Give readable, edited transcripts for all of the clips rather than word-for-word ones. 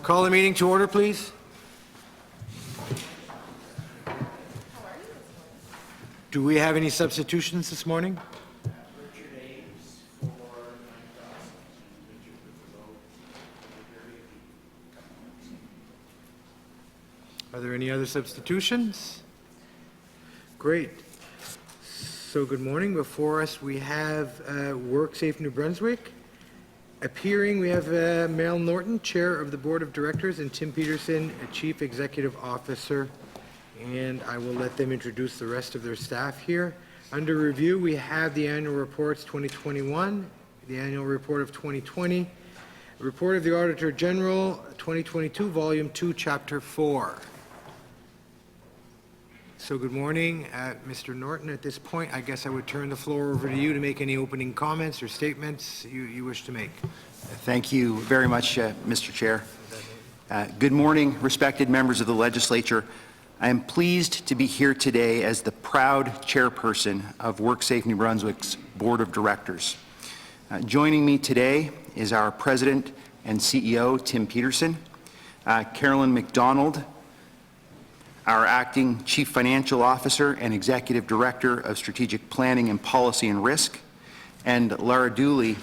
Call the meeting to order, please. Do we have any substitutions this morning? Are there any other substitutions? Great. So good morning. Before us we have WorkSafe New Brunswick. Appearing we have Mel Norton, Chair of the Board of Directors, and Tim Peterson, Chief Executive Officer. And I will let them introduce the rest of their staff here. Under review we have the annual reports 2021, the annual report of 2020, the report of the Auditor General 2022, Volume 2, Chapter 4. So good morning, Mr. Norton. At this point, I guess I would turn the floor over to you to make any opening comments or statements you wish to make. Thank you very much, Mr. Chair. Good morning, respected members of the Legislature. I am pleased to be here today as the proud chairperson of WorkSafe New Brunswick's Board of Directors. Joining me today is our President and CEO, Tim Peterson, Carolyn McDonald, our Acting Chief Financial Officer and Executive Director of Strategic Planning and Policy and Risk, and Laura Dooley,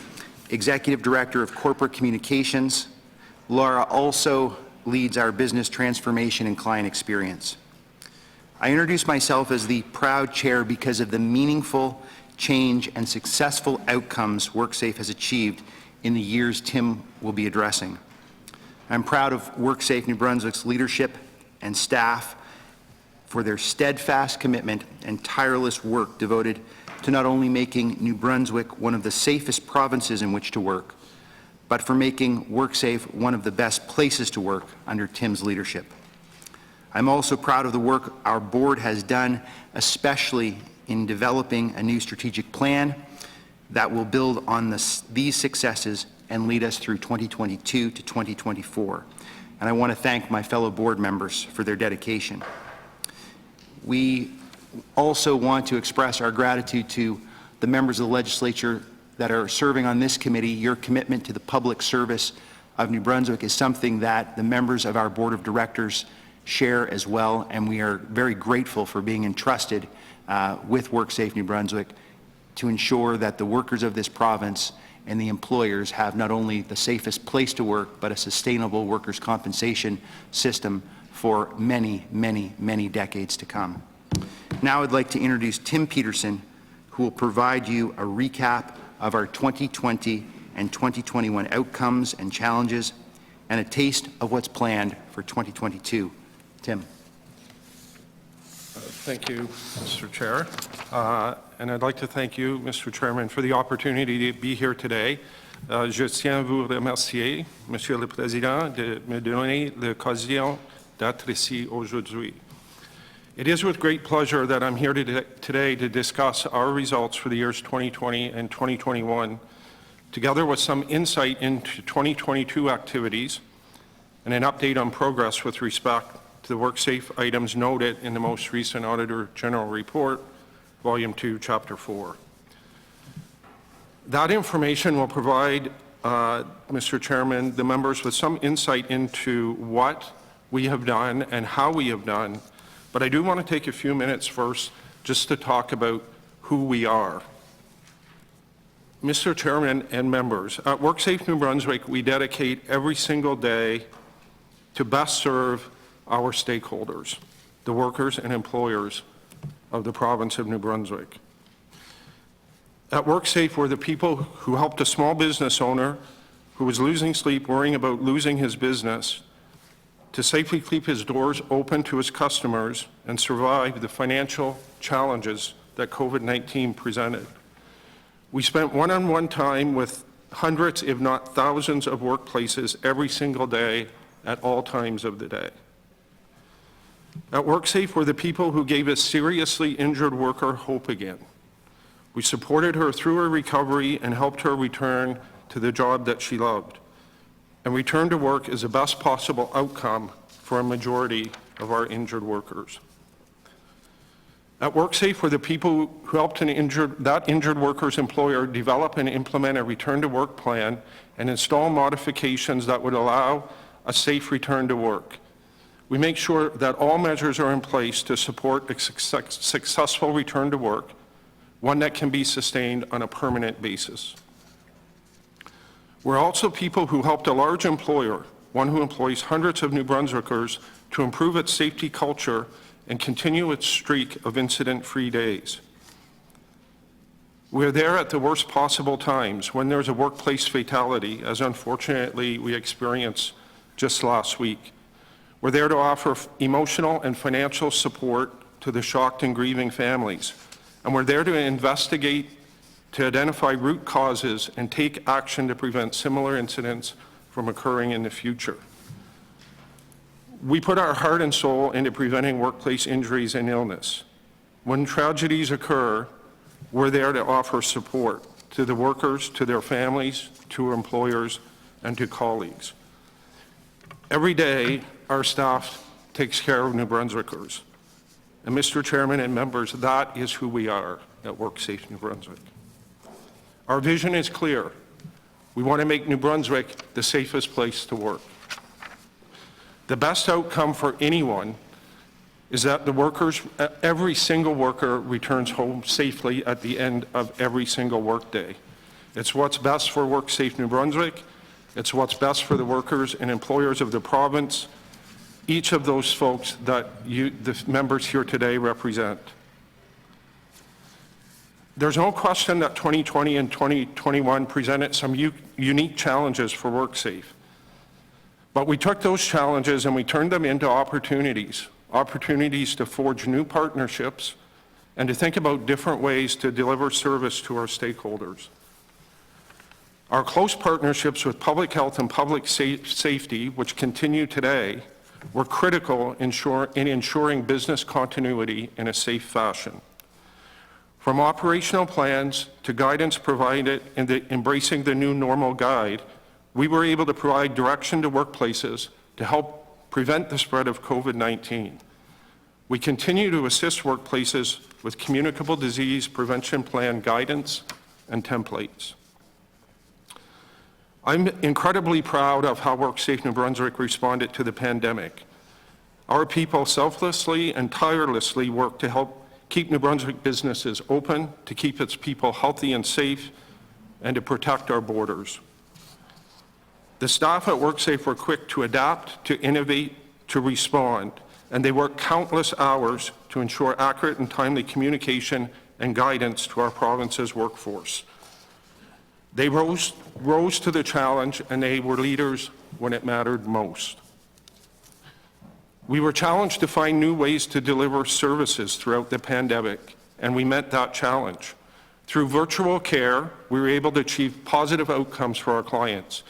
Executive Director of Corporate Communications. Laura also leads our business transformation and client experience. I introduce myself as the proud chair because of the meaningful change and successful outcomes WorkSafe has achieved in the years Tim will be addressing. I'm proud of WorkSafe New Brunswick's leadership and staff for their steadfast commitment and tireless work devoted to not only making New Brunswick one of the safest provinces in which to work, but for making WorkSafe one of the best places to work under Tim's leadership. I'm also proud of the work our board has done, especially in developing a new strategic plan that will build on these successes and lead us through 2022 to 2024. And I want to thank my fellow board members for their dedication. We also want to express our gratitude to the members of the Legislature that are serving on this committee. Your commitment to the public service of New Brunswick is something that the members of our Board of Directors share as well, and we are very grateful for being entrusted with WorkSafe New Brunswick to ensure that the workers of this province and the employers have not only the safest place to work, but a sustainable workers' compensation system for many, many, many decades to come. Now I'd like to introduce Tim Peterson, who will provide you a recap of our 2020 and 2021 outcomes and challenges, and a taste of what's planned for 2022. Tim. Thank you, Mr. Chair. And I'd like to thank you, Mr. Chairman, for the opportunity to be here today. Je tiens à vous remercier, Monsieur le Président, de me donner l'occasion d'être ici aujourd'hui. It is with great pleasure that I'm here today to discuss our results for the years 2020 and 2021, together with some insight into 2022 activities and an update on progress with respect to the WorkSafe items noted in the most recent Auditor General Report, Volume 2, Chapter 4. That information will provide, Mr. Chairman, the members with some insight into what we have done and how we have done, but I do want to take a few minutes first just to talk about who we are. Mr. Chairman and members, at WorkSafe New Brunswick, we dedicate every single day to best serve our stakeholders, the workers and employers of the province of New Brunswick. At WorkSafe, we're the people who helped a small business owner who was losing sleep worrying about losing his business to safely keep his doors open to his customers and survive the financial challenges that COVID-19 presented. We spent one-on-one time with hundreds, if not thousands, of workplaces every single day at all times of the day. At WorkSafe, we're the people who gave a seriously injured worker hope again. We supported her through her recovery and helped her return to the job that she loved. And return to work is the best possible outcome for a majority of our injured workers. At WorkSafe, we're the people who helped that injured worker's employer develop and implement a return to work plan and install modifications that would allow a safe return to work. We make sure that all measures are in place to support a successful return to work, one that can be sustained on a permanent basis. We're also people who helped a large employer, one who employs hundreds of New Brunswickers, to improve its safety culture and continue its streak of incident-free days. We're there at the worst possible times when there's a workplace fatality, as unfortunately we experienced just last week. We're there to offer emotional and financial support to the shocked and grieving families. And we're there to investigate, to identify root causes, and take action to prevent similar incidents from occurring in the future. We put our heart and soul into preventing workplace injuries and illness. When tragedies occur, we're there to offer support to the workers, to their families, to employers, and to colleagues. Every day, our staff takes care of New Brunswickers. And Mr. Chairman and members, that is who we are at WorkSafe New Brunswick. Our vision is clear. We want to make New Brunswick the safest place to work. The best outcome for anyone is that the workers, every single worker returns home safely at the end of every single workday. It's what's best for WorkSafe New Brunswick. It's what's best for the workers and employers of the province, each of those folks that the members here today represent. There's no question that 2020 and 2021 presented some unique challenges for WorkSafe. But we took those challenges and we turned them into opportunities to forge new partnerships and to think about different ways to deliver service to our stakeholders. Our close partnerships with public health and public safety, which continue today, were critical in ensuring business continuity in a safe fashion. From operational plans to guidance provided in Embracing the New Normal guide, we were able to provide direction to workplaces to help prevent the spread of COVID-19. We continue to assist workplaces with communicable disease prevention plan guidance and templates. I'm incredibly proud of how WorkSafe New Brunswick responded to the pandemic. Our people selflessly and tirelessly worked to help keep New Brunswick businesses open, to keep its people healthy and safe, and to protect our borders. The staff at WorkSafe were quick to adapt, to innovate, to respond, and they worked countless hours to ensure accurate and timely communication and guidance to our province's workforce. They rose to the challenge, and they were leaders when it mattered most. We were challenged to find new ways to deliver services throughout the pandemic, and we met that challenge. Through virtual care, we were able to achieve positive outcomes for our clients.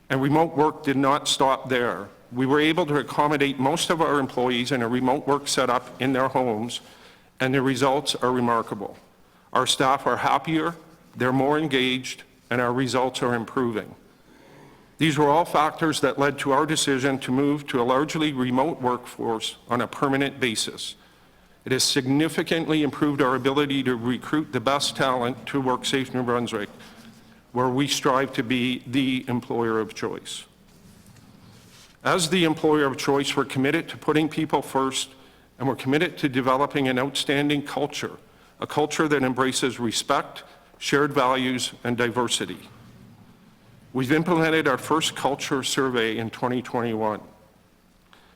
And remote work did not stop there. We were able to accommodate most of our employees in a remote work setup in their homes, and the results are remarkable. Our staff are happier, they're more engaged, and our results are improving. These were all factors that led to our decision to move to a largely remote workforce on a permanent basis. It has significantly improved our ability to recruit the best talent to WorkSafe New Brunswick, where we strive to be the employer of choice. As the employer of choice, we're committed to putting people first, and we're committed to developing an outstanding culture, a culture that embraces respect, shared values, and diversity. We've implemented our first culture survey in 2021.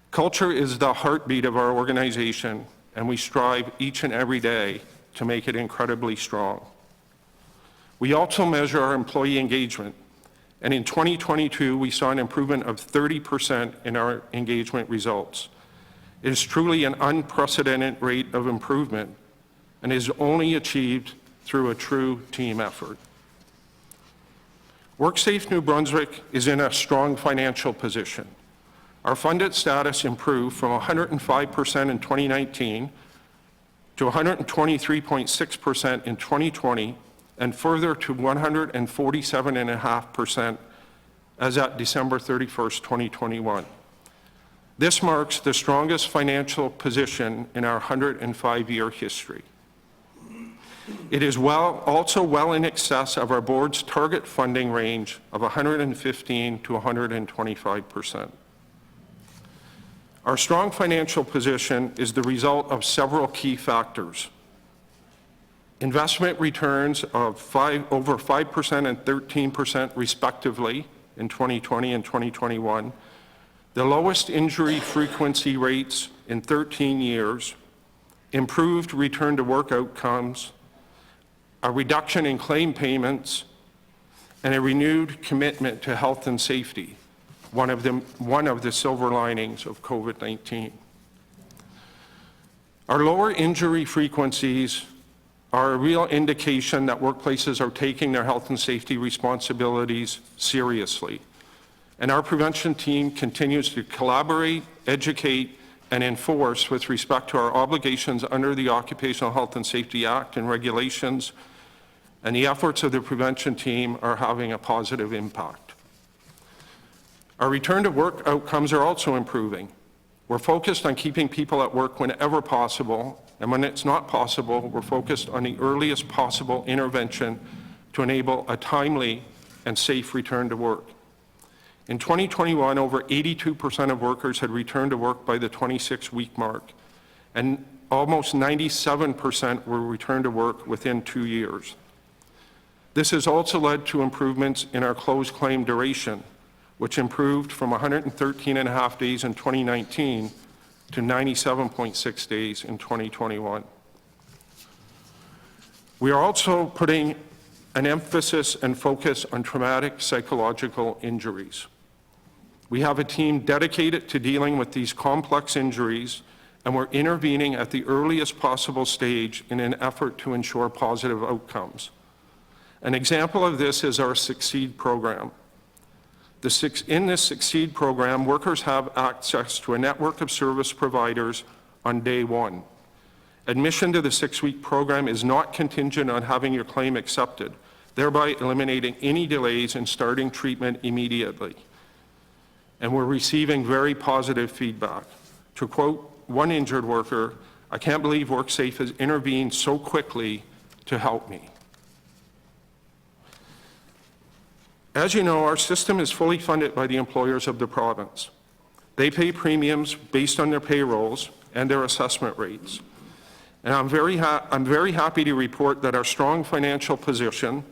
Culture is the heartbeat of our organization, and we strive each and every day to make it incredibly strong. We also measure our employee engagement, and in 2022, we saw an improvement of 30% in our engagement results. It is truly an unprecedented rate of improvement and is only achieved through a true team effort. WorkSafe New Brunswick is in a strong financial position. Our funded status improved from 105% in 2019 to 123.6% in 2020, and further to 147.5% as at December 31st, 2021. This marks the strongest financial position in our 105-year history. It is also well in excess of our board's target funding range of 115% to 125%. Our strong financial position is the result of several key factors. Investment returns of over 5% and 13% respectively in 2020 and 2021, the lowest injury frequency rates in 13 years, improved return to work outcomes, a reduction in claim payments, and a renewed commitment to health and safety, one of the silver linings of COVID-19. Our lower injury frequencies are a real indication that workplaces are taking their health and safety responsibilities seriously. And our prevention team continues to collaborate, educate, and enforce with respect to our obligations under the Occupational Health and Safety Act and regulations, and the efforts of the prevention team are having a positive impact. Our return to work outcomes are also improving. We're focused on keeping people at work whenever possible, and when it's not possible, we're focused on the earliest possible intervention to enable a timely and safe return to work. In 2021, over 82% of workers had returned to work by the 26-week mark, and almost 97% were returned to work within 2 years. This has also led to improvements in our closed claim duration, which improved from 113.5 days in 2019 to 97.6 days in 2021. We are also putting an emphasis and focus on traumatic psychological injuries. We have a team dedicated to dealing with these complex injuries, and we're intervening at the earliest possible stage in an effort to ensure positive outcomes. An example of this is our Succeed program. In this Succeed program, workers have access to a network of service providers on day one. Admission to the 6-week program is not contingent on having your claim accepted, thereby eliminating any delays in starting treatment immediately. And we're receiving very positive feedback. To quote one injured worker, "I can't believe WorkSafe has intervened so quickly to help me." As you know, our system is fully funded by the employers of the province. They pay premiums based on their payrolls and their assessment rates. And I'm very happy to report that our strong financial position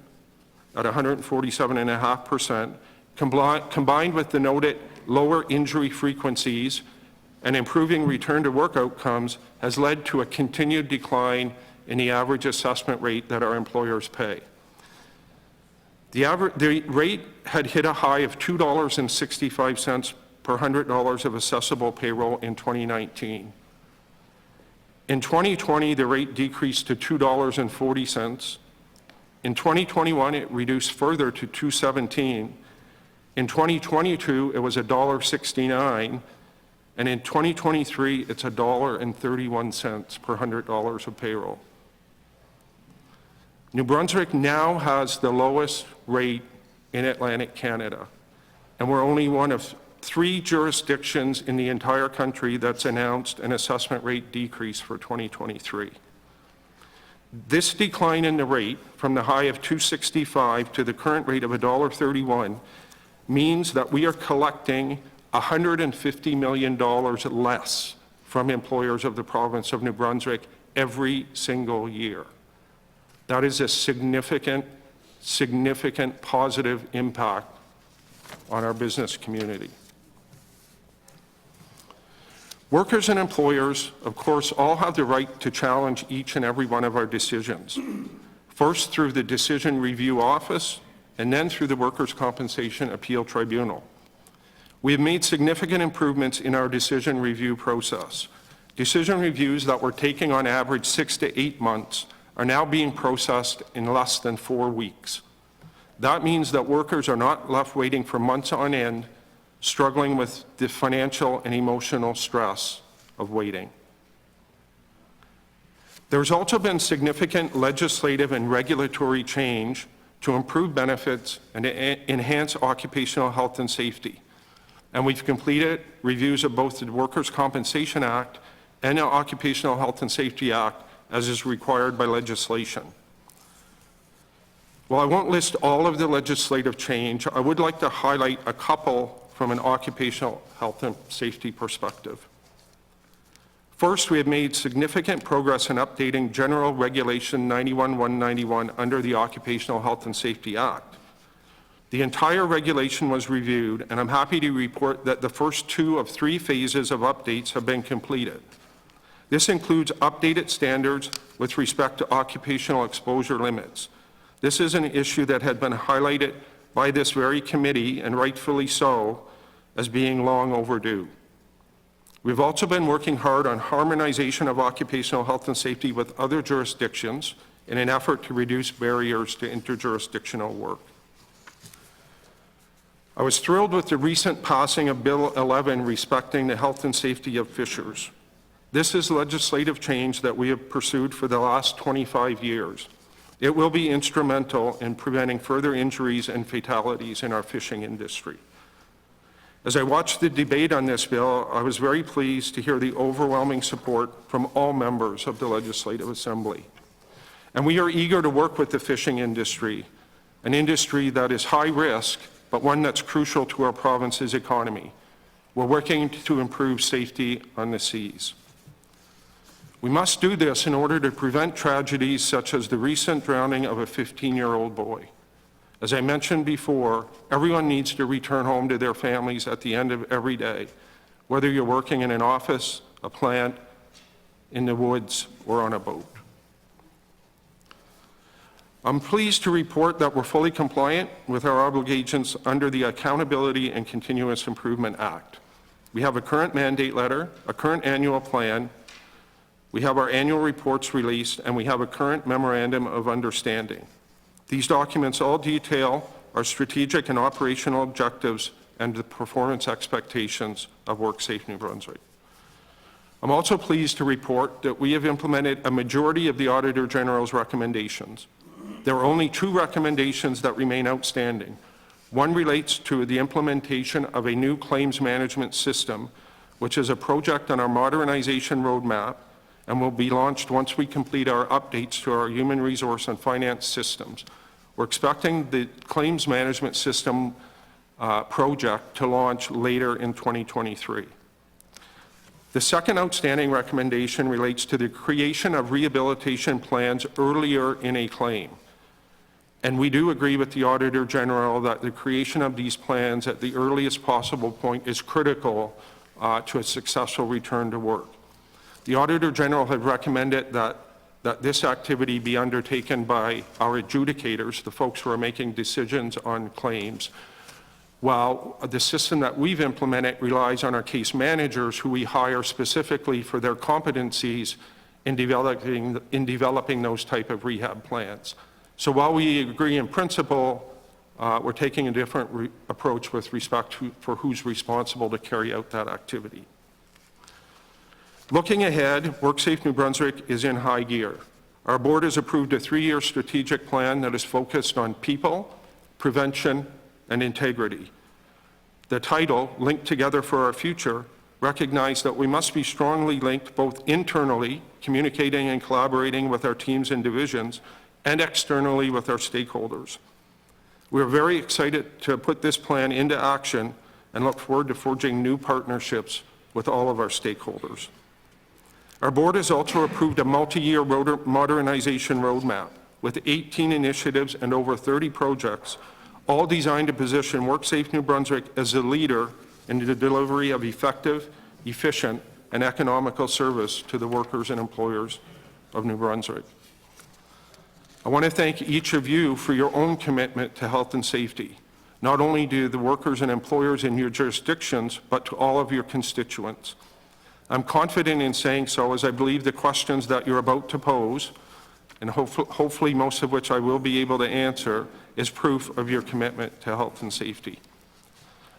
at 147.5%, combined with the noted lower injury frequencies and improving return to work outcomes, has led to a continued decline in the average assessment rate that our employers pay. The rate had hit a high of $2.65 per $100 of assessable payroll in 2019. In 2020, the rate decreased to $2.40. In 2021, it reduced further to $2.17. In 2022, it was $1.69. And in 2023, it's $1.31 per $100 of payroll. New Brunswick now has the lowest rate in Atlantic Canada, and we're only one of 3 jurisdictions in the entire country that's announced an assessment rate decrease for 2023. This decline in the rate from the high of $2.65 to the current rate of $1.31 means that we are collecting $150 million less from employers of the province of New Brunswick every single year. That is a significant positive impact on our business community. Workers and employers, of course, all have the right to challenge each and every one of our decisions, first through the Decision Review Office and then through the Workers' Compensation Appeal Tribunal. We have made significant improvements in our decision review process. Decision reviews that were taking on average 6 to 8 months are now being processed in less than 4 weeks. That means that workers are not left waiting for months on end, struggling with the financial and emotional stress of waiting. There's also been significant legislative and regulatory change to improve benefits and enhance occupational health and safety. And we've completed reviews of both the Workers' Compensation Act and the Occupational Health and Safety Act, as is required by legislation. While I won't list all of the legislative change, I would like to highlight a couple from an occupational health and safety perspective. First, we have made significant progress in updating General Regulation 91-191 under the Occupational Health and Safety Act. The entire regulation was reviewed, and I'm happy to report that the first 2 of 3 phases of updates have been completed. This includes updated standards with respect to occupational exposure limits. This is an issue that had been highlighted by this very committee, and rightfully so, as being long overdue. We've also been working hard on harmonization of occupational health and safety with other jurisdictions in an effort to reduce barriers to interjurisdictional work. I was thrilled with the recent passing of Bill 11 respecting the health and safety of fishers. This is legislative change that we have pursued for the last 25 years. It will be instrumental in preventing further injuries and fatalities in our fishing industry. As I watched the debate on this bill, I was very pleased to hear the overwhelming support from all members of the Legislative Assembly. And we are eager to work with the fishing industry, an industry that is high risk, but one that's crucial to our province's economy. We're working to improve safety on the seas. We must do this in order to prevent tragedies such as the recent drowning of a 15-year-old boy. As I mentioned before, everyone needs to return home to their families at the end of every day, whether you're working in an office, a plant, in the woods, or on a boat. I'm pleased to report that we're fully compliant with our obligations under the Accountability and Continuous Improvement Act. We have a current mandate letter, a current annual plan, we have our annual reports released, and we have a current memorandum of understanding. These documents all detail our strategic and operational objectives and the performance expectations of WorkSafe New Brunswick. I'm also pleased to report that we have implemented a majority of the Auditor General's recommendations. There are only 2 recommendations that remain outstanding. One relates to the implementation of a new claims management system, which is a project on our modernization roadmap and will be launched once we complete our updates to our human resource and finance systems. We're expecting the claims management system project to launch later in 2023. The second outstanding recommendation relates to the creation of rehabilitation plans earlier in a claim. And we do agree with the Auditor General that the creation of these plans at the earliest possible point is critical to a successful return to work. The Auditor General had recommended that this activity be undertaken by our adjudicators, the folks who are making decisions on claims, while the system that we've implemented relies on our case managers, who we hire specifically for their competencies in developing those type of rehab plans. So while we agree in principle, we're taking a different approach with respect to for who's responsible to carry out that activity. Looking ahead, WorkSafe New Brunswick is in high gear. Our board has approved a 3-year strategic plan that is focused on people, prevention, and integrity. The title, Linked Together for Our Future, recognized that we must be strongly linked both internally, communicating and collaborating with our teams and divisions, and externally with our stakeholders. We're very excited to put this plan into action and look forward to forging new partnerships with all of our stakeholders. Our board has also approved a multi-year modernization roadmap with 18 initiatives and over 30 projects, all designed to position WorkSafe New Brunswick as a leader in the delivery of effective, efficient, and economical service to the workers and employers of New Brunswick. I want to thank each of you for your own commitment to health and safety, not only to the workers and employers in your jurisdictions, but to all of your constituents. I'm confident in saying so, as I believe the questions that you're about to pose, and hopefully most of which I will be able to answer, is proof of your commitment to health and safety.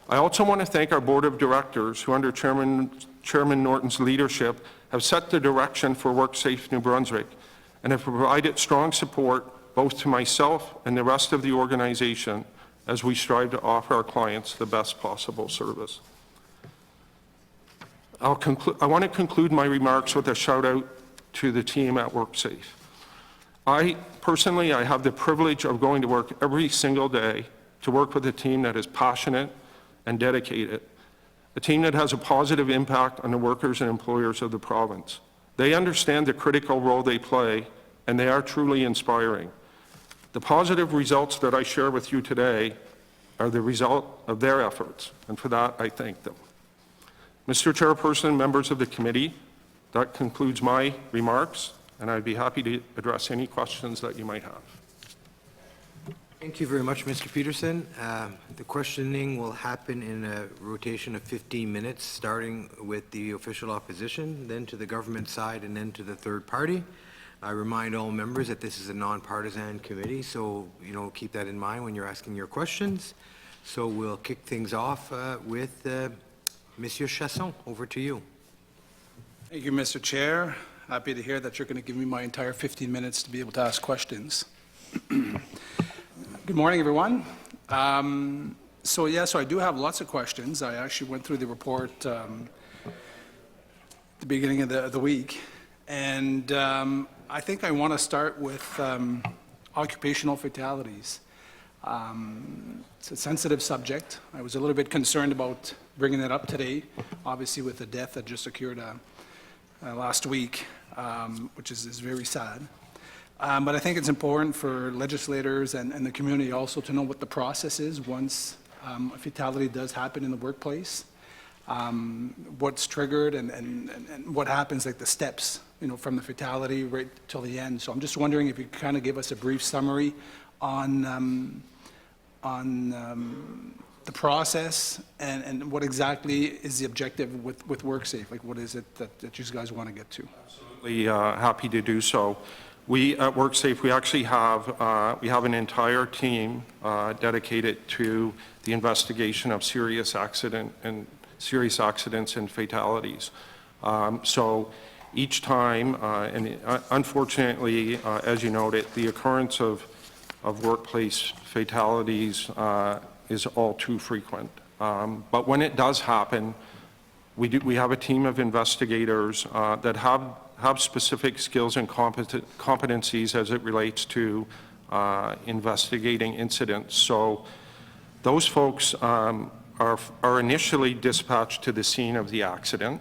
I also want to thank our board of directors, who under Chairman Norton's leadership have set the direction for WorkSafe New Brunswick and have provided strong support both to myself and the rest of the organization as we strive to offer our clients the best possible service. I want to conclude my remarks with a shout out to the team at WorkSafe. Personally, I have the privilege of going to work every single day to work with a team that is passionate and dedicated. a team that has a positive impact on the workers and employers of the province. They understand the critical role they play, and they are truly inspiring. The positive results that I share with you today are the result of their efforts, and for that, I thank them. Mr. Chairperson, members of the committee, that concludes my remarks, and I'd be happy to address any questions that you might have. Thank you very much, Mr. Peterson. The questioning will happen in a rotation of 15 minutes, starting with the official opposition, then to the government side, and then to the third party. I remind all members that this is a nonpartisan committee, so keep that in mind when you're asking your questions. So we'll kick things off with Monsieur Chasson. Over to you. Thank you, Mr. Chair. Happy to hear that you're going to give me my entire 15 minutes to be able to ask questions. Good morning, everyone. So I do have lots of questions. I actually went through the report at the beginning of the week, and I think I want to start with occupational fatalities. It's a sensitive subject. I was a little bit concerned about bringing it up today, obviously with the death that just occurred last week, which is very sad. But I think it's important for legislators and the community also to know what the process is once a fatality does happen in the workplace, what's triggered and what happens, like the steps, from the fatality right till the end. So I'm just wondering if you could kind of give us a brief summary on the process and what exactly is the objective with WorkSafe? Like, what is it that you guys want to get to? Absolutely happy to do so. We at WorkSafe, we actually have an entire team dedicated to the investigation of serious accidents and fatalities. So each time, and unfortunately, as you noted, the occurrence of workplace fatalities is all too frequent. But when it does happen, we have a team of investigators that have specific skills and competencies as it relates to investigating incidents. So those folks are initially dispatched to the scene of the accident.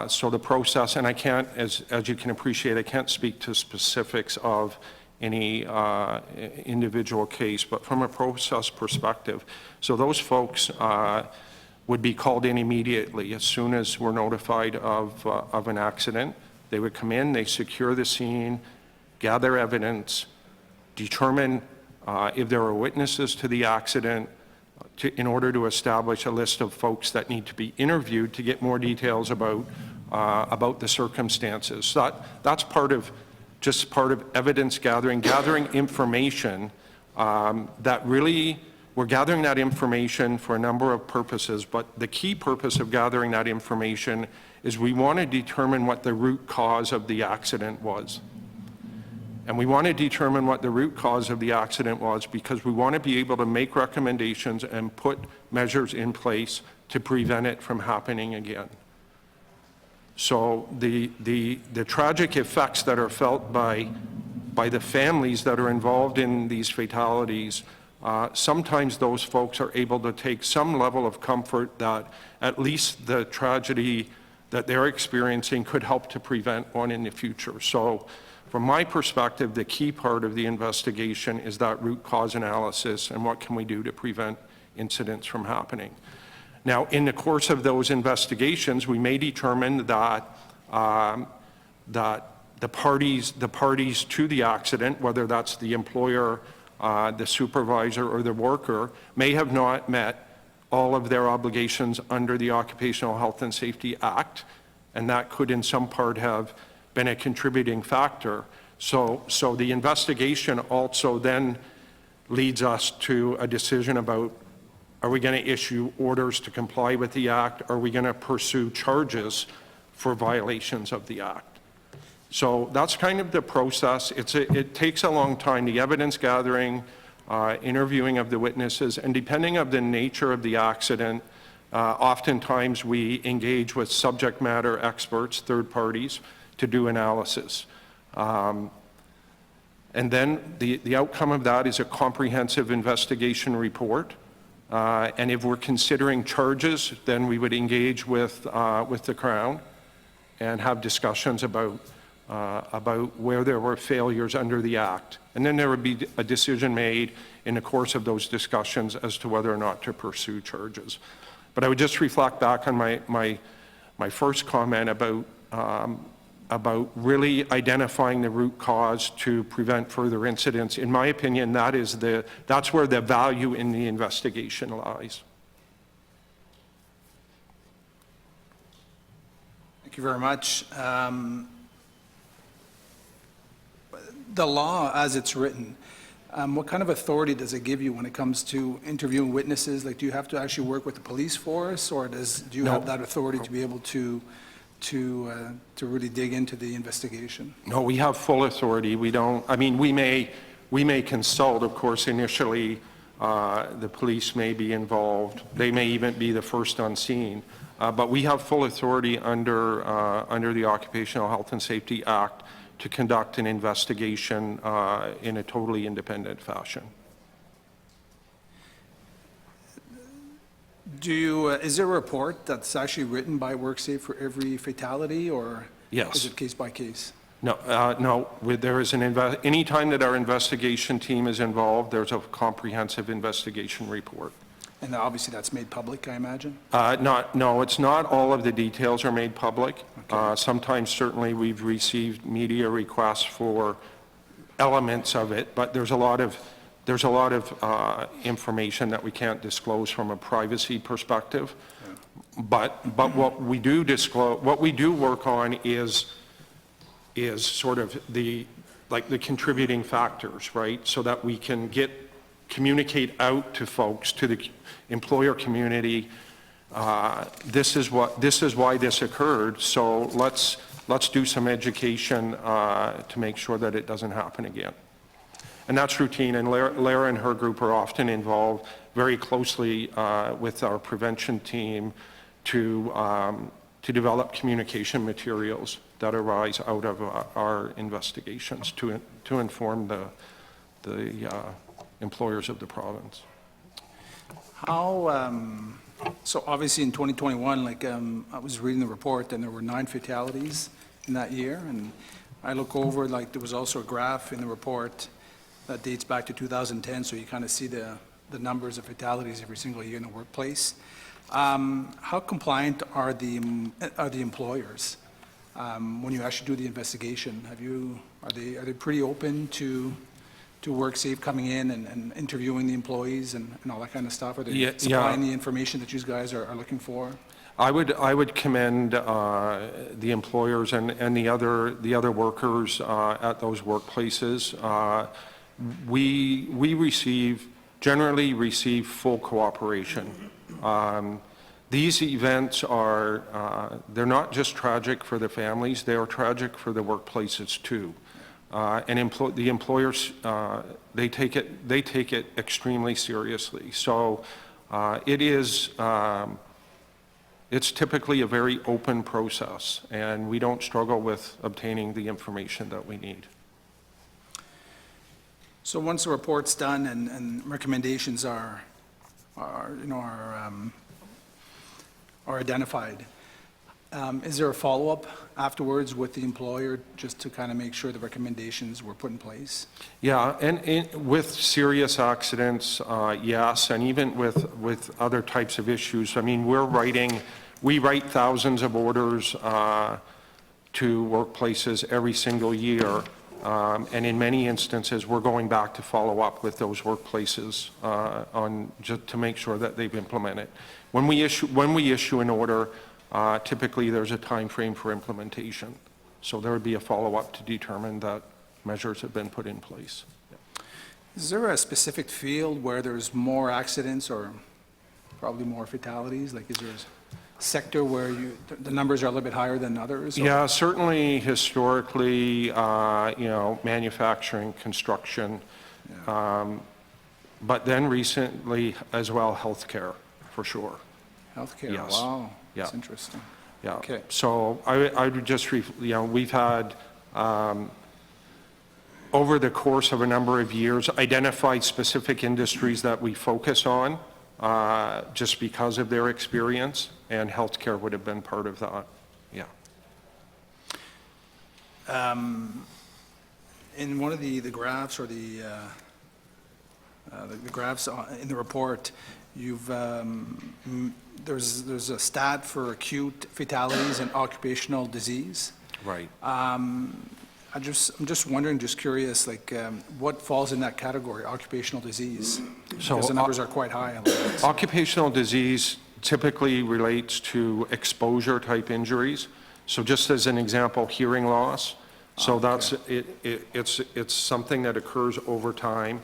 So the process, and I can't, as you can appreciate, I can't speak to specifics of any individual case, but from a process perspective, so those folks would be called in immediately as soon as we're notified of an accident. They would come in, they secure the scene, gather evidence, determine if there are witnesses to the accident, in order to establish a list of folks that need to be interviewed to get more details about the circumstances. So that's part of evidence gathering information that really, we're gathering that information for a number of purposes, but the key purpose of gathering that information is we want to determine what the root cause of the accident was. And we want to determine what the root cause of the accident was because we want to be able to make recommendations and put measures in place to prevent it from happening again. So the tragic effects that are felt by the families that are involved in these fatalities, sometimes those folks are able to take some level of comfort that at least the tragedy that they're experiencing could help to prevent one in the future. So from my perspective, the key part of the investigation is that root cause analysis and what can we do to prevent incidents from happening. Now, in the course of those investigations, we may determine that the parties to the accident, whether that's the employer, the supervisor, or the worker, may have not met all of their obligations under the Occupational Health and Safety Act, and that could in some part have been a contributing factor. So the investigation also then leads us to a decision about, are we going to issue orders to comply with the Act? Are we going to pursue charges for violations of the Act? So that's kind of the process. It takes a long time, the evidence gathering, interviewing of the witnesses, and depending on the nature of the accident, oftentimes we engage with subject matter experts, third parties, to do analysis. And then the outcome of that is a comprehensive investigation report And if we're considering charges, then we would engage with the Crown and have discussions about where there were failures under the Act. And then there would be a decision made in the course of those discussions as to whether or not to pursue charges. But I would just reflect back on my first comment about really identifying the root cause to prevent further incidents. In my opinion, that's where the value in the investigation lies. Thank you very much. The law, as it's written, what kind of authority does it give you when it comes to interviewing witnesses? Like, do you have to actually work with the police force, or do you have that authority to be able to really dig into the investigation? No, we have full authority. We don't, I mean, we may consult, of course, initially. The police may be involved. They may even be the first on scene. But we have full authority under the Occupational Health and Safety Act to conduct an investigation in a totally independent fashion. Is there a report that's actually written by WorkSafe for every fatality, or Yes. is it case by case? No, there is any time that our investigation team is involved, there's a comprehensive investigation report. And obviously that's made public, I imagine? No, it's not all of the details are made public. Sometimes certainly we've received media requests for elements of it, but there's a lot of information that we can't disclose from a privacy perspective. Yeah. But what we do disclose, what we do work on is sort of the contributing factors, right? So that we can communicate out to folks, to the employer community, this is why this occurred, so let's do some education to make sure that it doesn't happen again. And that's routine, and Lara and her group are often involved very closely with our prevention team to develop communication materials that arise out of our investigations to inform the employers of the province. So obviously in 2021, I was reading the report, and there were 9 fatalities in that year, and I look over, there was also a graph in the report that dates back to 2010, so you kind of see the numbers of fatalities every single year in the workplace. How compliant are the employers when you actually do the investigation? Are they pretty open to WorkSafe coming in and interviewing the employees and all that kind of stuff? Are they supplying the information that you guys are looking for? I would commend the employers and the other workers at those workplaces. We generally receive full cooperation. These events they're not just tragic for the families, they are tragic for the workplaces too. And the employers, they take it extremely seriously. So it's typically a very open process, and we don't struggle with obtaining the information that we need. So once the report's done and recommendations are identified, is there a follow-up afterwards with the employer just to kind of make sure the recommendations were put in place? Yeah, and with serious accidents, yes, and even with other types of issues. I mean, we write thousands of orders to workplaces every single year, and in many instances, we're going back to follow up with those workplaces just to make sure that they've implemented. When we issue an order, typically there's a time frame for implementation. So there would be a follow-up to determine that measures have been put in place. Yeah. Is there a specific field where there's more accidents or probably more fatalities? Like, is there a sector where the numbers are a little bit higher than others? Or? Yeah, certainly historically, manufacturing, construction, but then recently as well, healthcare, for sure. Healthcare, yes. Wow. Yeah. That's interesting. Yeah. Okay. So I would just, we've had, over the course of a number of years, identified specific industries that we focus on just because of their experience, and healthcare would have been part of that. Yeah. In one of the graphs, or the graphs in the report, you've, there's a stat for acute fatalities and occupational disease. Right. I'm just wondering, just curious, like, what falls in that category, occupational disease? So, Because the numbers are quite high on that. Occupational disease typically relates to exposure-type injuries. So just as an example, hearing loss. So that's, it's something that occurs over time.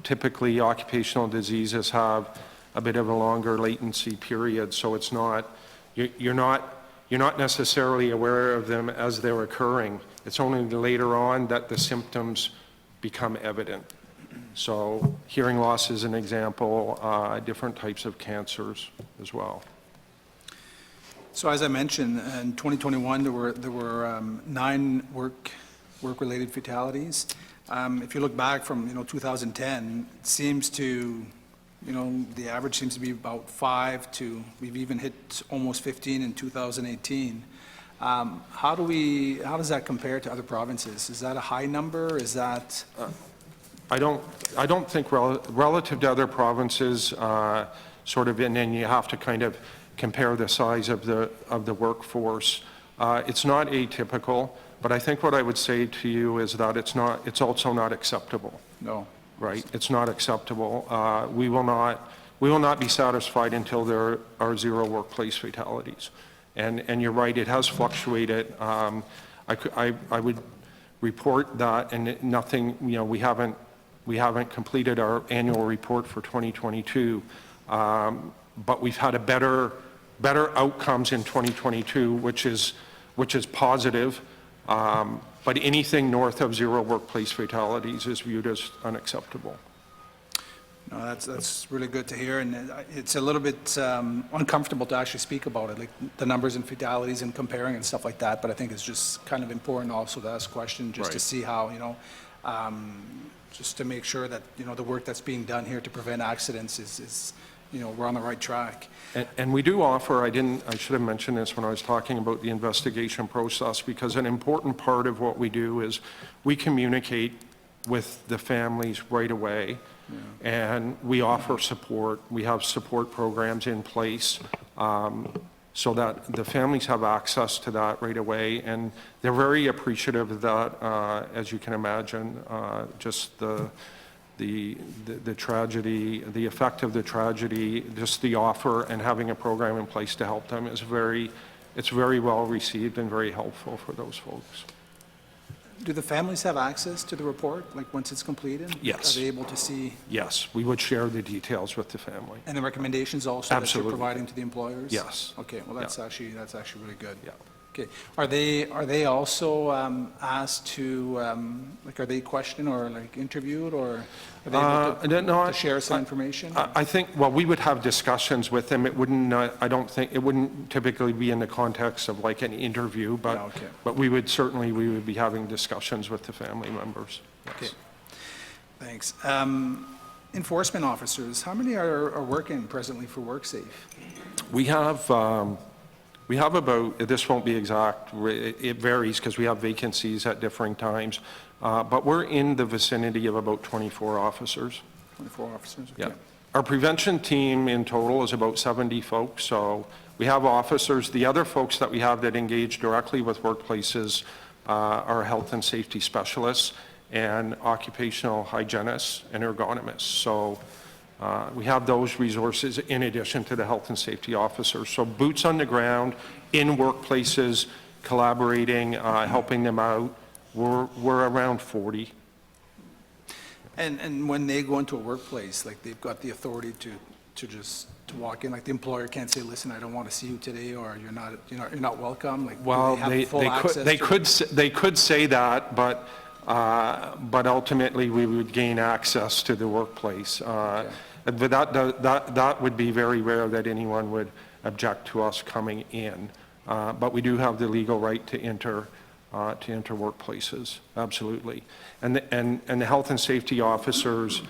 Typically, occupational diseases have a bit of a longer latency period, so it's not, you're not necessarily aware of them as they're occurring. It's only later on that the symptoms become evident. So hearing loss is an example, different types of cancers as well. So as I mentioned, in 2021, there were 9 work-related fatalities. If you look back from 2010, it seems to, the average seems to be about 5 to, we've even hit almost 15 in 2018. How does that compare to other provinces? Is that a high number? Is that? I don't think relative to other provinces, sort of, and then you have to kind of compare the size of the workforce. It's not atypical, but I think what I would say to you is that it's also not acceptable. No. Right? It's not acceptable. We will not be satisfied until there are 0 workplace fatalities. And you're right, it has fluctuated. I would report that, and nothing, we haven't completed our annual report for 2022, but we've had a better outcomes in 2022, which is positive. But anything north of 0 workplace fatalities is viewed as unacceptable. No, that's really good to hear, and it's a little bit uncomfortable to actually speak about it, like the numbers and fatalities and comparing and stuff like that, but I think it's just kind of important also to ask questions just to see how, just to make sure that, the work that's being done here to prevent accidents is we're on the right track. And we do offer, I should have mentioned this when I was talking about the investigation process, because an important part of what we do is we communicate with the families right away, and we offer support. We have support programs in place so that the families have access to that right away, and they're very appreciative of that, as you can imagine, just the tragedy, the effect of the tragedy, just the offer and having a program in place to help them is it's very well received and very helpful for those folks. Do the families have access to the report, like once it's completed? Yes. Are they able to see? Yes, we would share the details with the family. And the recommendations also Absolutely. that you're providing to the employers? Yes. Okay, well, that's actually really good. Yeah. Okay. Are they also asked to, are they questioned or interviewed, or are they able to share some information? I think, well, we would have discussions with them. It wouldn't, I don't think, it wouldn't typically be in the context of like an interview, but, but we would be having discussions with the family members. Yes. Okay. Thanks. Enforcement officers, how many are working presently for WorkSafe? We have about, this won't be exact, it varies because we have vacancies at differing times, but we're in the vicinity of about 24 officers. 24 officers, okay. Yeah. Our prevention team in total is about 70 folks, so we have officers. The other folks that we have that engage directly with workplaces are health and safety specialists and occupational hygienists and ergonomists. So we have those resources in addition to the health and safety officers. So boots on the ground, in workplaces, collaborating, helping them out, we're around 40. And when they go into a workplace, like they've got the authority to walk in, like the employer can't say, listen, I don't want to see you today, or you're not welcome. Like, well, they could say that, but ultimately we would gain access to the workplace. Okay. But that would be very rare that anyone would object to us coming in. But we do have the legal right to enter workplaces, absolutely. And the health and safety officers,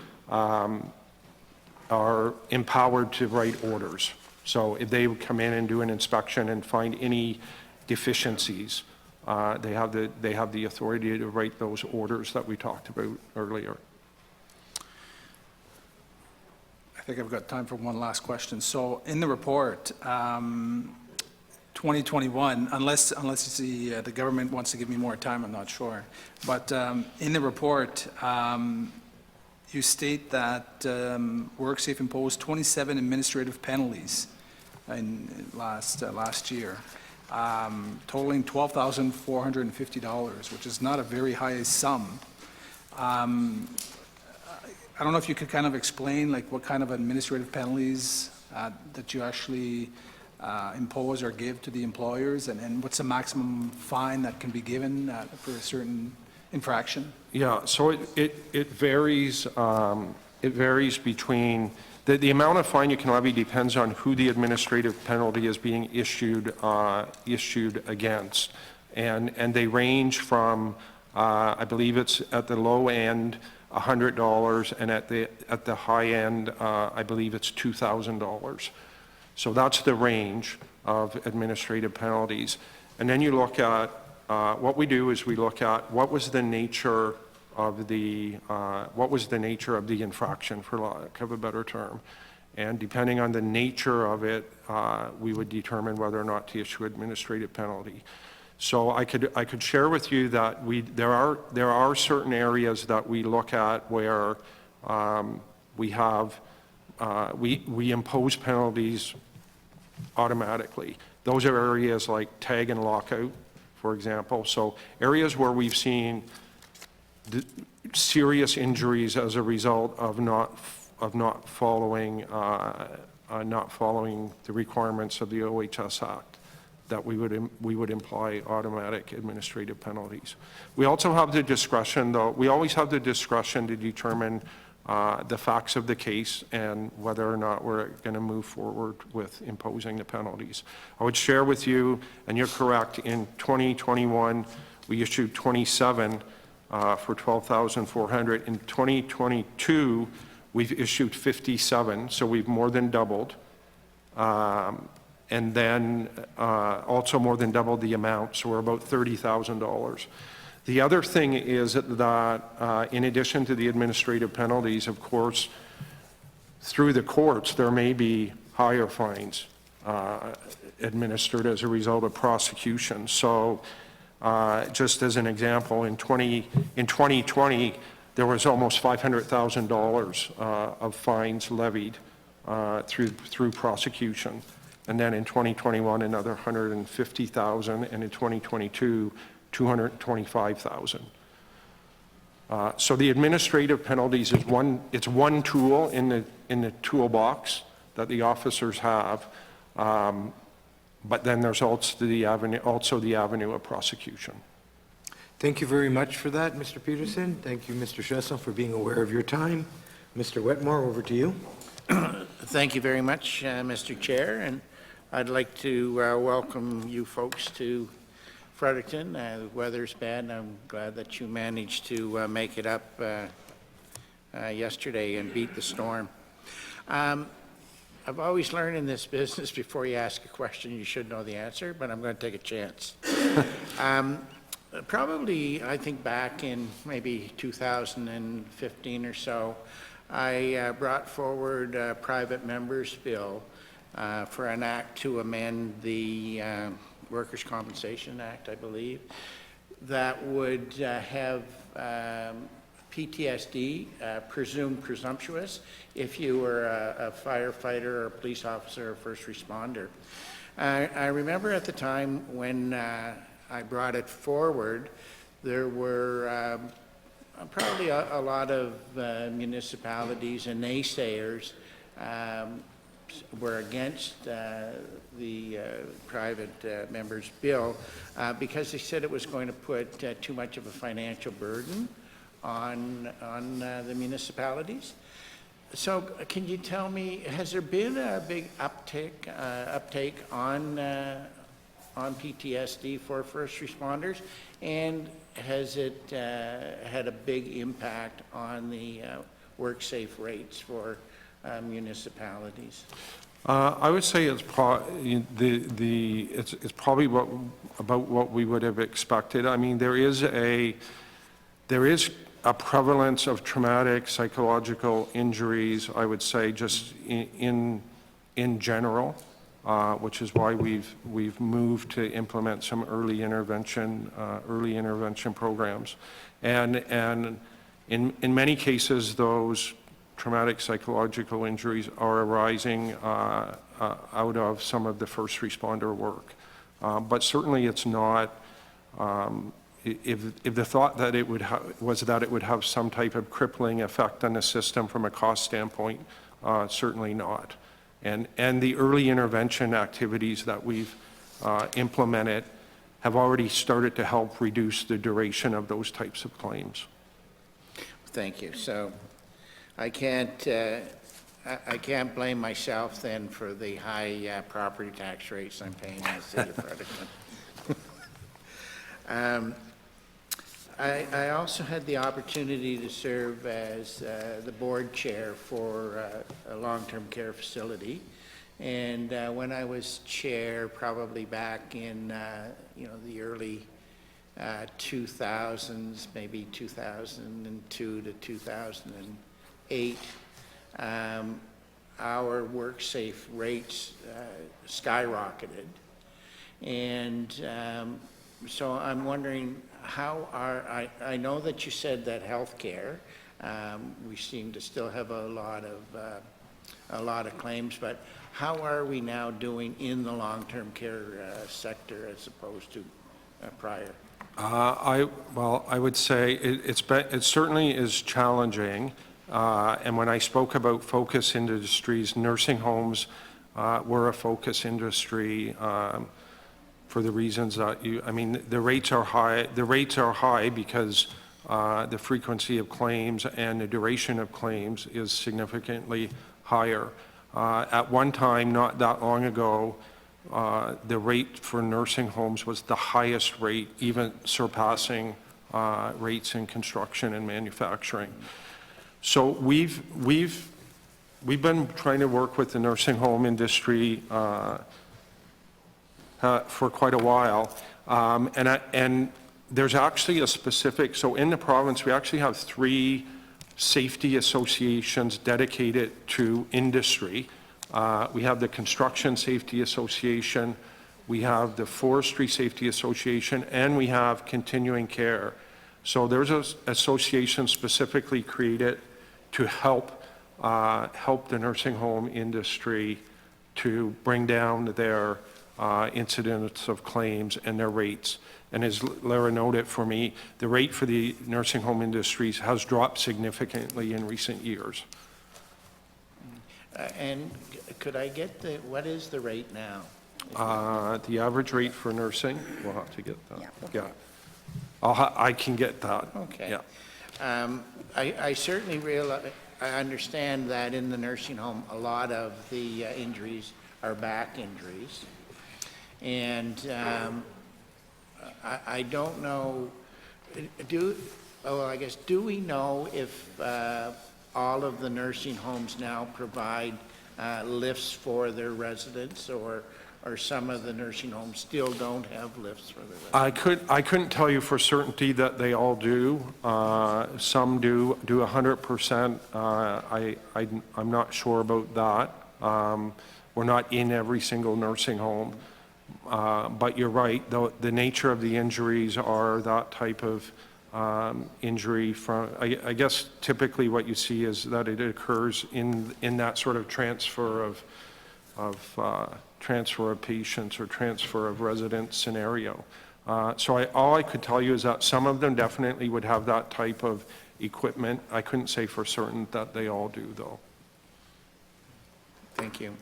are empowered to write orders. So if they come in and do an inspection and find any deficiencies, they have the authority to write those orders that we talked about earlier. I think I've got time for one last question. So in the report, 2021, unless the government wants to give me more time, I'm not sure. But in the report, you state that WorkSafe imposed 27 administrative penalties in last year, totaling $12,450, which is not a very high sum. I don't know if you could kind of explain like what kind of administrative penalties that you actually impose or give to the employers, and what's the maximum fine that can be given for a certain infraction? Yeah, so it varies. It varies between the amount of fine you can levy depends on who the administrative penalty is being issued against, and they range from I believe it's at the low end $100, and at the high end I believe it's $2,000. So that's the range of administrative penalties, and then you look at what we do is we look at what was the nature of the infraction, for lack of a better term, and depending on the nature of it, we would determine whether or not to issue administrative penalty. So I could share with you that there are certain areas that we look at where we impose penalties automatically. Those are areas like tag and lockout, for example. So areas where we've seen serious injuries as a result of not following the requirements of the OHS Act, that we would imply automatic administrative penalties. We also have the discretion, though. We always have the discretion to determine the facts of the case and whether or not we're going to move forward with imposing the penalties. I would share with you, and you're correct, in 2021 we issued 27 for $12,400. In 2022 we've issued 57, so we've more than doubled, and then also more than doubled the amount, so we're about $30,000. The other thing is that in addition to the administrative penalties, of course, through the courts, there may be higher fines administered as a result of prosecution. So just as an example, in 2020, there was almost $500,000 of fines levied through prosecution. And then in 2021, another $150,000, and in 2022, $225,000. So the administrative penalties is one tool in the toolbox that the officers have, but then there's also the avenue of prosecution. Thank you very much for that, Mr. Peterson. Thank you, Mr. Chesson, for being aware of your time. Mr. Wetmore, over to you. Thank you very much, Mr. Chair, and I'd like to welcome you folks to Fredericton. The weather's bad, and I'm glad that you managed to make it up yesterday and beat the storm. I've always learned in this business, before you ask a question, you should know the answer, but I'm going to take a chance. Probably, I think back in maybe 2015 or so, I brought forward a private member's bill for an act to amend the Workers' Compensation Act, I believe, that would have PTSD, presumed presumptuous, if you were a firefighter or a police officer or first responder. I remember at the time when I brought it forward, there were probably a lot of municipalities and naysayers were against the private member's bill because they said it was going to put too much of a financial burden on the municipalities. So can you tell me, has there been a big uptake on PTSD for first responders, and has it had a big impact on the WorkSafe rates for municipalities? I would say it's probably about what we would have expected. I mean, there is a prevalence of traumatic psychological injuries, I would say, just in general, which is why we've moved to implement some early intervention programs, and in many cases those traumatic psychological injuries are arising out of some of the first responder work. But certainly it's not, if the thought that it would was that it would have some type of crippling effect on the system from a cost standpoint, certainly not. And the early intervention activities that we've implemented have already started to help reduce the duration of those types of claims. Thank you. So I can't blame myself then for the high property tax rates I'm paying in the city of Fredericton. I also had the opportunity to serve as the board chair for a long-term care facility. And when I was chair, probably back in the early 2000s, maybe 2002 to 2008, our WorkSafe rates skyrocketed. And so I'm wondering, how I know that you said that healthcare, we seem to still have a lot of claims, but how are we now doing in the long-term care sector as opposed to prior? I would say it certainly is challenging. And when I spoke about focus industries, nursing homes were a focus industry for the reasons that the rates are high. The rates are high because the frequency of claims and the duration of claims is significantly higher. At one time, not that long ago, the rate for nursing homes was the highest rate, even surpassing rates in construction and manufacturing. So we've been trying to work with the nursing home industry for quite a while, and there's actually a specific. So in the province, we actually have 3 safety associations dedicated to industry. We have the Construction Safety Association, we have the Forestry Safety Association, and we have Continuing Care. So there's an association specifically created to help the nursing home industry to bring down their incidence of claims and their rates. And as Lara noted for me, the rate for the nursing home industries has dropped significantly in recent years. And could I get what is the rate now? The average rate for nursing, we'll have to get that. Yeah. I can get that. Okay. Yeah. I certainly I understand that in the nursing home, a lot of the injuries are back injuries. And I don't know, do we know if all of the nursing homes now provide lifts for their residents, or some of the nursing homes still don't have lifts for their residents? I couldn't tell you for certainty that they all do. Some do 100%. I'm not sure about that. We're not in every single nursing home. But you're right, the nature of the injuries are that type of injury from, I guess typically what you see is that it occurs in that sort of transfer of patients or transfer of residents scenario. So all I could tell you is that some of them definitely would have that type of equipment. I couldn't say for certain that they all do, though. Thank you.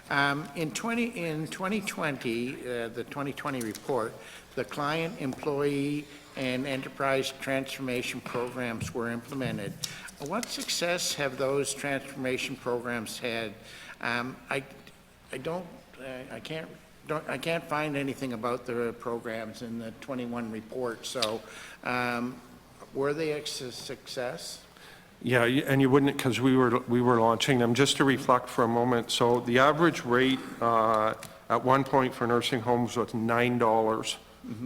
In 2020, the 2020 report, the client, employee, and enterprise transformation programs were implemented. What success have those transformation programs had? I can't find anything about the programs in the 21 report. So, were they a success? Yeah, and you wouldn't, because we were launching them. Just to reflect for a moment, so the average rate at one point for nursing homes was $9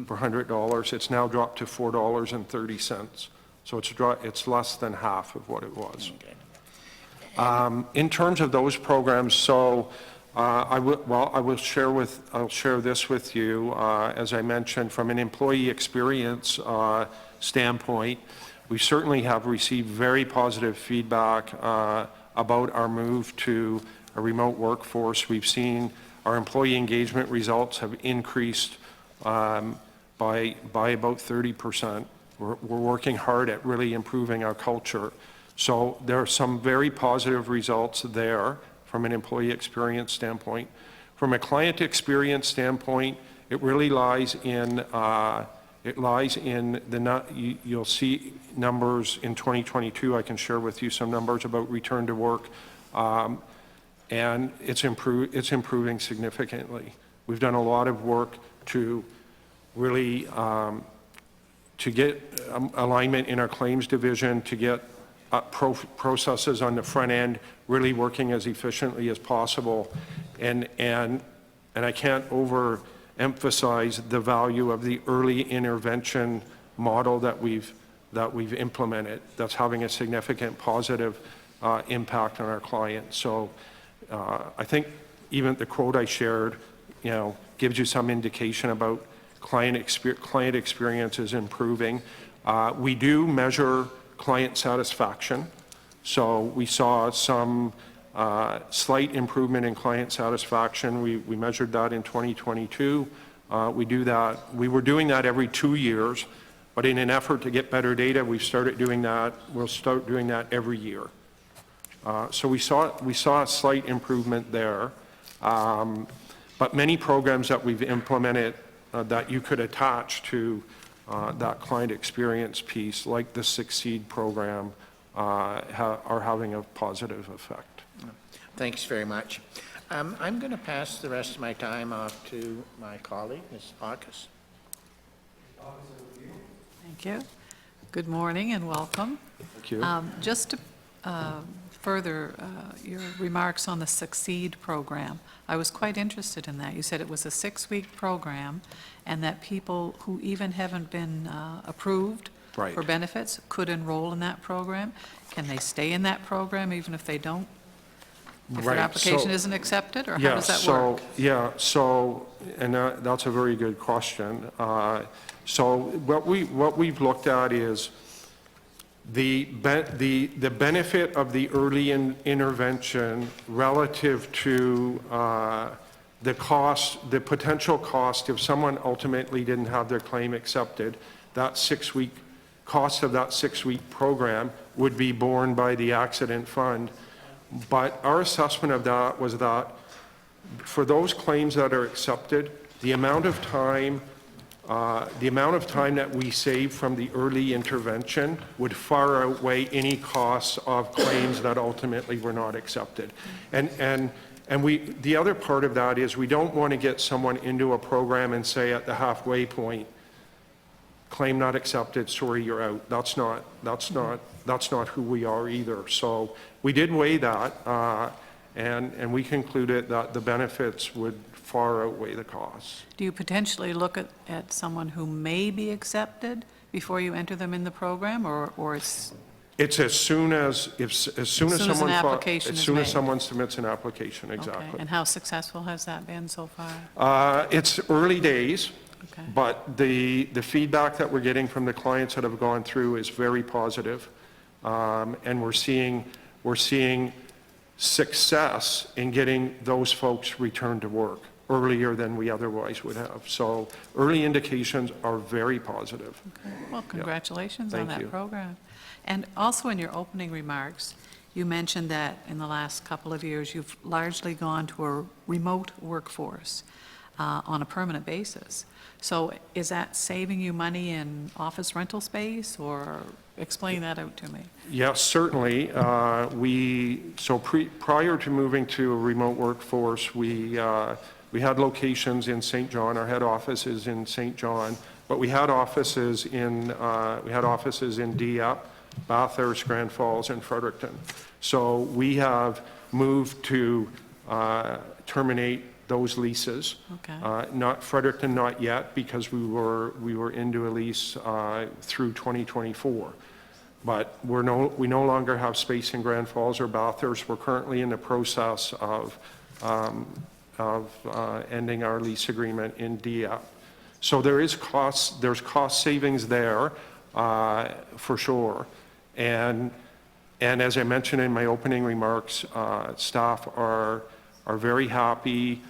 per $100. It's now dropped to $4.30. So it's less than half of what it was. In terms of those programs, so I'll share this with you. As I mentioned, from an employee experience standpoint, we certainly have received very positive feedback about our move to a remote workforce. We've seen our employee engagement results have increased by about 30%. We're working hard at really improving our culture. So there are some very positive results there from an employee experience standpoint. From a client experience standpoint, it really lies in you'll see numbers in 2022. I can share with you some numbers about return to work, and it's improving significantly. We've done a lot of work to really to get alignment in our claims division, to get processes on the front end really working as efficiently as possible, and I can't overemphasize the value of the early intervention model that we've implemented. That's having a significant positive impact on our clients. So I think even the quote I shared, gives you some indication about client experience is improving. We do measure client satisfaction. So we saw some slight improvement in client satisfaction. We measured that in 2022. We were doing that every 2 years, but in an effort to get better data, we'll start doing that every year. So we saw a slight improvement there. But many programs that we've implemented that you could attach to that client experience piece, like the Succeed program, are having a positive effect. Thanks very much. I'm going to pass the rest of my time off to my colleague, Ms. Bacchus. Thank you. Good morning and welcome. Thank you. Just to further your remarks on the Succeed program, I was quite interested in that. You said it was a 6-week program and that people who even haven't been approved Right. for benefits could enroll in that program. Can they stay in that program even if they don't? If Right, their application so- isn't accepted, or how does that work? And that's a very good question. So what we've looked at is the benefit of the early intervention relative to the potential cost if someone ultimately didn't have their claim accepted. That 6-week cost of that 6-week program would be borne by the accident fund. But our assessment of that was that for those claims that are accepted, the amount of time that we save from the early intervention would far outweigh any costs of claims that ultimately were not accepted. And the other part of that is we don't want to get someone into a program and say at the halfway point, claim not accepted, sorry, you're out. That's not who we are either. So we did weigh that, and we concluded that the benefits would far outweigh the costs. Do you potentially look at someone who may be accepted before you enter them in the program, or it's? It's as soon as someone submits an application, exactly. Okay. And how successful has that been so far? It's early days. Okay. But the feedback that we're getting from the clients that have gone through is very positive. And we're seeing success in getting those folks returned to work earlier than we otherwise would have. So early indications are very positive. Okay. Well, congratulations on Thank you. that program. And also in your opening remarks, you mentioned that in the last couple of years, you've largely gone to a remote workforce on a permanent basis. So is that saving you money in office rental space, or explain that out to me? Yes, certainly. Prior to moving to a remote workforce, we had locations in St. John. Our head office is in St. John, but we had offices in Dieppe, Bathurst, Grand Falls, and Fredericton. So we have moved to terminate those leases. Okay. Not Fredericton, not yet, because we were into a lease through 2024. But we no longer have space in Grand Falls or Bathurst. We're currently in the process of ending our lease agreement in Dieppe. So there's cost savings there for sure. And as I mentioned in my opening remarks, staff are very happy.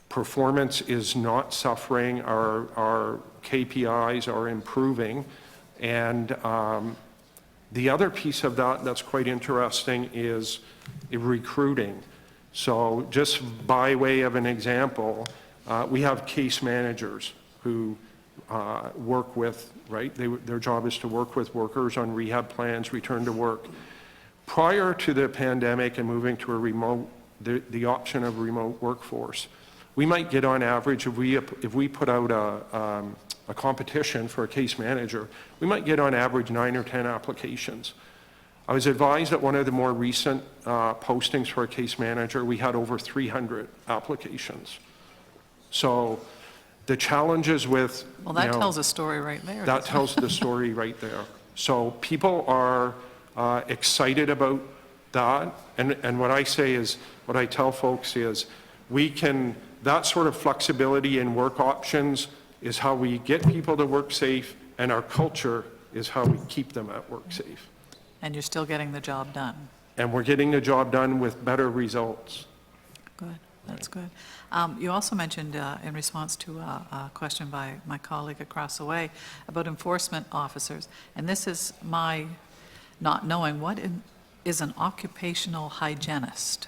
Performance is not suffering. Our KPIs are improving. And the other piece of that that's quite interesting is recruiting. So just by way of an example, we have case managers who work with, right? Their job is to work with workers on rehab plans, return to work. Prior to the pandemic and moving to a remote, the option of remote workforce, we might get on average, if we put out a competition for a case manager, we might get on average 9 or 10 applications. I was advised that one of the more recent postings for a case manager, we had over 300 applications. So the challenges with, Well, that tells a story right there. that tells the story right there. So people are excited about that. And what I say is, what I tell folks is, that sort of flexibility in work options is how we get people to work safe, and our culture is how we keep them at work safe. And you're still getting the job done. And we're getting the job done with better results. Good, that's good. You also mentioned, in response to a question by my colleague across the way, about enforcement officers. And this is my not knowing, what is an occupational hygienist?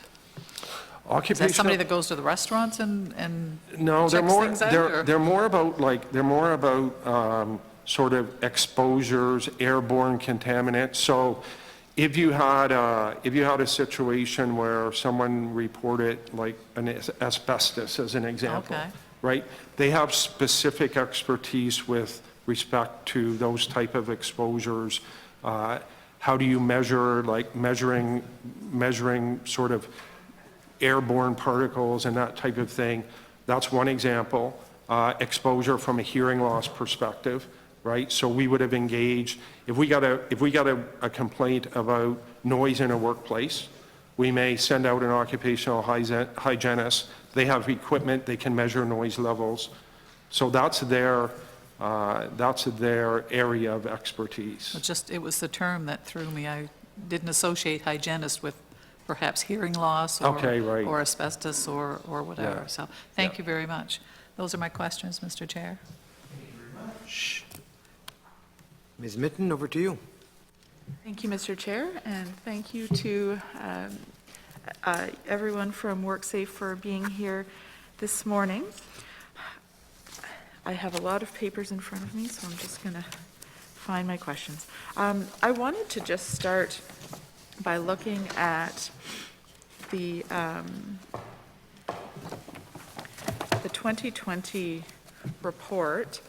Is that somebody that goes to the restaurants and No, checks things out, or? they're more about sort of exposures, airborne contaminants. So if you had a situation where someone reported like an asbestos as an example, Okay. right? They have specific expertise with respect to those type of exposures. How do you measure, like measuring sort of airborne particles and that type of thing? That's one example. Exposure from a hearing loss perspective, right? So we would have engaged, if we got a complaint about noise in a workplace, we may send out an occupational hygienist. They have equipment, they can measure noise levels. So that's their area of expertise. It was the term that threw me. I didn't associate hygienist with perhaps hearing loss or, Okay, right. or asbestos or whatever. Yeah. So thank you very much. Those are my questions, Mr. Chair. Ms. Mitten, over to you. Thank you, Mr. Chair, and thank you to everyone from WorkSafe for being here this morning. I have a lot of papers in front of me, so I'm just going to find my questions. I wanted to just start by looking at the 2020 report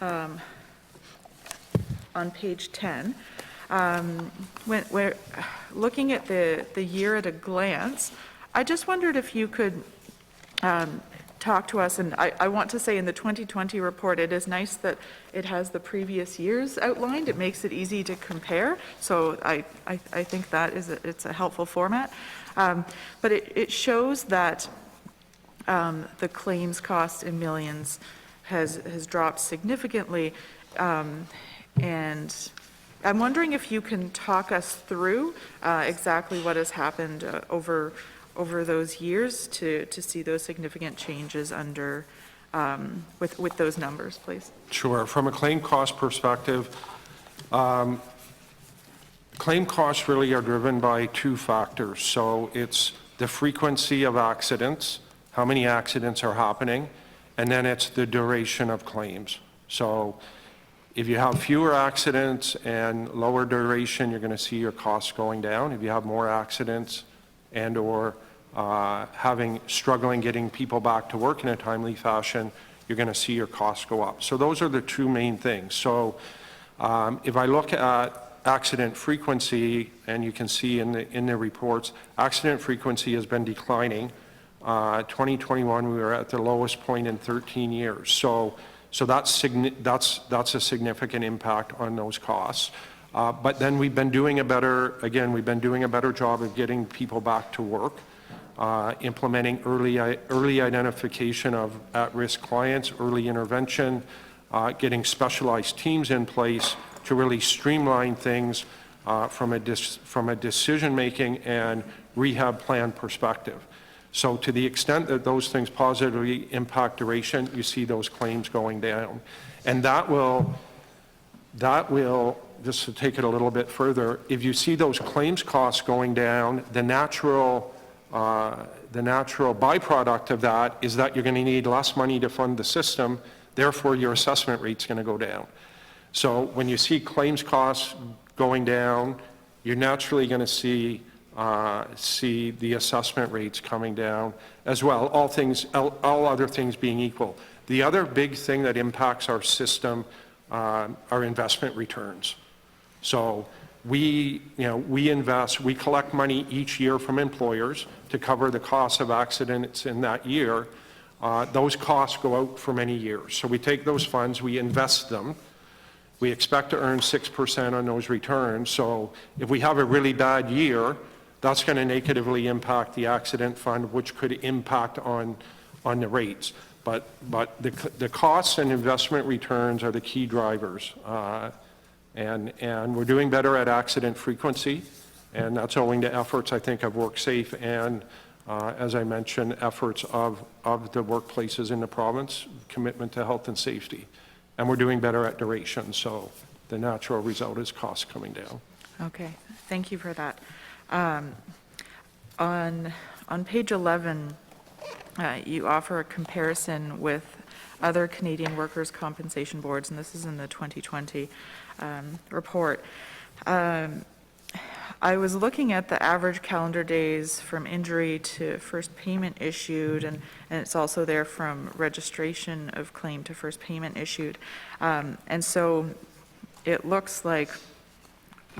on page 10. When we're looking at the year at a glance, I just wondered if you could talk to us, and I want to say in the 2020 report, it is nice that it has the previous years outlined. It makes it easy to compare, so I think that it's a helpful format. But it shows that the claims cost in millions has dropped significantly, and I'm wondering if you can talk us through exactly what has happened over those years to see those significant changes under with those numbers, please. Sure. From a claim cost perspective, claim costs really are driven by two factors. So it's the frequency of accidents, how many accidents are happening, and then it's the duration of claims. So if you have fewer accidents and lower duration, you're going to see your costs going down. If you have more accidents and or struggling getting people back to work in a timely fashion, you're going to see your costs go up. So those are the two main things. So if I look at accident frequency, and you can see in the reports, accident frequency has been declining. 2021, we were at the lowest point in 13 years. So that's a significant impact on those costs. But then we've been doing a better job of getting people back to work, implementing early identification of at-risk clients, early intervention, getting specialized teams in place to really streamline things from a decision-making and rehab plan perspective. So to the extent that those things positively impact duration, you see those claims going down. And that will, just to take it a little bit further, if you see those claims costs going down, the natural byproduct of that is that you're going to need less money to fund the system, therefore your assessment rate's going to go down. So when you see claims costs going down, you're naturally going to see the assessment rates coming down as well, all other things being equal. The other big thing that impacts our system are investment returns. So we collect money each year from employers to cover the cost of accidents in that year. Those costs go out for many years. So we take those funds, we invest them. We expect to earn 6% on those returns. So if we have a really bad year, that's going to negatively impact the accident fund, which could impact on the rates. But the costs and investment returns are the key drivers. And we're doing better at accident frequency, and that's owing to efforts, I think, of WorkSafe and, as I mentioned, efforts of the workplaces in the province, commitment to health and safety. And we're doing better at duration, so the natural result is costs coming down. Okay, thank you for that. On page 11, you offer a comparison with other Canadian workers' compensation boards, and this is in the 2020 report. I was looking at the average calendar days from injury to first payment issued, and it's also there from registration of claim to first payment issued. And so it looks like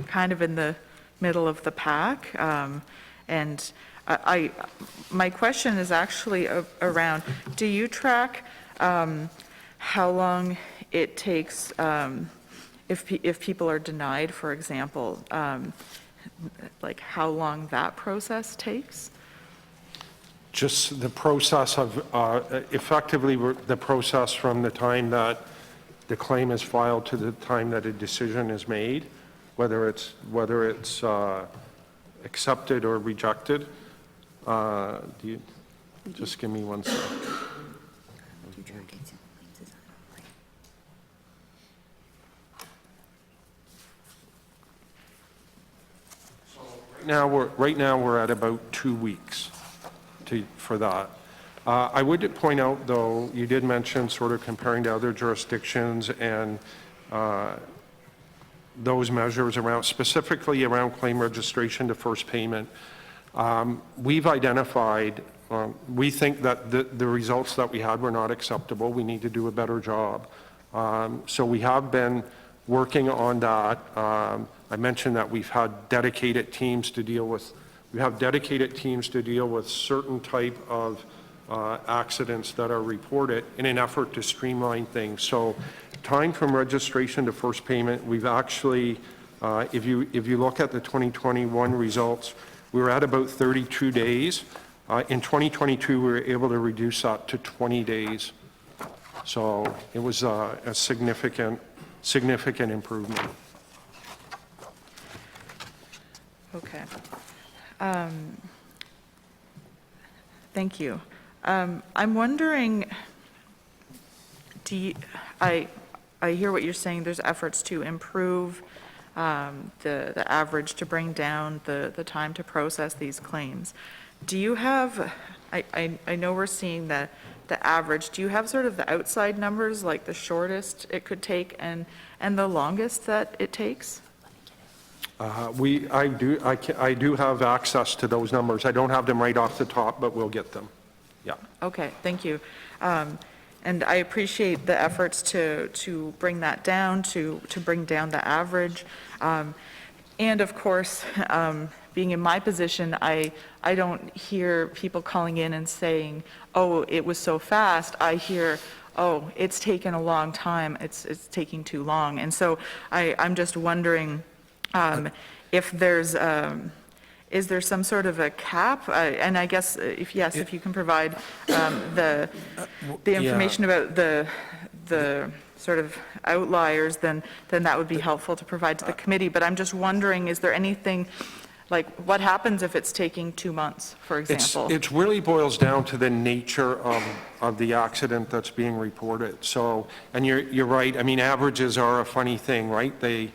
kind of in the middle of the pack. And my question is actually around, do you track how long it takes if people are denied, for example, like how long that process takes? Just the process of, effectively, the process from the time that the claim is filed to the time that a decision is made, whether it's accepted or rejected. Just give me 1 second. Right now we're at about 2 weeks for that. I would point out, though, you did mention sort of comparing to other jurisdictions and those measures around, specifically around claim registration to first payment. We've identified, we think that the results that we had were not acceptable. We need to do a better job. So we have been working on that. I mentioned that we've had dedicated teams to deal with, certain type of accidents that are reported in an effort to streamline things. So time from registration to first payment, we've actually, if you look at the 2021 results, we were at about 32 days. In 2022, we were able to reduce that to 20 days. So it was a significant improvement. Okay. Thank you. I'm wondering, I hear what you're saying, there's efforts to improve the average, to bring down the time to process these claims. Do you have, I know we're seeing the average, do you have sort of the outside numbers, like the shortest it could take and the longest that it takes? I do have access to those numbers. I don't have them right off the top, but we'll get them. Yeah. Okay, thank you. And I appreciate the efforts to bring that down, to bring down the average. And of course, being in my position, I don't hear people calling in and saying, oh, it was so fast. I hear, oh, it's taken a long time, it's taking too long. And so I'm just wondering if there's, is there some sort of a cap? And I guess, if yes, if you can provide the information about the sort of outliers, then that would be helpful to provide to the committee. But I'm just wondering, is there anything, like, what happens if it's taking 2 months, for example? It really boils down to the nature of the accident that's being reported. So, and you're right, I mean, averages are a funny thing, right? They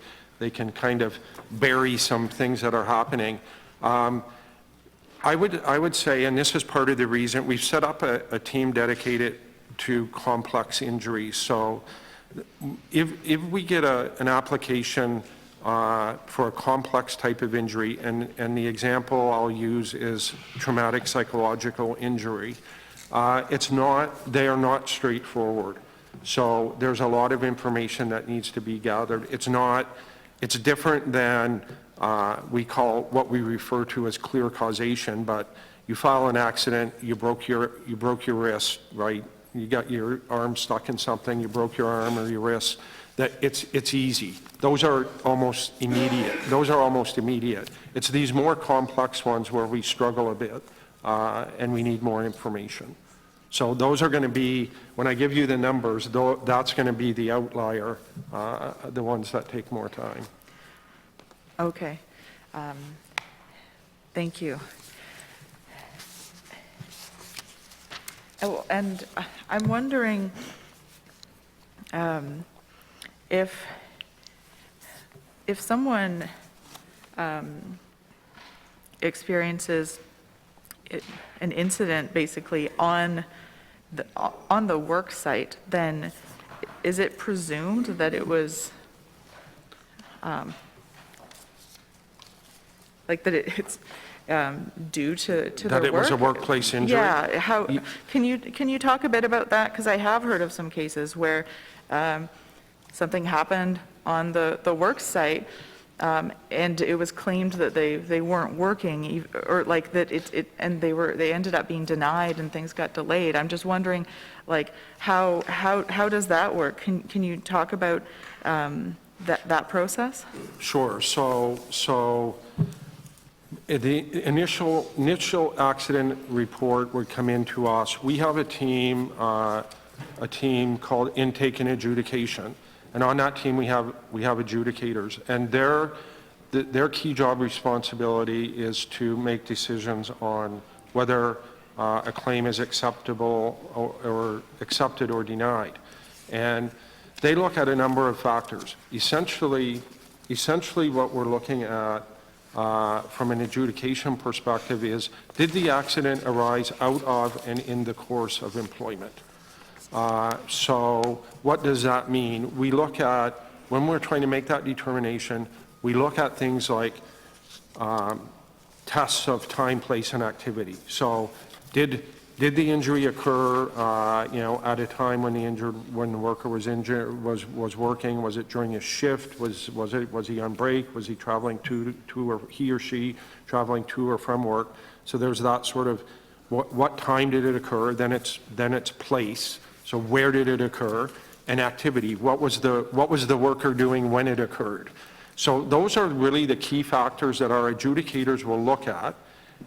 can kind of bury some things that are happening. I would say, and this is part of the reason, we've set up a team dedicated to complex injuries. So if we get an application for a complex type of injury, and the example I'll use is traumatic psychological injury, they are not straightforward. So there's a lot of information that needs to be gathered. It's different than what we refer to as clear causation, but you file an accident, you broke your wrist, right? You got your arm stuck in something, you broke your arm or your wrist, that it's easy. Those are almost immediate. It's these more complex ones where we struggle a bit and we need more information. So those are going to be, when I give you the numbers, that's going to be the outlier, the ones that take more time. Okay. Thank you. Oh, and I'm wondering if someone experiences an incident basically on the work site, then is it presumed that it was like that it's due to the work? That it was a workplace injury? Yeah, how, can you talk a bit about that? Because I have heard of some cases where something happened on the work site, and it was claimed that they weren't working, or like that and they ended up being denied and things got delayed. I'm just wondering, like, how does that work? Can you talk about that process? Sure. So the initial accident report would come into us. We have a team called intake and adjudication, and on that team we have adjudicators, and their key job responsibility is to make decisions on whether a claim is acceptable or accepted or denied, and they look at a number of factors. Essentially what we're looking at from an adjudication perspective is, did the accident arise out of and in the course of employment? So what does that mean? We look at, when we're trying to make that determination, we look at things like tests of time, place, and activity. So did the injury occur, at a time when the worker was injured, was working? Was it during a shift? Was he on break? Was he traveling to or he or she traveling to or from work? So there's that sort of, what time did it occur? Then it's place. So where did it occur? And activity. What was the worker doing when it occurred? So those are really the key factors that our adjudicators will look at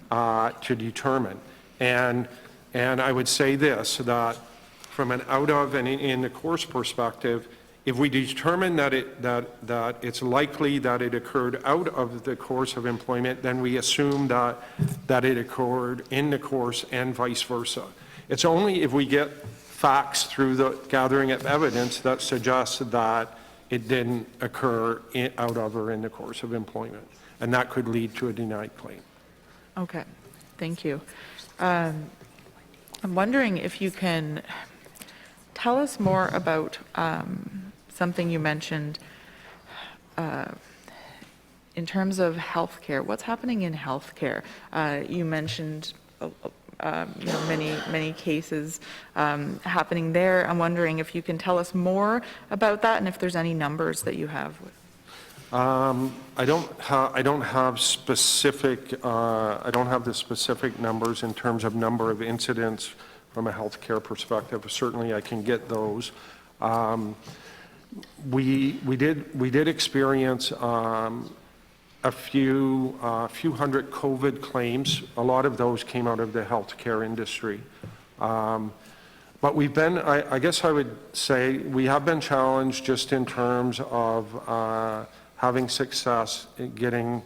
to determine. And I would say this, that from an out of and in the course perspective, if we determine that it's likely that it occurred out of the course of employment, then we assume that it occurred in the course and vice versa. It's only if we get facts through the gathering of evidence that suggests that it didn't occur out of or in the course of employment, and that could lead to a denied claim. Okay, thank you. I'm wondering if you can tell us more about something you mentioned in terms of healthcare. What's happening in healthcare? You mentioned many cases happening there. I'm wondering if you can tell us more about that and if there's any numbers that you have. I don't have the specific numbers in terms of number of incidents from a healthcare perspective. Certainly, I can get those. We did experience a few hundred COVID claims. A lot of those came out of the healthcare industry. But we've been, I guess I would say, we have been challenged just in terms of having success in getting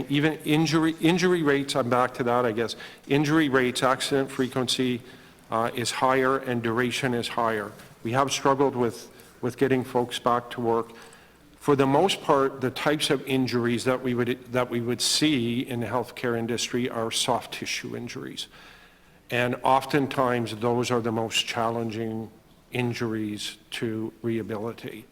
even injury rates. I'm back to that, I guess. Injury rates, accident frequency is higher and duration is higher. We have struggled with getting folks back to work. For the most part, the types of injuries that we would see in the healthcare industry are soft tissue injuries. And oftentimes those are the most challenging injuries to rehabilitate.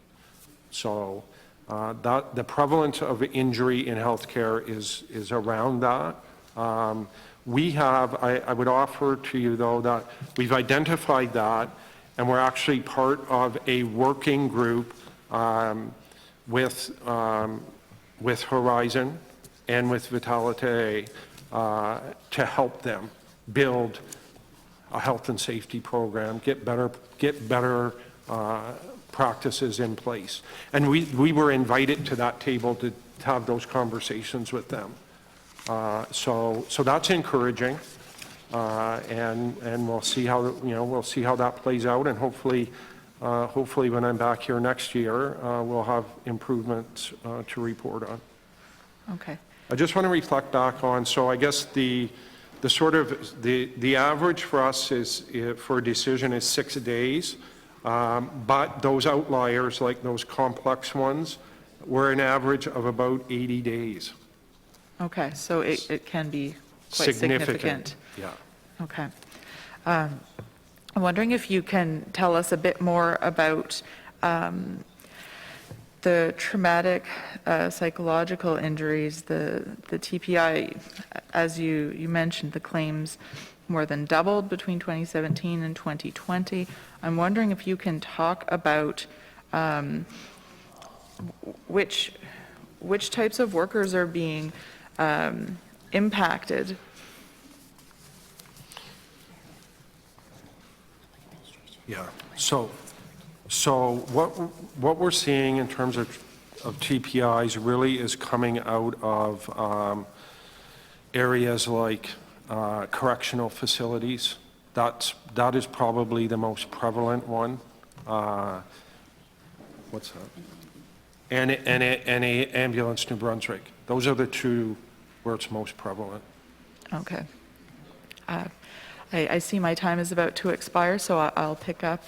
So the prevalence of injury in healthcare is around that. I would offer to you though that we've identified that, and we're actually part of a working group with Horizon and with Vitalite to help them build a health and safety program, get better practices in place. And we were invited to that table to have those conversations with them. So that's encouraging, and we'll see how that plays out, and hopefully when I'm back here next year, we'll have improvements to report on. Okay. I just want to reflect back on, so I guess the average for us is for a decision is 6 days, but those outliers, like those complex ones, were an average of about 80 days. Okay, so it can be quite significant. Yeah. Okay. I'm wondering if you can tell us a bit more about the traumatic psychological injuries, the TPI. As you mentioned, the claims more than doubled between 2017 and 2020. I'm wondering if you can talk about which types of workers are being impacted. Yeah. So what we're seeing in terms of TPIs really is coming out of areas like correctional facilities. That is probably the most prevalent one. What's that? And a ambulance New Brunswick. Those are the two where it's most prevalent. Okay. I see my time is about to expire, so I'll pick up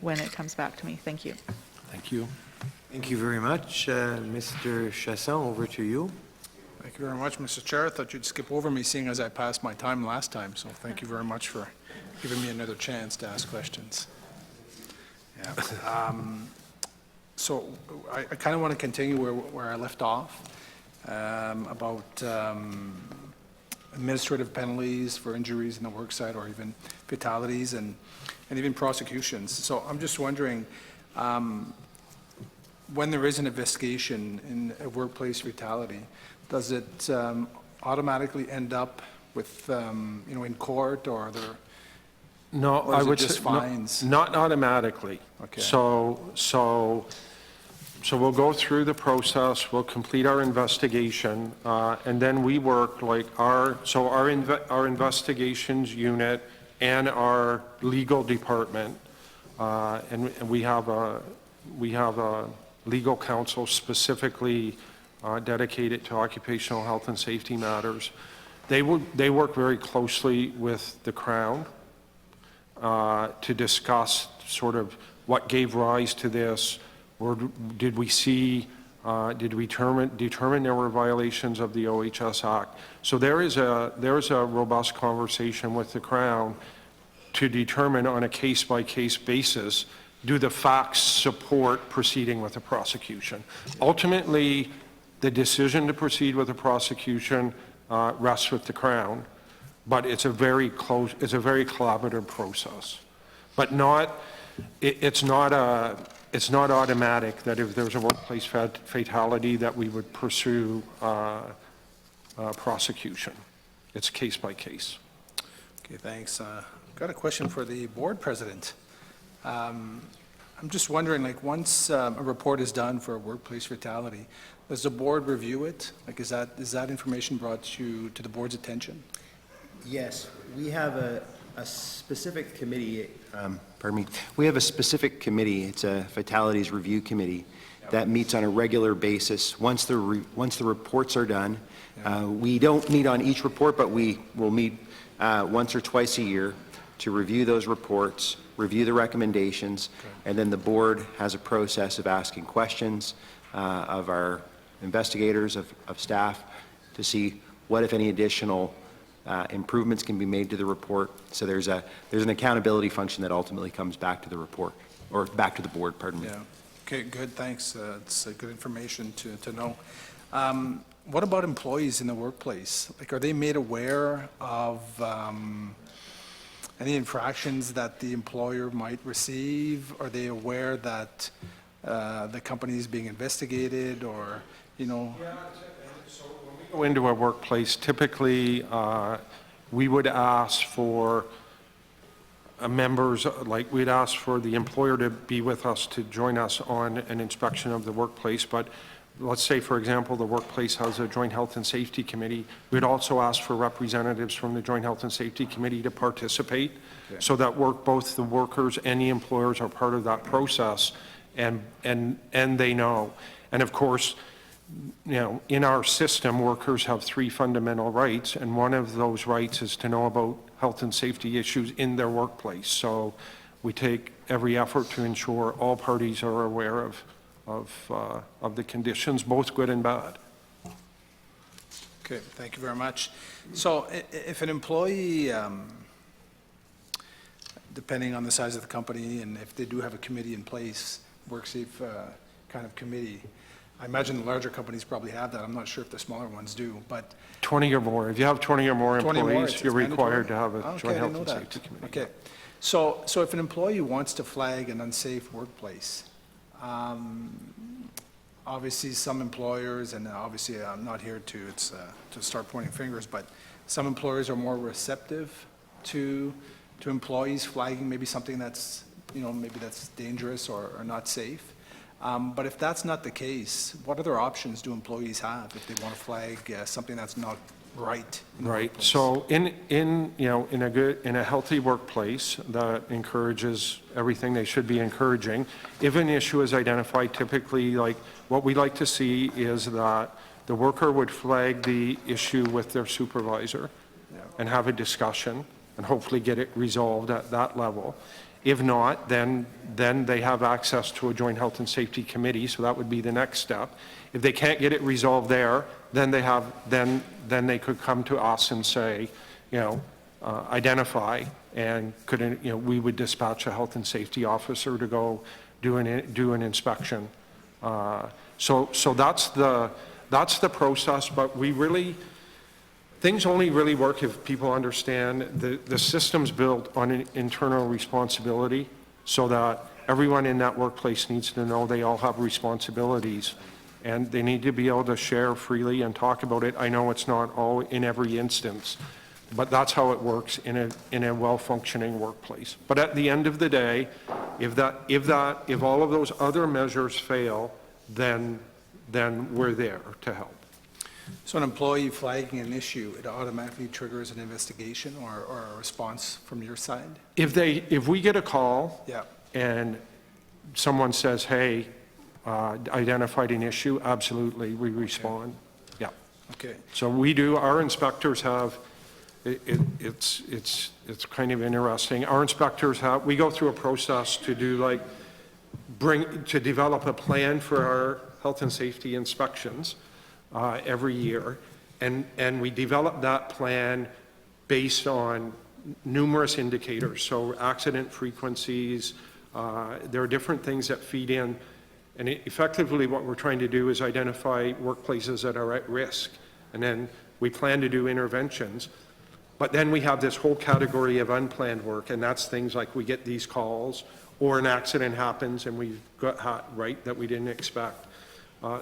when it comes back to me. Thank you. Thank you. Thank you very much. Mr. Chasson, over to you. Thank you very much, Mr. Chair. I thought you'd skip over me, seeing as I passed my time last time, so thank you very much for giving me another chance to ask questions. Yeah. So I kind of want to continue where I left off about administrative penalties for injuries in the work site, or even fatalities and even prosecutions. So I'm just wondering, when there is an investigation in a workplace fatality, does it automatically end up with, in court, or are there? No, or is it just fines? Not automatically. Okay. So we'll go through the process, we'll complete our investigation, and then we work like our investigations unit and our legal department, and we have a legal counsel specifically dedicated to occupational health and safety matters. They work very closely with the Crown to discuss sort of what gave rise to this, or did we determine there were violations of the OHS Act. So there is a robust conversation with the Crown to determine on a case-by-case basis, do the facts support proceeding with a prosecution. Ultimately, the decision to proceed with a prosecution rests with the Crown, but it's a very collaborative process. But it's not automatic that if there's a workplace fatality that we would pursue prosecution. It's case by case. Okay, thanks. Got a question for the board president. I'm just wondering, like, once a report is done for a workplace fatality, does the board review it? Like, is that information brought to the board's attention? Yes, we have a specific committee, pardon me, we have a specific committee, it's a fatalities review committee that meets on a regular basis. Once the reports are done, we don't meet on each report, but we will meet once or twice a year to review those reports, review the recommendations, and then the board has a process of asking questions of our investigators, of staff, to see what, if any, additional improvements can be made to the report. So there's an accountability function that ultimately comes back to the report, or back to the board, pardon me. Yeah. Okay, good, thanks. It's good information to know. What about employees in the workplace? Like, are they made aware of any infractions that the employer might receive? Are they aware that the company is being investigated, or, you know? Yeah, so when we go into a workplace, typically we would ask for members, like we'd ask for the employer to be with us to join us on an inspection of the workplace. But let's say, for example, the workplace has a joint health and safety committee. We'd also ask for representatives from the joint health and safety committee to participate, so that both the workers and the employers are part of that process, and they know. And of course, you know, in our system, workers have 3 fundamental rights, and one of those rights is to know about health and safety issues in their workplace. So we take every effort to ensure all parties are aware of the conditions, both good and bad. Okay, thank you very much. So if an employee, depending on the size of the company, and if they do have a committee in place, WorkSafe kind of committee, I imagine the larger companies probably have that. I'm not sure if the smaller ones do, but 20 or more. If you have 20 or more 20 more, employees, it's you're required mandatory? to have a Okay, joint I health didn't and know that. safety committee. Okay, so if an employee wants to flag an unsafe workplace, obviously some employers, and obviously I'm not here to start pointing fingers, but some employers are more receptive to employees flagging maybe something that's, you know, maybe that's dangerous or not safe. But if that's not the case, what other options do employees have if they want to flag something that's not right? Right. So in a healthy workplace that encourages everything they should be encouraging, if an issue is identified, typically, like, what we like to see is that the worker would flag the issue with their supervisor and have a discussion and hopefully get it resolved at that level. If not, then they have access to a joint health and safety committee, so that would be the next step. If they can't get it resolved there, then they could come to us and say, you know, identify, and we would dispatch a health and safety officer to go do an inspection. So that's the process, but things only really work if people understand the system's built on an internal responsibility, so that everyone in that workplace needs to know they all have responsibilities, and they need to be able to share freely and talk about it. I know it's not all in every instance, but that's how it works in a well-functioning workplace. But at the end of the day, if all of those other measures fail, then we're there to help. So an employee flagging an issue, it automatically triggers an investigation or a response from your side? If we get a call, Yeah. and someone says, hey, identified an issue, absolutely, we respond. Yeah. Okay. So we do, our inspectors have, it's kind of interesting. Our inspectors we go through a process to develop a plan for our health and safety inspections every year, and we develop that plan based on numerous indicators. So accident frequencies, there are different things that feed in, and effectively what we're trying to do is identify workplaces that are at risk, and then we plan to do interventions. But then we have this whole category of unplanned work, and that's things like we get these calls, or an accident happens and we've got, right, that we didn't expect.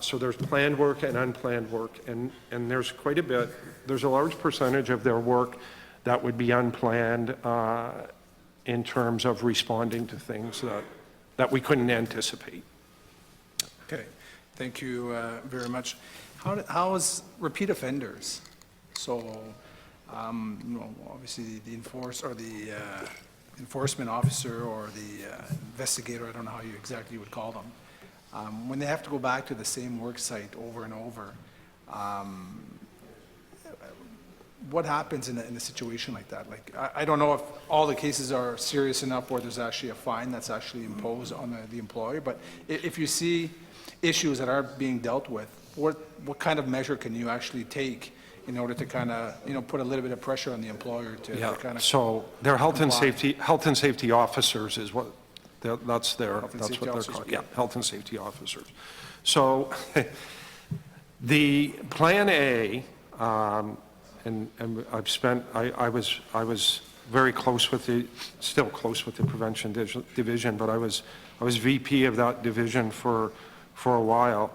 So there's planned work and unplanned work, and there's quite a bit, there's a large percentage of their work that would be unplanned in terms of responding to things that we couldn't anticipate. Okay, thank you very much. How is repeat offenders? So, obviously the enforcement officer or the investigator, I don't know how you exactly would call them, when they have to go back to the same work site over and over, what happens in a situation like that? Like, I don't know if all the cases are serious enough where there's actually a fine that's actually imposed on the employer, but if you see issues that are being dealt with, what kind of measure can you actually take in order to kind of, put a little bit of pressure on the employer to kind of So their health and comply? safety officers is what, that's and what safety they're officers, called. okay. Yeah, health and safety officers. So the Plan A, and I was very close with still close with the prevention division, but I was VP of that division for a while.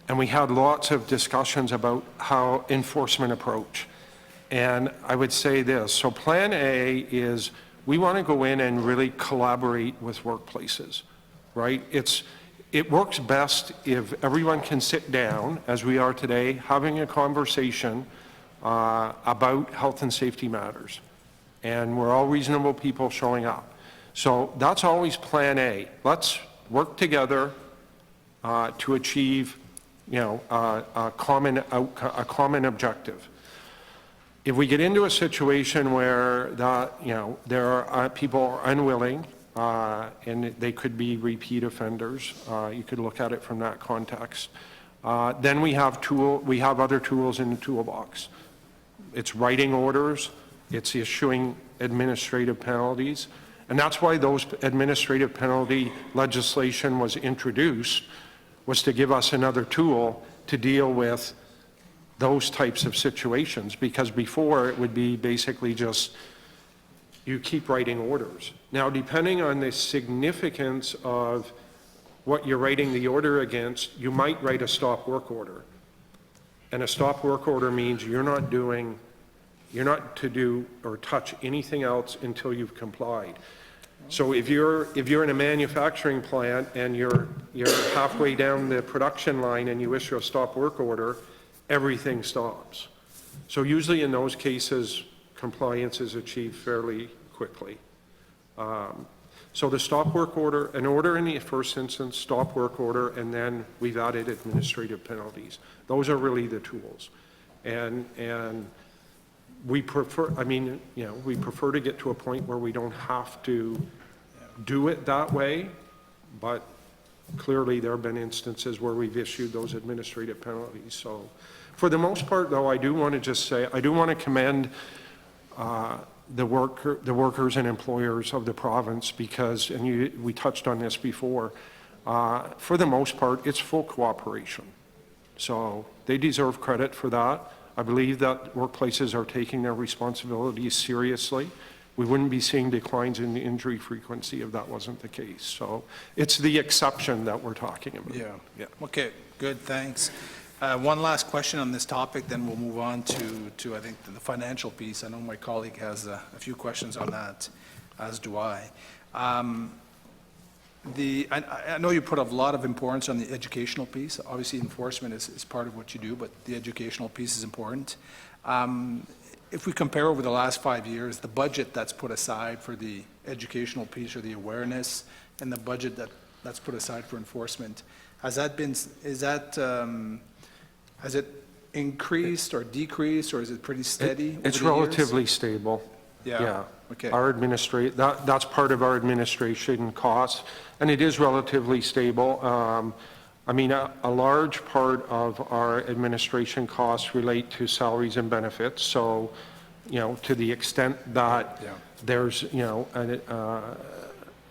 And we had lots of discussions about how enforcement approach. And I would say this, so Plan A is we want to go in and really collaborate with workplaces, right? It works best if everyone can sit down, as we are today, having a conversation about health and safety matters. And we're all reasonable people showing up. So that's always Plan A. Let's work together to achieve, a common objective. If we get into a situation where there are people are unwilling, and they could be repeat offenders, you could look at it from that context. Then we have other tools in the toolbox. It's writing orders, it's issuing administrative penalties, and that's why those administrative penalty legislation was introduced, was to give us another tool to deal with those types of situations, because before it would be basically just you keep writing orders. Now, depending on the significance of what you're writing the order against, you might write a stop work order. And a stop work order means you're not to do or touch anything else until you've complied. So if you're in a manufacturing plant and you're halfway down the production line and you issue a stop work order, everything stops. So usually in those cases, compliance is achieved fairly quickly. So the stop work order, an order in the first instance, stop work order, and then we've added administrative penalties. Those are really the tools. And we prefer, we prefer to get to a point where we don't have to do it that way, but clearly there have been instances where we've issued those administrative penalties. So for the most part, though, I do want to just say, I do want to commend the workers and employers of the province, because, and we touched on this before, for the most part, it's full cooperation. So they deserve credit for that. I believe that workplaces are taking their responsibilities seriously. We wouldn't be seeing declines in the injury frequency if that wasn't the case. So it's the exception that we're talking about. Yeah. Okay, good, thanks. One last question on this topic, then we'll move on to I think, the financial piece. I know my colleague has a few questions on that, as do I. I know you put a lot of importance on the educational piece. Obviously, enforcement is part of what you do, but the educational piece is important. If we compare over the last 5 years, the budget that's put aside for the educational piece or the awareness, and the budget that's put aside for enforcement, has it increased or decreased, or is it pretty steady? It's over the years? relatively stable. Yeah. Okay. That's part of our administration costs, and it is relatively stable. A large part of our administration costs relate to salaries and benefits. So, to the extent that there's,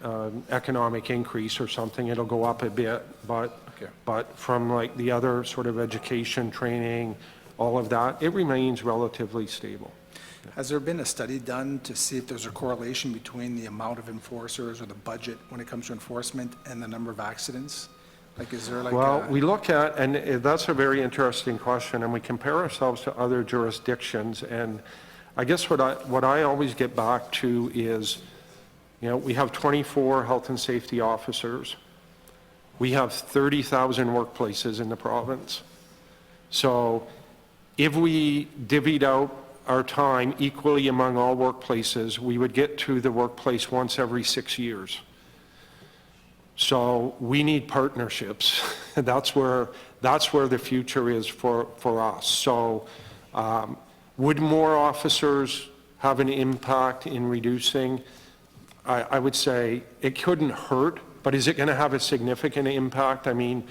an economic increase or something, it'll go up a bit. But from like the other sort of education, training, all of that, it remains relatively stable. Has there been a study done to see if there's a correlation between the amount of enforcers or the budget when it comes to enforcement and the number of accidents? Like, is there like Well, a... we look at, and that's a very interesting question, and we compare ourselves to other jurisdictions, and I guess what I always get back to is, you know, we have 24 health and safety officers. We have 30,000 workplaces in the province. So if we divvied out our time equally among all workplaces, we would get to the workplace once every 6 years. So we need partnerships. That's where the future is for us. So would more officers have an impact in reducing? I would say it couldn't hurt, but is it going to have a significant impact? I mean,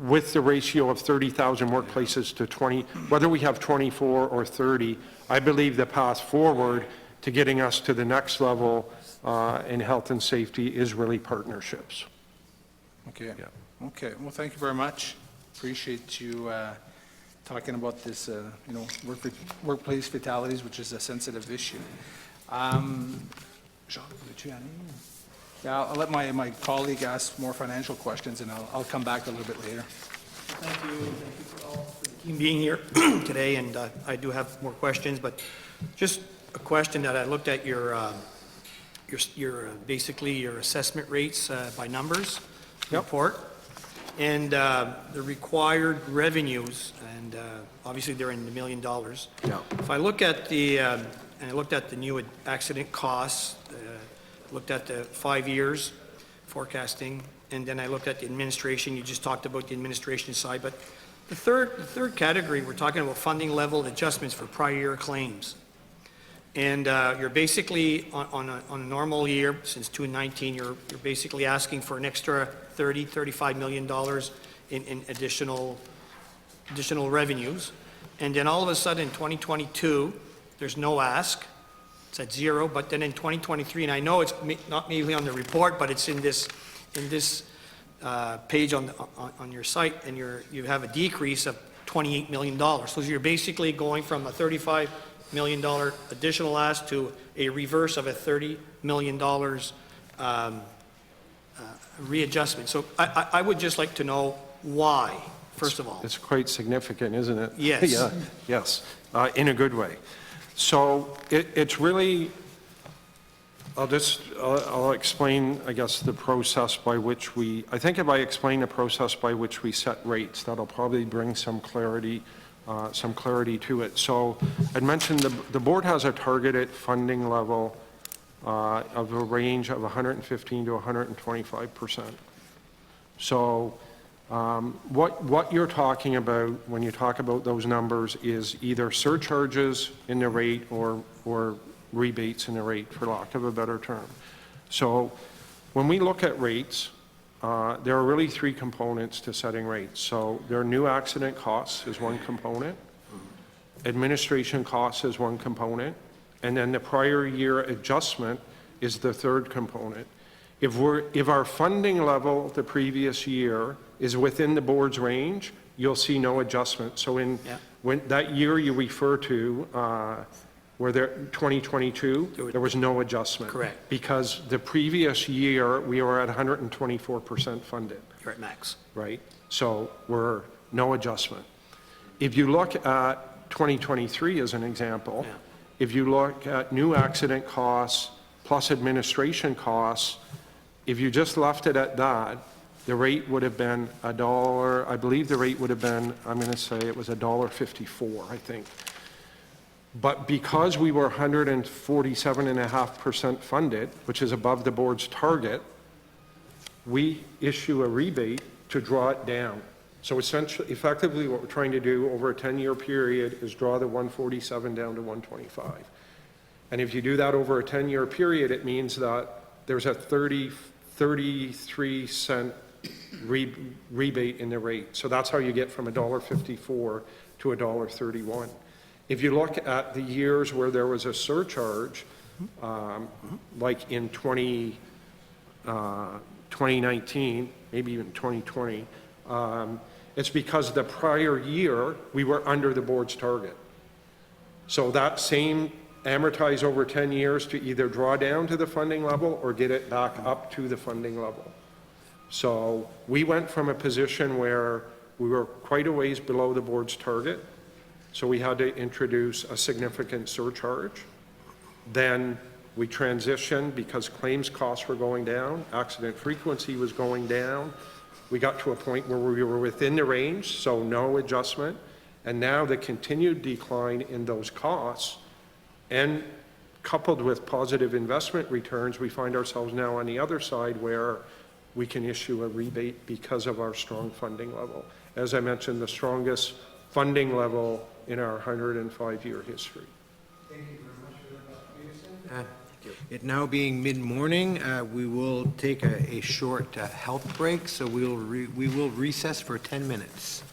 with the ratio of 30,000 workplaces to 20, whether we have 24 or 30, I believe the path forward to getting us to the next level in health and safety is really partnerships. Okay. Yeah. Okay. Well, thank you very much. Appreciate you talking about this, you know, workplace fatalities, which is a sensitive issue. Jacques, did you have any? Yeah, I'll let my colleague ask more financial questions, and I'll come back a little bit later. Thank you for all, for the team being here today, and I do have more questions, but just a question that I looked at your basically your assessment rates by numbers report, and the required revenues, and obviously they're in the $1 million. Yeah. If I look at the, and I looked at the new accident costs, looked at the 5 years forecasting, and then I looked at the administration. You just talked about the administration side, but the third category, we're talking about funding level adjustments for prior year claims. And you're basically, on a normal year, since 2019, you're basically asking for an extra $35 million in additional revenues. And then all of a sudden, in 2022, there's no ask. It's at zero, but then in 2023, and I know it's not maybe on the report, but it's in this page on your site, and you have a decrease of $28 million. So you're basically going from a $35 million additional ask to a reverse of a $30 million readjustment. So I would just like to know why, first of all. It's quite significant, isn't it? Yes. Yeah, yes, in a good way. So it's really, I'll explain, I guess, the process by which I think if I explain the process by which we set rates, that'll probably bring some clarity to it. So I'd mentioned the board has a targeted funding level of a range of 115 to 125%. So what you're talking about when you talk about those numbers is either surcharges in the rate or rebates in the rate, for lack of a better term. So when we look at rates, there are really three components to setting rates. So there are new accident costs is one component, administration costs is one component, and then the prior year adjustment is the third component. If our funding level the previous year is within the board's range, you'll see no adjustment. So when that year you refer to, where 2022, there was no adjustment. Correct. Because the previous year, we were at 124% funded. You're at max. Right? So we're no adjustment. If you look at 2023 as an example, if you look at new accident costs plus administration costs, if you just left it at that, the rate would have been $1, I believe the rate would have been, I'm going to say it was $1.54, I think. But because we were 147.5% funded, which is above the board's target, we issue a rebate to draw it down. So essentially, effectively what we're trying to do over a 10-year period is draw the 147 down to 125. And if you do that over a 10-year period, it means that there's a 33 cent rebate in the rate. So that's how you get from $1.54 to $1.31. If you look at the years where there was a surcharge, like in 2019, maybe even 2020, It's because the prior year, we were under the board's target. So that same amortize over 10 years to either draw down to the funding level or get it back up to the funding level. So we went from a position where we were quite a ways below the board's target, so we had to introduce a significant surcharge. Then we transitioned because claims costs were going down, accident frequency was going down. We got to a point where we were within the range, so no adjustment. And now the continued decline in those costs, and coupled with positive investment returns, we find ourselves now on the other side where we can issue a rebate because of our strong funding level. As I mentioned, the strongest funding level in our 105-year history. Thank you very much for that, Dr. Peterson. It now being mid-morning, we will take a short health break, so we will recess for 10 minutes.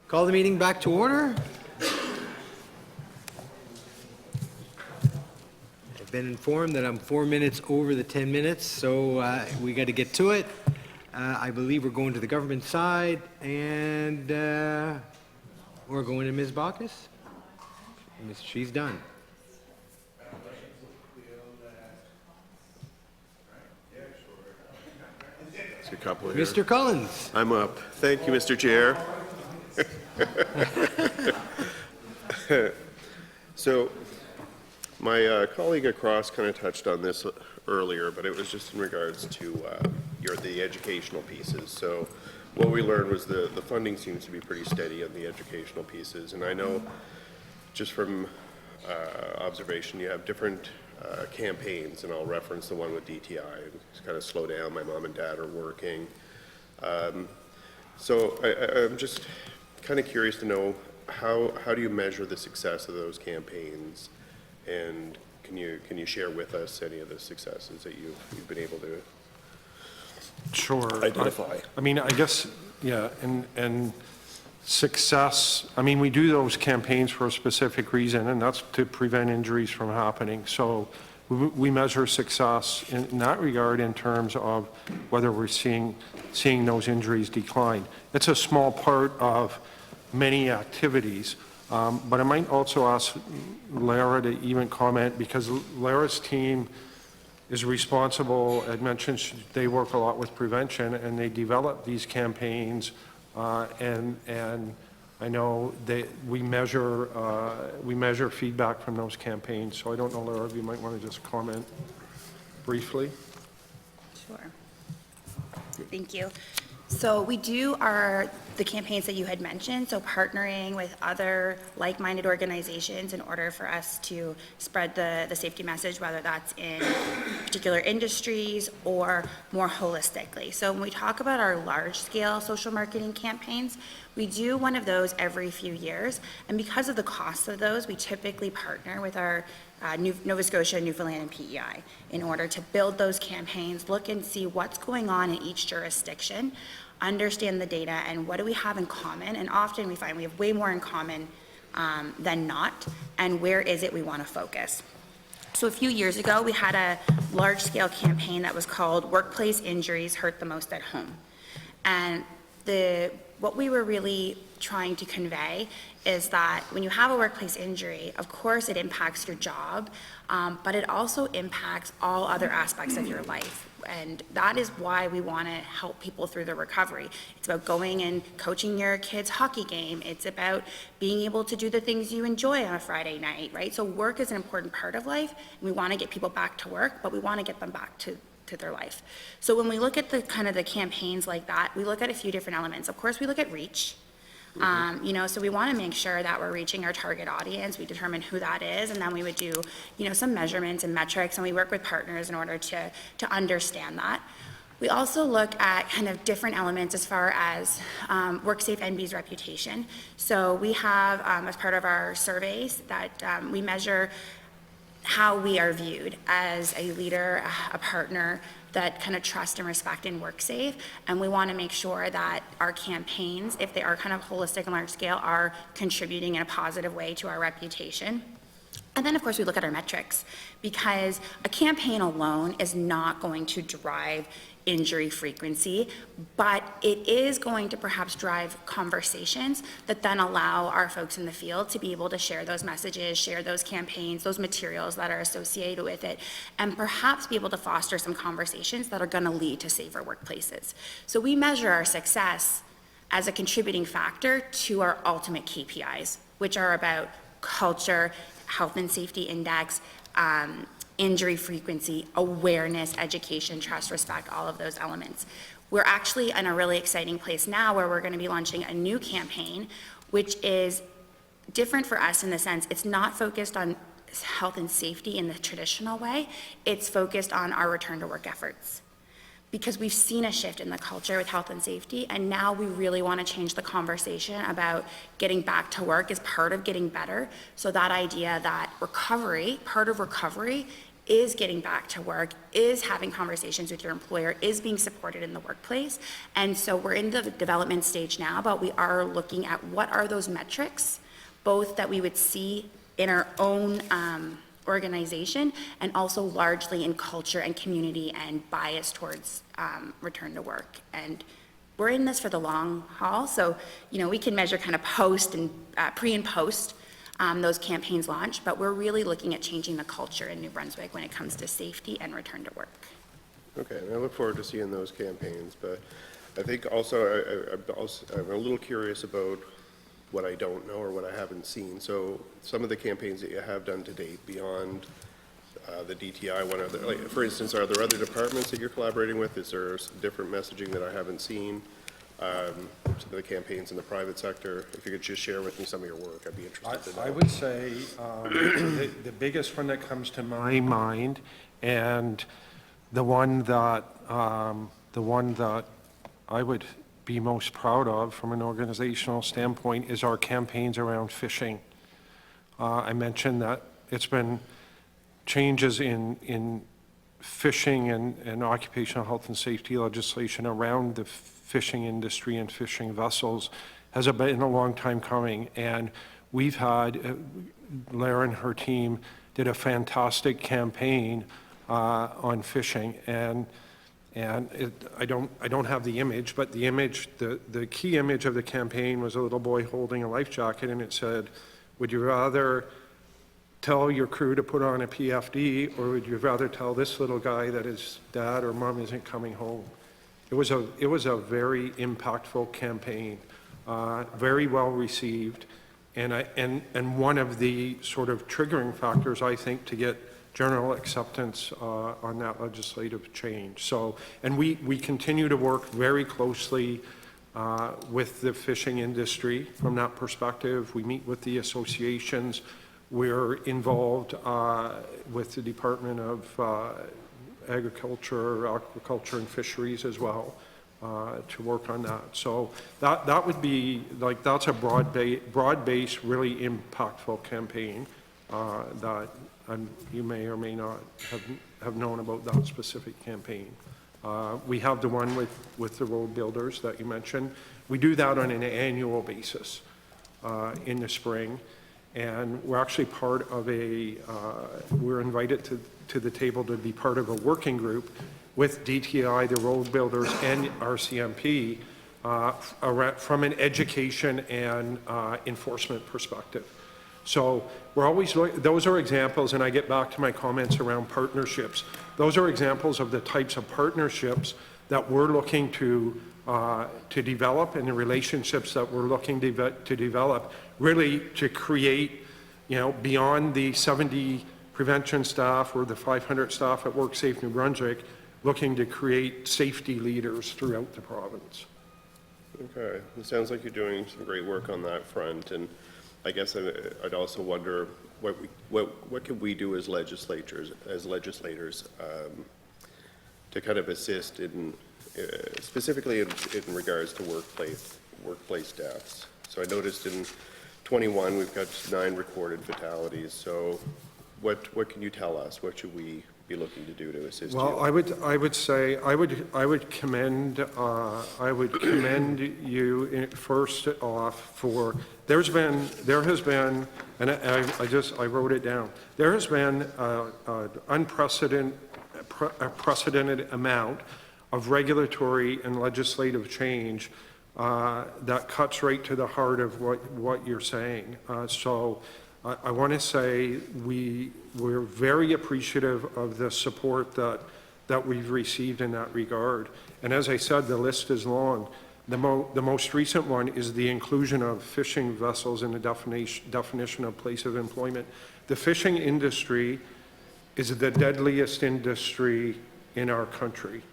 Call the meeting back to order. I've been informed that I'm 4 minutes over the 10 minutes, so we got to get to it. I believe we're going to the government side, and we're going to Ms. Bacchus. She's done. A couple here. Mr. Collins. I'm up. Thank you, Mr. Chair. So, my colleague across kind of touched on this earlier, but it was just in regards to the educational pieces. So, what we learned was the funding seems to be pretty steady on the educational pieces, and I know just from observation, you have different campaigns, and I'll reference the one with DTI. It's kind of slow down, my mom and dad are working. So I'm just kind of curious to know how do you measure the success of those campaigns, and can you share with us any of the successes that you've been able to Sure. identify? I mean, I guess, yeah, and success, I mean, we do those campaigns for a specific reason, and that's to prevent injuries from happening. So we measure success in that regard in terms of whether we're seeing those injuries decline. It's a small part of many activities, but I might also ask Lara to even comment, because Lara's team is responsible, I mentioned they work a lot with prevention, and they develop these campaigns, and I know we measure feedback from those campaigns. So I don't know, Lara, if you might want to just comment briefly. Sure. Thank you. So we do the campaigns that you had mentioned, so partnering with other like-minded organizations in order for us to spread the safety message, whether that's in particular industries or more holistically. So when we talk about our large-scale social marketing campaigns, we do one of those every few years, and because of the cost of those, we typically partner with our Nova Scotia, Newfoundland, and PEI in order to build those campaigns, look and see what's going on in each jurisdiction, understand the data, and what do we have in common. And often we find we have way more in common than not, and where is it we want to focus. So a few years ago, we had a large-scale campaign that was called Workplace Injuries Hurt the Most at Home. And what we were really trying to convey is that when you have a workplace injury, of course it impacts your job, but it also impacts all other aspects of your life. And that is why we want to help people through the recovery. It's about going and coaching your kid's hockey game. It's about being able to do the things you enjoy on a Friday night, right? So work is an important part of life, and we want to get people back to work, but we want to get them back to their life. So when we look at the kind of the campaigns like that, we look at a few different elements. Of course, we look at reach. So we want to make sure that we're reaching our target audience. We determine who that is, and then we would do, some measurements and metrics, and we work with partners in order to understand that. We also look at kind of different elements as far as WorkSafe NB's reputation. So we have, as part of our surveys, that we measure how we are viewed as a leader, a partner that kind of trust and respect in WorkSafe, and we want to make sure that our campaigns, if they are kind of holistic and large scale, are contributing in a positive way to our reputation. And then, of course, we look at our metrics, because a campaign alone is not going to drive injury frequency, but it is going to perhaps drive conversations that then allow our folks in the field to be able to share those messages, share those campaigns, those materials that are associated with it, and perhaps be able to foster some conversations that are going to lead to safer workplaces. So we measure our success as a contributing factor to our ultimate KPIs, which are about culture, health and safety index, injury frequency, awareness, education, trust, respect, all of those elements. We're actually in a really exciting place now where we're going to be launching a new campaign, which is different for us in the sense it's not focused on health and safety in the traditional way. It's focused on our return to work efforts. Because we've seen a shift in the culture with health and safety, and now we really want to change the conversation about getting back to work as part of getting better. So that idea that recovery, part of recovery, is getting back to work, is having conversations with your employer, is being supported in the workplace. And so we're in the development stage now, but we are looking at what are those metrics, both that we would see in our own organization and also largely in culture and community and bias towards return to work. And we're in this for the long haul, so we can measure kind of post and pre and post those campaigns launch, but we're really looking at changing the culture in New Brunswick when it comes to safety and return to work. Okay, and I look forward to seeing those campaigns, but I think also, I'm a little curious about what I don't know or what I haven't seen. So some of the campaigns that you have done to date beyond the DTI one, for instance, are there other departments that you're collaborating with? Is there some different messaging that I haven't seen? Some of the campaigns in the private sector, if you could just share with me some of your work, I'd be interested to know. I would say the biggest one that comes to my mind, and the one that I would be most proud of from an organizational standpoint is our campaigns around fishing. I mentioned that it's been changes in fishing and occupational health and safety legislation around the fishing industry and fishing vessels has been a long time coming, and we've had, Lara and her team did a fantastic campaign on fishing, and I don't have the image, but the image, the key image of the campaign was a little boy holding a life jacket, and it said, would you rather tell your crew to put on a PFD, or would you rather tell this little guy that his dad or mom isn't coming home? It was a very impactful campaign, very well received, and one of the sort of triggering factors, I think, to get general acceptance on that legislative change. So, and we continue to work very closely with the fishing industry from that perspective. We meet with the associations. We're involved with the Department of Agriculture, Aquaculture and Fisheries as well to work on that. So that would be, like, that's a broad-based, really impactful campaign that you may or may not have known about that specific campaign. We have the one with the road builders that you mentioned. We do that on an annual basis in the spring. And we're actually part of we're invited to the table to be part of a working group with DTI, the road builders, and RCMP from an education and enforcement perspective. So we're always, those are examples, and I get back to my comments around partnerships. Those are examples of the types of partnerships that we're looking to develop, and the relationships that we're looking to develop, really to create, beyond the 70 prevention staff or the 500 staff at WorkSafe New Brunswick, looking to create safety leaders throughout the province. Okay, it sounds like you're doing some great work on that front, and I guess I'd also wonder what can we do as legislators to kind of assist in specifically in regards to workplace deaths. So I noticed in 21 we've got 9 recorded fatalities. So what can you tell us? What should we be looking to do to assist you? Well, I would say I would commend you first off for there has been, and I wrote it down. There has been an unprecedented amount of regulatory and legislative change that cuts right to the heart of what you're saying. So I want to say we're very appreciative of the support that we've received in that regard. And as I said, the list is long. The most recent one is the inclusion of fishing vessels in the definition of place of employment. The fishing industry is the deadliest industry in our country.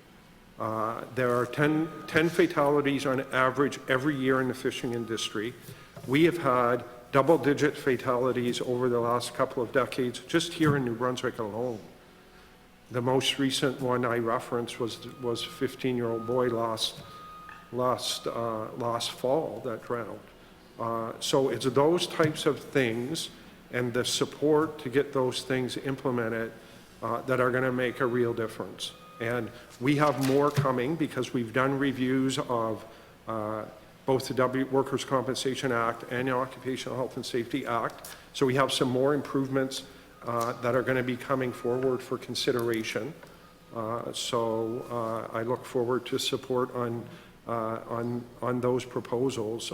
There are 10 fatalities on average every year in the fishing industry. We have had double-digit fatalities over the last couple of decades, just here in New Brunswick alone. The most recent one I referenced was a 15-year-old boy last fall that drowned. So it's those types of things and the support to get those things implemented that are going to make a real difference. And we have more coming because we've done reviews of both the Workers' Compensation Act and the Occupational Health and Safety Act. So we have some more improvements that are going to be coming forward for consideration. So I look forward to support on those proposals.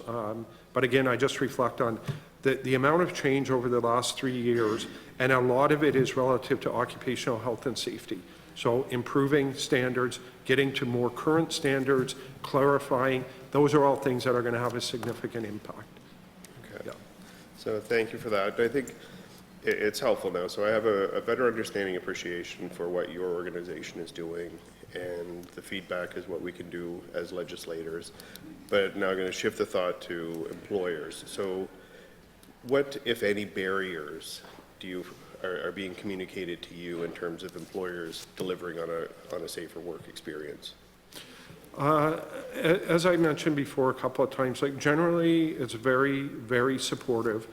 But again, I just reflect on the amount of change over the last 3 years, and a lot of it is relative to occupational health and safety. So improving standards, getting to more current standards, clarifying, those are all things that are going to have a significant impact. Okay. Yeah. So thank you for that. I think it's helpful now. So I have a better understanding, appreciation for what your organization is doing, and the feedback is what we can do as legislators. But now I'm going to shift the thought to employers. So what, if any, barriers are being communicated to you in terms of employers delivering on a safer work experience? As I mentioned before a couple of times, like generally it's very, very supportive.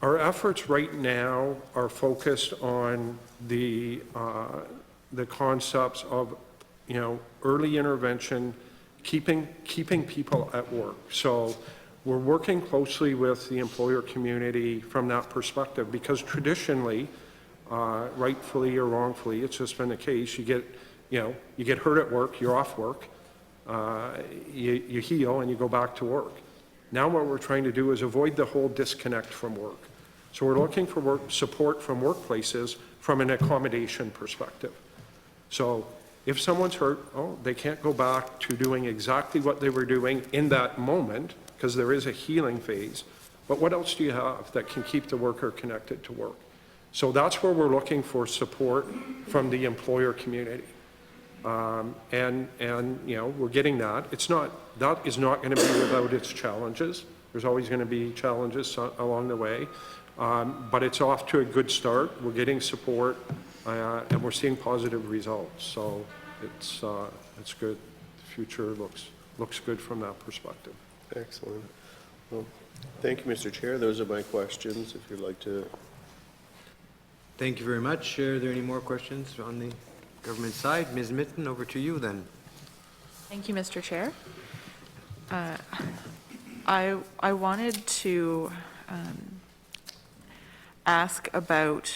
Our efforts right now are focused on the concepts of, early intervention, keeping people at work. So we're working closely with the employer community from that perspective, because traditionally, rightfully or wrongfully, it's just been the case. You get hurt at work, you're off work, you heal and you go back to work. Now what we're trying to do is avoid the whole disconnect from work. So we're looking for support from workplaces from an accommodation perspective. So if someone's hurt, they can't go back to doing exactly what they were doing in that moment, because there is a healing phase. But what else do you have that can keep the worker connected to work? So that's where we're looking for support from the employer community. And we're getting that. That is not going to be without its challenges. There's always going to be challenges along the way. But it's off to a good start. We're getting support, and we're seeing positive results. So it's good. The future looks good from that perspective. Excellent. Well, thank you, Mr. Chair. Those are my questions, if you'd like to. Thank you very much. Are there any more questions on the government side? Ms. Mitten, over to you then. Thank you, Mr. Chair. I wanted to ask about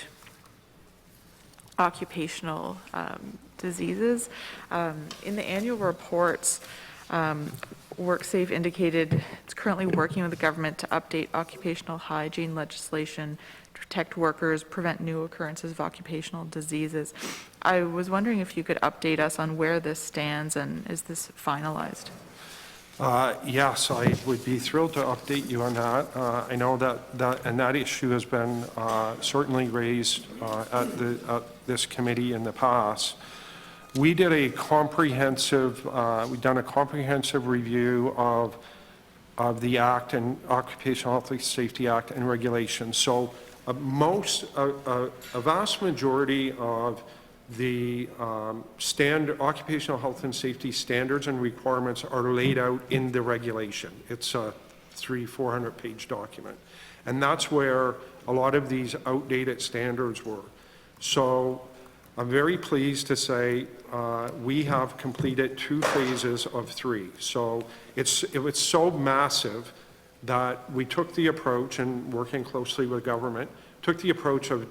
occupational diseases. In the annual reports, WorkSafe indicated it's currently working with the government to update occupational hygiene legislation to protect workers, prevent new occurrences of occupational diseases. I was wondering if you could update us on where this stands, and is this finalized? Yes, I would be thrilled to update you on that. I know that issue has been certainly raised at this committee in the past. We did a comprehensive, we've done a comprehensive review of the Act and Occupational Health and Safety Act and regulations. So a vast majority of the occupational health and safety standards and requirements are laid out in the regulation. It's a 300-400 page document. And that's where a lot of these outdated standards were. So I'm very pleased to say we have completed 2 phases of 3. So it was so massive that we took the approach, and working closely with government, took the approach of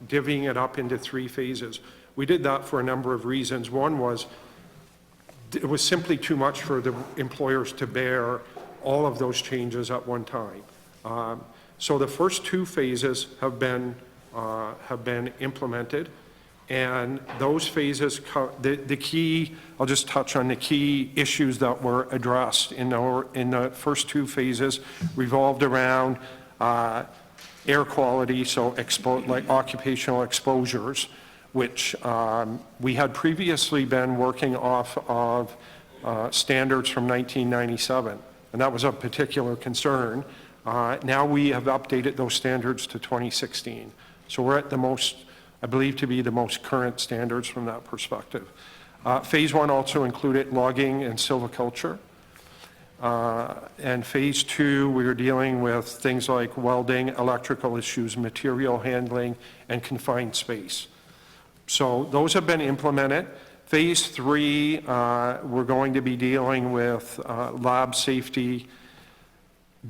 divvying it up into 3 phases. We did that for a number of reasons. One was it was simply too much for the employers to bear all of those changes at one time. So the first 2 phases have been implemented, and those phases, the key, I'll just touch on the key issues that were addressed in the first 2 phases revolved around air quality, so like occupational exposures, which we had previously been working off of standards from 1997, and that was a particular concern. Now we have updated those standards to 2016. So we're at the most, I believe to be the most current standards from that perspective. Phase 1 also included logging and silviculture. And phase 2, we are dealing with things like welding, electrical issues, material handling, and confined space. So those have been implemented. Phase 3, we're going to be dealing with lab safety.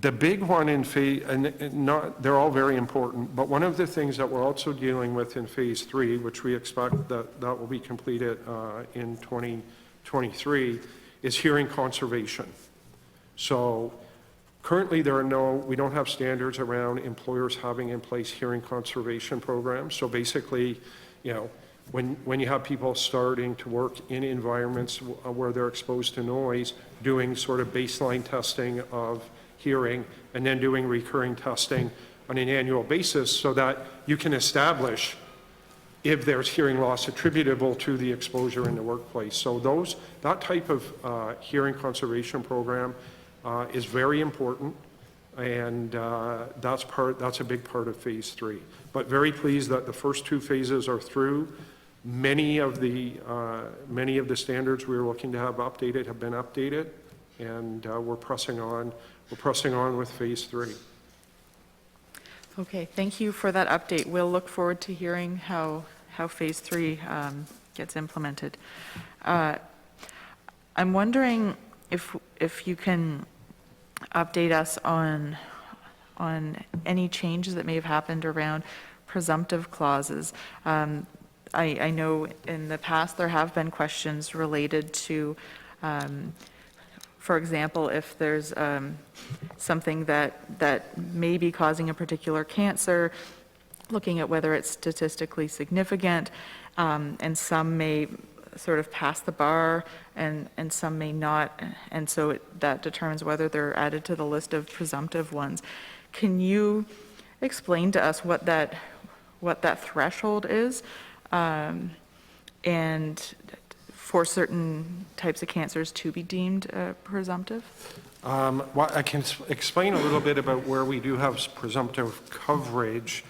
The big one in phase, and not, they're all very important, but one of the things that we're also dealing with in phase 3, which we expect that will be completed in 2023, is hearing conservation. So currently we don't have standards around employers having in place hearing conservation programs. So basically, you know, when you have people starting to work in environments where they're exposed to noise, doing sort of baseline testing of hearing and then doing recurring testing on an annual basis so that you can establish if there's hearing loss attributable to the exposure in the workplace. So that type of hearing conservation program is very important, and that's a big part of phase 3. But very pleased that the first 2 phases are through. Many of the standards we were looking to have updated have been updated, and we're pressing on with phase 3. Okay, thank you for that update. We'll look forward to hearing how phase 3 gets implemented. I'm wondering if you can update us on any changes that may have happened around presumptive clauses. I know in the past there have been questions related to, for example, if there's something that may be causing a particular cancer, looking at whether it's statistically significant, and some may sort of pass the bar and some may not, and so that determines whether they're added to the list of presumptive ones. Can you explain to us what that threshold is, and for certain types of cancers to be deemed presumptive? Well, I can explain a little bit about where we do have presumptive coverage.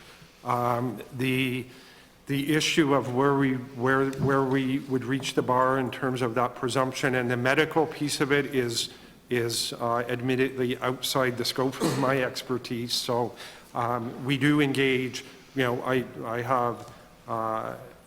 The issue of where we would reach the bar in terms of that presumption, and the medical piece of it is admittedly outside the scope of my expertise. So we do engage, you know, I have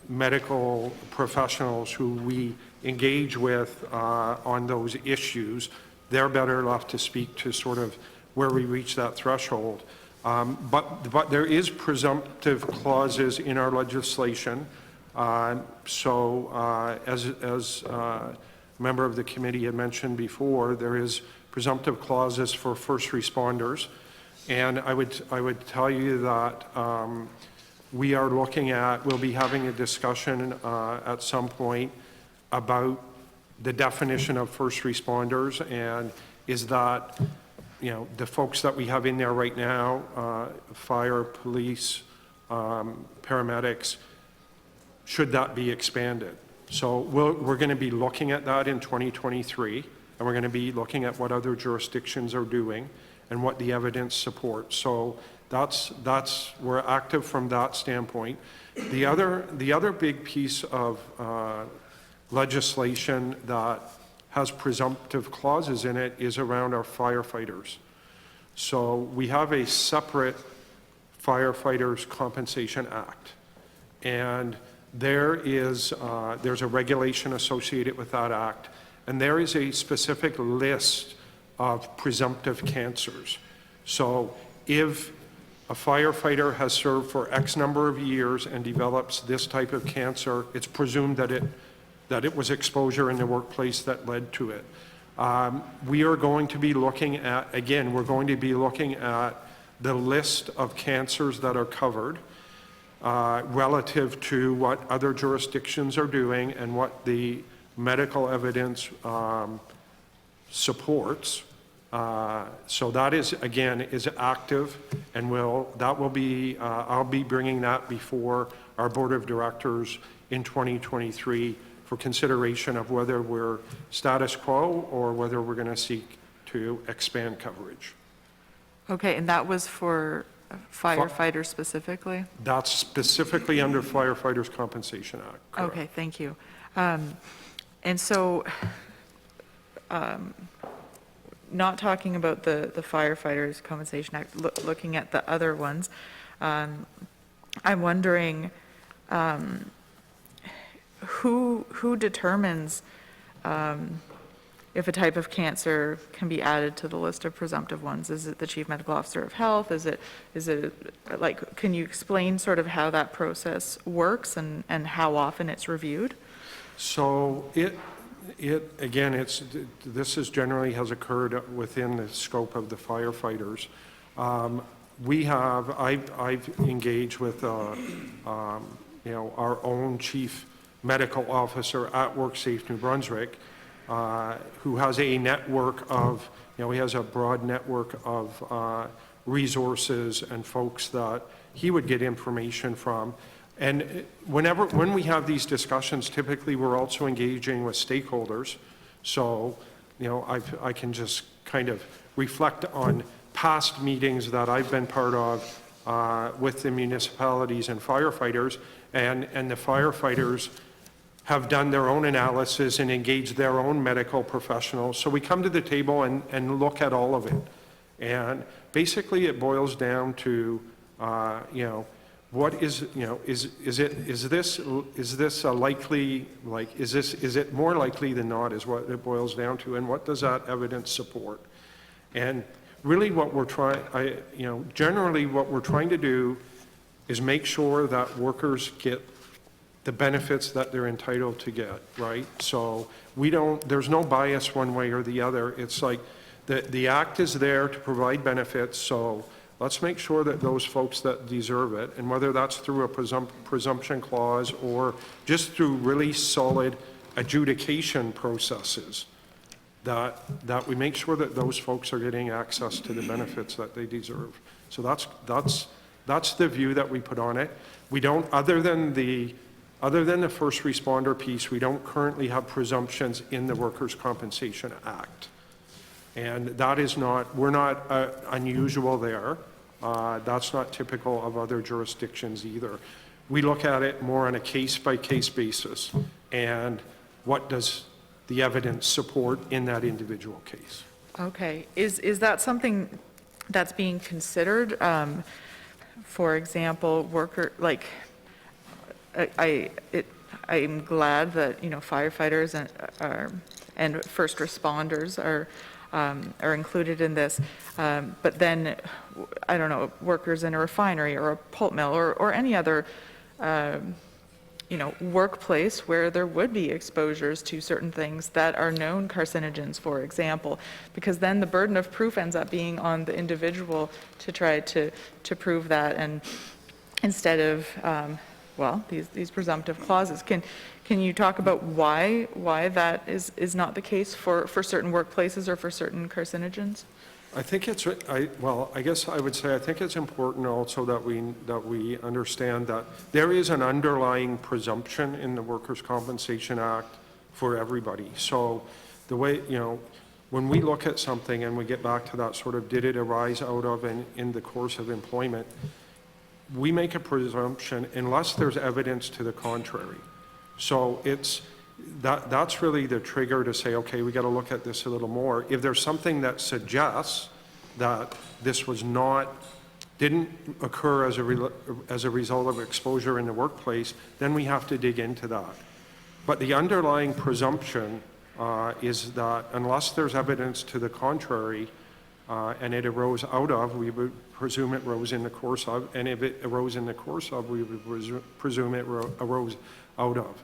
medical professionals who we engage with on those issues. They're better left to speak to sort of where we reach that threshold. But there is presumptive clauses in our legislation. So as a member of the committee had mentioned before, there is presumptive clauses for first responders. And I would tell you that we'll be having a discussion at some point about the definition of first responders, and is that, you know, the folks that we have in there right now, fire, police, paramedics, should that be expanded? So we're going to be looking at that in 2023, and we're going to be looking at what other jurisdictions are doing and what the evidence supports. So we're active from that standpoint. The other big piece of legislation that has presumptive clauses in it is around our firefighters. So we have a separate Firefighters Compensation Act, and there's a regulation associated with that act, and there is a specific list of presumptive cancers. So if a firefighter has served for X number of years and develops this type of cancer, it's presumed that it was exposure in the workplace that led to it. We are going to be looking at, again, we're going to be looking at the list of cancers that are covered relative to what other jurisdictions are doing and what the medical evidence supports. So that is, again, is active, and I'll be bringing that before our board of directors in 2023 for consideration of whether we're status quo or whether we're going to seek to expand coverage. Okay, and that was for firefighters specifically? That's specifically under Firefighters Compensation Act. Correct. Okay, thank you. And so not talking about the firefighters compensation act, looking at the other ones, I'm wondering, who determines if a type of cancer can be added to the list of presumptive ones? Is it the chief medical officer of health? Is it like, can you explain sort of how that process works and how often it's reviewed? So again, this is generally has occurred within the scope of the firefighters. I've engaged with, our own chief medical officer at WorkSafe New Brunswick, who has a network of, he has a broad network of resources and folks that he would get information from. And when we have these discussions, typically we're also engaging with stakeholders. So, I can just kind of reflect on past meetings that I've been part of with the municipalities and firefighters, and the firefighters have done their own analysis and engaged their own medical professionals. So we come to the table and look at all of it. And basically it boils down to, what is, is this a likely, is it more likely than not is what it boils down to, and what does that evidence support? And really what we're generally what we're trying to do is make sure that workers get the benefits that they're entitled to get, right? So there's no bias one way or the other. It's like the act is there to provide benefits, so let's make sure that those folks that deserve it, and whether that's through a presumption clause or just through really solid adjudication processes, that we make sure that those folks are getting access to the benefits that they deserve. So that's the view that we put on it. We don't, other than the first responder piece, we don't currently have presumptions in the Workers' Compensation Act. And that is not, we're not unusual there. That's not typical of other jurisdictions either. We look at it more on a case-by-case basis, and what does the evidence support in that individual case. Okay. Is that something that's being considered? For example, I'm glad that, firefighters and first responders are included in this. But then, I don't know, workers in a refinery or a pulp mill or any other, workplace where there would be exposures to certain things that are known carcinogens, for example, because then the burden of proof ends up being on the individual to try to prove that, and instead of, these presumptive clauses. Can you talk about why that is not the case for certain workplaces or for certain carcinogens? I think I guess I would say I think it's important also that we understand that there is an underlying presumption in the Workers' Compensation Act for everybody. So the way, when we look at something and we get back to that sort of did it arise out of and in the course of employment, we make a presumption unless there's evidence to the contrary. So that's really the trigger to say, okay, we got to look at this a little more. If there's something that suggests that this didn't occur as a result of exposure in the workplace, then we have to dig into that. But the underlying presumption is that unless there's evidence to the contrary, and it arose out of, we would presume it arose in the course of, and if it arose in the course of, we would presume it arose out of.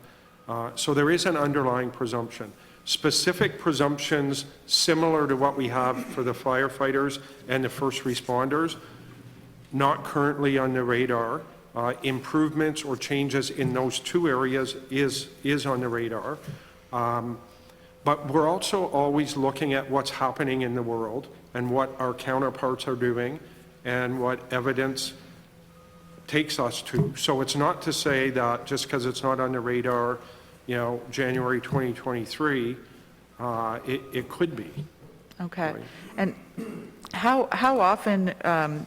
So there is an underlying presumption. Specific presumptions similar to what we have for the firefighters and the first responders, not currently on the radar. Improvements or changes in those two areas is on the radar. But we're also always looking at what's happening in the world and what our counterparts are doing and what evidence takes us to. So it's not to say that just because it's not on the radar, January 2023, it could be. Okay. Right. And how often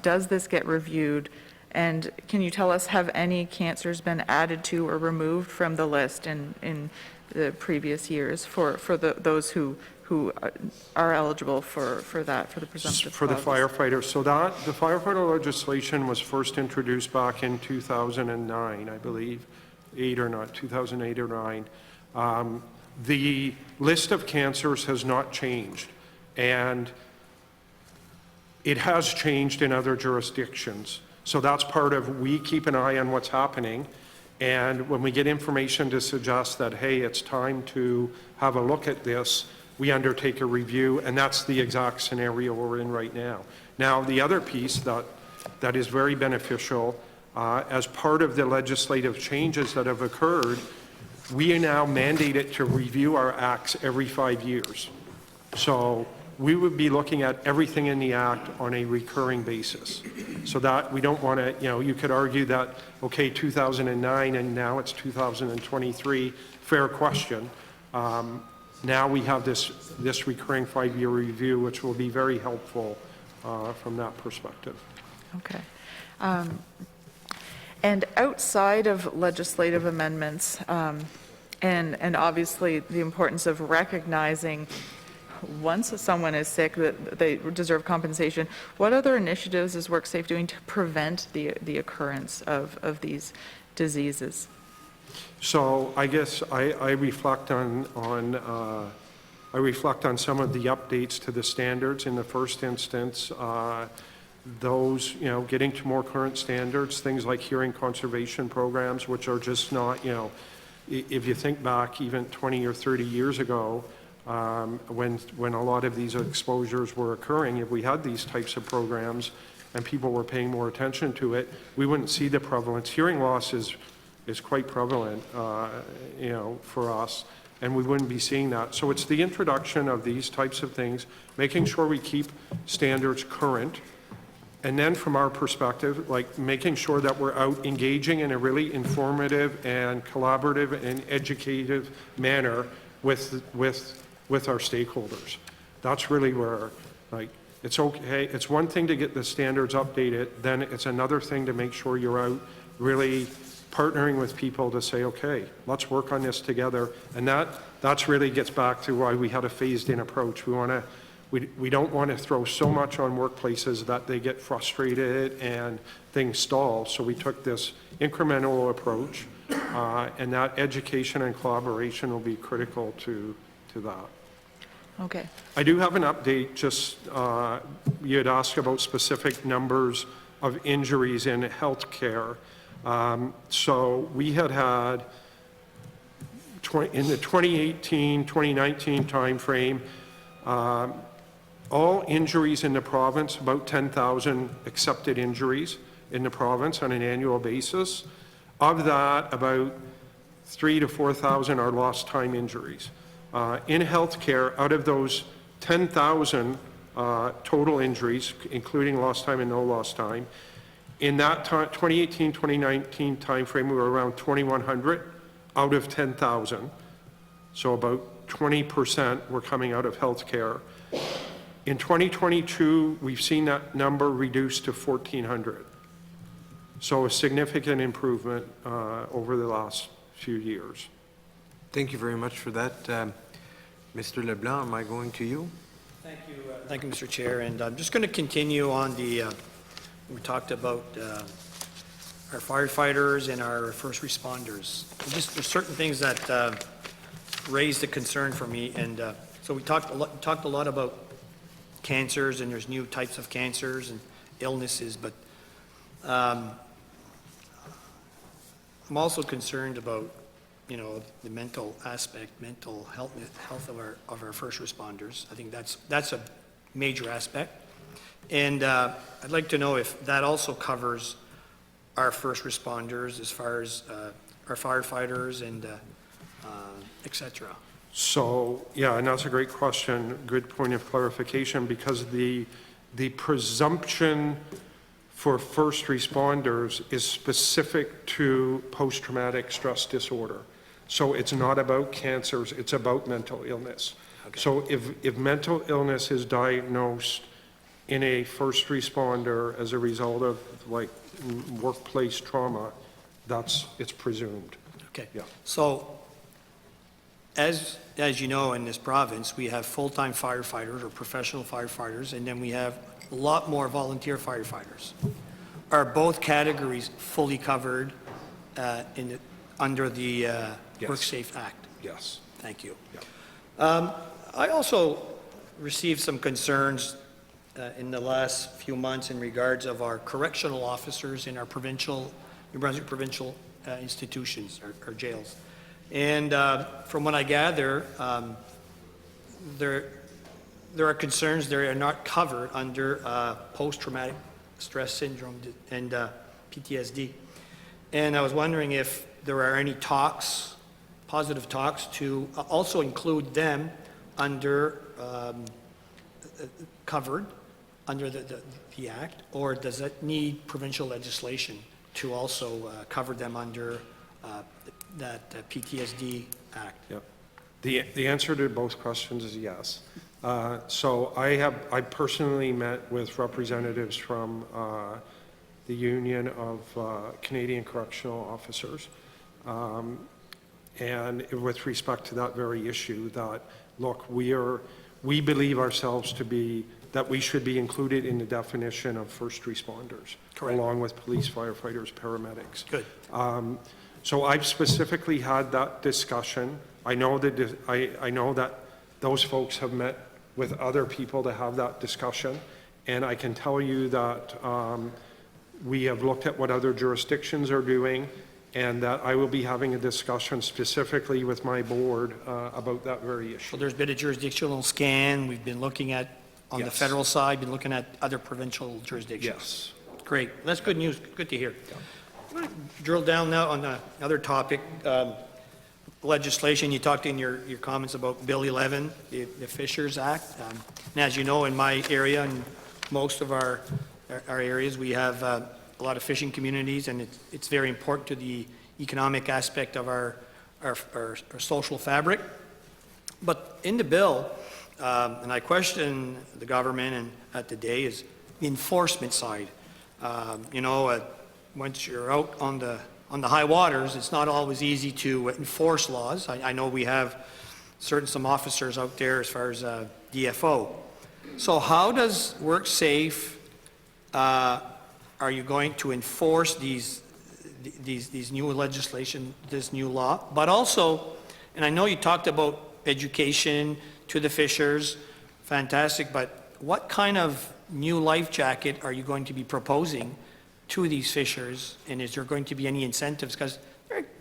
does this get reviewed And can you tell us, have any cancers been added to or removed from the list in the previous years for those who are eligible for that, for the presumptive For the clauses? firefighters, so that, the firefighter legislation was first introduced back in 2009, I believe, 2008 or 9. The list of cancers has not changed, and it has changed in other jurisdictions. So that's part of, we keep an eye on what's happening, and when we get information to suggest that, hey, it's time to have a look at this, we undertake a review, and that's the exact scenario we're in right now. Now, the other piece that is very beneficial, as part of the legislative changes that have occurred, we are now mandated to review our acts every 5 years. So we would be looking at everything in the act on a recurring basis. So that we don't want to, you could argue that, okay, 2009 and now it's 2023, fair question. Now we have this recurring 5-year review, which will be very helpful from that perspective. Okay. And outside of legislative amendments, and obviously the importance of recognizing once someone is sick that they deserve compensation, what other initiatives is WorkSafe doing to prevent the occurrence of these diseases? So I guess I reflect on some of the updates to the standards in the first instance. Those, getting to more current standards, things like hearing conservation programs, which are just not, if you think back even 20 or 30 years ago, when a lot of these exposures were occurring, if we had these types of programs and people were paying more attention to it, we wouldn't see the prevalence. Hearing loss is quite prevalent, for us, and we wouldn't be seeing that. So it's the introduction of these types of things, making sure we keep standards current, and then from our perspective, like making sure that we're out engaging in a really informative and collaborative and educative manner with our stakeholders. That's really where, it's okay, it's one thing to get the standards updated, then it's another thing to make sure you're out really partnering with people to say, okay, let's work on this together. And that's really gets back to why we had a phased-in approach. We don't want to throw so much on workplaces that they get frustrated and things stall. So we took this incremental approach, and that education and collaboration will be critical to that. Okay. I do have an update, just, you had asked about specific numbers of injuries in healthcare. So we had in the 2018, 2019 timeframe, all injuries in the province, about 10,000 accepted injuries in the province on an annual basis. Of that, about 3,000 to 4,000 are lost time injuries. In healthcare, out of those 10,000 total injuries, including lost time and no lost time, in that 2018, 2019 timeframe, we were around 2,100 out of 10,000. So about 20% were coming out of healthcare. In 2022, we've seen that number reduced to 1,400. So a significant improvement over the last few years. Thank you very much for that. Mr. LeBlanc, am I going to you? Thank you, Mr. Chair. And I'm just going to continue on we talked about our firefighters and our first responders. There's certain things that raised a concern for me. And so we talked a lot about cancers, and there's new types of cancers and illnesses, but I'm also concerned about the mental aspect, mental health of our first responders. I think that's a major aspect. And I'd like to know if that also covers our first responders as far as our firefighters and et cetera. So, yeah, and that's a great question, good point of clarification, because the presumption for first responders is specific to post-traumatic stress disorder. So it's not about cancers, it's about mental illness. Okay. So if mental illness is diagnosed in a first responder as a result of like workplace trauma, it's presumed. Okay. Yeah. So, as you know, in this province, we have full-time firefighters or professional firefighters, and then we have a lot more volunteer firefighters. Are both categories fully covered under the Yes. WorkSafe Act? Yes. Thank you. Yeah. I also received some concerns in the last few months in regards of our correctional officers in our New Brunswick provincial institutions or jails. And from what I gather, there are concerns they are not covered under post-traumatic stress syndrome and PTSD. And I was wondering if there are any talks, positive talks, to also include them under, covered under the Act, or does it need provincial legislation to also cover them under that PTSD Act? Yeah. The answer to both questions is yes. So I personally met with representatives from the Union of Canadian Correctional Officers, and with respect to that very issue, that, look, we believe ourselves to be, that we should be included in the definition of first responders, Correct. along with police, firefighters, paramedics. Good. So I've specifically had that discussion. I know that those folks have met with other people to have that discussion, and I can tell you that we have looked at what other jurisdictions are doing, and that I will be having a discussion specifically with my board about that very So issue. there's been a jurisdictional scan. We've been looking at, on the Yes. federal side, been looking at other provincial jurisdictions. Yes. Great. That's good news. Good to hear. I'm going to drill down now on another topic, legislation. You talked in your comments about Bill 11, the Fishers Act. And as you know, in my area and most of our areas, we have a lot of fishing communities, and it's very important to the economic aspect of our social fabric. But in the bill, and I question the government and at the day, is the enforcement side. Once you're out on the high waters, it's not always easy to enforce laws. I know we have some officers out there as far as DFO. So how does WorkSafe, are you going to enforce these new legislation, this new law? But also, and I know you talked about education to the fishers, fantastic, but what kind of new life jacket are you going to be proposing to these fishers, and is there going to be any incentives? Because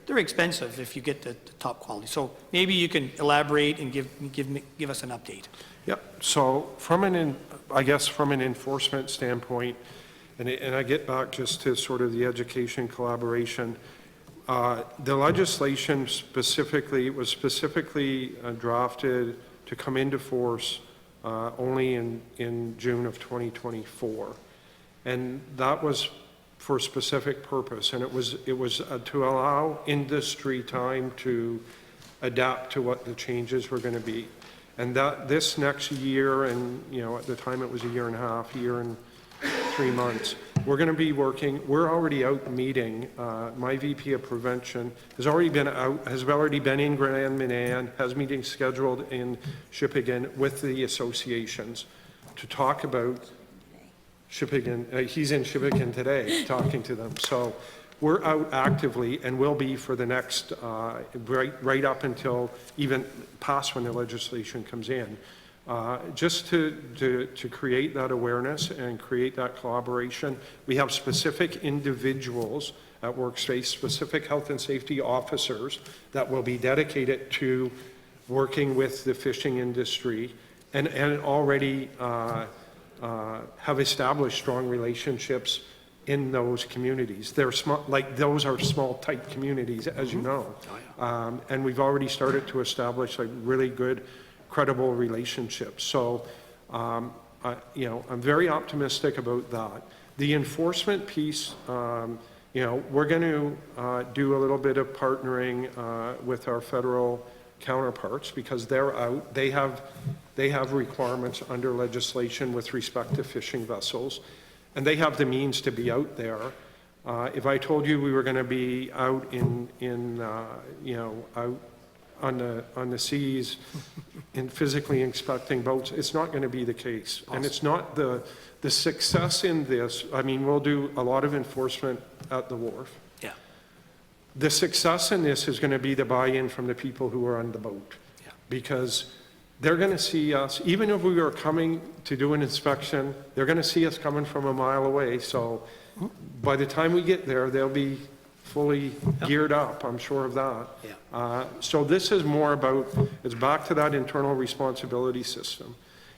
they're expensive if you get the top quality. So maybe you can elaborate and give us an update. Yep. So from an enforcement standpoint, and I get back just to sort of the education collaboration, the legislation was specifically drafted to come into force only in June of 2024. And that was for a specific purpose, and it was to allow industry time to adapt to what the changes were going to be. And that this next year, and at the time it was a year and a half, year and 3 months, we're going to be working. We're already out meeting. My VP of Prevention has already been in Grand Manan, has meetings scheduled in Shippagan with the associations to talk about Shippagan. He's in Shippagan today talking to them. So we're out actively and will be for the next, right up until even past when the legislation comes in. Just to create that awareness and create that collaboration. We have specific individuals at WorkSafe, specific health and safety officers that will be dedicated to working with the fishing industry and already have established strong relationships in those communities. They're small, those are small, tight communities, as you know. And we've already started to establish really good, credible relationships. So, I'm very optimistic about that. The enforcement piece, we're going to do a little bit of partnering with our federal counterparts because they're out. They have They have requirements under legislation with respect to fishing vessels, and they have the means to be out there. If I told you we were going to be out out on the seas and physically inspecting boats, it's not going to be the case. And it's not the success in this. I mean, we'll do a lot of enforcement at the wharf. Yeah. The success in this is going to be the buy-in from the people who are on the boat. Yeah. Because they're going to see us, even if we were coming to do an inspection, they're going to see us coming from a mile away. So by the time we get there, they'll be fully geared up, I'm sure of that. Yeah. So this is more about, it's back to that internal responsibility system.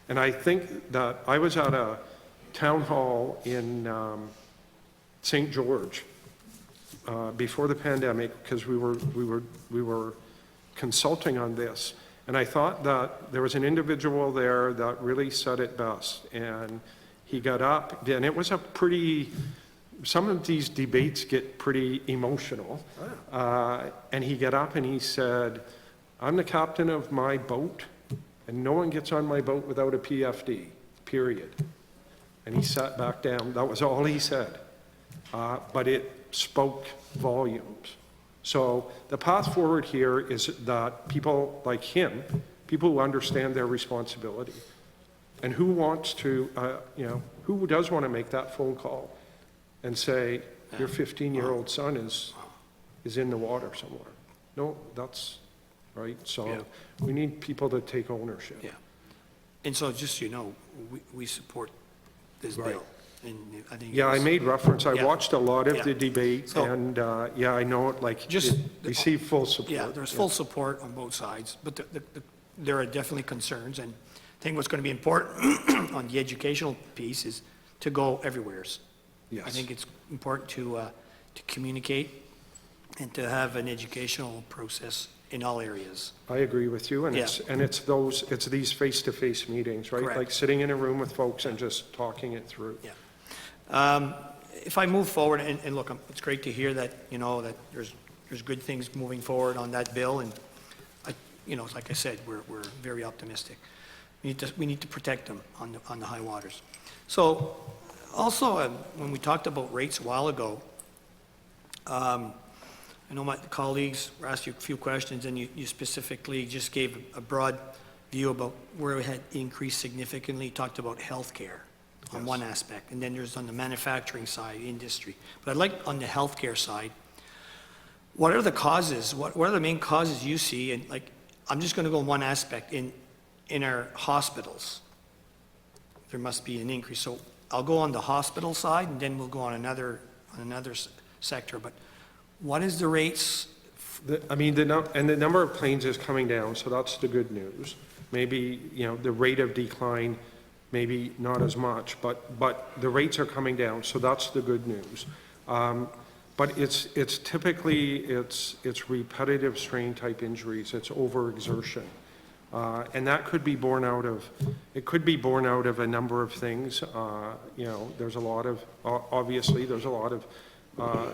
And I think that I was at a town hall in St. George before the pandemic, because we were consulting on this. And I thought that there was an individual there that really said it best. And he got up, and it was a pretty, some of these debates get pretty emotional. And he got up and he said, "I'm the captain of my boat, and no one gets on my boat without a PFD, period." And he sat back down. That was all he said. But it spoke volumes. So the path forward here is that people like him, people who understand their responsibility, and who wants to, who does want to make that phone call and say, your 15-year-old son is in the water somewhere. No, that's right. So we need people to take ownership. Yeah. And so just so you know, we support this Right. bill. And I think Yeah, I made reference. I Yeah. watched a lot of Yeah. the debate, So- and I know it, like, Just- it received full support. Yeah, there's full support on both sides, but there are definitely concerns, and I think what's going to be important on the educational piece is to go everywheres. I Yes. think it's important to communicate and to have an educational process in all areas. I agree with you, and Yeah. it's these face-to-face meetings, right? Correct. Like sitting in a room with folks and just talking it through. Yeah. If I move forward, and look, it's great to hear that, that there's good things moving forward on that bill, and like I said, we're very optimistic. We need to protect them on the high waters. So, also, when we talked about rates a while ago, I know my colleagues asked you a few questions, and you specifically just gave a broad view about where it had increased significantly. You talked about healthcare on one aspect, and then there's on the manufacturing side, industry. But I'd like on the healthcare side, what are the causes? What are the main causes you see? And like, I'm just going to go on one aspect in our hospitals. There must be an increase. So I'll go on the hospital side, and then we'll go on another sector. But what is the rates? The number of planes is coming down, so that's the good news. Maybe, the rate of decline, maybe not as much, but the rates are coming down, so that's the good news. But it's typically, it's repetitive strain type injuries, it's overexertion. And that could be born out of, a number of things. There's a lot of, obviously, there's a lot of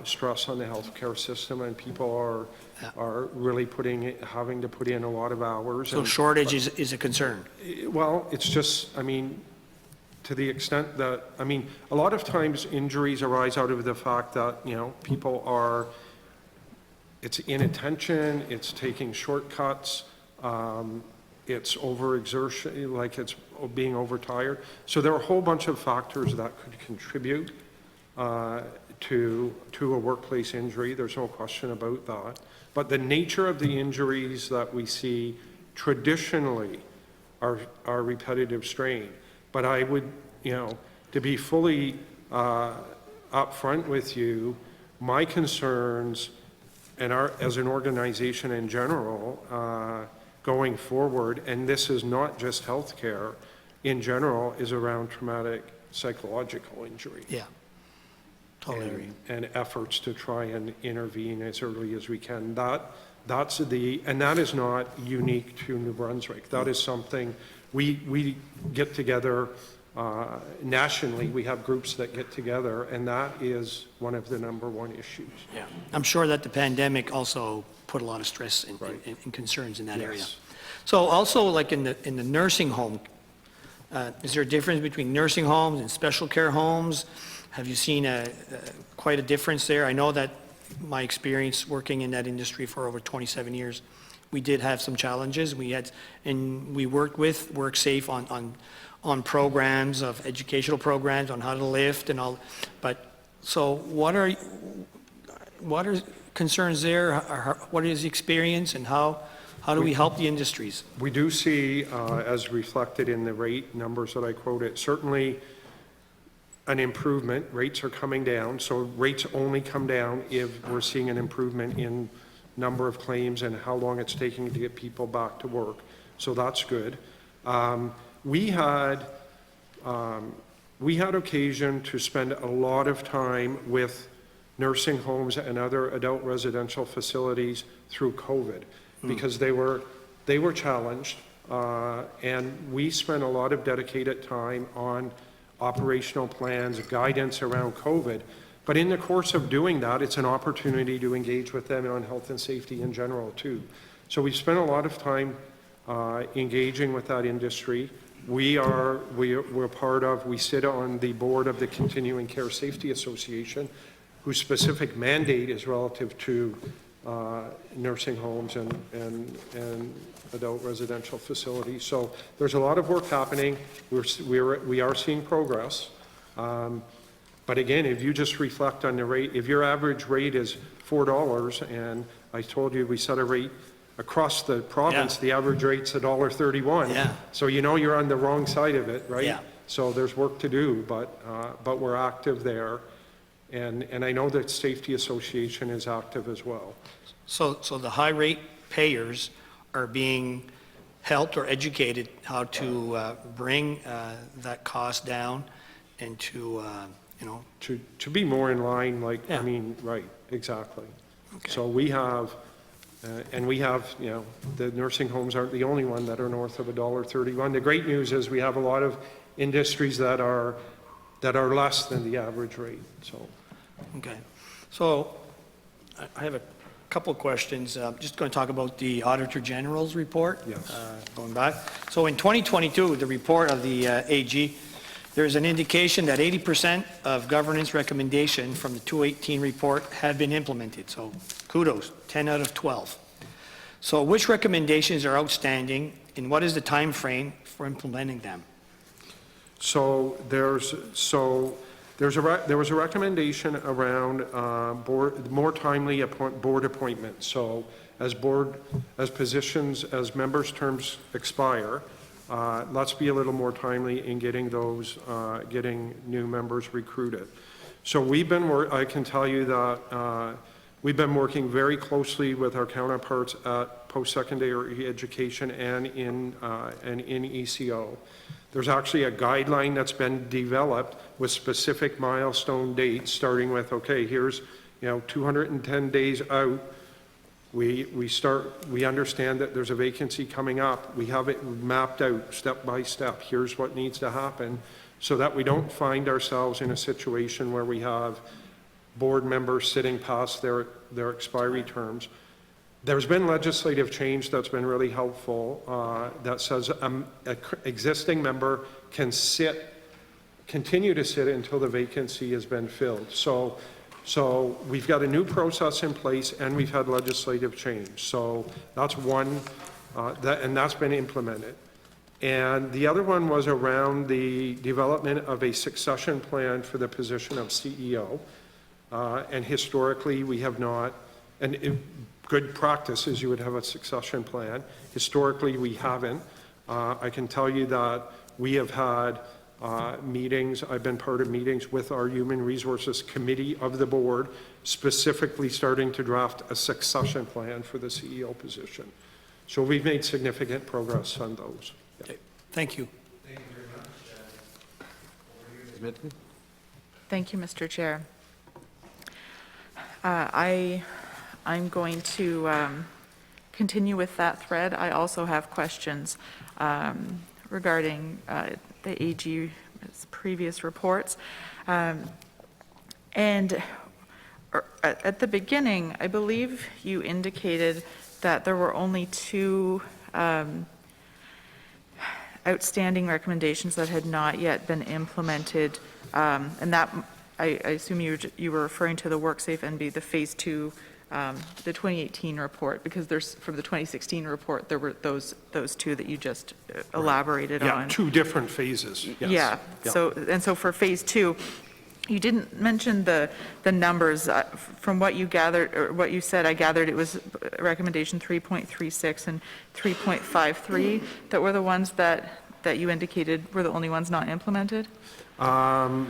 stress on the healthcare system, and people are really having to put in a lot of hours. So shortage is a concern. Well, it's just, to the extent that, a lot of times injuries arise out of the fact that, people it's inattention, it's taking shortcuts, it's overexertion, like it's being overtired. So there are a whole bunch of factors that could contribute to a workplace injury. There's no question about that. But the nature of the injuries that we see traditionally are repetitive strain. But I would, to be fully upfront with you, my concerns and as an organization in general, going forward, and this is not just healthcare, in general, is around traumatic psychological injury. Yeah, totally agree. And efforts to try and intervene as early as we can. And that is not unique to New Brunswick. That is something we get together nationally, we have groups that get together, and that is one of the #1 issues. Yeah. I'm sure that the pandemic also put a lot of stress and concerns in that area. Yes. So also, like in the nursing home, is there a difference between nursing homes and special care homes? Have you seen quite a difference there? I know that my experience working in that industry for over 27 years, we did have some challenges. We worked with WorkSafe on programs, of educational programs, on how to lift and all. But, so what are concerns there? What is the experience, and how do we help the industries? We do see, as reflected in the rate numbers that I quoted, certainly an improvement. Rates are coming down, so rates only come down if we're seeing an improvement in number of claims and how long it's taking to get people back to work. So that's good. We had occasion to spend a lot of time with nursing homes and other adult residential facilities through COVID because they were challenged, and we spent a lot of dedicated time on operational plans, guidance around COVID. But in the course of doing that, it's an opportunity to engage with them on health and safety in general too. So we've spent a lot of time engaging with that industry. We're we sit on the board of the Continuing Care Safety Association, whose specific mandate is relative to nursing homes and adult residential facilities. So there's a lot of work happening. We are seeing progress. But again, if you just reflect on the rate, if your average rate is $4, and I told you we set a rate across the province, the average rate's $1.31. Yeah. So you know you're on the wrong side of it, right? Yeah. So there's work to do, but we're active there. And I know that Safety Association is active as well. So the high rate payers are being helped or educated how to bring that cost down and to, To be more in line, like, Yeah. I mean, right, exactly. Okay. So we have, the nursing homes aren't the only one that are north of $1.31. The great news is we have a lot of industries that are less than the average rate, so. Okay. So I have a couple of questions. Just going to talk about the Auditor General's report. Yes. Going back. So in 2022, the report of the AG, there's an indication that 80% of governance recommendation from the 2018 report have been implemented. So kudos, 10 out of 12. So which recommendations are outstanding, and what is the time frame for implementing them? So there was a recommendation around more timely board appointments. So as members' terms expire, let's be a little more timely in getting getting new members recruited. So I can tell you that we've been working very closely with our counterparts at post-secondary education and in ECO. There's actually a guideline that's been developed with specific milestone dates, starting with, okay, here's 210 days out. We understand that there's a vacancy coming up. We have it mapped out step by step. Here's what needs to happen, so that we don't find ourselves in a situation where we have board members sitting past their expiry terms. There's been legislative change that's been really helpful that says an existing member can continue to sit until the vacancy has been filled. So we've got a new process in place, and we've had legislative change. So that's one, and that's been implemented. And the other one was around the development of a succession plan for the position of CEO. And historically, we have not, good practice is you would have a succession plan. Historically, we haven't. I can tell you that we have had meetings, I've been part of meetings with our Human Resources Committee of the board, specifically starting to draft a succession plan for the CEO position. So we've made significant progress on those. Okay. Thank you. Thank you, Mr. Chair. I'm going to continue with that thread. I also have questions regarding the AG previous reports. And at the beginning, I believe you indicated that there were only 2 outstanding recommendations that had not yet been implemented, and that, I assume you were referring to the WorkSafe NB, the Phase 2, the 2018 report, because there's, from the 2016 report, there were those 2 that you just elaborated Yeah, on. 2 different phases, yes. Yeah, so for Phase 2, you didn't mention the numbers. From what you gathered, or what you said, I gathered it was recommendation 3.36 and 3.53 that were the ones that you indicated were the only ones not implemented? I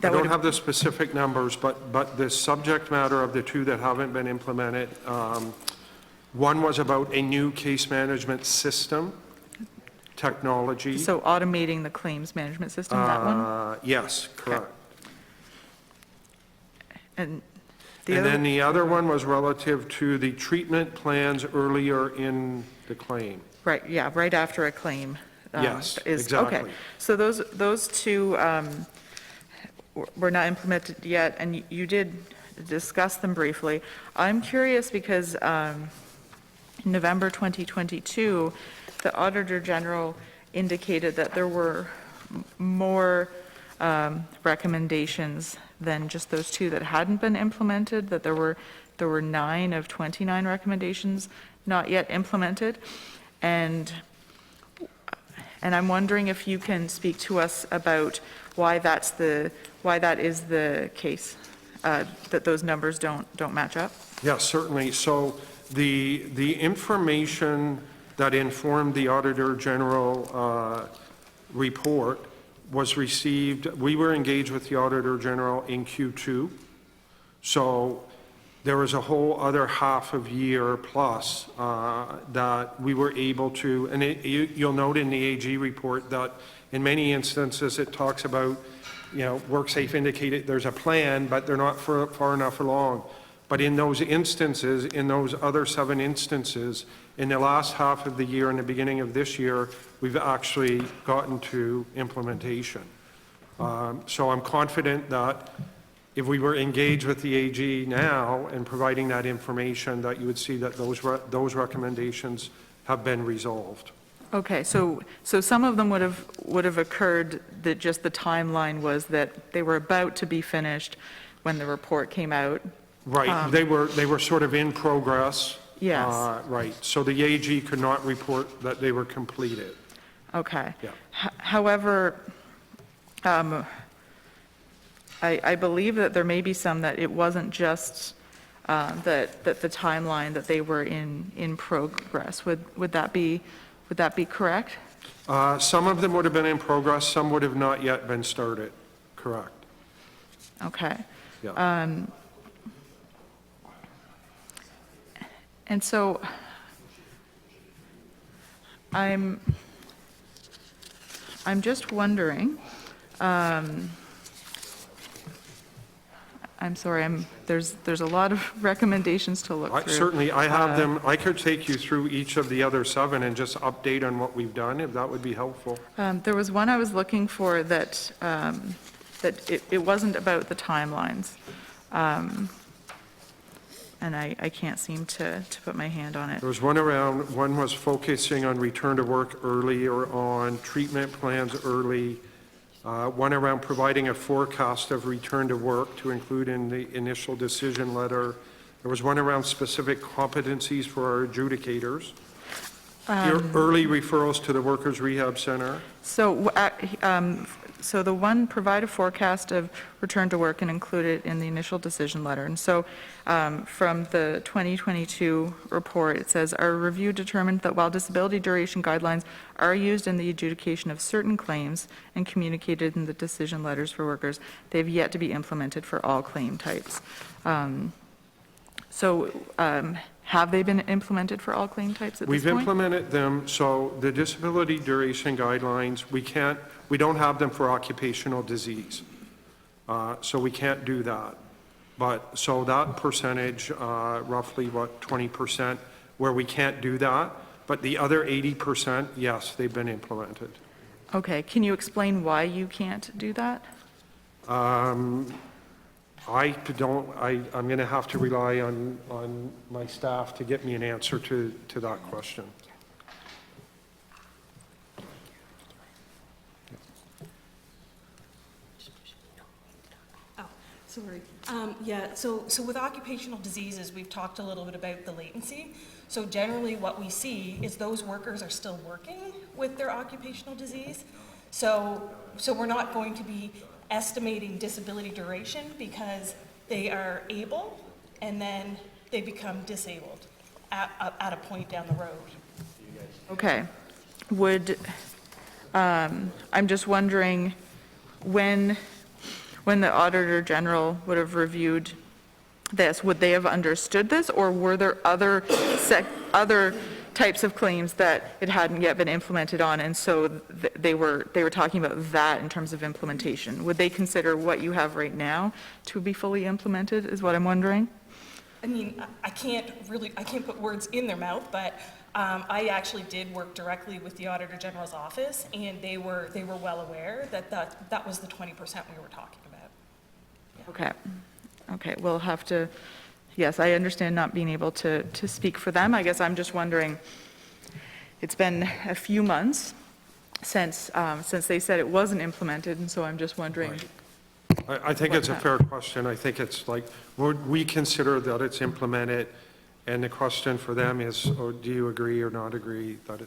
don't have the specific numbers, but the subject matter of the 2 that haven't been implemented, one was about a new case management system, technology. So automating the claims management system, that one? Yes, correct. And Then the other one was relative to the treatment plans earlier in the claim. Right, yeah, right after a claim. Yes, Okay, exactly. so those 2 were not implemented yet, and you did discuss them briefly. I'm curious because in November 2022, the Auditor General indicated that there were more recommendations than just those 2 that hadn't been implemented, that there were 9 of 29 recommendations not yet implemented. And I'm wondering if you can speak to us about why that is the case, that those numbers don't match up? Yes, certainly. So the information that informed the Auditor General report was received, we were engaged with the Auditor General in Q2. So there was a whole other half of year plus that we were able to, and you'll note in the AG report that in many instances it talks about, WorkSafe indicated there's a plan, but they're not far enough along. But in those instances, in those other 7 instances, in the last half of the year and the beginning of this year, we've actually gotten to implementation. So I'm confident that if we were engaged with the AG now and providing that information, that you would see that those recommendations have been resolved. Okay, so some of them would have occurred, that just the timeline was that they were about to be finished when the report came out. Right, they were sort of in progress. Yes. Right, so the AG could not report that they were completed. Okay. Yeah. However, I believe that there may be some that it wasn't just that the timeline, that they were in progress. Would that be correct? Some of them would have been in progress, some would have not yet been started, correct. Okay. Yeah. And so I'm just wondering, I'm sorry, there's a lot of recommendations to look through. Certainly, I have them, I could take you through each of the other 7 and just update on what we've done, if that would be helpful. There was one I was looking for that it wasn't about the timelines. And I can't seem to put my hand on it. There was one was focusing on return to work early or on treatment plans early. One around providing a forecast of return to work to include in the initial decision letter. There was one around specific competencies for our adjudicators. Your early referrals to the Workers' Rehab Center. So the one, provide a forecast of return to work and include it in the initial decision letter. And so from the 2022 report, it says, our review determined that while disability duration guidelines are used in the adjudication of certain claims and communicated in the decision letters for workers, they have yet to be implemented for all claim types. Have they been implemented for all claim types at this point? We've implemented them, so the disability duration guidelines, we don't have them for occupational disease. So we can't do that. But, so that percentage, roughly, 20%, where we can't do that, but the other 80%, yes, they've been implemented. Okay, can you explain why you can't do that? I'm going to have to rely on my staff to get me an answer to that question. Sorry. Yeah, so with occupational diseases, we've talked a little bit about the latency. So generally what we see is those workers are still working with their occupational disease. So we're not going to be estimating disability duration because they are able and then they become disabled at a point down the road. Okay. I'm just wondering, when the Auditor General would have reviewed this, would they have understood this, or were there other types of claims that it hadn't yet been implemented on, and so they were talking about that in terms of implementation? Would they consider what you have right now to be fully implemented, is what I'm wondering? I mean, I can't put words in their mouth, but I actually did work directly with the Auditor General's office, and they were well aware that was the 20% we were talking about. Okay, we'll have to, yes, I understand not being able to speak for them. I guess I'm just wondering, it's been a few months since they said it wasn't implemented, and so I'm just wondering. Right. I think it's a fair question. I think it's like, would we consider that it's implemented, and the question for them is, oh, do you agree or not agree that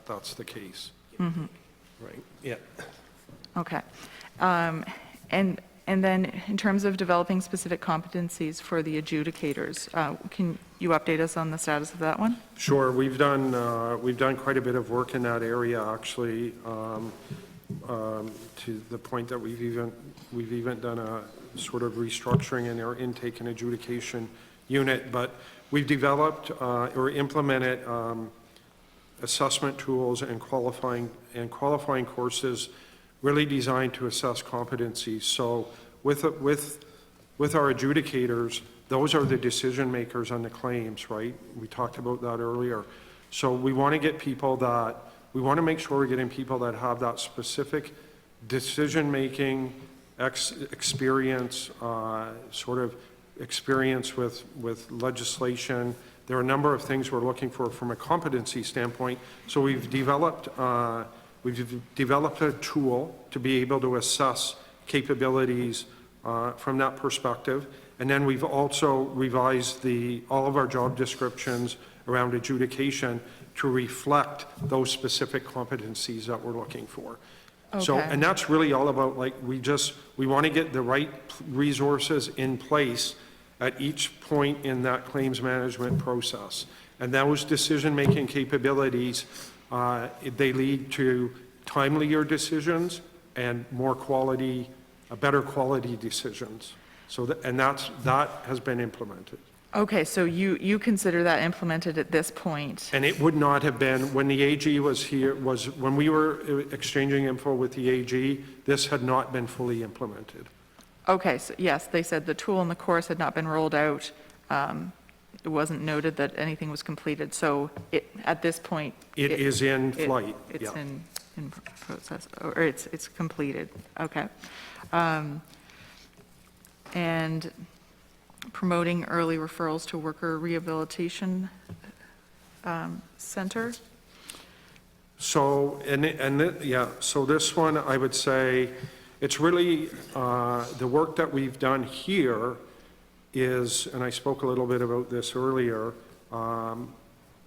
that's the case? Mm-hmm. Right, yeah. Okay. And then in terms of developing specific competencies for the adjudicators, can you update us on the status of that one? Sure, we've done quite a bit of work in that area, actually, to the point that we've even done a sort of restructuring in our intake and adjudication unit. But we've developed or implemented assessment tools and qualifying courses really designed to assess competencies. So with our adjudicators, those are the decision makers on the claims, right? We talked about that earlier. So we want to get people that, we want to make sure we're getting people that have that specific decision-making experience, sort of experience with legislation. There are a number of things we're looking for from a competency standpoint. So we've developed a tool to be able to assess capabilities from that perspective. And then we've also revised all of our job descriptions around adjudication to reflect those specific competencies that we're looking for. Okay. So, and that's really all about, like, we want to get the right resources in place at each point in that claims management process. And those decision-making capabilities, they lead to timelier decisions and more quality, better quality decisions. So, that has been implemented. Okay, so you consider that implemented at this point? And it would not have been, when the AG was here, when we were exchanging info with the AG, this had not been fully implemented. Okay, so yes, they said the tool and the course had not been rolled out. It wasn't noted that anything was completed, so at this point. It is in flight, It's yeah. in process, or it's completed, okay. And promoting early referrals to worker rehabilitation center? So, so this one, I would say, it's really, the work that we've done here is, and I spoke a little bit about this earlier,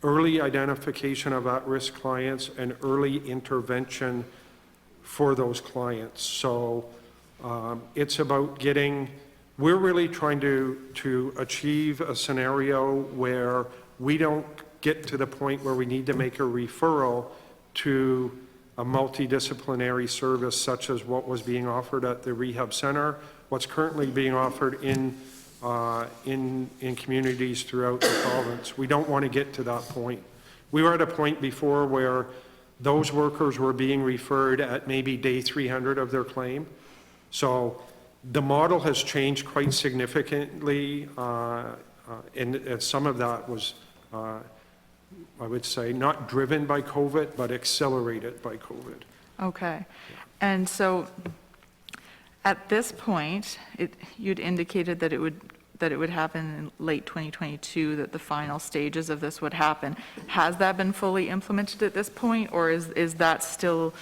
early identification of at-risk clients and early intervention for those clients. So it's about we're really trying to achieve a scenario where we don't get to the point where we need to make a referral to a multidisciplinary service such as what was being offered at the rehab center, what's currently being offered in communities throughout the province. We don't want to get to that point. We were at a point before where those workers were being referred at maybe day 300 of their claim. So the model has changed quite significantly, and some of that was, I would say, not driven by COVID, but accelerated by COVID. Okay. And so at this point, you'd indicated that it would happen in late 2022, that the final stages of this would happen. Has that been fully implemented at this point, or is that still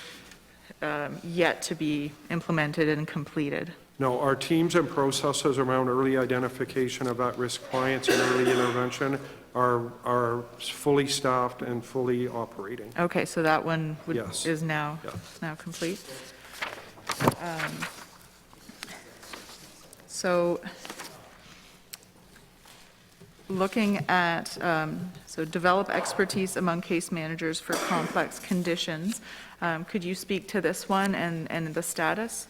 yet to be implemented and completed? No, our teams and processes around early identification of at-risk clients and early intervention are fully staffed and fully operating. Okay, so that one Yes. is now Yeah. complete. So looking at, so develop expertise among case managers for complex conditions. Could you speak to this one and the status?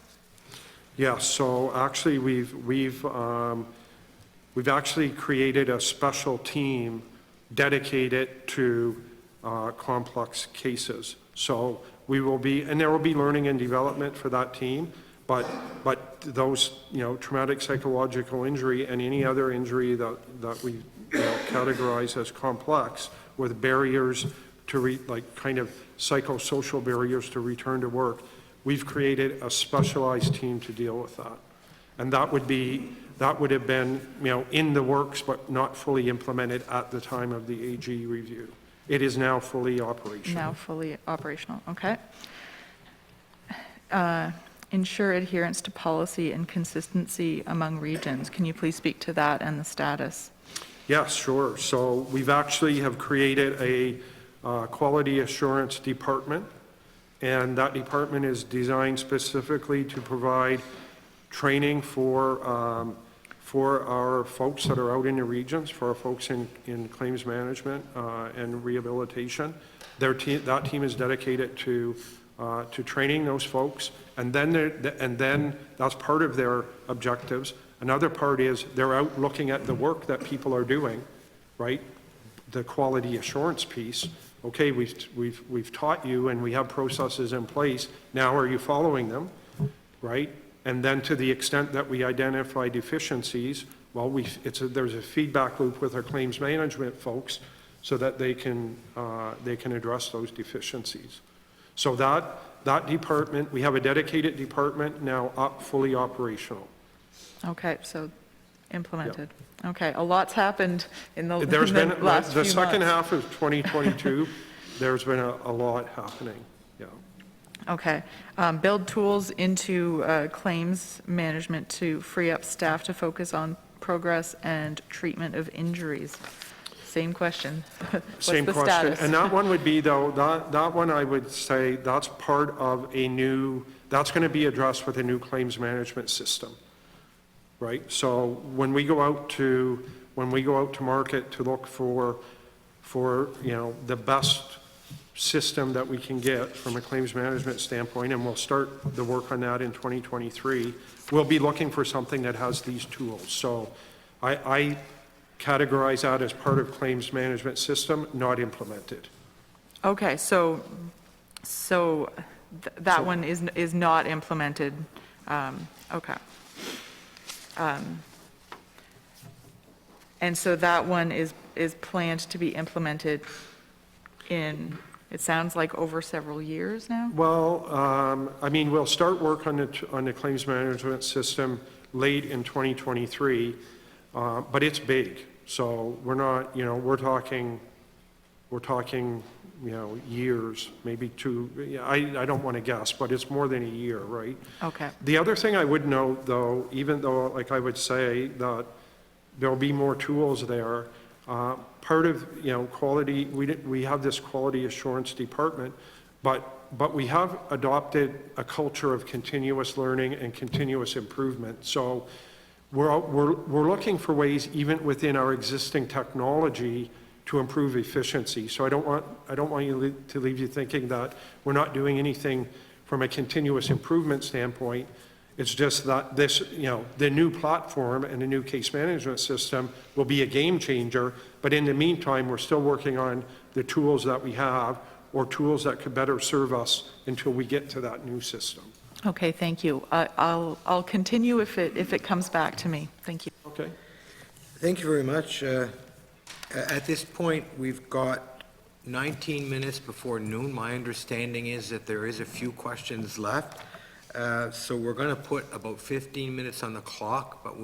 Yeah, so actually, we've actually created a special team dedicated to complex cases. So we will be, and there will be learning and development for that team, but those, traumatic psychological injury and any other injury that we categorize as complex with barriers to kind of psychosocial barriers to return to work, we've created a specialized team to deal with that. And that would have been, in the works, but not fully implemented at the time of the AG review. It is now fully operational. Now fully operational, okay. Ensure adherence to policy and consistency among regions. Can you please speak to that and the status? Yes, sure. So we've actually have created a quality assurance department, and that department is designed specifically to provide training for our folks that are out in the regions, for our folks in claims management and rehabilitation. That team is dedicated to training those folks, and then that's part of their objectives. Another part is they're out looking at the work that people are doing, right? The quality assurance piece. Okay, we've taught you and we have processes in place. Now are you following them, right? And then to the extent that we identify deficiencies, well, there's a feedback loop with our claims management folks so that they can address those deficiencies. So that department, we have a dedicated department now fully operational. Okay, so implemented. Okay, a lot's happened in the There's been, last few the second months. half of 2022, there's been a lot happening, yeah. Okay. Build tools into claims management to free up staff to focus on progress and treatment of injuries. Same question. What's Same the question. status? And that one would be, though, that one I would say that's part of that's going to be addressed with a new claims management system, right? So when we go out to market to look for the best system that we can get from a claims management standpoint, and we'll start the work on that in 2023, we'll be looking for something that has these tools. So I categorize that as part of claims management system, not implemented. Okay, so that one is not implemented. Okay. And so that one is planned to be implemented in, it sounds like, over several years now? Well, I mean, we'll start work on the claims management system late in 2023, but it's big. So we're not, we're talking, years, maybe two. I don't want to guess, but it's more than a year, right? Okay. The other thing I would note, though, even though, like I would say that there'll be more tools there, part of, quality, we have this quality assurance department, but we have adopted a culture of continuous learning and continuous improvement. So we're looking for ways, even within our existing technology, to improve efficiency. So I don't want you to leave you thinking that we're not doing anything from a continuous improvement standpoint. It's just that this, the new platform and the new case management system will be a game changer. But in the meantime, we're still working on the tools that we have, or tools that could better serve us until we get to that new system. Okay, thank you. I'll continue if it comes back to me. Thank you. Okay. Thank you very much. At this point, we've got 19 minutes before noon. My understanding is that there is a few questions left. So we're going to put about 15 minutes on the clock, but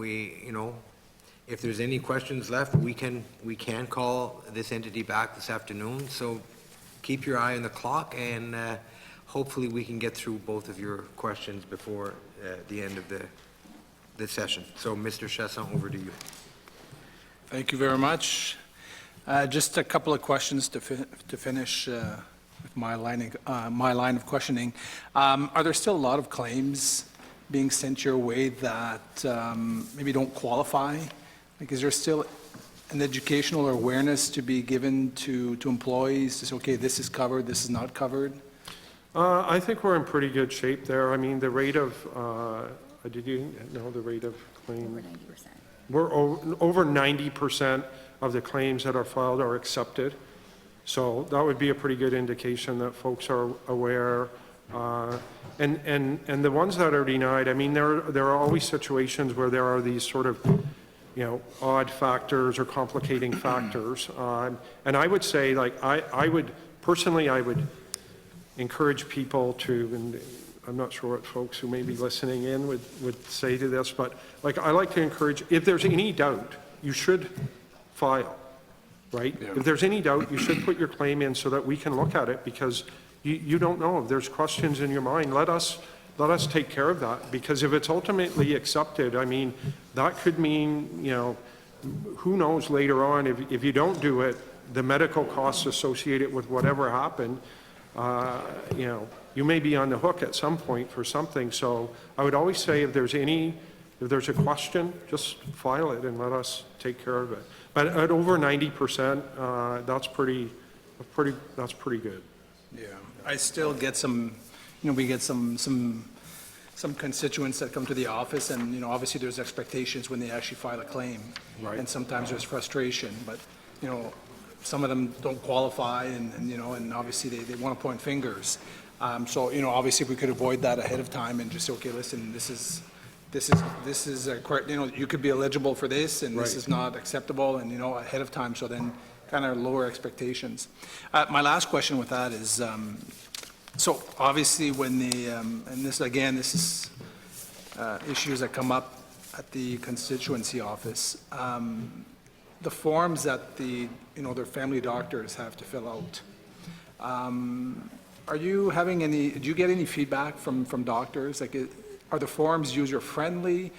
if there's any questions left, we can call this entity back this afternoon. So keep your eye on the clock, and hopefully we can get through both of your questions before the end of the session. So Mr. Chasson, over to you. Thank you very much. Just a couple of questions to finish with my line of questioning. Are there still a lot of claims being sent your way that maybe don't qualify? Like, is there still an educational awareness to be given to employees to say, okay, this is covered, this is not covered? I think we're in pretty good shape there. I mean, the rate of, did you know the rate of claim? Over 90%. We're over 90% of the claims that are filed are accepted. So that would be a pretty good indication that folks are aware. And the ones that are denied, I mean, there are always situations where there are these sort of, odd factors or complicating factors. And I would say, like, I would encourage people to, and I'm not sure what folks who may be listening in would say to this, but like, I like to encourage, if there's any doubt, you should file, right? Yeah. If there's any doubt, you should put your claim in so that we can look at it, because you don't know if there's questions in your mind. Let us take care of that, because if it's ultimately accepted, I mean, that could mean, who knows later on, if you don't do it, the medical costs associated with whatever happened, you may be on the hook at some point for something. So I would always say, if there's a question, just file it and let us take care of it. But at over 90%, that's pretty good. Yeah, I still get some, we get some constituents that come to the office, and, obviously there's expectations when they actually file a claim. Right. And sometimes there's frustration, but, some of them don't qualify, and obviously they want to point fingers. So, obviously if we could avoid that ahead of time and just say, okay, listen, this is correct, you could be eligible for this, and this Right. is not acceptable, and, ahead of time, so then kind of lower expectations. My last question with that is, so obviously when and this is issues that come up at the constituency office, the forms that their family doctors have to fill out. Do you get any feedback from doctors? Like, are the forms user-friendly?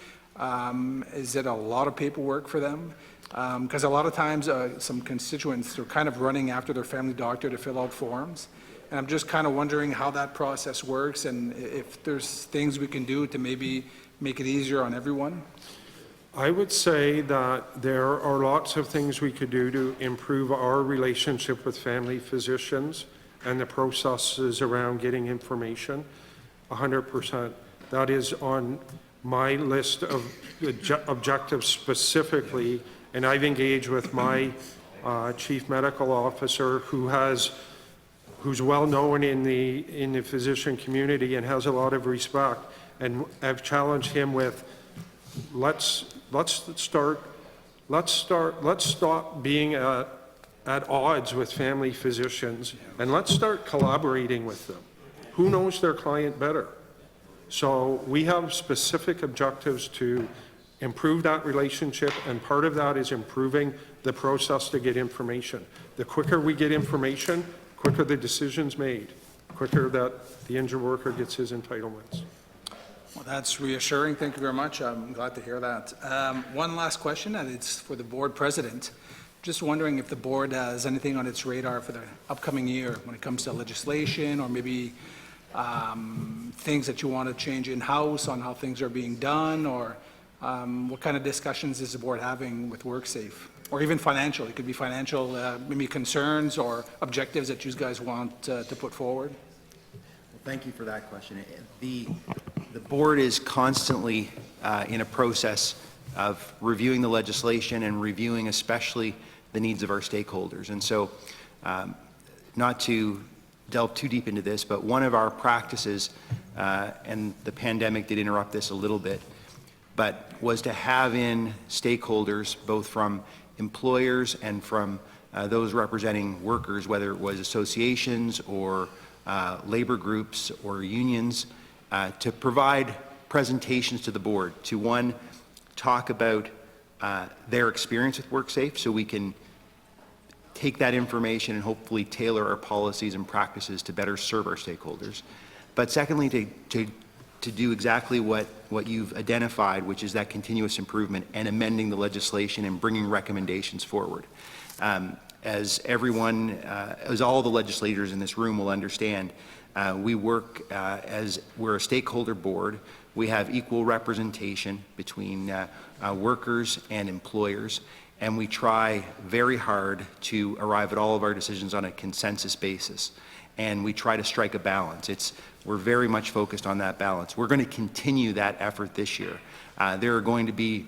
Is it a lot of paperwork for them? Because a lot of times some constituents are kind of running after their family doctor to fill out forms. And I'm just kind of wondering how that process works, and if there's things we can do to maybe make it easier on everyone. I would say that there are lots of things we could do to improve our relationship with family physicians and the processes around getting information. 100%. That is on my list of objectives specifically, and I've engaged with my chief medical officer, who's well known in the physician community and has a lot of respect, and I've challenged him with, let's stop being at odds with family physicians, and let's start collaborating with them. Who knows their client better? So we have specific objectives to improve that relationship, and part of that is improving the process to get information. The quicker we get information, quicker the decision's made, quicker that the injured worker gets his entitlements. Well, that's reassuring. Thank you very much. I'm glad to hear that. One last question, and it's for the board president. Just wondering if the board has anything on its radar for the upcoming year when it comes to legislation, or maybe things that you want to change in-house on how things are being done, or what kind of discussions is the board having with WorkSafe? Or even financial. It could be financial, maybe concerns or objectives that you guys want to put forward. Well, thank you for that question. The board is constantly in a process of reviewing the legislation and reviewing especially the needs of our stakeholders. And so, not to delve too deep into this, but one of our practices, and the pandemic did interrupt this a little bit, but was to have in stakeholders both from employers and from those representing workers, whether it was associations or labor groups or unions, to provide presentations to the board to, one, talk about their experience with WorkSafe so we can take that information and hopefully tailor our policies and practices to better serve our stakeholders. But secondly, to do exactly what you've identified, which is that continuous improvement and amending the legislation and bringing recommendations forward. As everyone, as all the legislators in this room will understand, we work as we're a stakeholder board. We have equal representation between workers and employers, and we try very hard to arrive at all of our decisions on a consensus basis. And we try to strike a balance. We're very much focused on that balance. We're going to continue that effort this year. There are going to be,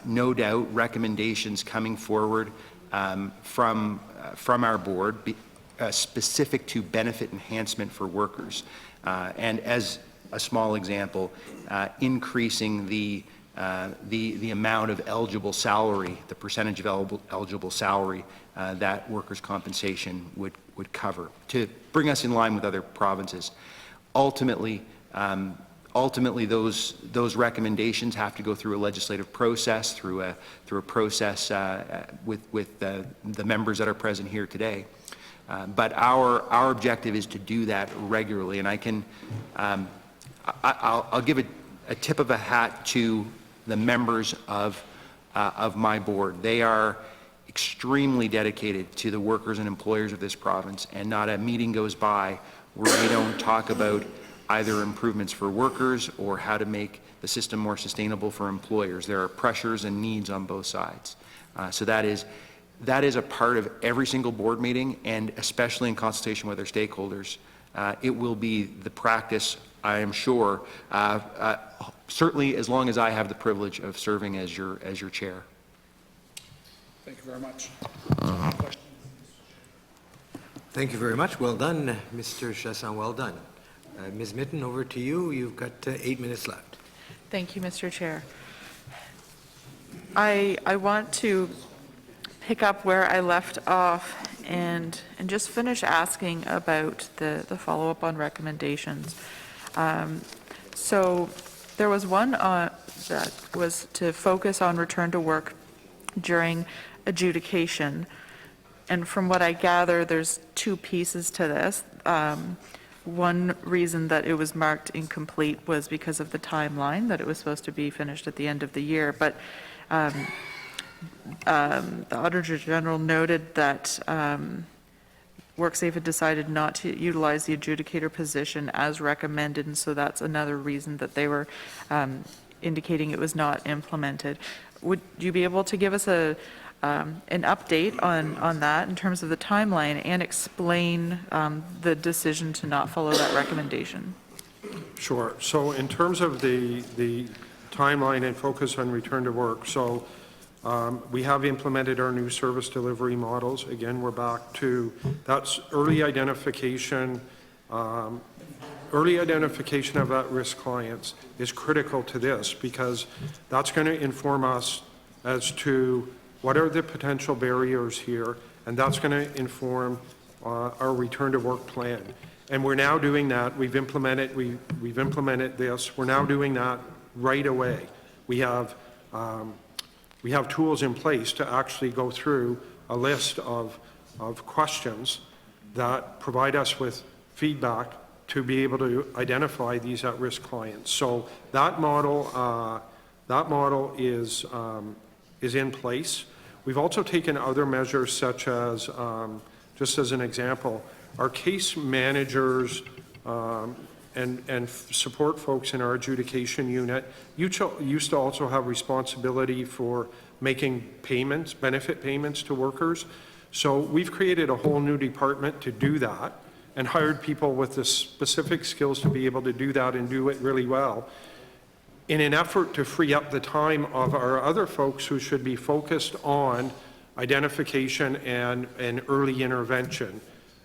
no doubt, recommendations coming forward from our board specific to benefit enhancement for workers. And as a small example, increasing the amount of eligible salary, the percentage of eligible salary that workers' compensation would cover, to bring us in line with other provinces. Ultimately, those recommendations have to go through a legislative process, through a process with the members that are present here today. But our objective is to do that regularly, and I'll give a tip of a hat to the members of my board. They are extremely dedicated to the workers and employers of this province, and not a meeting goes by where we don't talk about either improvements for workers or how to make the system more sustainable for employers. There are pressures and needs on both sides. So that is a part of every single board meeting, and especially in consultation with our stakeholders. It will be the practice, I am sure, certainly as long as I have the privilege of serving as your chair. Thank you very much. Thank you very much. Well done, Mr. Chasson, well done. Ms. Mitten, over to you. You've got 8 minutes left. Thank you, Mr. Chair. I want to pick up where I left off and just finish asking about the follow-up on recommendations. So there was one that was to focus on return to work during adjudication. And from what I gather, there's 2 pieces to this. One reason that it was marked incomplete was because of the timeline, that it was supposed to be finished at the end of the year. But the Auditor General noted that WorkSafe had decided not to utilize the adjudicator position as recommended, and so that's another reason that they were indicating it was not implemented. Would you be able to give us an update on that in terms of the timeline and explain the decision to not follow that recommendation? Sure. So in terms of the timeline and focus on return to work, so we have implemented our new service delivery models. Again, we're back to that's early identification. Early identification of at-risk clients is critical to this, because that's going to inform us as to what are the potential barriers here, and that's going to inform our return to work plan. And we're now doing that. We've implemented this. We're now doing that right away. We have tools in place to actually go through a list of questions that provide us with feedback to be able to identify these at-risk clients. So that model is in place. We've also taken other measures, such as, just as an example, our case managers and support folks in our adjudication unit used to also have responsibility for making payments, benefit payments to workers. So we've created a whole new department to do that, and hired people with the specific skills to be able to do that and do it really well, in an effort to free up the time of our other folks who should be focused on identification and early intervention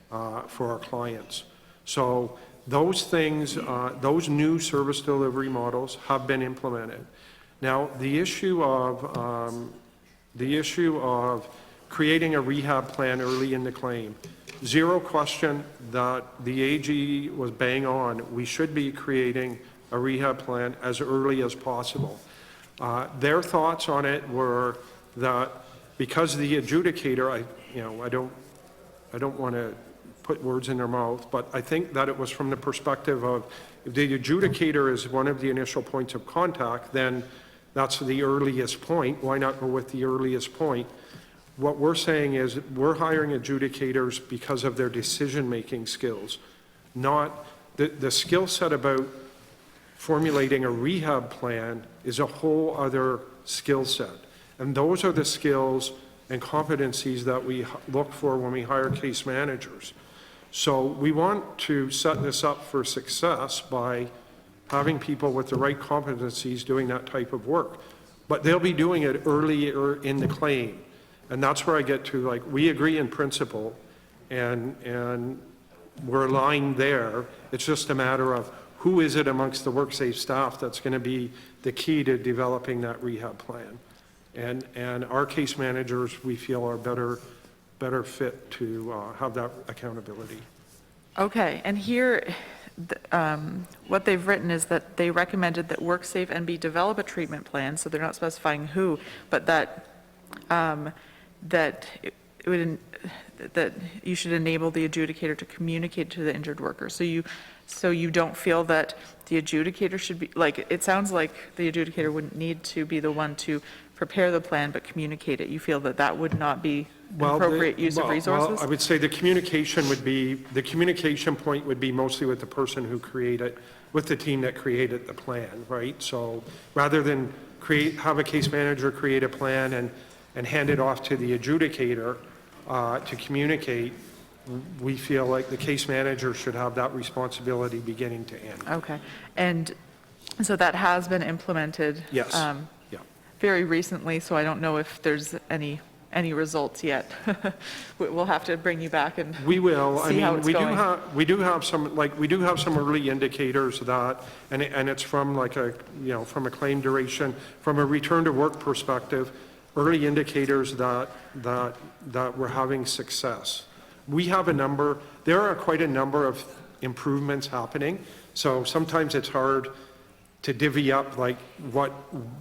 for our clients. So those things, those new service delivery models have been implemented. Now, the issue of creating a rehab plan early in the claim. Zero question that the AG was bang on. We should be creating a rehab plan as early as possible. Their thoughts on it were that because the adjudicator, I don't want to put words in their mouth, but I think that it was from the perspective of if the adjudicator is one of the initial points of contact, then that's the earliest point. Why not go with the earliest point? What we're saying is we're hiring adjudicators because of their decision-making skills, not the skill set about formulating a rehab plan is a whole other skill set. And those are the skills and competencies that we look for when we hire case managers. So we want to set this up for success by having people with the right competencies doing that type of work. But they'll be doing it earlier in the claim. And that's where I get to, like, we agree in principle and we're aligned there. It's just a matter of who is it amongst the WorkSafe staff that's going to be the key to developing that rehab plan. And our case managers, we feel, are better fit to have that accountability. Okay, and here, what they've written is that they recommended that WorkSafe NB develop a treatment plan, so they're not specifying who, but that that you should enable the adjudicator to communicate to the injured worker. So you don't feel that the adjudicator should be, like, it sounds like the adjudicator wouldn't need to be the one to prepare the plan, but communicate it. You feel that that would not be appropriate use of resources? Well, I would say the communication point would be mostly with the person who created, with the team that created the plan, right? So rather than have a case manager create a plan and hand it off to the adjudicator to communicate, we feel like the case manager should have that responsibility beginning to end. Okay, and so that has been implemented? Yes, yeah. Very recently, so I don't know if there's any results yet. We'll have to bring you back and We will. see how it's going. We do have some early indicators that, and it's from like from a claim duration, from a return to work perspective, early indicators that we're having success. We have there are quite a number of improvements happening, so sometimes it's hard to divvy up like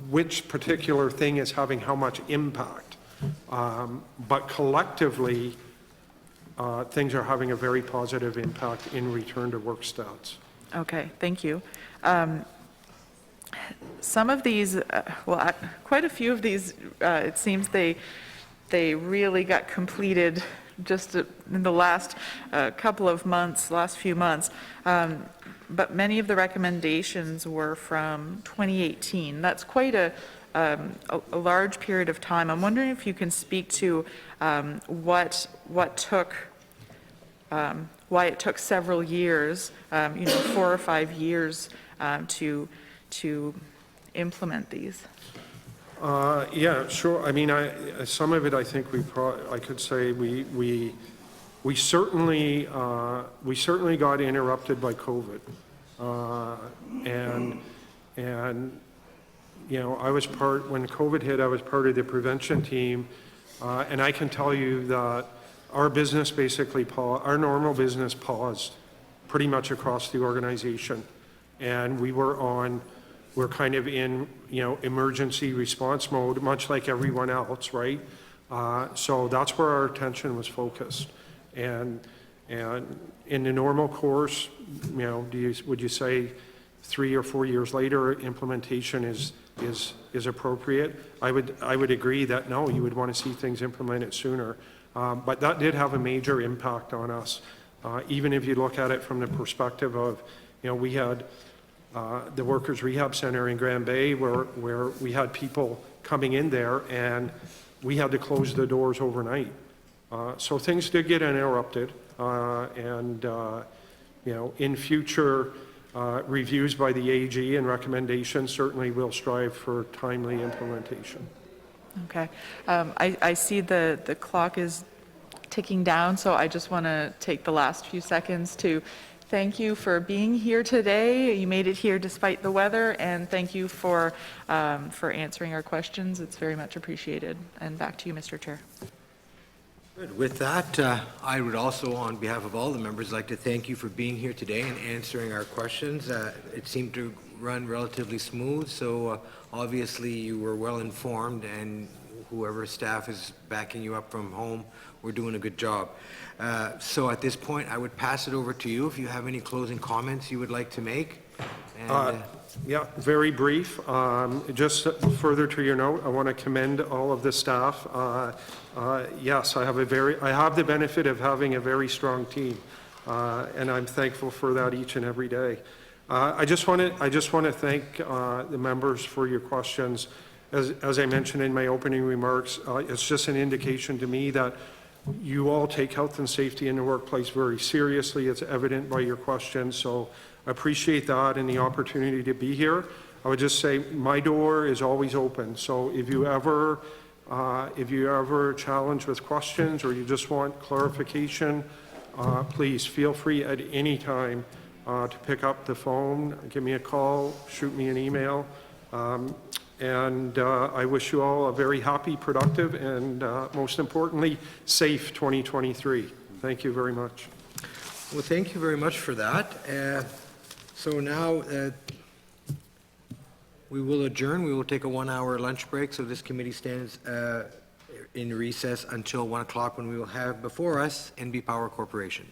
which particular thing is having how much impact. But collectively, things are having a very positive impact in return to work stats. Okay, thank you. Some of these, quite a few of these, it seems they really got completed just in the last last few months. But many of the recommendations were from 2018. That's quite a large period of time. I'm wondering if you can speak to why it took several years, 4 or 5 years, to implement these. Yeah, sure. I mean, some of it I think I could say we certainly got interrupted by COVID, and I was when COVID hit, I was part of the prevention team, and I can tell you that our business basically our normal business paused pretty much across the organization, and we're kind of in emergency response mode, much like everyone else, right? So that's where our attention was focused, and in the normal course, would you say 3 or 4 years later implementation is appropriate? I would agree that no, you would want to see things implemented sooner, but that did have a major impact on us. Even if you look at it from the perspective of, we had the Workers Rehab Center in Grand Bay where we had people coming in there and we had to close the doors overnight. So things did get interrupted, and in future reviews by the AG and recommendations, certainly we'll strive for timely implementation. Okay. I see the clock is ticking down, so I just want to take the last few seconds to thank you for being here today. You made it here despite the weather, and thank you for answering our questions. It's very much appreciated. And back to you, Mr. Chair. Good. With that, I would also, on behalf of all the members, like to thank you for being here today and answering our questions. It seemed to run relatively smooth, so obviously you were well informed, and whoever staff is backing you up from home, we're doing a good job. So at this point, I would pass it over to you if you have any closing comments you would like to make. And, Yeah, very brief. Just further to your note, I want to commend all of the staff. Yes, I have the benefit of having a very strong team, and I'm thankful for that each and every day. I just want to thank the members for your questions. As I mentioned in my opening remarks, it's just an indication to me that you all take health and safety in the workplace very seriously. It's evident by your questions, so I appreciate that and the opportunity to be here. I would just say my door is always open, so if you ever challenged with questions or you just want clarification, please feel free at any time to pick up the phone, give me a call, shoot me an email. And I wish you all a very happy, productive, and most importantly, safe 2023. Thank you very much. well, thank you very much for that. So now we will adjourn. We will take a 1-hour lunch break, so this committee stands in recess until 1 o'clock, when we will have before us NB Power Corporation.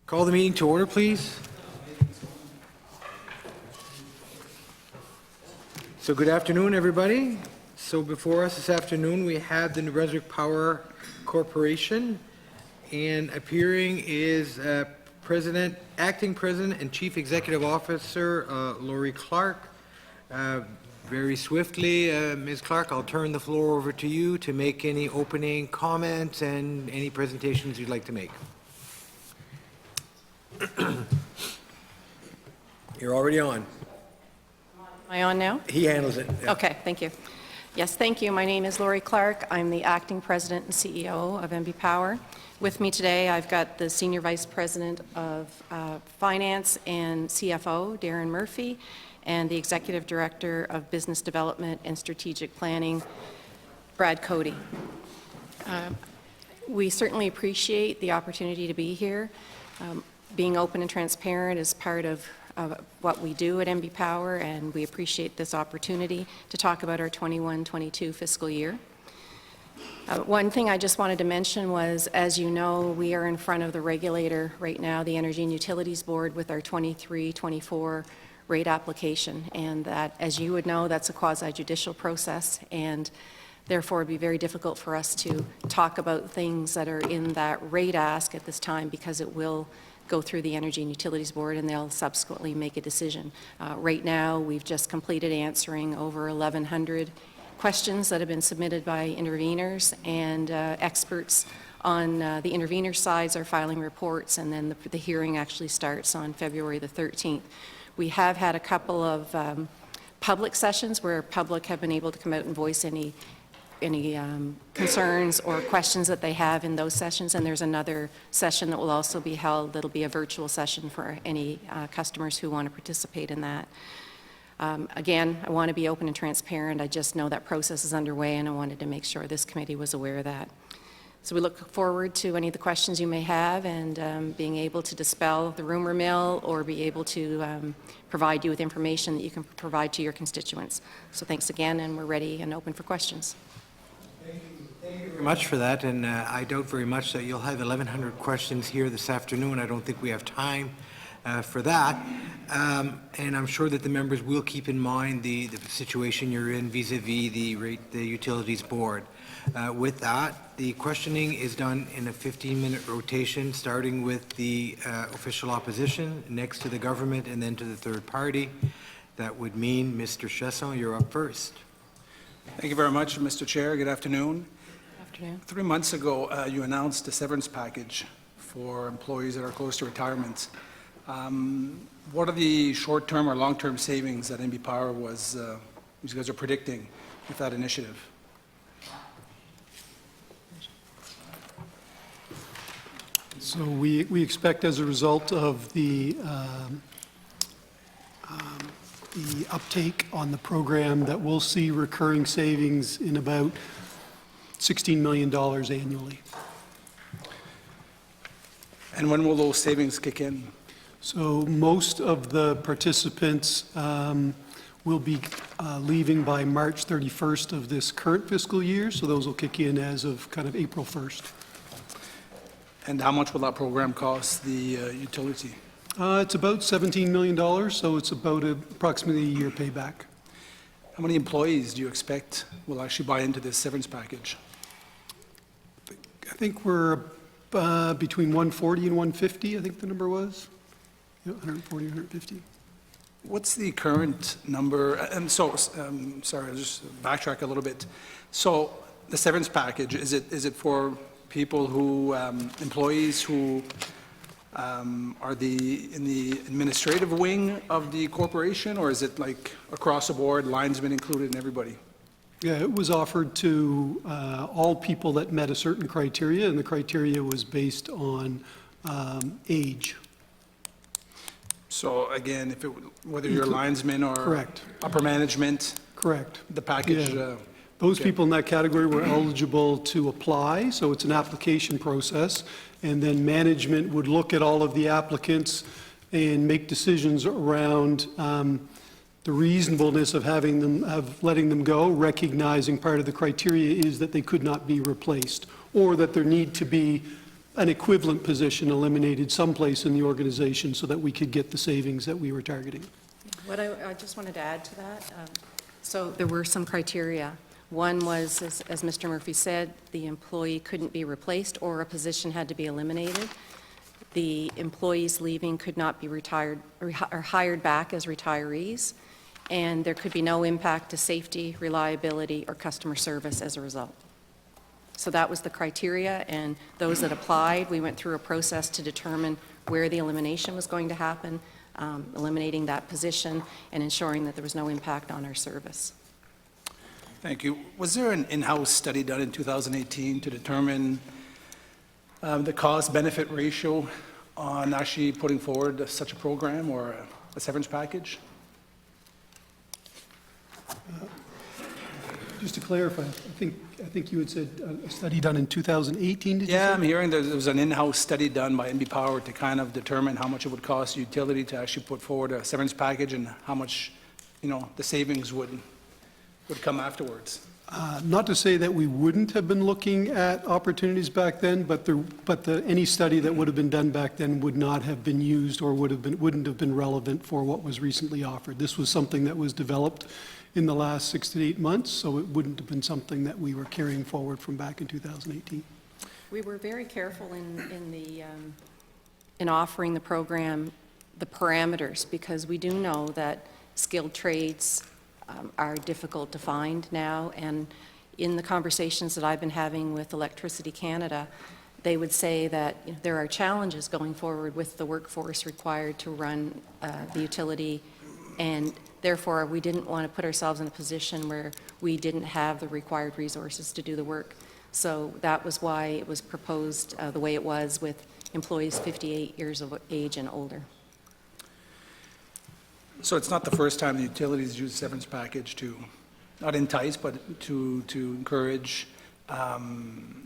Call the meeting to order, please. So good afternoon, everybody. So before us this afternoon, we have the New Brunswick Power Corporation, and appearing is Acting President and Chief Executive Officer Lori Clark. Very swiftly, Ms. Clark, I'll turn the floor over to you to make any opening comments and any presentations you'd like to make. You're already on. Am I on now? He handles it. Yeah. Okay, thank you. Yes, thank you. My name is Lori Clark. I'm the acting president and CEO of MB Power. With me today, I've got the Senior Vice President of Finance and CFO, Darren Murphy, and the Executive Director of Business Development and Strategic Planning, Brad Cody. We certainly appreciate the opportunity to be here. Being open and transparent is part of what we do at MB Power, and we appreciate this opportunity to talk about our 21-22 fiscal year. One thing I just wanted to mention was, as you know, we are in front of the regulator right now, the Energy and Utilities Board, with our 23-24 rate application, and that, as you would know, that's a quasi-judicial process, and therefore it'd be very difficult for us to talk about things that are in that rate ask at this time, because it will go through the Energy and Utilities Board and they'll subsequently make a decision. Right now, we've just completed answering over 1,100 questions that have been submitted by interveners, and experts on the intervener sides are filing reports, and then the hearing actually starts on February the 13th. We have had a couple of public sessions where public have been able to come out and voice any concerns or questions that they have in those sessions, and there's another session that will also be held that'll be a virtual session for any customers who want to participate in that. Again, I want to be open and transparent. I just know that process is underway, and I wanted to make sure this committee was aware of that. So we look forward to any of the questions you may have, and being able to dispel the rumor mill or be able to provide you with information that you can provide to your constituents. So thanks again, and we're ready and open for questions. Thank you very much for that, and I doubt very much that you'll have 1,100 questions here this afternoon. I don't think we have time for that, and I'm sure that the members will keep in mind the situation you're in vis-a-vis the Utilities Board. With that, the questioning is done in a 15-minute rotation, starting with the official opposition, next to the government, and then to the third party. That would mean, Mr. Chesson, you're up first. Thank you very much, Mr. Chair. Good afternoon. Afternoon. 3 months ago, you announced a severance package for employees that are close to retirement. What are the short-term or long-term savings that MB Power you guys are predicting with that initiative? So we expect, as a result of the uptake on the program, that we'll see recurring savings in about $16 million annually. And when will those savings kick in? So most of the participants will be leaving by March 31st of this current fiscal year, so those will kick in as of kind of April 1st. And how much will that program cost the utility? It's about $17 million, so it's about approximately a year payback. How many employees do you expect will actually buy into this severance package? I think we're between 140 and 150, I think the number was. Yeah, 140, 150. What's the current number? And so, sorry, I'll just backtrack a little bit. So the severance package, is it for people who, employees who are in the administrative wing of the corporation, or is it like across the board, linesmen included and everybody? Yeah, it was offered to all people that met a certain criteria, and the criteria was based on age. So again, whether you're linesman or Correct. upper management, Correct. the package. Yeah. Those people in that category were eligible to apply, so it's an application process, and then management would look at all of the applicants and make decisions around the reasonableness of letting them go, recognizing part of the criteria is that they could not be replaced, or that there need to be an equivalent position eliminated someplace in the organization so that we could get the savings that we were targeting. What I just wanted to add to that, so there were some criteria. One was, as Mr. Murphy said, the employee couldn't be replaced or a position had to be eliminated. The employees leaving could not be retired or hired back as retirees, and there could be no impact to safety, reliability, or customer service as a result. So that was the criteria, and those that applied, we went through a process to determine where the elimination was going to happen, eliminating that position and ensuring that there was no impact on our service. Thank you. Was there an in-house study done in 2018 to determine the cost-benefit ratio on actually putting forward such a program or a severance package? Just to clarify, I think you had said a study done in 2018, did you say? Yeah, I'm hearing there was an in-house study done by NB Power to kind of determine how much it would cost utility to actually put forward a severance package and how much, the savings would come afterwards. Not to say that we wouldn't have been looking at opportunities back then, but any study that would have been done back then would not have been used or wouldn't have been relevant for what was recently offered. This was something that was developed in the last 6 to 8 months, so it wouldn't have been something that we were carrying forward from back in 2018. We were very careful in offering the program the parameters, because we do know that skilled trades are difficult to find now, and in the conversations that I've been having with Electricity Canada, they would say that there are challenges going forward with the workforce required to run the utility, and therefore we didn't want to put ourselves in a position where we didn't have the required resources to do the work. So that was why it was proposed the way it was, with employees 58 years of age and older. So it's not the first time the utilities use severance package to, not entice, but to encourage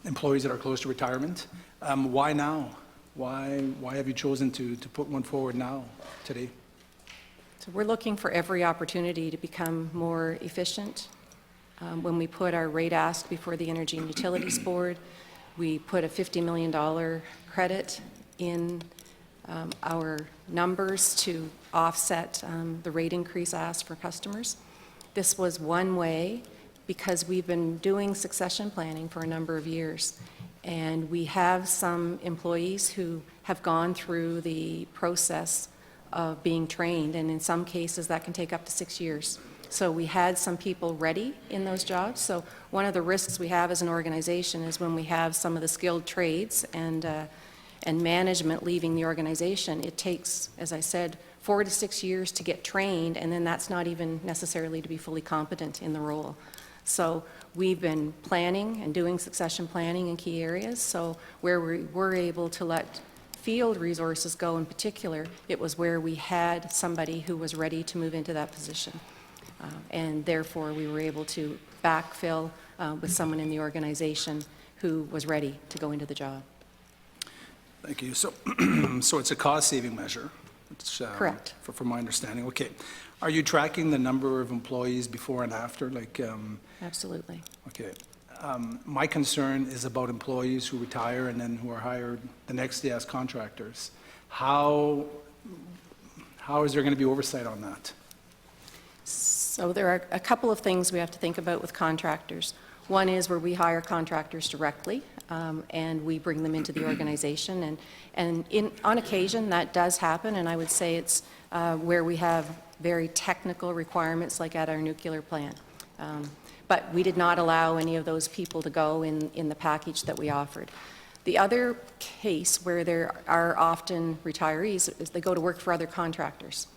employees that are close to retirement. Why now? Why have you chosen to put one forward now, today? So we're looking for every opportunity to become more efficient. When we put our rate ask before the Energy and Utilities Board, we put a $50 million credit in our numbers to offset the rate increase asked for customers. This was one way, because we've been doing succession planning for a number of years, and we have some employees who have gone through the process of being trained, and in some cases that can take up to 6 years. So we had some people ready in those jobs. So one of the risks we have as an organization is when we have some of the skilled trades and management leaving the organization, it takes, as I said, 4 to 6 years to get trained, and then that's not even necessarily to be fully competent in the role. So we've been planning and doing succession planning in key areas. So where we were able to let field resources go in particular, it was where we had somebody who was ready to move into that position. And therefore, we were able to backfill with someone in the organization who was ready to go into the job. Thank you. So, so it's a cost-saving measure? It's, Correct. From my understanding. Okay. Are you tracking the number of employees before and after? Absolutely. Okay. My concern is about employees who retire and then who are hired the next day as contractors. How is there going to be oversight on that? So there are a couple of things we have to think about with contractors. One is where we hire contractors directly, and we bring them into the organization. And on occasion, that does happen, and I would say it's where we have very technical requirements, like at our nuclear plant. But we did not allow any of those people to go in the package that we offered. The other case where there are often retirees is they go to work for other contractors.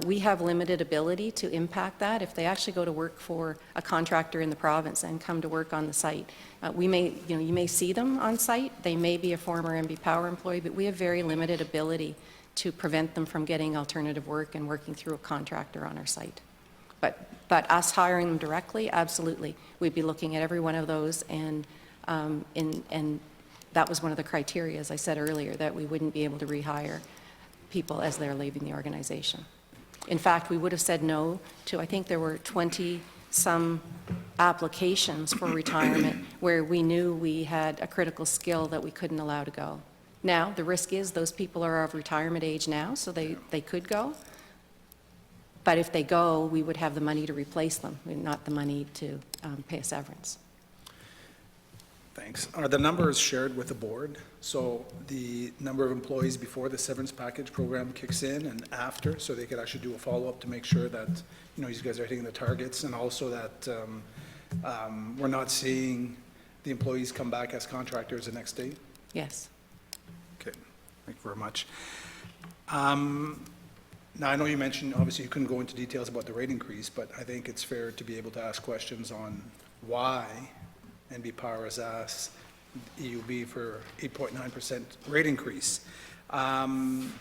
We have limited ability to impact that. If they actually go to work for a contractor in the province and come to work on the site, you may see them on site. They may be a former NB Power employee, but we have very limited ability to prevent them from getting alternative work and working through a contractor on our site. But us hiring them directly, absolutely. We'd be looking at every one of those, and that was one of the criteria, as I said earlier, that we wouldn't be able to rehire people as they're leaving the organization. In fact, we would have said no to, I think there were 20-some applications for retirement where we knew we had a critical skill that we couldn't allow to go. Now, the risk is those people are of retirement age now, so they could go. But if they go, we would have the money to replace them, not the money to pay a severance. Thanks. Are the numbers shared with the board? So the number of employees before the severance package program kicks in and after, so they could actually do a follow-up to make sure that, you know, you guys are hitting the targets, and also that we're not seeing the employees come back as contractors the next day? Yes. Okay, thank you very much. Now, I know you mentioned, obviously, you couldn't go into details about the rate increase, but I think it's fair to be able to ask questions on why NB Power has asked EUB for 8.9% rate increase. From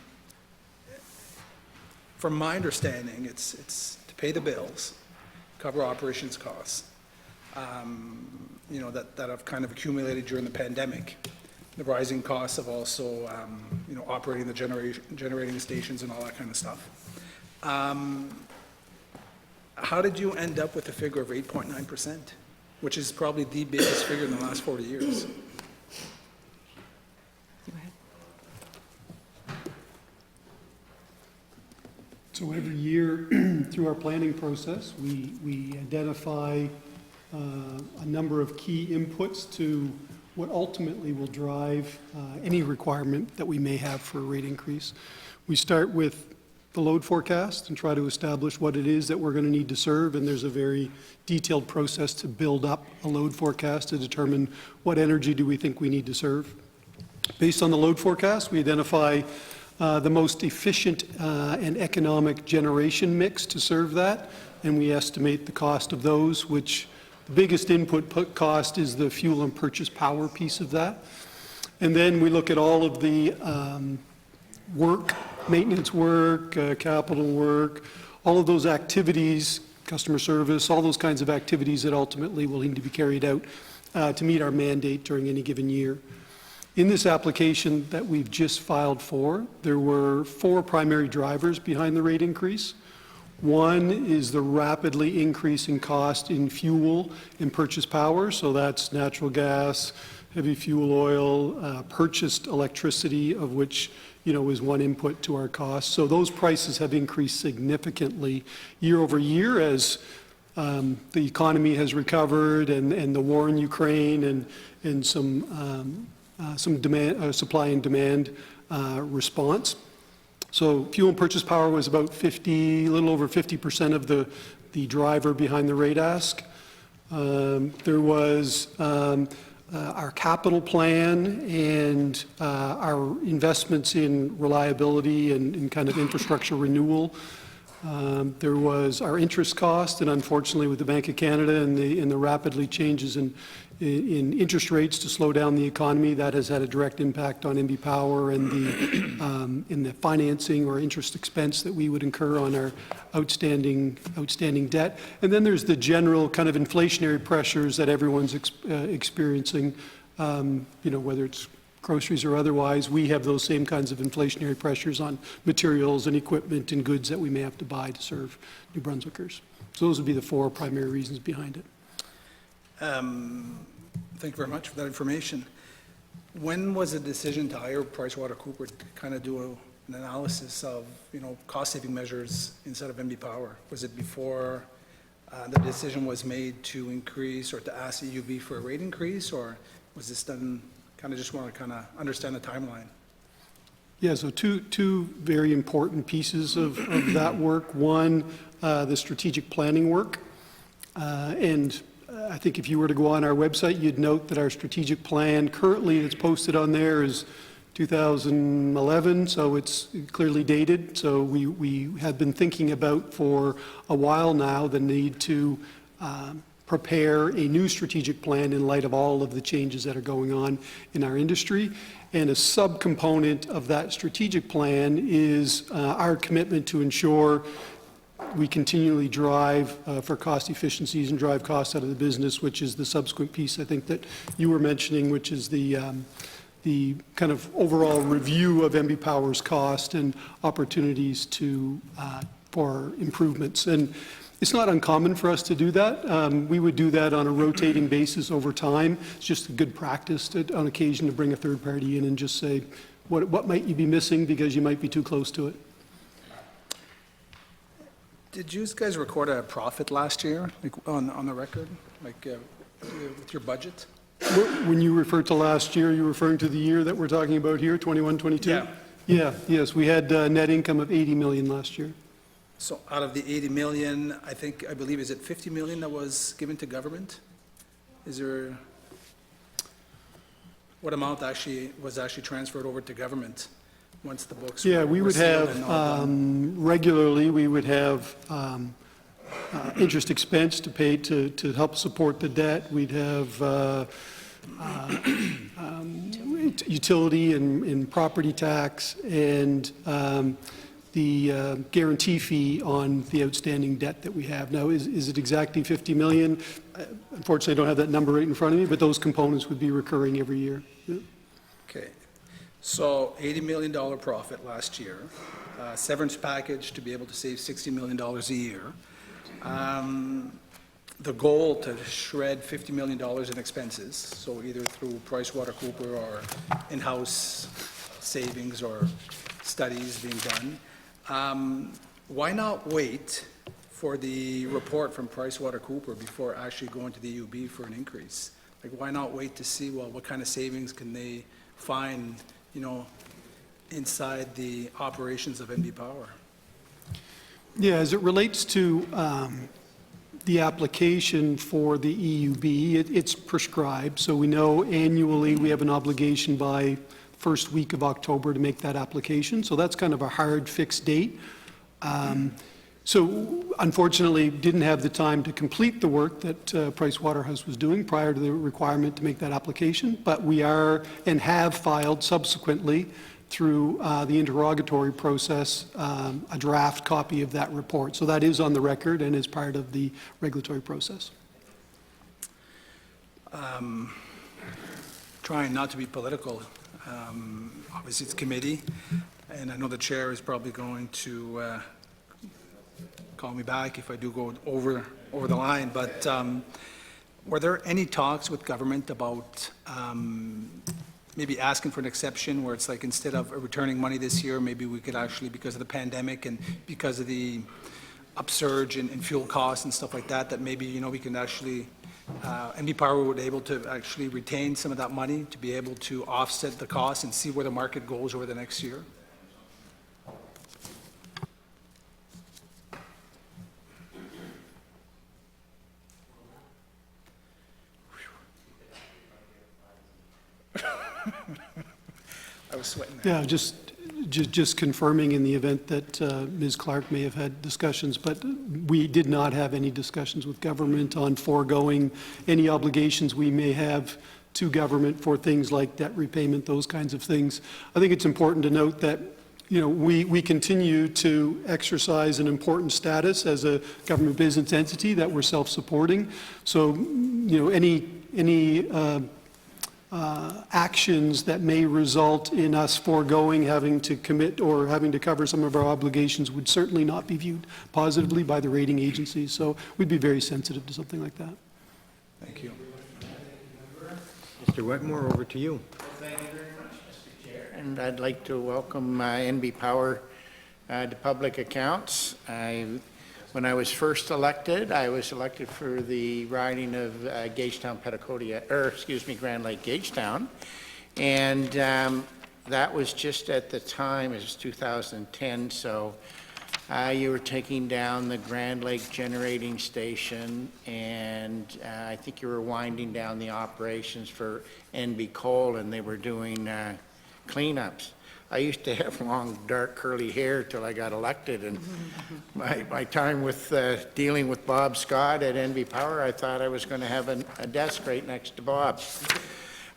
my understanding, it's to pay the bills, cover operations costs, you know, that have kind of accumulated during the pandemic. The rising costs of also, you know, operating the generating stations and all that kind of stuff. How did you end up with a figure of 8.9%, which is probably the biggest figure in the last 40 years? Go ahead. So every year, through our planning process, we identify a number of key inputs to what ultimately will drive any requirement that we may have for a rate increase. We start with the load forecast and try to establish what it is that we're going to need to serve, and there's a very detailed process to build up a load forecast to determine what energy do we think we need to serve. Based on the load forecast, we identify the most efficient and economic generation mix to serve that, and we estimate the cost of those, which the biggest input cost is the fuel and purchase power piece of that. And then we look at all of the work, maintenance work, capital work, all of those activities, customer service, all those kinds of activities that ultimately will need to be carried out to meet our mandate during any given year. In this application that we've just filed for, there were 4 primary drivers behind the rate increase. One is the rapidly increasing cost in fuel and purchase power, so that's natural gas, heavy fuel oil, purchased electricity, of which, you know, is one input to our costs. So those prices have increased significantly year over year as the economy has recovered and the war in Ukraine and some demand, supply and demand response. So fuel and purchase power was about a little over 50% of the driver behind the rate ask. There was our capital plan and our investments in reliability and kind of infrastructure renewal. There was our interest cost, and unfortunately with the Bank of Canada and the rapidly changes in interest rates to slow down the economy, that has had a direct impact on NB Power and the financing or interest expense that we would incur on our outstanding debt. And then there's the general kind of inflationary pressures that everyone's experiencing, you know, whether it's groceries or otherwise. We have those same kinds of inflationary pressures on materials and equipment and goods that we may have to buy to serve New Brunswickers. So those would be the 4 primary reasons behind it. Thank you very much for that information. When was the decision to hire PricewaterhouseCoopers to kind of do an analysis of, you know, cost-saving measures instead of NB Power? Was it before the decision was made to increase or to ask EUB for a rate increase, or was this done, kind of just want to kind of understand the timeline? Yeah, so two very important pieces of that work. One, the strategic planning work, and I think if you were to go on our website, you'd note that our strategic plan currently that's posted on there is 2011, so it's clearly dated. So we have been thinking about for a while now the need to prepare a new strategic plan in light of all of the changes that are going on in our industry. And a subcomponent of that strategic plan is our commitment to ensure we continually drive for cost efficiencies and drive costs out of the business, which is the subsequent piece I think that you were mentioning, which is the kind of overall review of NB Power's cost and opportunities for improvements. And it's not uncommon for us to do that. We would do that on a rotating basis over time. It's just a good practice on occasion to bring a third party in and just say, what might you be missing because you might be too close to it. Did you guys record a profit last year, like on the record, like with your budget? When you refer to last year, you're referring to the year that we're talking about here, 21, 22? Yeah. Yeah, yes, we had net income of 80 million last year. So out of the 80 million, I believe, is it 50 million that was given to government? Is there, what amount was actually transferred over to government once the books were Yeah, we would sealed have, and all done? regularly, we would have interest expense to pay to help support the debt. We'd have utility and property tax and the guarantee fee on the outstanding debt that we have. Now, is it exactly 50 million? Unfortunately, I don't have that number right in front of me, but those components would be recurring every year. Yeah. Okay, so $80 million profit last year, severance package to be able to save $60 million a year. The goal to shred $50 million in expenses, so either through PricewaterhouseCoopers or in-house savings or studies being done. Why not wait for the report from PricewaterhouseCoopers before actually going to the UB for an increase? Like, why not wait to see, well, what kind of savings can they find, inside the operations of NB Power? Yeah, as it relates to the application for the EUB, it's prescribed, so we know annually we have an obligation by first week of October to make that application, so that's kind of a hard fixed date. So unfortunately, didn't have the time to complete the work that Pricewaterhouse was doing prior to the requirement to make that application, but we are and have filed subsequently through the interrogatory process a draft copy of that report. So that is on the record and is part of the regulatory process. Trying not to be political, obviously it's committee, and I know the chair is probably going to call me back if I do go over the line, but were there any talks with government about maybe asking for an exception where it's like, instead of returning money this year, maybe we could actually, because of the pandemic and because of the upsurge in fuel costs and stuff like that, that maybe, we can actually, NB Power would be able to actually retain some of that money to be able to offset the costs and see where the market goes over the next year? I was sweating there. Yeah, just confirming in the event that Ms. Clark may have had discussions, but we did not have any discussions with government on foregoing any obligations we may have to government for things like debt repayment, those kinds of things. I think it's important to note that we continue to exercise an important status as a government business entity, that we're self-supporting. So, any actions that may result in us foregoing having to commit or having to cover some of our obligations would certainly not be viewed positively by the rating agencies. So we'd be very sensitive to something like that. Thank you. Mr. Wetmore, over to you. Thank you very much, Mr. Chair. And I'd like to welcome NB Power to Public Accounts. When I was first elected, I was elected for the riding of Gagetown, Grand Lake, Gagetown. And that was just at the time, it was 2010, so you were taking down the Grand Lake generating station, and I think you were winding down the operations for NB Coal, and they were doing cleanups. I used to have long, dark, curly hair till I got elected, and my time with dealing with Bob Scott at NB Power, I thought I was going to have a desk right next to Bob.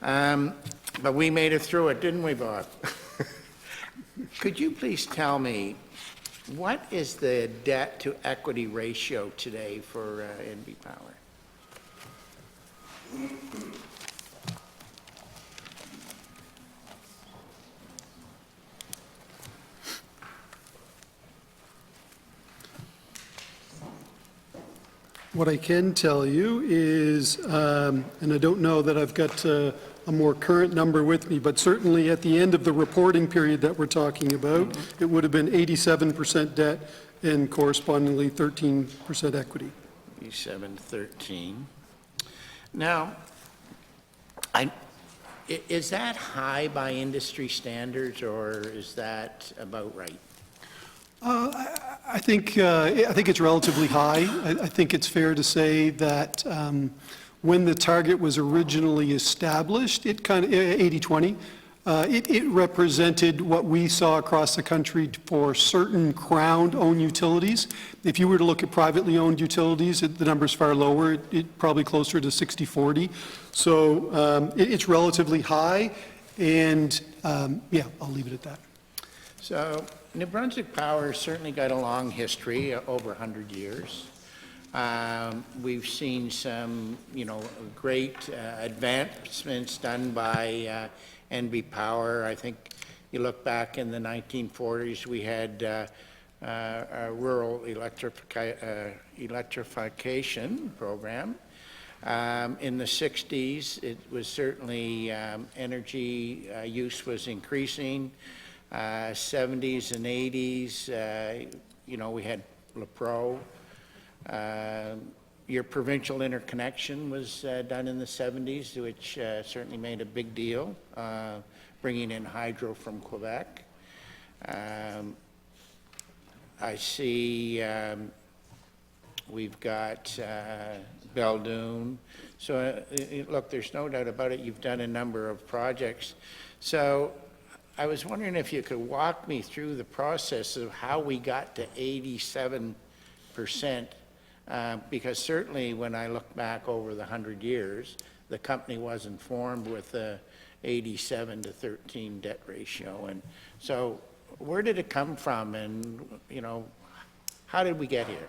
But we made it through it, didn't we, Bob? Could you please tell me, what is the debt-to-equity ratio today for NB Power? What I can tell you is, and I don't know that I've got a a more current number with me, but certainly at the end of the reporting period that we're talking about, it would have been 87% debt and correspondingly 13% equity. 713. Now, is that high by industry standards, or is that about right? I think it's relatively high. I think it's fair to say that when the target was originally established, it kind of 80-20. It represented what we saw across the country for certain Crown-owned utilities. If you were to look at privately owned utilities, the number's far lower. It's probably closer to 60-40. So it's relatively high, and yeah, I'll leave it at that. So New Brunswick Power certainly got a long history, over 100 years. We've seen some, great advancements done by NB Power. I think you look back in the 1940s, we had a rural electrification program. In the 60s, it was certainly energy use was increasing. 70s and 80s, we had LaPro. Your provincial interconnection was done in the 70s, which certainly made a big deal, bringing in hydro from Quebec. I see we've got Beldoon. So look, there's no doubt about it, you've done a number of projects. So I was wondering if you could walk me through the process of how we got to 87%. Because certainly when I look back over the 100 years, the company wasn't formed with a 87-13 debt ratio. And so where did it come from, and, how did we get here?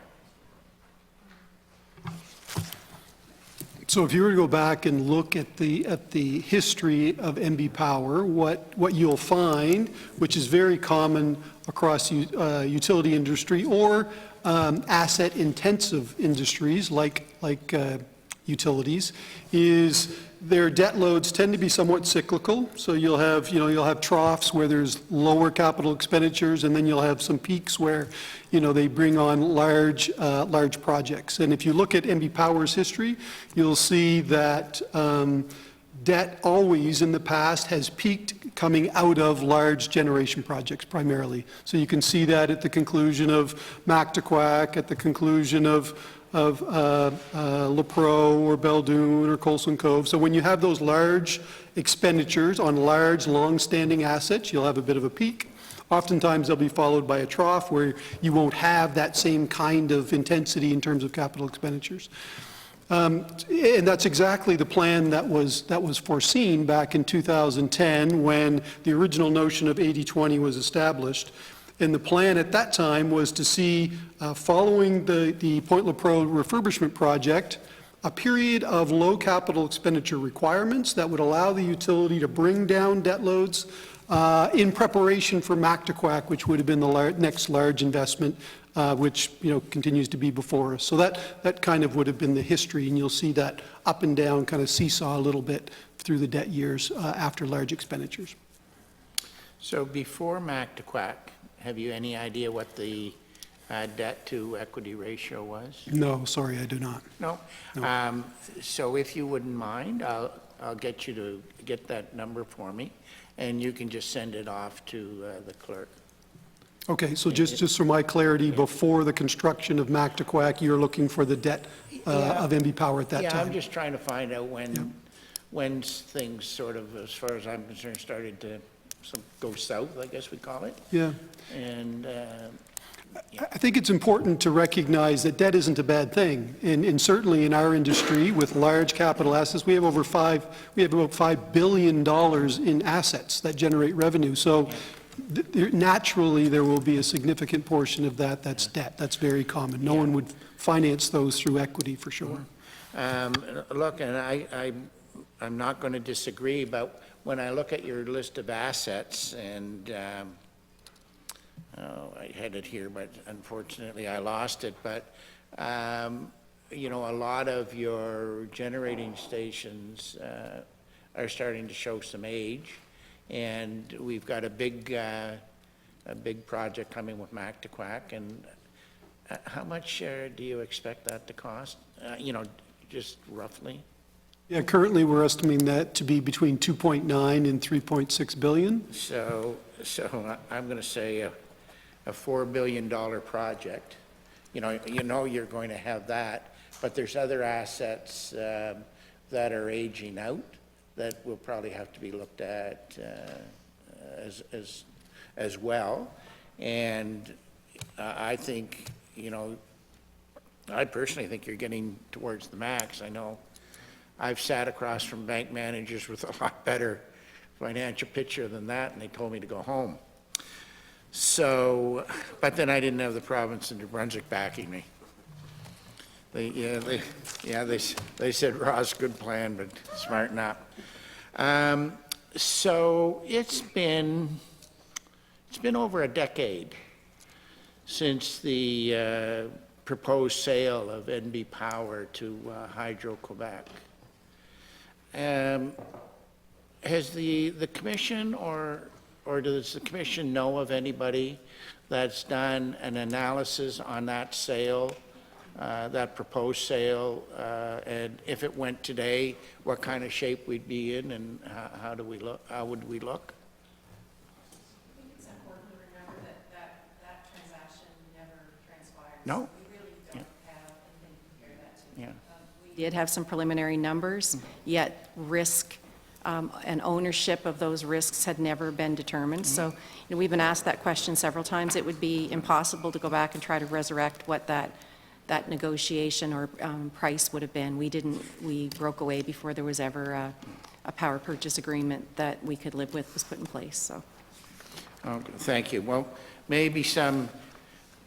So if you were to go back and look at the history of NB Power, what you'll find, which is very common across utility industry or asset-intensive industries like utilities, is their debt loads tend to be somewhat cyclical. So you'll have troughs where there's lower capital expenditures, and then you'll have some peaks where they bring on large projects. And if you look at NB Power's history, you'll see that debt always in the past has peaked coming out of large generation projects primarily. So you can see that at the conclusion of Mactaquac, at the conclusion of LaPro or Beldoon or Coulson Cove. So when you have those large expenditures on large, long-standing assets, you'll have a bit of a peak. Oftentimes they'll be followed by a trough where you won't have that same kind of intensity in terms of capital expenditures. And that's exactly the plan that was foreseen back in 2010 when the original notion of 80-20 was established. And the plan at that time was to see, following the Point LaPro refurbishment project, a period of low capital expenditure requirements that would allow the utility to bring down debt loads in preparation for Mactaquac, which would have been the next large investment, which continues to be before us. So that kind of would have been the history, and you'll see that up and down kind of seesaw a little bit through the debt years after large expenditures. So before Mactaquac, have you any idea what the debt to equity ratio was? No, sorry, I do not. No? So if you wouldn't mind, I'll get you to get that number for me, and you can just send it off to the clerk. Okay, so just for my clarity, before the construction of Mactaquac, you're looking for the debt of NB Power at that time? Yeah, I'm just trying to find out when things sort of, as far as I'm concerned, started to go south, I guess we call it. Yeah. And I think it's important to recognize that debt isn't a bad thing. And certainly in our industry, with large capital assets, we have about $5 billion in assets that generate revenue. So naturally, there will be a significant portion of that's debt. That's very common. No one would finance those through equity, for sure. Look, and I'm not going to disagree, but when I look at your list of assets, and I had it here, but unfortunately I lost it, but a lot of your generating stations are starting to show some age. And we've got a big project coming with Mactaquac. And how much do you expect that to cost? You know, just roughly? Yeah, currently, we're estimating that to be between 2.9 and 3.6 billion. So I'm going to say a $4 billion project. You know you're going to have that, but there's other assets that are aging out that will probably have to be looked at as well. And I think, you know, I personally think you're getting towards the max. I know I've sat across from bank managers with a lot better financial picture than that, and they told me to go home. So, but then I didn't have the province of New Brunswick backing me. They said, Ross, good plan, but smarten up. So it's been over a decade since the proposed sale of NB Power to Hydro-Quebec. Has the commission or does the commission know of anybody that's done an analysis on that sale, that proposed sale, and if it went today, what kind of shape we'd be in, and how would we look? I think it's important to remember that transaction never transpired. No. So we really don't have anything to compare that to. Yeah. We did have some preliminary numbers, yet risk and ownership of those risks had never been determined. So, you know, we've been asked that question several times. It would be impossible to go back and try to resurrect what that negotiation or price would have been. We broke away before there was ever a power purchase agreement that we could live with was put in place, so. Okay, thank you. Well, maybe some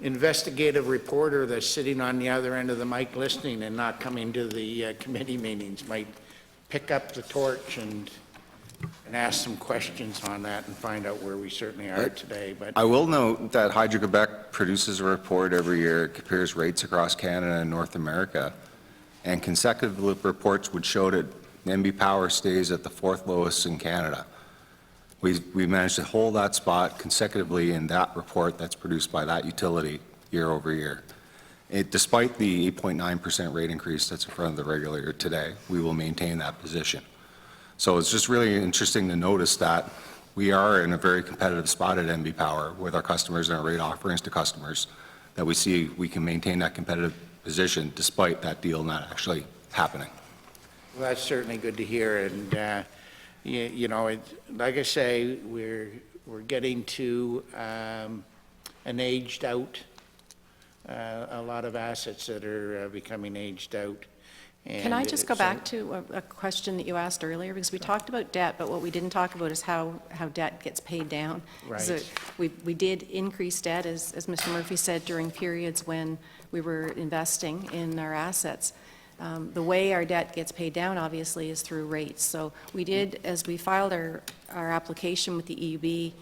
investigative reporter that's sitting on the other end of the mic listening and not coming to the committee meetings might pick up the torch and ask some questions on that and find out where we certainly are today. But I will note that Hydro-Quebec produces a report every year. It compares rates across Canada and North America. And consecutive reports would show that NB Power stays at the 4th lowest in Canada. We managed to hold that spot consecutively in that report that's produced by that utility year over year. Despite the 8.9% rate increase that's in front of the regulator today, we will maintain that position. So it's just really interesting to notice that we are in a very competitive spot at NB Power with our customers and our rate offerings to customers, that we see we can maintain that competitive position despite that deal not actually happening. well, that's certainly good to hear. And you know, like I say, we're getting to an aged out. A lot of assets that are becoming aged out. Can I just go back to a question that you asked earlier? Because we talked about debt, but what we didn't talk about is how debt gets paid down. Right. So we did increase debt, as Mr. Murphy said, during periods when we were investing in our assets. The way our debt gets paid down, obviously, is through rates. So we did, as we filed our application with the EUB,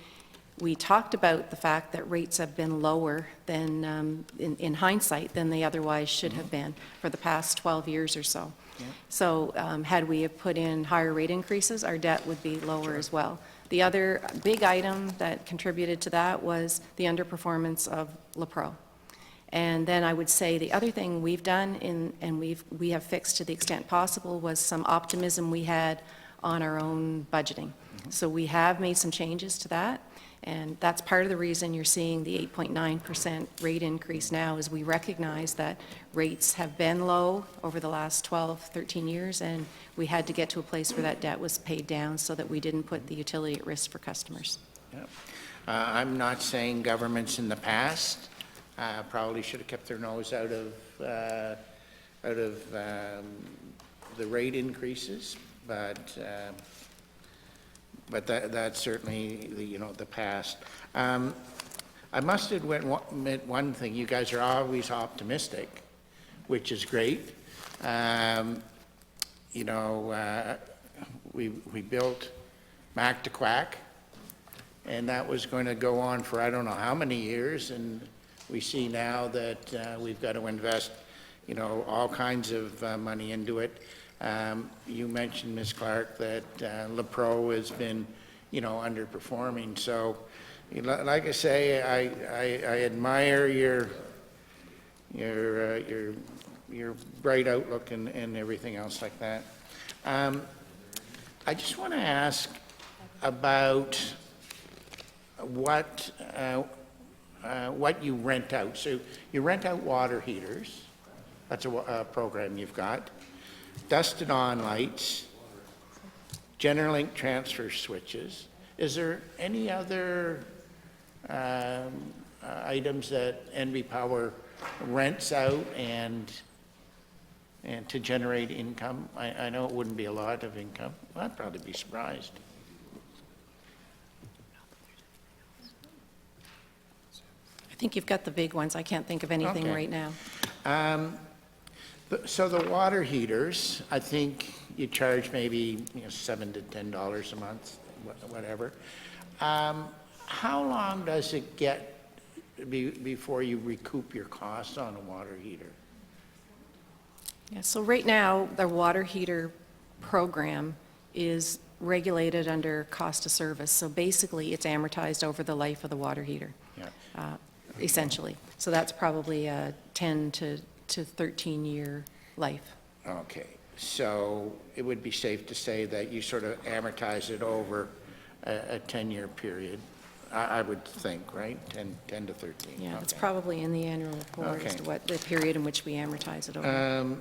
we talked about the fact that rates have been lower than, in hindsight, than they otherwise should have been for the past 12 years or so. Yeah. So had we have put in higher rate increases, our debt would be lower as well. The other big item that contributed to that was the underperformance of LaPro. And then I would say the other thing we've done, and we have fixed to the extent possible, was some optimism we had on our own budgeting. So we have made some changes to that. And that's part of the reason you're seeing the 8.9% rate increase now, is we recognize that rates have been low over the last 12, 13 years, and we had to get to a place where that debt was paid down so that we didn't put the utility at risk for customers. Yep. I'm not saying governments in the past probably should have kept their nose out of the rate increases, but that's certainly the past. I must admit one thing. You guys are always optimistic, which is great. We built Mactaquac, and that was going to go on for I don't know how many years, and we see now that we've got to invest all kinds of money into it. You mentioned, Ms. Clark, that LaPro has been, underperforming. So, like I say, I admire your bright outlook and everything else like that. I just want to ask about what you rent out. So you rent out water heaters. That's a program you've got. Dusted on lights, Generalink transfer switches. Is there any other items that NB Power rents out and to generate income? I know it wouldn't be a lot of income. I'd probably be surprised. I think you've got the big ones. I can't think of anything Okay. right now. So the water heaters, I think you charge maybe $7 to $10 a month, whatever. How long does it get before you recoup your costs on a water heater? Yeah, so right now, the water heater program is regulated under cost of service. So basically, it's amortized over the life of the water heater, Yeah. essentially. So that's probably a 10 to 13-year life. Okay, so it would be safe to say that you sort of amortize it over a 10-year period, I would think, right? 10 to 13. Yeah, it's Okay. probably in the annual report as to Okay. what the period in which we amortize it over.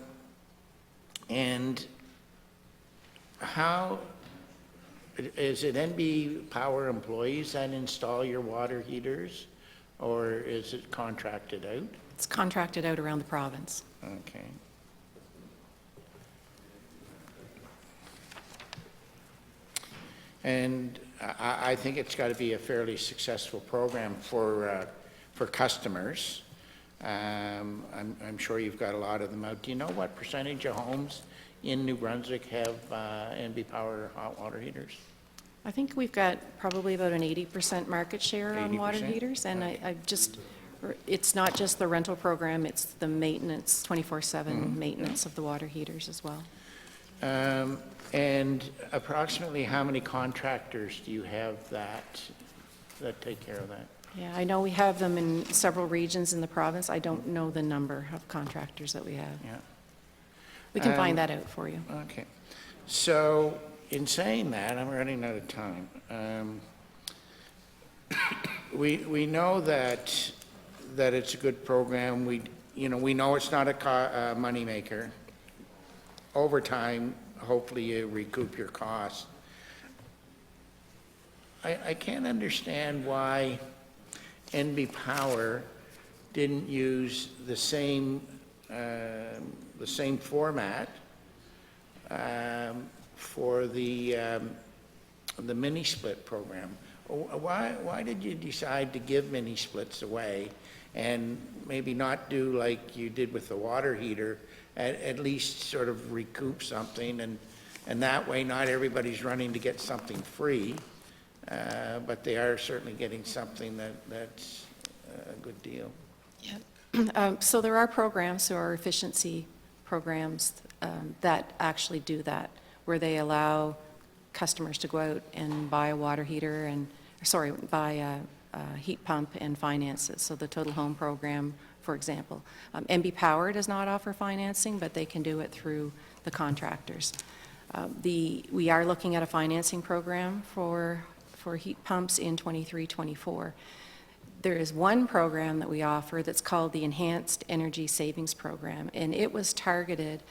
And how, is it NB Power employees that install your water heaters, or is it contracted out? It's contracted out around the province. Okay. And I think it's got to be a fairly successful program for customers. I'm sure you've got a lot of them out. Do you know what percentage of homes in New Brunswick have NB Power hot water heaters? I think we've got probably about an 80% market share on water 80%? heaters, and it's not just the rental program, it's the maintenance, 24/7 maintenance of the water heaters as well. And approximately how many contractors do you have that take care of that? Yeah, I know we have them in several regions in the province. I don't know the number of contractors that we have. Yeah. We can find that out for you. Okay. So in saying that, I'm running out of time. We know that it's a good program. We know it's not a moneymaker. Over time, hopefully you recoup your costs. I can't understand why NB Power didn't use the same format for the mini split program. Why did you decide to give mini splits away and maybe not do like you did with the water heater, at least sort of recoup something, and that way not everybody's running to get something free, but they are certainly getting something that's a good deal. Yeah. So there are programs, there are efficiency programs that actually do that, where they allow customers to go out and buy a water heater buy a heat pump and finance it. So the Total Home program, for example. NB Power does not offer financing, but they can do it through the contractors. We are looking at a financing program for heat pumps in 23-24. There is one program that we offer that's called the Enhanced Energy Savings Program, and it was targeted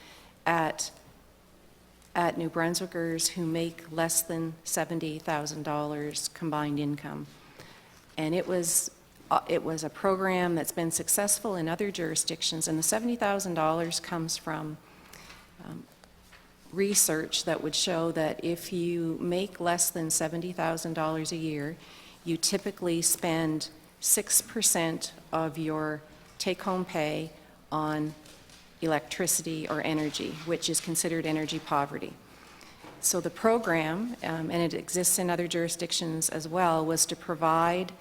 at New Brunswickers who make less than $70,000 combined income. And it was a program that's been successful in other jurisdictions, and the $70,000 comes from research that would show that if you make less than $70,000 a year, you typically spend 6% of your take-home pay on electricity or energy, which is considered energy poverty. So the program, and it exists in other jurisdictions as well, was to provide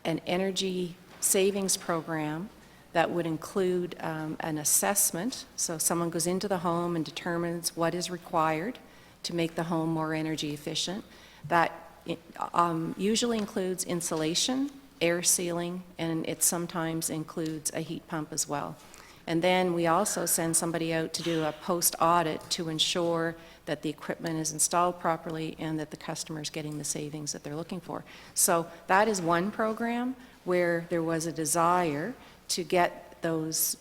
an energy savings program that would include an assessment. So someone goes into the home and determines what is required to make the home more energy efficient. That usually includes insulation, air sealing, and it sometimes includes a heat pump as well. And then we also send somebody out to do a post-audit to ensure that the equipment is installed properly and that the customer is getting the savings that they're looking for. So that is one program where there was a desire to get those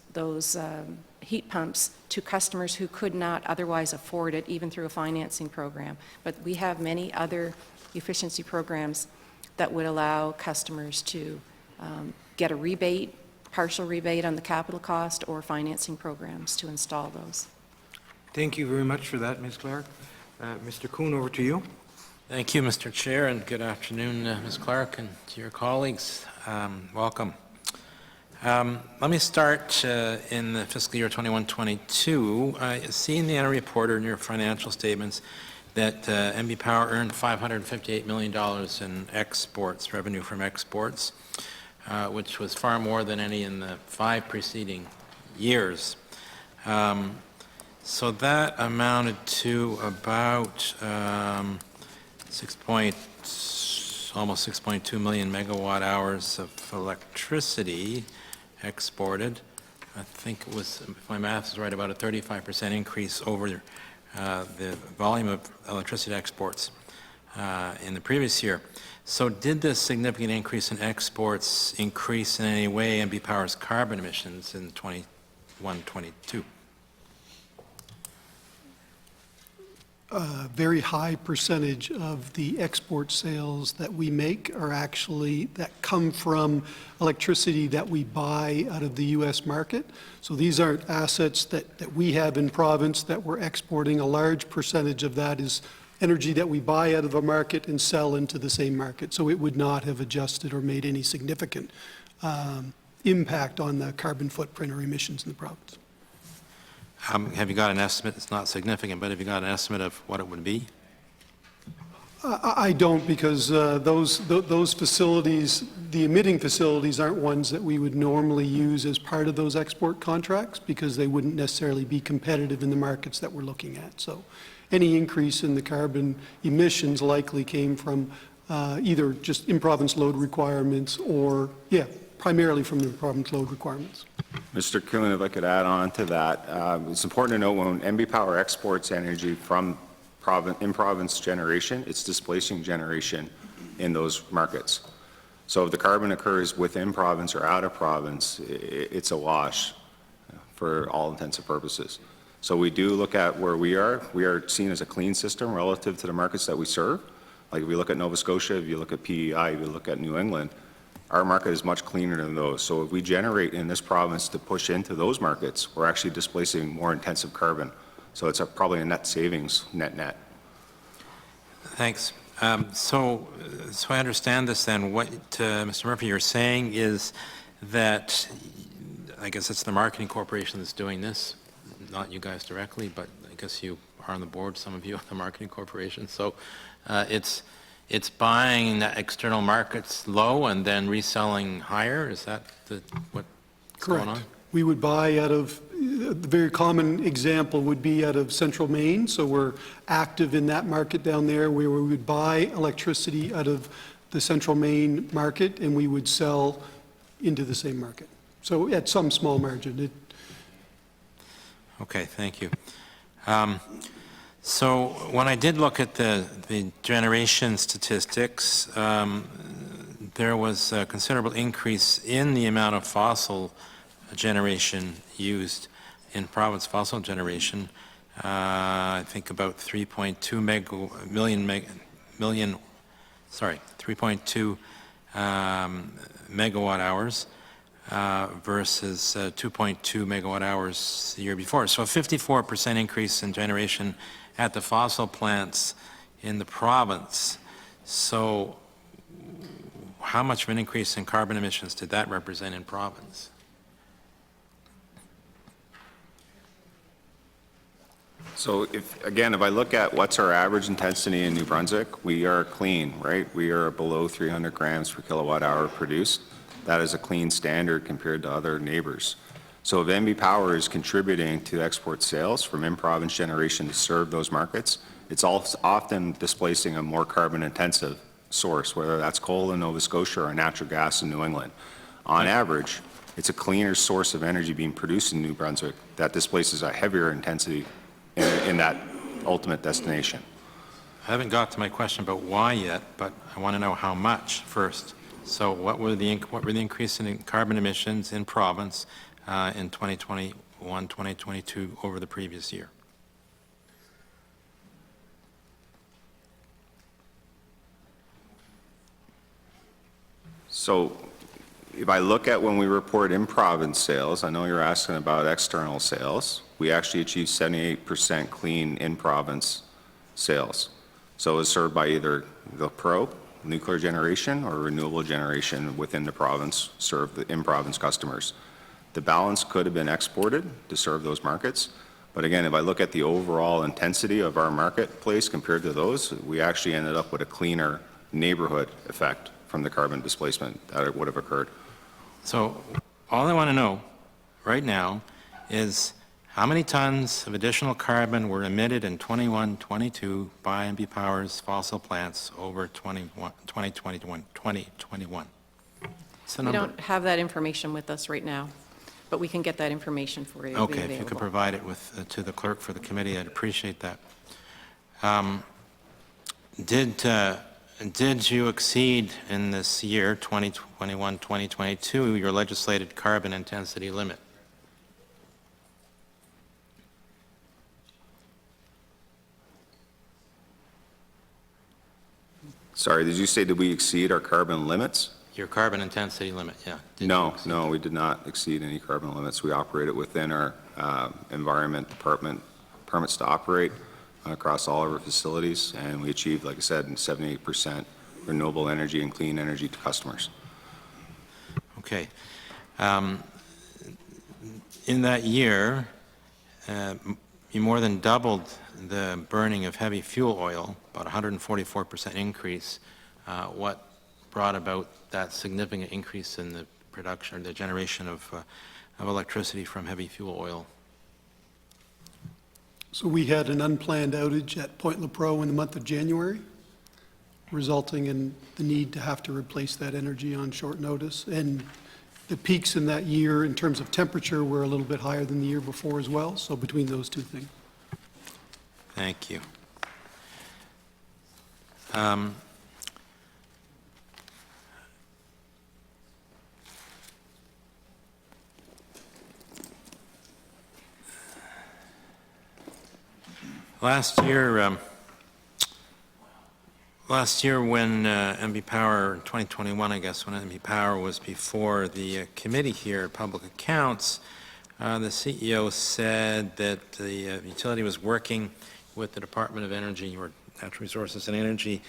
heat pumps to customers who could not otherwise afford it, even through a financing program. But we have many other efficiency programs that would allow customers to get a rebate, partial rebate on the capital cost, or financing programs to install those. Thank you very much for that, Ms. Clark. Mr. Kuhn, over to you. Thank you, Mr. Chair, and good afternoon, Ms. Clark, and to your colleagues. Welcome. Let me start in the fiscal year 21-22. I see in the annual report or in your financial statements that NB Power earned $558 million in exports, revenue from exports, which was far more than any in the 5 preceding years. So that amounted to about almost 6.2 million megawatt hours of electricity exported. I think it was, if my math is right, about a 35% increase over the volume of electricity exports in the previous year. So did this significant increase in exports increase in any way NB Power's carbon emissions in 21-22? A very high percentage of the export sales that we make are actually that come from electricity that we buy out of the U.S. market. So these aren't assets that we have in province that we're exporting. A large percentage of that is energy that we buy out of the market and sell into the same market. So it would not have adjusted or made any significant impact on the carbon footprint or emissions in the province. Have you got an estimate? It's not significant, but have you got an estimate of what it would be? I don't, because those facilities, the emitting facilities, aren't ones that we would normally use as part of those export contracts, because they wouldn't necessarily be competitive in the markets that we're looking at. So any increase in the carbon emissions likely came from either just in-province load requirements or, primarily from the province load requirements. Mr. Kuhn, if I could add on to that, it's important to note when NB Power exports energy from in-province generation, it's displacing generation in those markets. So if the carbon occurs within province or out of province, it's a wash for all intents and purposes. So we do look at where we are seen as a clean system relative to the markets that we serve. Like if you look at Nova Scotia, if you look at PEI, if you look at New England, our market is much cleaner than those. So if we generate in this province to push into those markets, we're actually displacing more intensive carbon. So it's probably a net savings, net. Thanks. So I understand this then. What, Mr. Murphy, you're saying is that, I guess it's the marketing corporation that's doing this, not you guys directly, but I guess you are on the board, some of you, of the marketing corporation. So it's buying the external markets low and then reselling higher? Is that what's going on? Correct. We would buy out of, the very common example would be out of Central Maine. So we're active in that market down there where we would buy electricity out of the Central Maine market and we would sell into the same market. So at some small margin. Okay, thank you. So when I did look at the generation statistics, there was a considerable increase in the amount of fossil generation used in province, fossil generation. I think about 3.2 megawatt hours versus 2.2 megawatt hours the year before. So a 54% increase in generation at the fossil plants in the province. So how much of an increase in carbon emissions did that represent in province? So if I look at what's our average intensity in New Brunswick, we are clean, right? We are below 300 grams per kilowatt hour produced. That is a clean standard compared to other neighbors. So if NB Power is contributing to export sales from in-province generation to serve those markets, it's also often displacing a more carbon-intensive source, whether that's coal in Nova Scotia or natural gas in New England. On average, it's a cleaner source of energy being produced in New Brunswick that displaces a heavier intensity in that ultimate destination. I haven't got to my question about why yet, but I want to know how much first. So what were the increase in carbon emissions in province in 2021, 2022 over the previous year? So if I look at when we report in-province sales, I know you're asking about external sales. We actually achieved 78% clean in-province sales. So it was served by either the nuclear generation or renewable generation within the province, serve the in-province customers. The balance could have been exported to serve those markets. But again, if I look at the overall intensity of our marketplace compared to those, we actually ended up with a cleaner neighborhood effect from the carbon displacement that would have occurred. So all I want to know right now is how many tons of additional carbon were emitted in 21-22 by NB Power's fossil plants over 2021? What's the We number? don't have that information with us right now, but we can get that information for you. It'll be Okay, if you could available. provide it with, to the clerk for the committee, I'd appreciate that. Did you exceed in this year, 2021, 2022, your legislated carbon intensity limit? Sorry, did you say did we exceed our carbon limits? Your carbon intensity limit, yeah. No, we did not exceed any carbon limits. We operated within our environment department permits to operate across all of our facilities, and we achieved, like I said, 78% renewable energy and clean energy to customers. Okay. In that year, you more than doubled the burning of heavy fuel oil, about 144% increase. What brought about that significant increase in the production or the generation of electricity from heavy fuel oil? So we had an unplanned outage at Point Lepreau in the month of January, resulting in the need to have to replace that energy on short notice. And the peaks in that year in terms of temperature were a little bit higher than the year before as well, so between those two things. Thank you. Last year when NB Power, 2021, I guess, when NB Power was before the committee here, Public Accounts, the CEO said that the utility was working with the Department of Energy, or Natural Resources and Energy,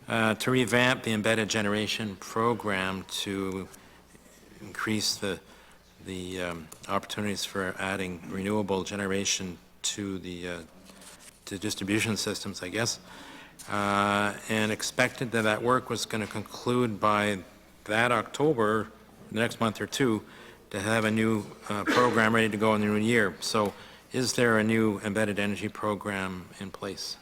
to revamp the embedded generation program to increase the opportunities for adding renewable generation to the to distribution systems, I guess, and expected that that work was going to conclude by that October, the next month or two, to have a new program ready to go in the new year. So is there a new embedded energy program in place?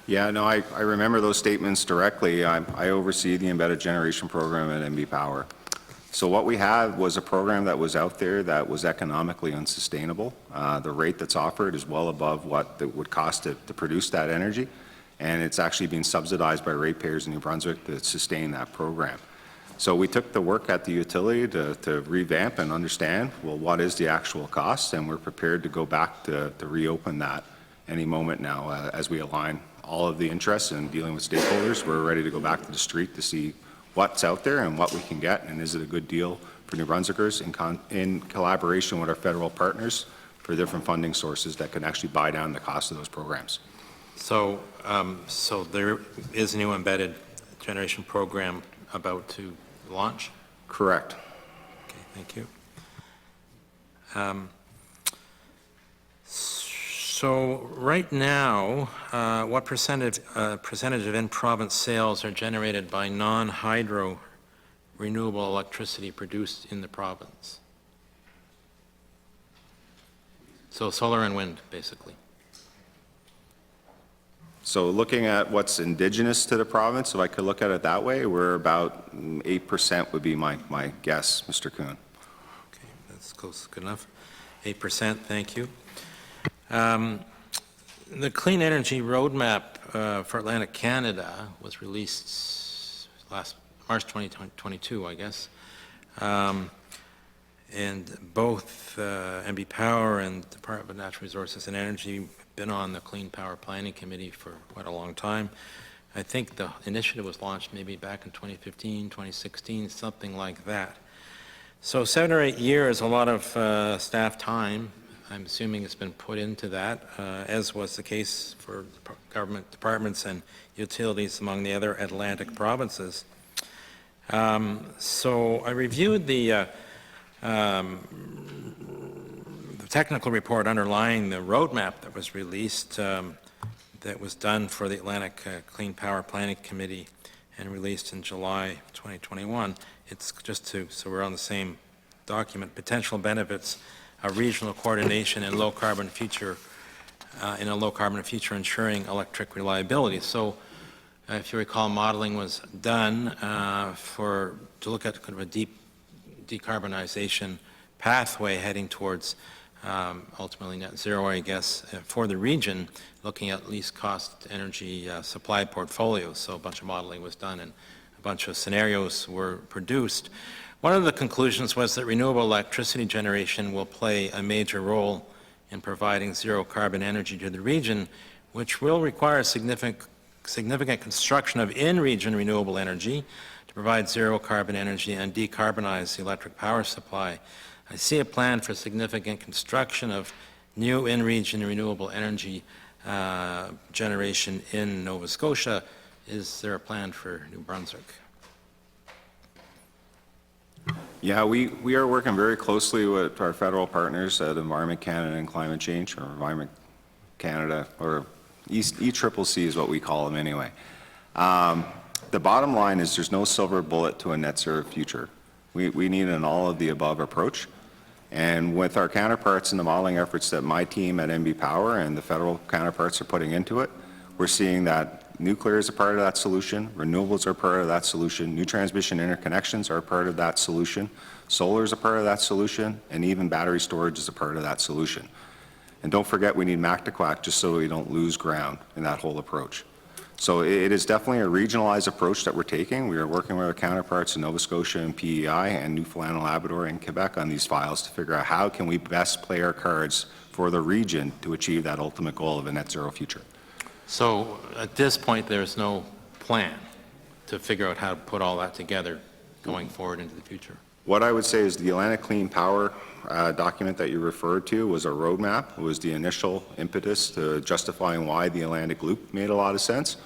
Yeah, no, I remember those statements directly. I oversee the embedded generation program at NB Power. So what we had was a program that was out there that was economically unsustainable. The rate that's offered is well above what it would cost to produce that energy, and it's actually being subsidized by ratepayers in New Brunswick to sustain that program. So we took the work at the utility to revamp and understand, well, what is the actual cost, and we're prepared to go back to reopen that any moment now as we align all of the interests in dealing with stakeholders. We're ready to go back to the street to see what's out there and what we can get, and is it a good deal for New Brunswickers in collaboration with our federal partners for different funding sources that can actually buy down the cost of those programs. So, so there is a new embedded generation program about to launch? Correct. Okay, thank you. So right now, what percentage of in-province sales are generated by non-hydro renewable electricity produced in the province? So solar and wind, basically. So looking at what's indigenous to the province, if I could look at it that way, we're about 8% would be my guess, Mr. Kuhn. Okay, that's close, good enough. 8%, thank you. The Clean Energy Roadmap for Atlantic Canada was released last March 2022, I guess. And both MB Power and Department of Natural Resources and Energy have been on the Clean Power Planning Committee for quite a long time. I think the initiative was launched maybe back in 2015, 2016, something like that. So 7 or 8 years, a lot of staff time. I'm assuming it's been put into that, as was the case for government departments and utilities among the other Atlantic provinces. So I reviewed the technical report underlying the roadmap that was released, that was done for the Atlantic Clean Power Planning Committee and released in July 2021. It's just so we're on the same document, potential benefits of regional coordination and low carbon future, in a low carbon future ensuring electric reliability. So if you recall, modeling was done to look at kind of a deep decarbonization pathway heading towards ultimately net zero, I guess, for the region, looking at least cost energy supply portfolios. So a bunch of modeling was done and a bunch of scenarios were produced. One of the conclusions was that renewable electricity generation will play a major role in providing zero carbon energy to the region, which will require significant construction of in-region renewable energy to provide zero carbon energy and decarbonize the electric power supply. I see a plan for significant construction of new in-region renewable energy generation in Nova Scotia. Is there a plan for New Brunswick? Yeah, we are working very closely with our federal partners at Environment Canada and Climate Change, or Environment Canada, or ECCC is what we call them anyway. The bottom line is there's no silver bullet to a net zero future. We need an all of the above approach. And with our counterparts in the modeling efforts that my team at MB Power and the federal counterparts are putting into it, we're seeing that nuclear is a part of that solution, renewables are part of that solution, new transmission interconnections are a part of that solution, solar is a part of that solution, and even battery storage is a part of that solution. And don't forget, we need MAC to quack just so we don't lose ground in that whole approach. So it is definitely a regionalized approach that we're taking. We are working with our counterparts in Nova Scotia and PEI and Newfoundland and Labrador and Quebec on these files to figure out how can we best play our cards for the region to achieve that ultimate goal of a net zero future. So at this point, there's no plan to figure out how to put all that together going forward into the future? What I would say is the Atlantic Clean Power document that you referred to was a roadmap. It was the initial impetus to justifying why the Atlantic Loop made a lot of sense.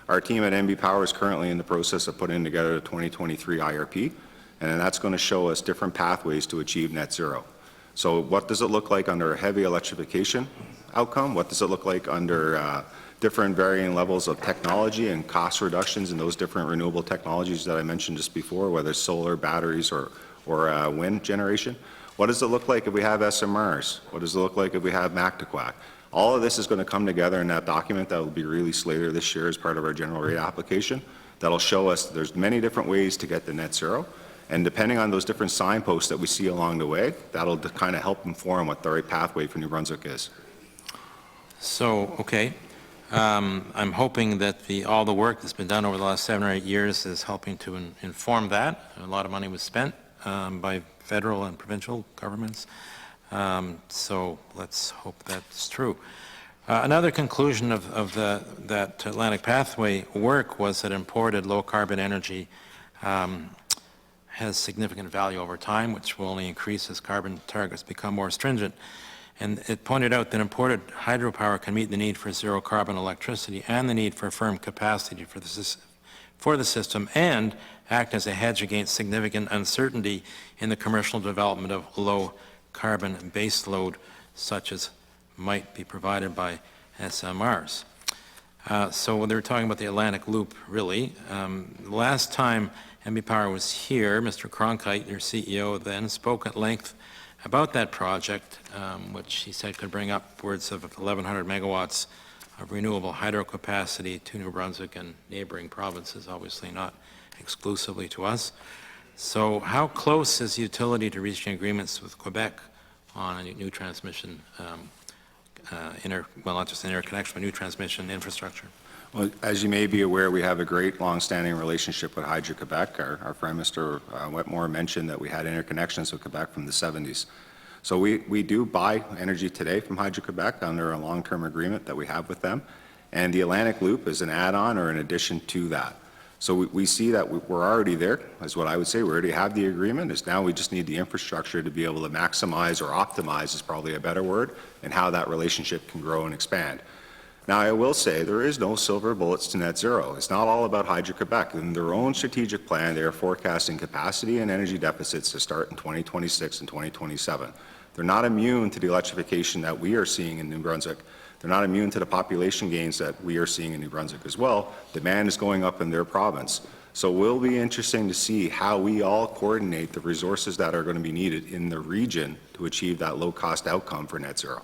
Our team at MB Power is currently in the process of putting together the 2023 IRP, and that's going to show us different pathways to achieve net zero. So what does it look like under a heavy electrification outcome? What does it look like under different varying levels of technology and cost reductions in those different renewable technologies that I mentioned just before, whether it's solar, batteries, or wind generation? What does it look like if we have SMRs? What does it look like if we have MAC to quack? All of this is going to come together in that document that will be released later this year as part of our general rate application. That'll show us that there's many different ways to get to net zero. And depending on those different signposts that we see along the way, that'll kind of help inform what the right pathway for New Brunswick is. So, okay. I'm hoping that all the work that's been done over the last 7 or 8 years is helping to inform that. A lot of money was spent by federal and provincial governments. So let's hope that's true. Another conclusion of that Atlantic Pathway work was that imported low-carbon energy has significant value over time, which will only increase as carbon targets become more stringent. And it pointed out that imported hydropower can meet the need for zero-carbon electricity and the need for firm capacity for the system and act as a hedge against significant uncertainty in the commercial development of low-carbon baseload, such as might be provided by SMRs. So they were talking about the Atlantic Loop, really. Last time MB Power was here, Mr. Cronkite, your CEO then, spoke at length about that project, which he said could bring upwards of 1,100 megawatts of renewable hydro capacity to New Brunswick and neighboring provinces, obviously not exclusively to us. So how close is the utility to reaching agreements with Quebec on a new transmission, well, not just an interconnection, but new transmission infrastructure? Well, as you may be aware, we have a great long-standing relationship with Hydro-Quebec. Our Prime Minister Wetmore mentioned that we had interconnections with Quebec from the 70s. So we do buy energy today from Hydro-Quebec under a long-term agreement that we have with them, and the Atlantic Loop is an add-on or an addition to that. So we see that we're already there, is what I would say. We already have the agreement. It's now we just need the infrastructure to be able to maximize, or optimize is probably a better word, and how that relationship can grow and expand. Now, I will say there is no silver bullets to net zero. It's not all about Hydro-Quebec. In their own strategic plan, they are forecasting capacity and energy deficits to start in 2026 and 2027. They're not immune to the electrification that we are seeing in New Brunswick. They're not immune to the population gains that we are seeing in New Brunswick as well. Demand is going up in their province. So it will be interesting to see how we all coordinate the resources that are going to be needed in the region to achieve that low-cost outcome for net zero.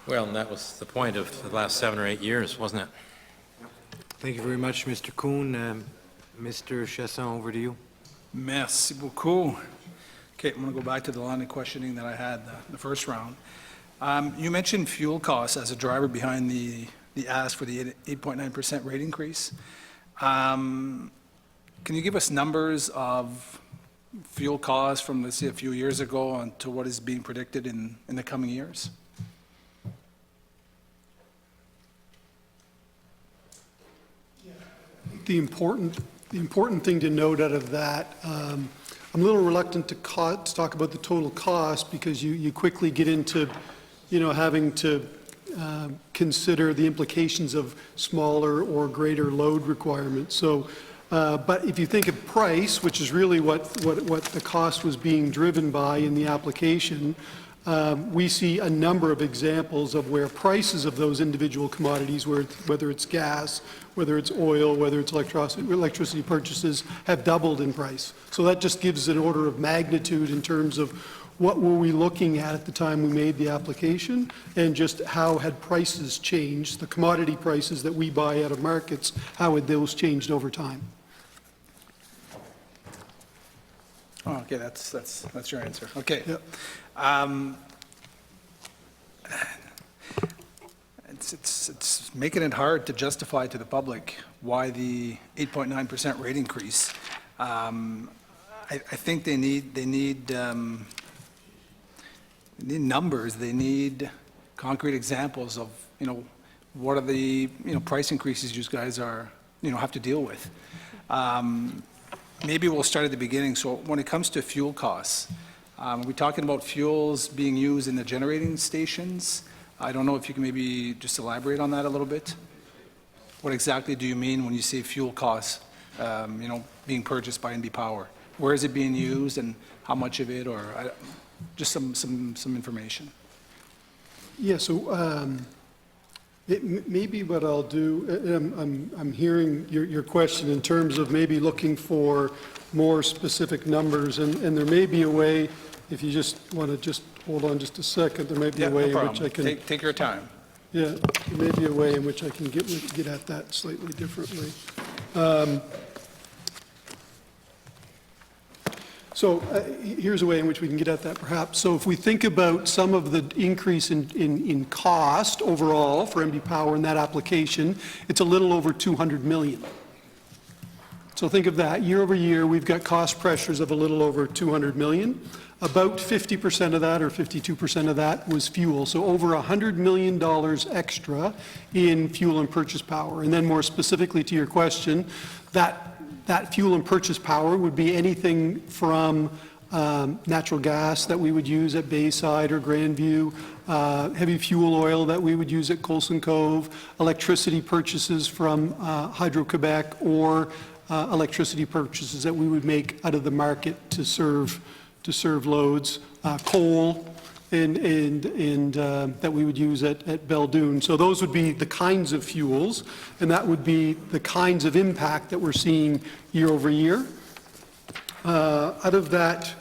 Well, and that was the point of the last 7 or 8 years, wasn't it? Thank you very much, Mr. Kuhn. Mr. Chasson, over to you. Merci beaucoup. Okay, I'm going to go back to the line of questioning that I had the first round. You mentioned fuel costs as a driver behind the ask for the 8.9% rate increase. Can you give us numbers of fuel costs from, let's say, a few years ago on to what is being predicted in the coming years? The important thing to note out of that, I'm a little reluctant to talk about the total cost, because you quickly get into, having to consider the implications of smaller or greater load requirements. So, but if you think of price, which is really what the cost was being driven by in the application, we see a number of examples of where prices of those individual commodities, whether it's gas, whether it's oil, whether it's electricity purchases, have doubled in price. So that just gives an order of magnitude in terms of what were we looking at the time we made the application, and just how had prices changed, the commodity prices that we buy out of markets, how had those changed over time? Oh, okay, that's your answer. Okay. Yep. It's making it hard to justify to the public why the 8.9% rate increase. I think they need numbers. They need concrete examples of, what are the, price increases you guys are, have to deal with. Maybe we'll start at the beginning. So when it comes to fuel costs, are we talking about fuels being used in the generating stations? I don't know if you can maybe just elaborate on that a little bit. What exactly do you mean when you say fuel costs, being purchased by NB Power? Where is it being used, and how much of it, or just some information? Yeah, so maybe what I'll do, I'm hearing your question in terms of maybe looking for more specific numbers, and there may be a way, if you just want to just hold on just a second, there may be a way in which I can... Take your time. Yeah, there may be a way in which I can get at that slightly differently. So here's a way in which we can get at that, perhaps. So if we think about some of the increase in cost overall for NB Power in that application, it's a little over $200 million. So think of that. Year over year, we've got cost pressures of a little over $200 million. About 50% of that, or 52% of that, was fuel. So over $100 million extra in fuel and purchase power. And then more specifically to your question, that fuel and purchase power would be anything from natural gas that we would use at Bayside or Grandview, heavy fuel oil that we would use at Coulson Cove, electricity purchases from Hydro-Quebec, or electricity purchases that we would make out of the market to serve loads, coal, and that we would use at Beldoon. So those would be the kinds of fuels, and that would be the kinds of impact that we're seeing year over year. Out of that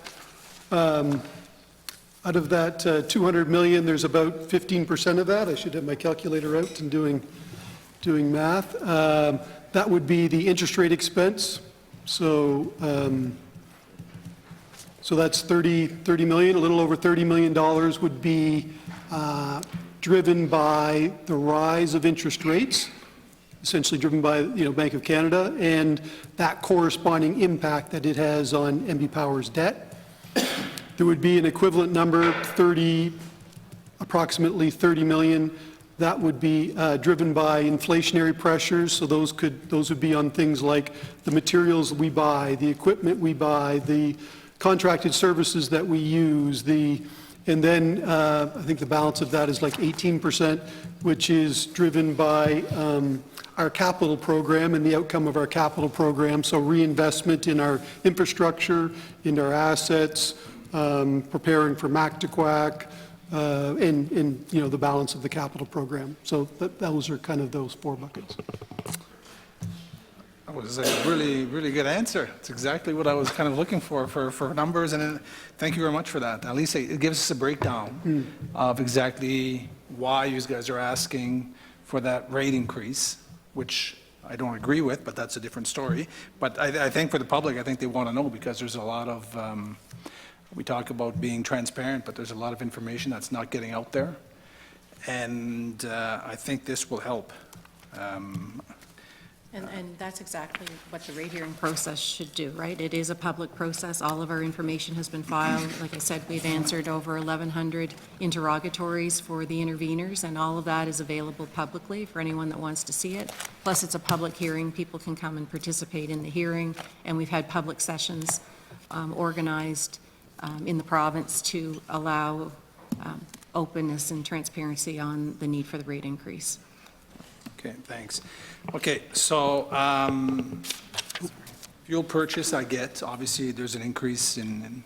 200 million, there's about 15% of that. I should have my calculator out and doing math. That would be the interest rate expense. So that's 30 million, a little over $30 million would be driven by the rise of interest rates, essentially driven by, Bank of Canada, and that corresponding impact that it has on NB Power's debt. There would be an equivalent number, approximately 30 million, that would be driven by inflationary pressures. So those would be on things like the materials we buy, the equipment we buy, the contracted services that we use, and then I think the balance of that is like 18%, which is driven by our capital program and the outcome of our capital program. So reinvestment in our infrastructure, in our assets, preparing for MAC-to-QUAC, and the balance of the capital program. So those are kind of those four buckets. That was a really, really good answer. It's exactly what I was kind of looking for numbers, and thank you very much for that. At least it gives us a breakdown of exactly why you guys are asking for that rate increase, which I don't agree with, but that's a different story. But I think for the public, I think they want to know, because there's a lot of, we talk about being transparent, but there's a lot of information that's not getting out there. And I think this will help. And that's exactly what the rate hearing process should do, right? It is a public process. All of our information has been filed. Like I said, we've answered over 1,100 interrogatories for the interveners, and all of that is available publicly for anyone that wants to see it. Plus, it's a public hearing. People can come and participate in the hearing, and we've had public sessions organized in the province to allow openness and transparency on the need for the rate increase. Okay, thanks. Okay, so fuel purchase, I get. Obviously, there's an increase in,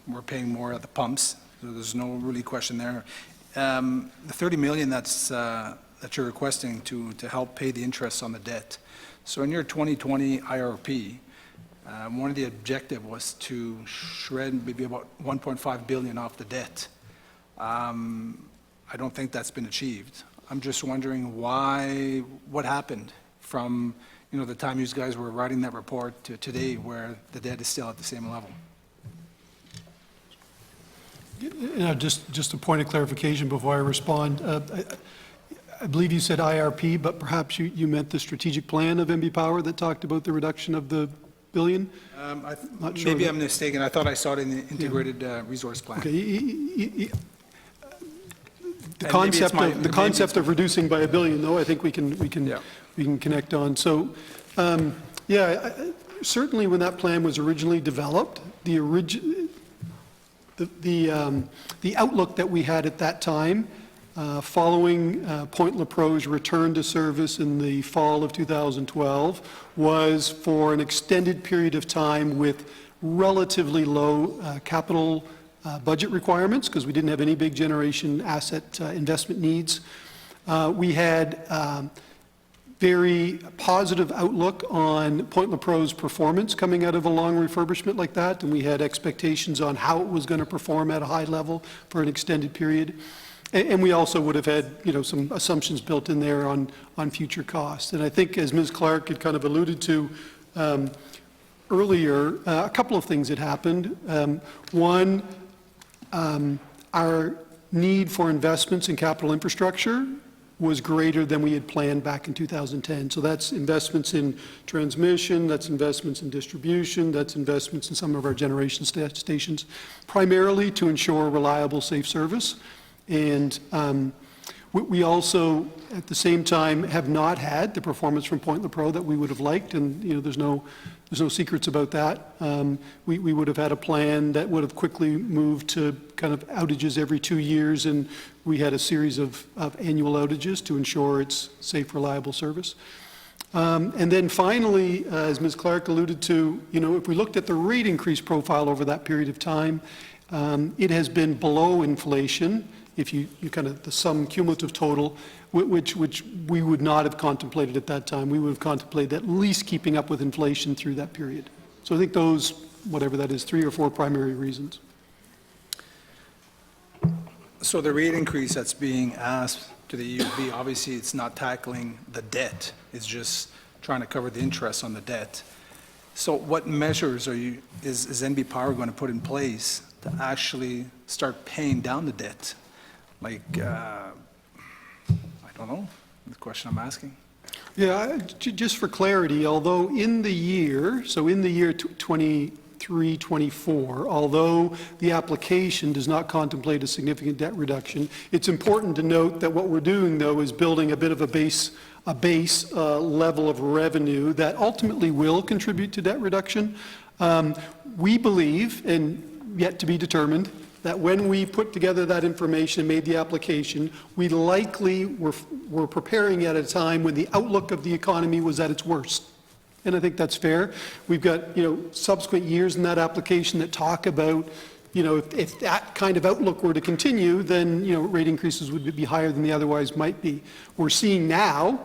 we're paying more at the pumps. So there's no really question there. The 30 million that you're requesting to help pay the interest on the debt. So in your 2020 IRP, one of the objectives was to shred maybe about 1.5 billion off the debt. I don't think that's been achieved. I'm just wondering what happened from, the time you guys were writing that report to today, where the debt is still at the same level. Just a point of clarification before I respond. I believe you said IRP, but perhaps you meant the strategic plan of NB Power that talked about the reduction of the billion? Not sure. Maybe I'm mistaken. I thought I saw it in the integrated resource plan. Okay. The concept of reducing by $1 billion, though, I think we can connect on. So, certainly when that plan was originally developed, the outlook that we had at that time, following Point Lepreau's return to service in the fall of 2012, was for an extended period of time with relatively low capital budget requirements, because we didn't have any big generation asset investment needs. We had very positive outlook on Point Lepreau's performance coming out of a long refurbishment like that, and we had expectations on how it was going to perform at a high level for an extended period. And we also would have had, some assumptions built in there on future costs. And I think, as Ms. Clark had kind of alluded to earlier, a couple of things had happened. One, our need for investments in capital infrastructure was greater than we had planned back in 2010. So that's investments in transmission, that's investments in distribution, that's investments in some of our generation stations, primarily to ensure reliable, safe service. And we also, at the same time, have not had the performance from Point Lepreau that we would have liked, and there's no secrets about that. We would have had a plan that would have quickly moved to kind of outages every 2 years, and we had a series of annual outages to ensure its safe, reliable service. And then finally, as Ms. Clark alluded to, if we looked at the rate increase profile over that period of time, It has been below inflation, if you kind of, the sum cumulative total, which we would not have contemplated at that time. We would have contemplated at least keeping up with inflation through that period. So I think those, whatever that is, 3 or 4 primary reasons. So the rate increase that's being asked to the EUB, obviously it's not tackling the debt, it's just trying to cover the interest on the debt. So what measures is NB Power going to put in place to actually start paying down the debt? Like, I don't know, the question I'm asking. Yeah, just for clarity, although in the year, so in the year 23-24, although the application does not contemplate a significant debt reduction, it's important to note that what we're doing, though, is building a bit of a base level of revenue that ultimately will contribute to debt reduction. We believe, and yet to be determined, that when we put together that information and made the application, we likely were preparing at a time when the outlook of the economy was at its worst. And I think that's fair. We've got, subsequent years in that application that talk about, if that kind of outlook were to continue, then, rate increases would be higher than they otherwise might be. We're seeing now,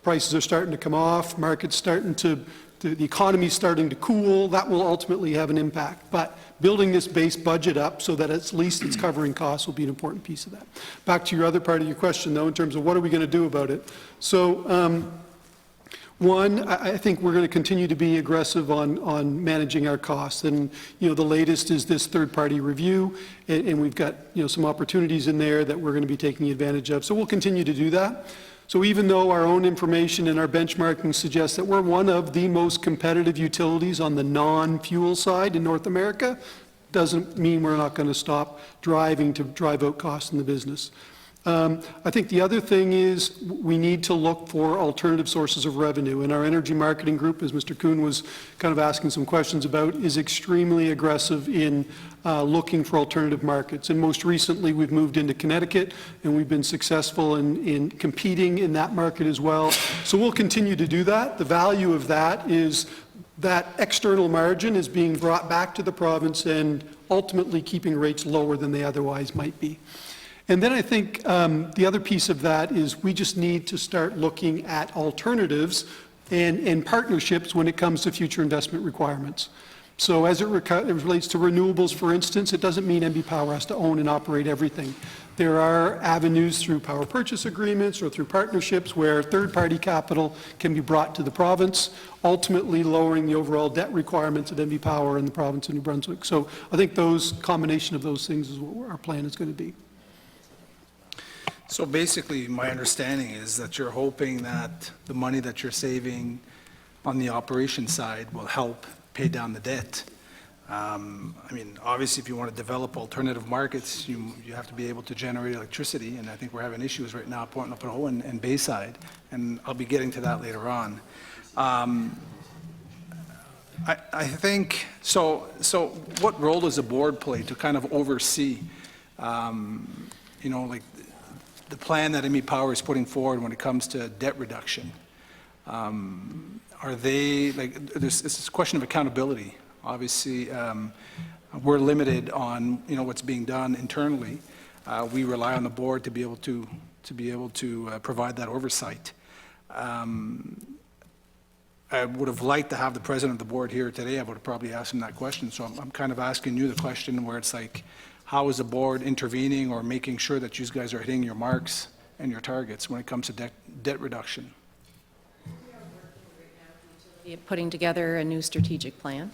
prices are starting to come off, markets starting the economy's starting to cool. That will ultimately have an impact. But building this base budget up so that at least it's covering costs will be an important piece of that. Back to your other part of your question, though, in terms of what are we going to do about it. So, one, I think we're going to continue to be aggressive on managing our costs. And, the latest is this third-party review, and we've got, some opportunities in there that we're going to be taking advantage of. So we'll continue to do that. So even though our own information and our benchmarking suggests that we're one of the most competitive utilities on the non-fuel side in North America, doesn't mean we're not going to stop driving to drive out costs in the business. I think the other thing is we need to look for alternative sources of revenue. And our energy marketing group, as Mr. Kuhn was kind of asking some questions about, is extremely aggressive in looking for alternative markets. And most recently, we've moved into Connecticut, and we've been successful in competing in that market as well. So we'll continue to do that. The value of that is that external margin is being brought back to the province and ultimately keeping rates lower than they otherwise might be. And then I think the other piece of that is we just need to start looking at alternatives and partnerships when it comes to future investment requirements. So as it relates to renewables, for instance, it doesn't mean NB Power has to own and operate everything. There are avenues through power purchase agreements or through partnerships where third-party capital can be brought to the province, ultimately lowering the overall debt requirements of NB Power in the province of New Brunswick. So I think combination of those things is what our plan is going to be. So basically, my understanding is that you're hoping that the money that you're saving on the operation side will help pay down the debt. Obviously, if you want to develop alternative markets, you have to be able to generate electricity, and I think we're having issues right now at Port Napoleon and Bayside, and I'll be getting to that later on. I think, so what role does the board play to kind of oversee, the plan that NB Power is putting forward when it comes to debt reduction? Are they, it's this question of accountability. Obviously, we're limited on, what's being done internally. We rely on the board to be able to provide that oversight. I would have liked to have the president of the board here today. I would have probably asked him that question. So I'm kind of asking you the question where it's like, how is the board intervening or making sure that you guys are hitting your marks and your targets when it comes to debt reduction? Putting together a new strategic plan.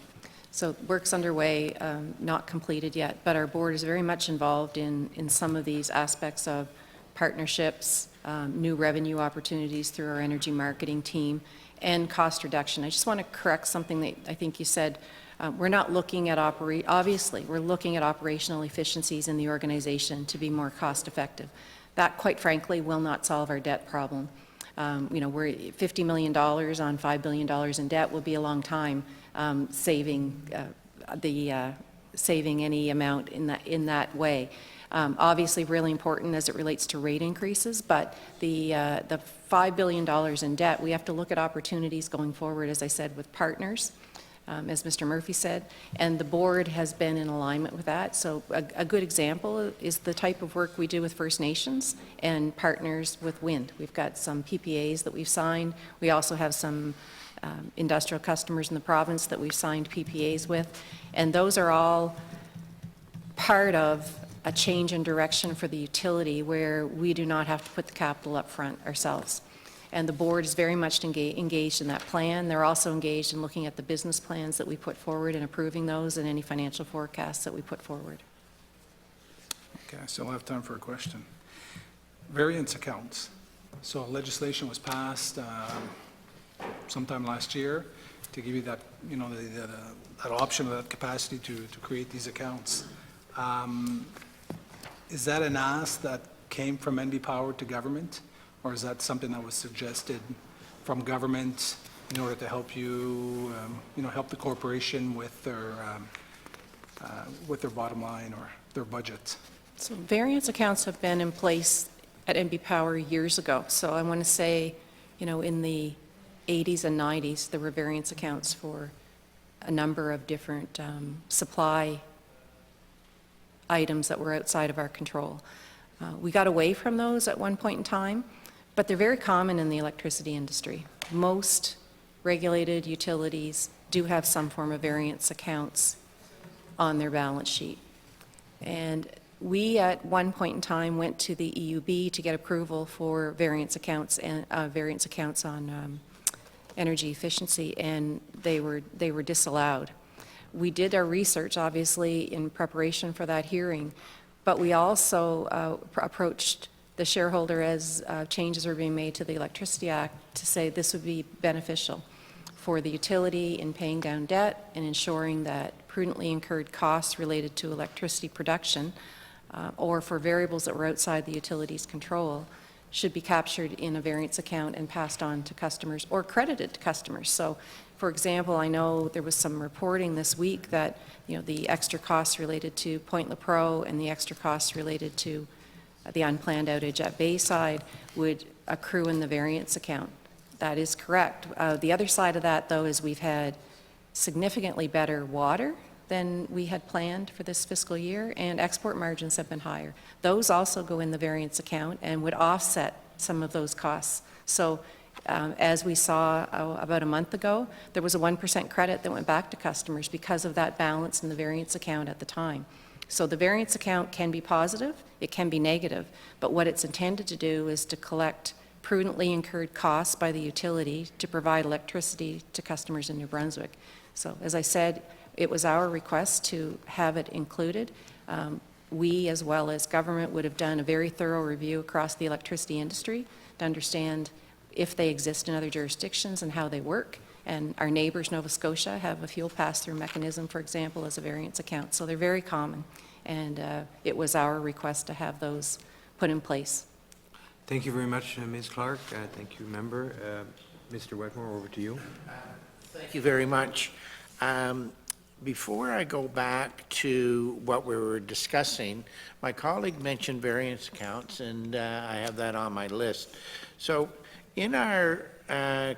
So work's underway, not completed yet, but our board is very much involved in some of these aspects of partnerships, new revenue opportunities through our energy marketing team, and cost reduction. I just want to correct something that I think you said. We're not looking at obviously, we're looking at operational efficiencies in the organization to be more cost effective. That, quite frankly, will not solve our debt problem. We're $50 million on $5 billion in debt will be a long time saving any amount in that way. Obviously, really important as it relates to rate increases, but the $5 billion in debt, we have to look at opportunities going forward, as I said, with partners, as Mr. Murphy said, and the board has been in alignment with that. So a good example is the type of work we do with First Nations and partners with wind. We've got some PPAs that we've signed. We also have some industrial customers in the province that we've signed PPAs with, and those are all part of a change in direction for the utility where we do not have to put the capital up front ourselves. And the board is very much engaged in that plan. They're also engaged in looking at the business plans that we put forward and approving those and any financial forecasts that we put forward. Okay, I still have time for a question. Variance accounts. So legislation was passed sometime last year to give you that, that option, that capacity to create these accounts. Is that an ask that came from NB Power to government? Or is that something that was suggested from government in order to help you, help the corporation with their bottom line or their budget? So variance accounts have been in place at NB Power years ago. So I want to say, in the 80s and 90s, there were variance accounts for a number of different supply items that were outside of our control. We got away from those at one point in time, but they're very common in the electricity industry. Most regulated utilities do have some form of variance accounts on their balance sheet. And we, at one point in time, went to the EUB to get approval for variance accounts and variance accounts on energy efficiency, and they were disallowed. We did our research, obviously, in preparation for that hearing, but we also approached the shareholder as changes were being made to the Electricity Act to say this would be beneficial for the utility in paying down debt and ensuring that prudently incurred costs related to electricity production or for variables that were outside the utility's control should be captured in a variance account and passed on to customers or credited to customers. So, for example, I know there was some reporting this week that the extra costs related to Point Lepreau and the extra costs related to the unplanned outage at Bayside would accrue in the variance account. That is correct. The other side of that, though, is we've had significantly better water than we had planned for this fiscal year, and export margins have been higher. Those also go in the variance account and would offset some of those costs. So as we saw about a month ago, there was a 1% credit that went back to customers because of that balance in the variance account at the time. So the variance account can be positive, it can be negative, but what it's intended to do is to collect prudently incurred costs by the utility to provide electricity to customers in New Brunswick. So as I said, it was our request to have it included. We, as well as government, would have done a very thorough review across the electricity industry to understand if they exist in other jurisdictions and how they work. And our neighbors, Nova Scotia, have a fuel pass-through mechanism, for example, as a variance account. So they're very common, and it was our request to have those put in place. Thank you very much, Ms. Clark. Thank you, member. Mr. Wetmore, over to you. Thank you very much. Before I go back to what we were discussing, my colleague mentioned variance accounts, and I have that on my list. So in our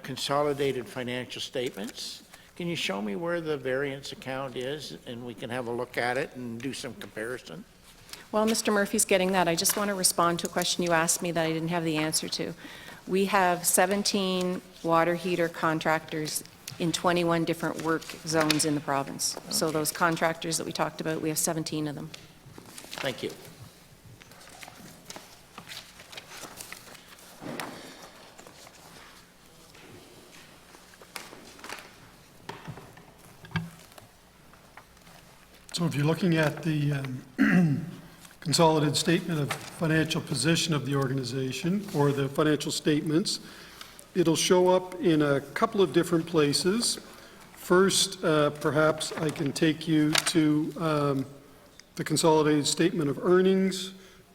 consolidated financial statements, can you show me where the variance account is, and we can have a look at it and do some comparison? While Mr. Murphy's getting that, I just want to respond to a question you asked me that I didn't have the answer to. We have 17 water heater contractors in 21 different work zones in the province. Okay. So those contractors that we talked about, we have 17 of them. Thank you. So if you're looking at the consolidated statement of financial position of the organization, or the financial statements, it'll show up in a couple of different places. First, perhaps I can take you to the consolidated statement of earnings.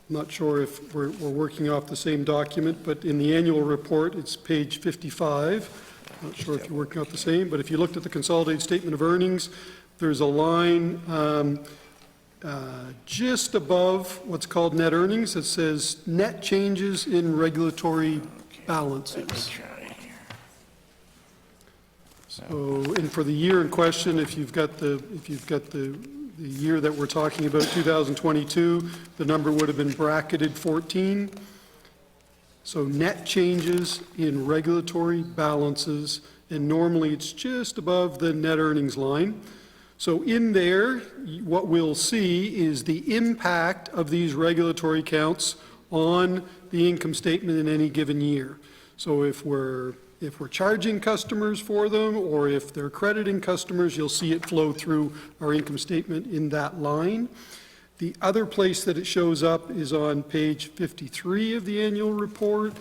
I'm not sure if we're working off the same document, but in the annual report, it's page 55. I'm not sure if you're working off the same, but if you looked at the consolidated statement of earnings, there's a line just above what's called net earnings that says net changes in regulatory balances. So, and for the year in question, if you've got the year that we're talking about, 2022, the number would have been bracketed 14. So net changes in regulatory balances, and normally it's just above the net earnings line. So in there, what we'll see is the impact of these regulatory counts on the income statement in any given year. So if we're charging customers for them, or if they're crediting customers, you'll see it flow through our income statement in that line. The other place that it shows up is on page 53 of the annual report.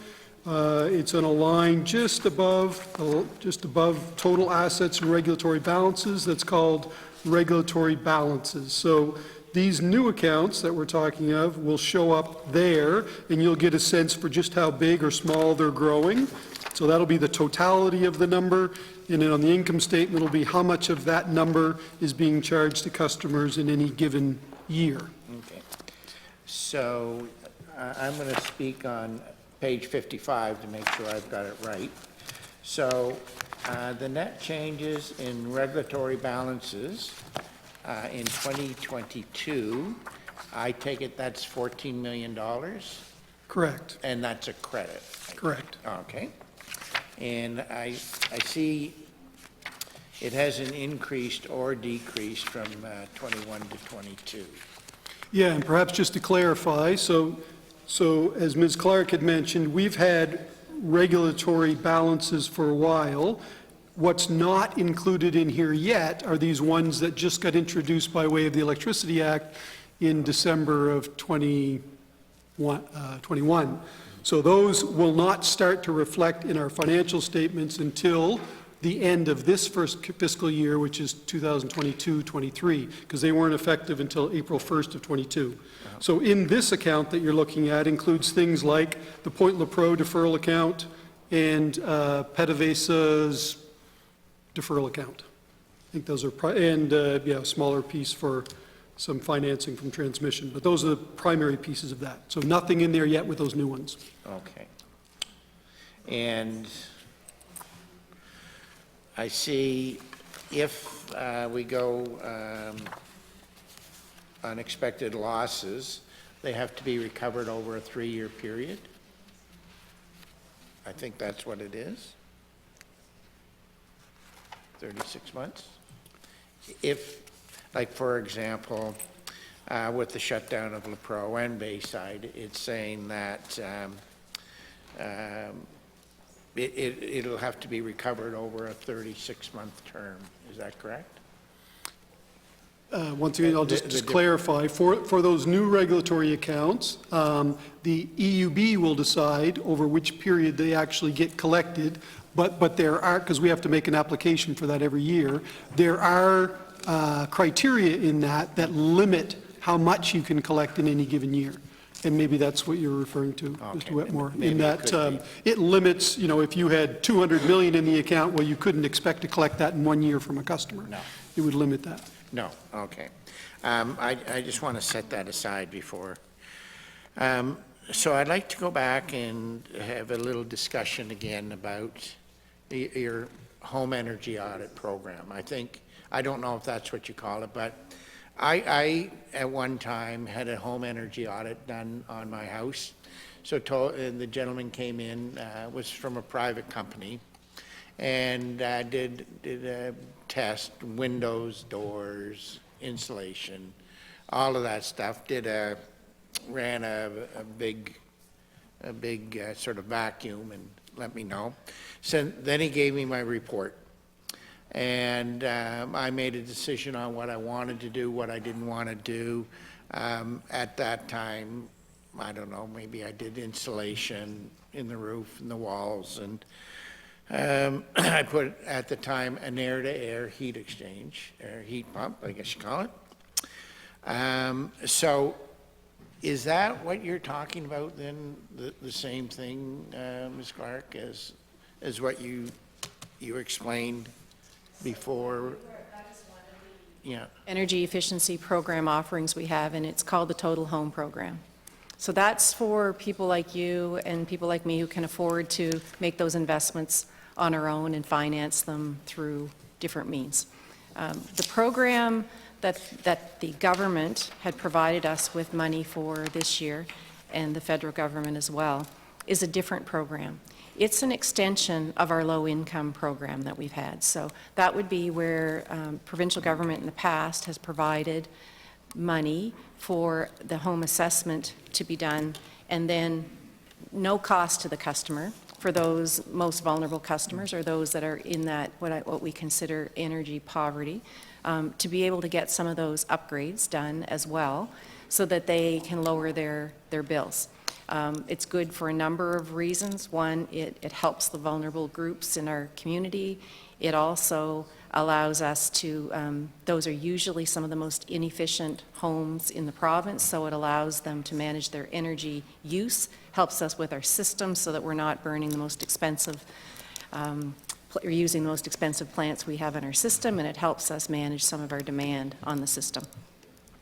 It's on a line just above total assets and regulatory balances that's called regulatory balances. So these new accounts that we're talking of will show up there, and you'll get a sense for just how big or small they're growing. So that'll be the totality of the number, and then on the income statement, it'll be how much of that number is being charged to customers in any given year. Okay. So I'm going to speak on page 55 to make sure I've got it right. So the net changes in regulatory balances in 2022, I take it that's $14 million? Correct. And that's a credit? Correct. Okay. And I see it hasn't increased or decreased from 21 to 22. Yeah, and perhaps just to clarify, so as Ms. Clark had mentioned, we've had regulatory balances for a while. What's not included in here yet are these ones that just got introduced by way of the Electricity Act in December of 21. So those will not start to reflect in our financial statements until the end of this first fiscal year, which is 2022-23, because they weren't effective until April 1st of 22. So in this account that you're looking at includes things like the Point LaPro deferral account and PDVSA's deferral account. I think those are, a smaller piece for some financing from transmission, but those are the primary pieces of that. So nothing in there yet with those new ones. Okay. And I see if we go unexpected losses, they have to be recovered over a 3-year period. I think that's what it is. 36 months. If, like, for example, with the shutdown of LaPro and Bayside, it's saying that it'll have to be recovered over a 36-month term. Is that correct? Once again, I'll just clarify, for those new regulatory accounts, the EUB will decide over which period they actually get collected, but there are, because we have to make an application for that every year, there are criteria in that limit how much you can collect in any given year. And maybe that's what you're referring to, Mr. Whitmore, in that it limits, if you had $200 million in the account, well, you couldn't expect to collect that in 1 year from a customer. No. It would limit that. No, okay. I just want to set that aside before. So I'd like to go back and have a little discussion again about your home energy audit program. I don't know if that's what you call it, but I at one time had a home energy audit done on my house. So the gentleman came in, was from a private company, and did a test, windows, doors, insulation, all of that stuff. Ran a big sort of vacuum and let me know. So then he gave me my report. And I made a decision on what I wanted to do, what I didn't want to do. At that time, I don't know, maybe I did insulation in the roof and the walls. And I put, at the time, an air-to-air heat exchange, or heat pump, I guess you call it. So is that what you're talking about then, the same thing, Ms. Clark, as what you explained before? Yeah. Energy efficiency program offerings we have, and it's called the Total Home Program. So that's for people like you and people like me who can afford to make those investments on our own and finance them through different means. The program that the government had provided us with money for this year, and the federal government as well, is a different program. It's an extension of our low-income program that we've had. So that would be where provincial government in the past has provided money for the home assessment to be done, and then no cost to the customer for those most vulnerable customers, or those that are in that, what we consider energy poverty, to be able to get some of those upgrades done as well, so that they can lower their bills. It's good for a number of reasons. One, it helps the vulnerable groups in our community. It also allows us to, those are usually some of the most inefficient homes in the province, so it allows them to manage their energy use, helps us with our system so that we're not burning the most expensive, or using the most expensive plants we have in our system, and it helps us manage some of our demand on the system.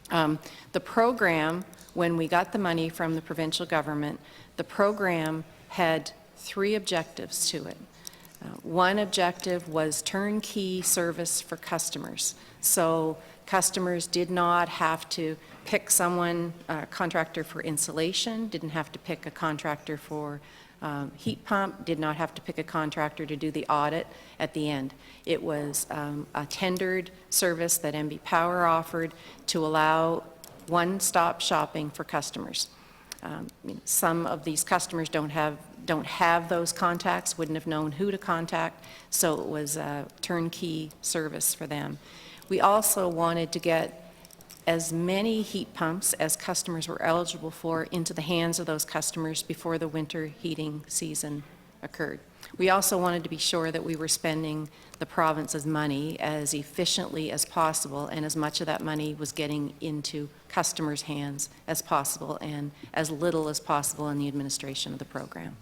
The program, when we got the money from the provincial government, the program had 3 objectives to it. One objective was turnkey service for customers. So customers did not have to pick someone, a contractor for insulation, didn't have to pick a contractor for heat pump, did not have to pick a contractor to do the audit at the end. It was a tendered service that MB Power offered to allow one-stop shopping for customers. Some of these customers don't have those contacts, wouldn't have known who to contact, so it was a turnkey service for them. We also wanted to get as many heat pumps as customers were eligible for into the hands of those customers before the winter heating season occurred. We also wanted to be sure that we were spending the province's money as efficiently as possible, and as much of that money was getting into customers' hands as possible, and as little as possible in the administration of the program.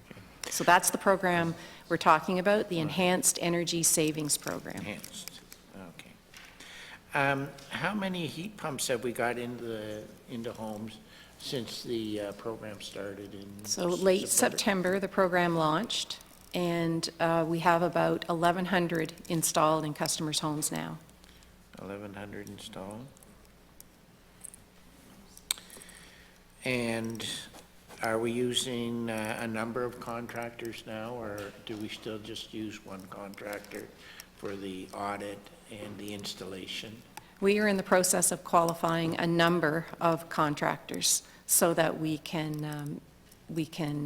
So that's the program we're talking about, the Enhanced Energy Savings Program. Enhanced, okay. How many heat pumps have we got into homes since the program started in So late September, the program launched, and we have about 1,100 installed in customers' homes now. 1,100 installed. And are we using a number of contractors now, or do we still just use one contractor for the audit and the installation? We are in the process of qualifying a number of contractors so that we can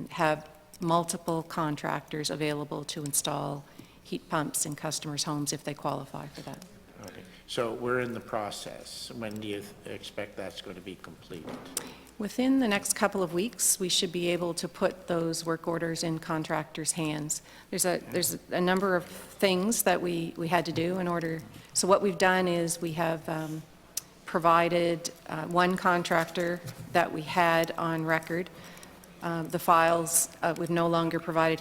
have multiple contractors available to install heat pumps in customers' homes if they qualify for that. Okay, so we're in the process. When do you expect that's going to be completed? Within the next couple of weeks, we should be able to put those work orders in contractors' hands. There's a number of things that we had to do in order. So what we've done is we have provided one contractor that we had on record. The files, we've no longer provided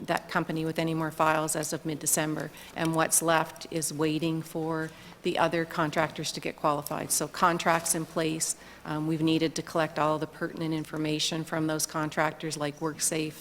that company with any more files as of mid-December, and what's left is waiting for the other contractors to get qualified. So contracts in place. We've needed to collect all the pertinent information from those contractors, like WorkSafe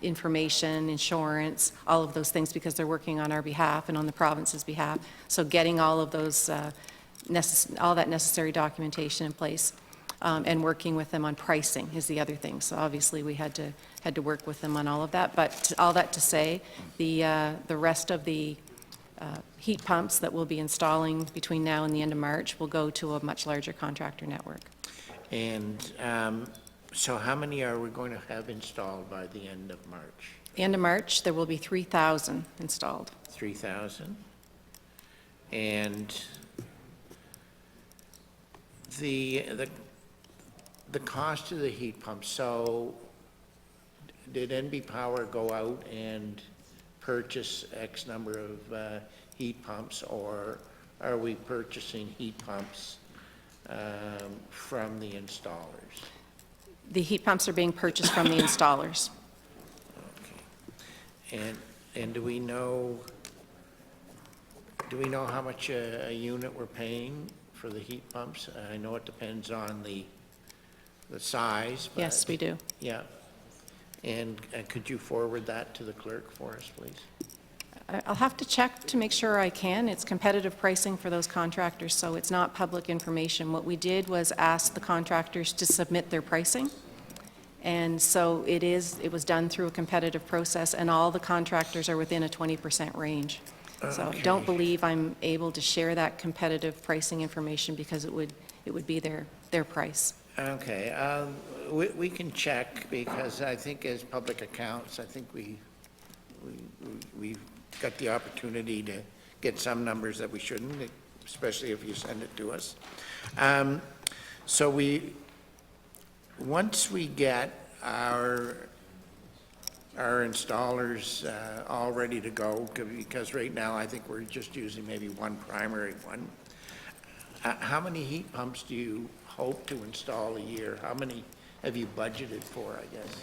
information, insurance, all of those things, because they're working on our behalf and on the province's behalf. So getting all of those, all that necessary documentation in place. And working with them on pricing is the other thing. So obviously we had to work with them on all of that. But all that to say, the rest of the heat pumps that we'll be installing between now and the end of March will go to a much larger contractor network. And so how many are we going to have installed by the end of March? The end of March, there will be 3,000 installed. 3,000. And the cost of the heat pumps, so did NB Power go out and purchase X number of heat pumps, or are we purchasing heat pumps from the installers? The heat pumps are being purchased from the installers. Okay. And do we know how much a unit we're paying for the heat pumps? I know it depends on the size. But Yes, we do. yeah. And could you forward that to the clerk for us, please? I'll have to check to make sure I can. It's competitive pricing for those contractors, so it's not public information. What we did was ask the contractors to submit their pricing, and so it was done through a competitive process, and all the contractors are within a 20% range. So I don't believe I'm able to share that competitive pricing information because it would be their price. Okay, we can check, because I think as public accounts, I think we've got the opportunity to get some numbers that we shouldn't, especially if you send it to us. So once we get our installers all ready to go, because right now I think we're just using maybe one primary one, how many heat pumps do you hope to install a year? How many have you budgeted for, I guess?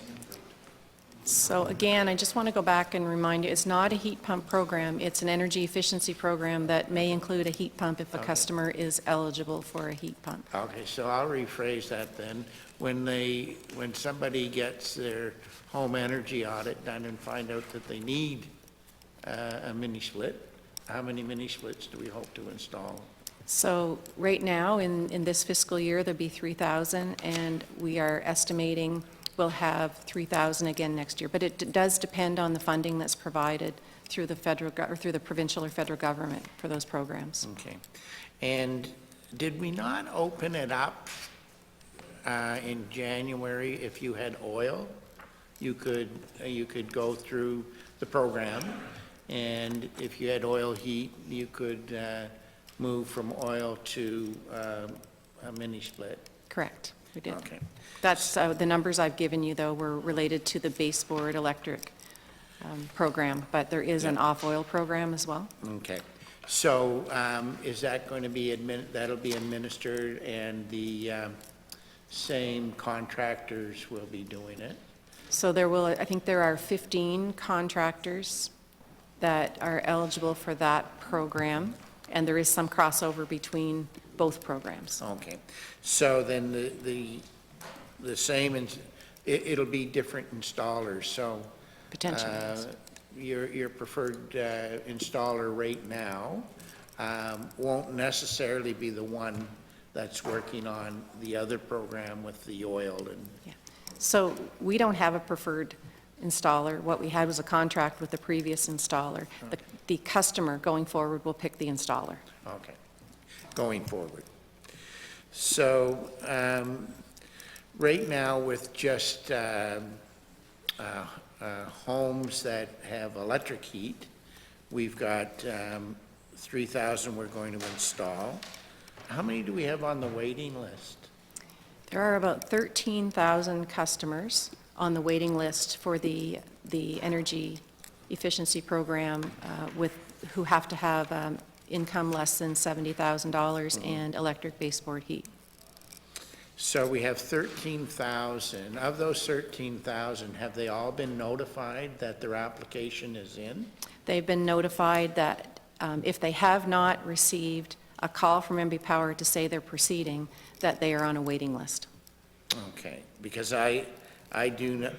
So again, I just want to go back and remind you, it's not a heat pump program. It's an energy efficiency program that may include a heat pump if a customer is eligible for a heat pump. Okay, so I'll rephrase that then. When somebody gets their home energy audit done and find out that they need a mini split, how many mini splits do we hope to install? So right now, in this fiscal year, there'll be 3,000, and we are estimating we'll have 3,000 again next year. But it does depend on the funding that's provided through the federal, or through the provincial or federal government for those programs. Okay. And did we not open it up in January? If you had oil, you could go through the program, and if you had oil heat, you could move from oil to a mini split. Correct, we did. Okay. That's, the numbers I've given you, though, were related to the baseboard electric program, but there is an off-oil program as well. Okay. So is that going to be, that'll be administered, and the same contractors will be doing it? So there will, I think there are 15 contractors that are eligible for that program, and there is some crossover between both programs. Okay. So then the same, it'll be different installers, so. Potentially, yes. Your preferred installer right now won't necessarily be the one that's working on the other program with the oil and. Yeah. So we don't have a preferred installer. What we had was a contract with the previous installer. The customer going forward will pick the installer. Okay, going forward. So right now with just homes that have electric heat, we've got 3,000 we're going to install. How many do we have on the waiting list? There are about 13,000 customers on the waiting list for the energy efficiency program who have to have income less than $70,000 and electric baseboard heat. So we have 13,000. Of those 13,000, have they all been notified that their application is in? They've been notified that if they have not received a call from MB Power to say they're proceeding, that they are on a waiting list. Okay, because I do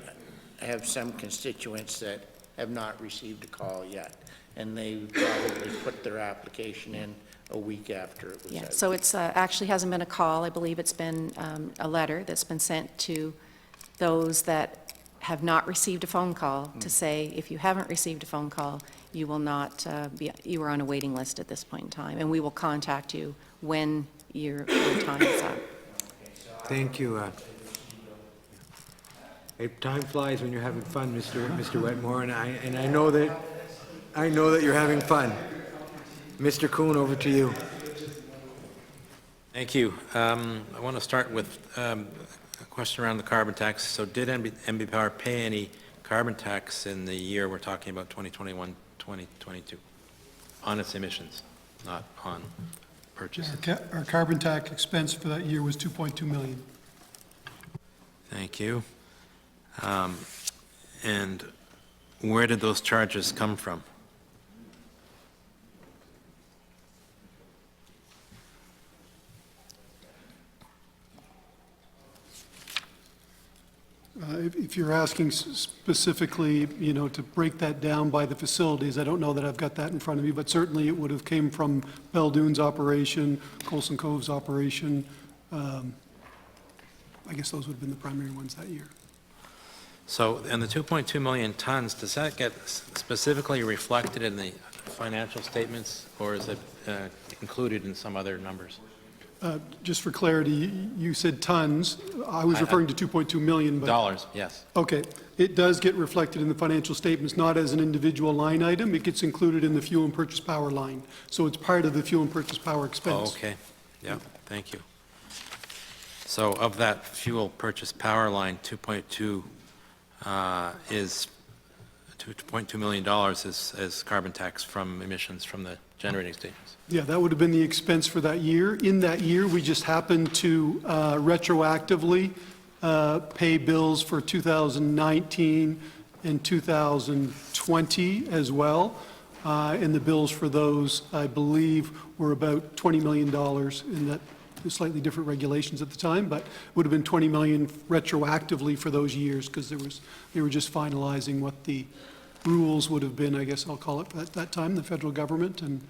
have some constituents that have not received a call yet, and they probably put their application in a week after it was Yeah, out. so it's actually hasn't been a call. I believe it's been a letter that's been sent to those that have not received a phone call to say, if you haven't received a phone call, you will not you are on a waiting list at this point in time, and we will contact you when your time is up. Thank you. Time flies when you're having fun, Mr. Wetmore, and I know that you're having fun. Mr. Kuhn, over to you. Thank you. I want to start with a question around the carbon tax. So did MB Power pay any carbon tax in the year we're talking about, 2021, 2022, on its emissions, not on purchases? Our carbon tax expense for that year was $2.2 million. Thank you. And where did those charges come from? If you're asking specifically, you know, to break that down by the facilities, I don't know that I've got that in front of me, but certainly it would have came from Beldoon's operation, Colson Cove's operation. I guess those would have been the primary ones that year. So, and the 2.2 million tons, does that get specifically reflected in the financial statements, or is it included in some other numbers? Just for clarity, you said tons. I was referring to 2.2 million, but... Dollars, yes. Okay. It does get reflected in the financial statements, not as an individual line item. It gets included in the fuel and purchase power line. So it's part of the fuel and purchase power expense. Oh, okay. Yeah, thank you. So of that fuel purchase power line, 2.2 million is carbon tax from emissions from the generating stations. Yeah, that would have been the expense for that year. In that year, we just happened to retroactively pay bills for 2019 and 2020 as well. And the bills for those, I believe, were about $20 million in that, slightly different regulations at the time, but would have been $20 million retroactively for those years because they were just finalizing what the rules would have been, I guess I'll call it, at that time, the federal government. And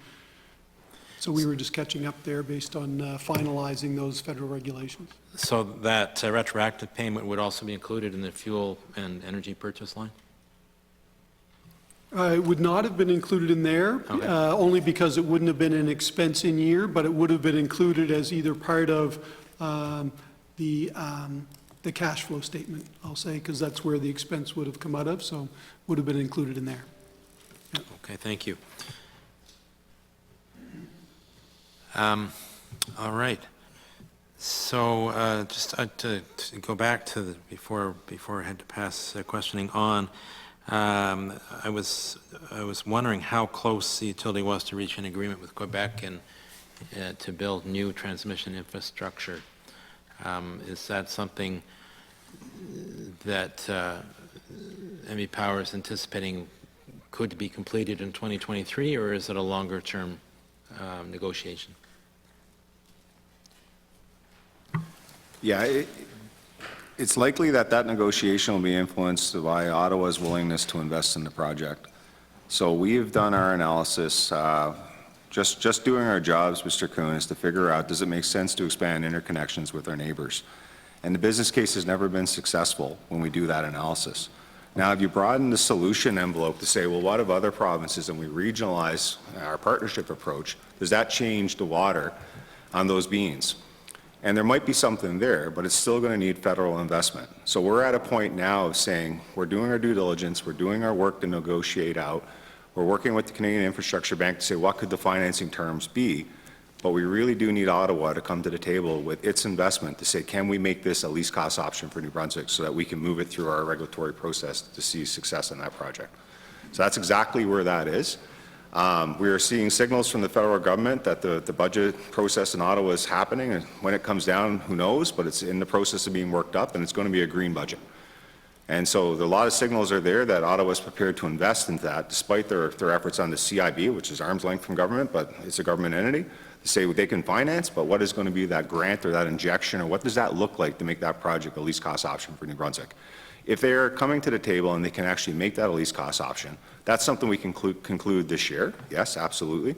so we were just catching up there based on finalizing those federal regulations. So that retroactive payment would also be included in the fuel and energy purchase line? It would not have been included in there, Okay. Only because it wouldn't have been an expense in year, but it would have been included as either part of the cash flow statement, I'll say, because that's where the expense would have come out of, so would have been included in there. Yeah. Okay, thank you. All right. So just to go back to the, before I had to pass questioning on, I was wondering how close the utility was to reach an agreement with Quebec and to build new transmission infrastructure. Is that something that ME Power is anticipating could be completed in 2023, or is it a longer-term negotiation? Yeah, it's likely that that negotiation will be influenced by Ottawa's willingness to invest in the project. So we have done our analysis, just doing our jobs, Mr. Kuhn, is to figure out, does it make sense to expand interconnections with our neighbors? And the business case has never been successful when we do that analysis. Now, if you broaden the solution envelope to say, well, what of other provinces, and we regionalize our partnership approach, does that change the water on those beans? And there might be something there, but it's still going to need federal investment. So we're at a point now of saying, we're doing our due diligence, we're doing our work to negotiate out, we're working with the Canadian Infrastructure Bank to say, what could the financing terms be? But we really do need Ottawa to come to the table with its investment to say, can we make this a least cost option for New Brunswick so that we can move it through our regulatory process to see success in that project? So that's exactly where that is. We are seeing signals from the federal government that the budget process in Ottawa is happening, and when it comes down, who knows, but it's in the process of being worked up, and it's going to be a green budget. And so a lot of signals are there that Ottawa is prepared to invest in that, despite their efforts on the CIB, which is arm's length from government, but it's a government entity, to say they can finance, but what is going to be that grant or that injection, or what does that look like to make that project a least cost option for New Brunswick? If they are coming to the table and they can actually make that a least cost option, that's something we can conclude this year. Yes, absolutely.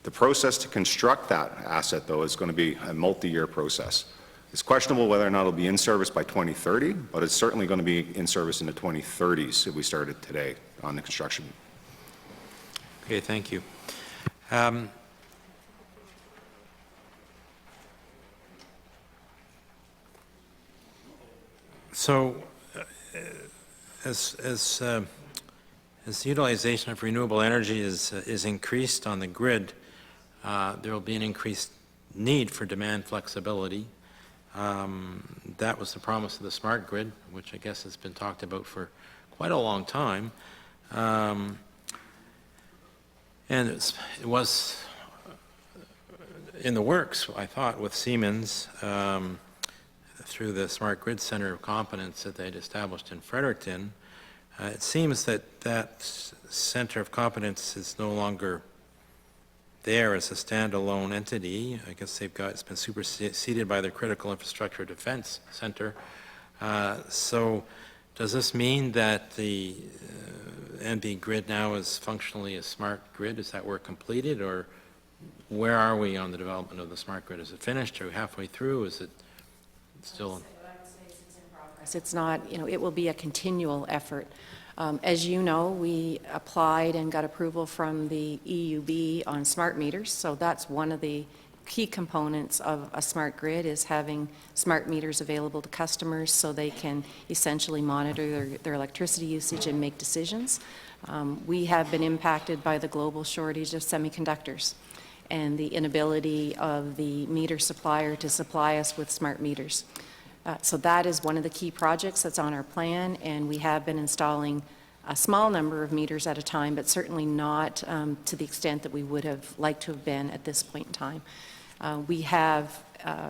The process to construct that asset, though, is going to be a multi-year process. It's questionable whether or not it'll be in service by 2030, but it's certainly going to be in service in the 2030s if we started today on the construction. Okay, thank you. So, as the utilization of renewable energy is increased on the grid, there will be an increased need for demand flexibility. That was the promise of the smart grid, which I guess has been talked about for quite a long time. And it was in the works, I thought, with Siemens through the Smart Grid Center of Competence that they'd established in Fredericton. It seems that that Center of Competence is no longer there as a standalone entity. I guess it's been superseded by the Critical Infrastructure Defense Center. So does this mean that the NB grid now is functionally a smart grid? Is that work completed, or where are we on the development of the smart grid? Is it finished? Are we halfway through? Is it still? It's not, it will be a continual effort. As you know, we applied and got approval from the EUB on smart meters, so that's one of the key components of a smart grid, is having smart meters available to customers so they can essentially monitor their electricity usage and make decisions. We have been impacted by the global shortage of semiconductors and the inability of the meter supplier to supply us with smart meters. So that is one of the key projects that's on our plan, and we have been installing a small number of meters at a time, but certainly not to the extent that we would have liked to have been at this point in time. We have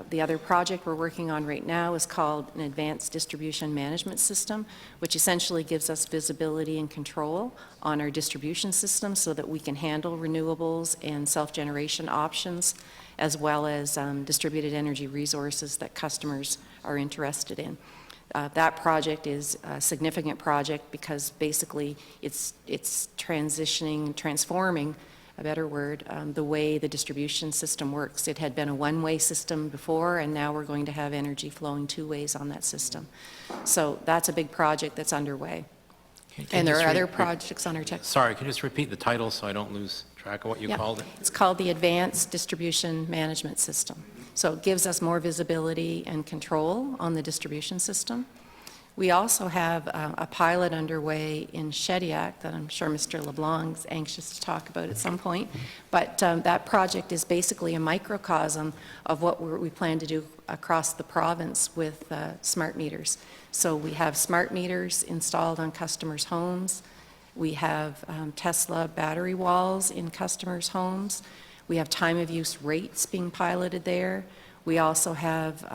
the other project we're working on right now is called an advanced distribution management system, which essentially gives us visibility and control on our distribution system so that we can handle renewables and self-generation options, as well as distributed energy resources that customers are interested in. That project is a significant project because basically it's transforming, a better word, the way the distribution system works. It had been a one-way system before, and now we're going to have energy flowing two ways on that system. So that's a big project that's underway. And there are other projects on our tech. Sorry, can you just repeat the title so I don't lose track of what you called it? It's called the Advanced Distribution Management System. So it gives us more visibility and control on the distribution system. We also have a pilot underway in Shediac that I'm sure Mr. LeBlanc is anxious to talk about at some point. But that project is basically a microcosm of what we plan to do across the province with smart meters. So we have smart meters installed on customers' homes. We have Tesla battery walls in customers' homes. We have time of use rates being piloted there. We also have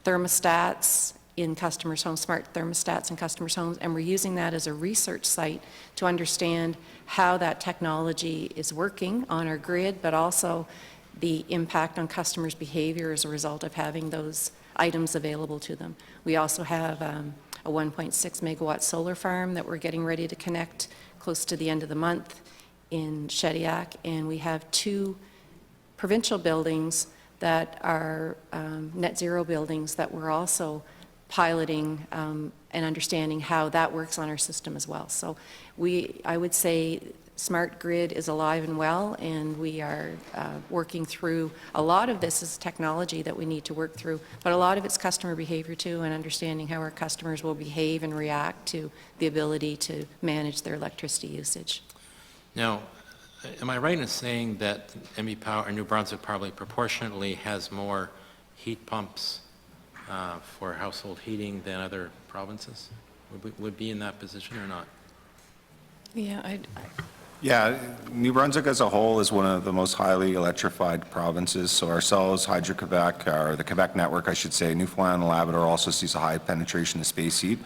thermostats in customers' homes, smart thermostats in customers' homes, and we're using that as a research site to understand how that technology is working on our grid, but also the impact on customers' behavior as a result of having those items available to them. We also have a 1.6 megawatt solar farm that we're getting ready to connect close to the end of the month in Shediac, and we have 2 provincial buildings that are net zero buildings that we're also piloting and understanding how that works on our system as well. So I would say smart grid is alive and well, and we are working through a lot of this is technology that we need to work through, but a lot of it's customer behavior too, and understanding how our customers will behave and react to the ability to manage their electricity usage. Now, am I right in saying that NB Power, or New Brunswick probably proportionately has more heat pumps for household heating than other provinces? Would be in that position or not? Yeah, Yeah, New Brunswick as a whole is one of the most highly electrified provinces. So ourselves, Hydro-Quebec, or the Quebec network, I should say, Newfoundland and Labrador also sees a high penetration of space heat.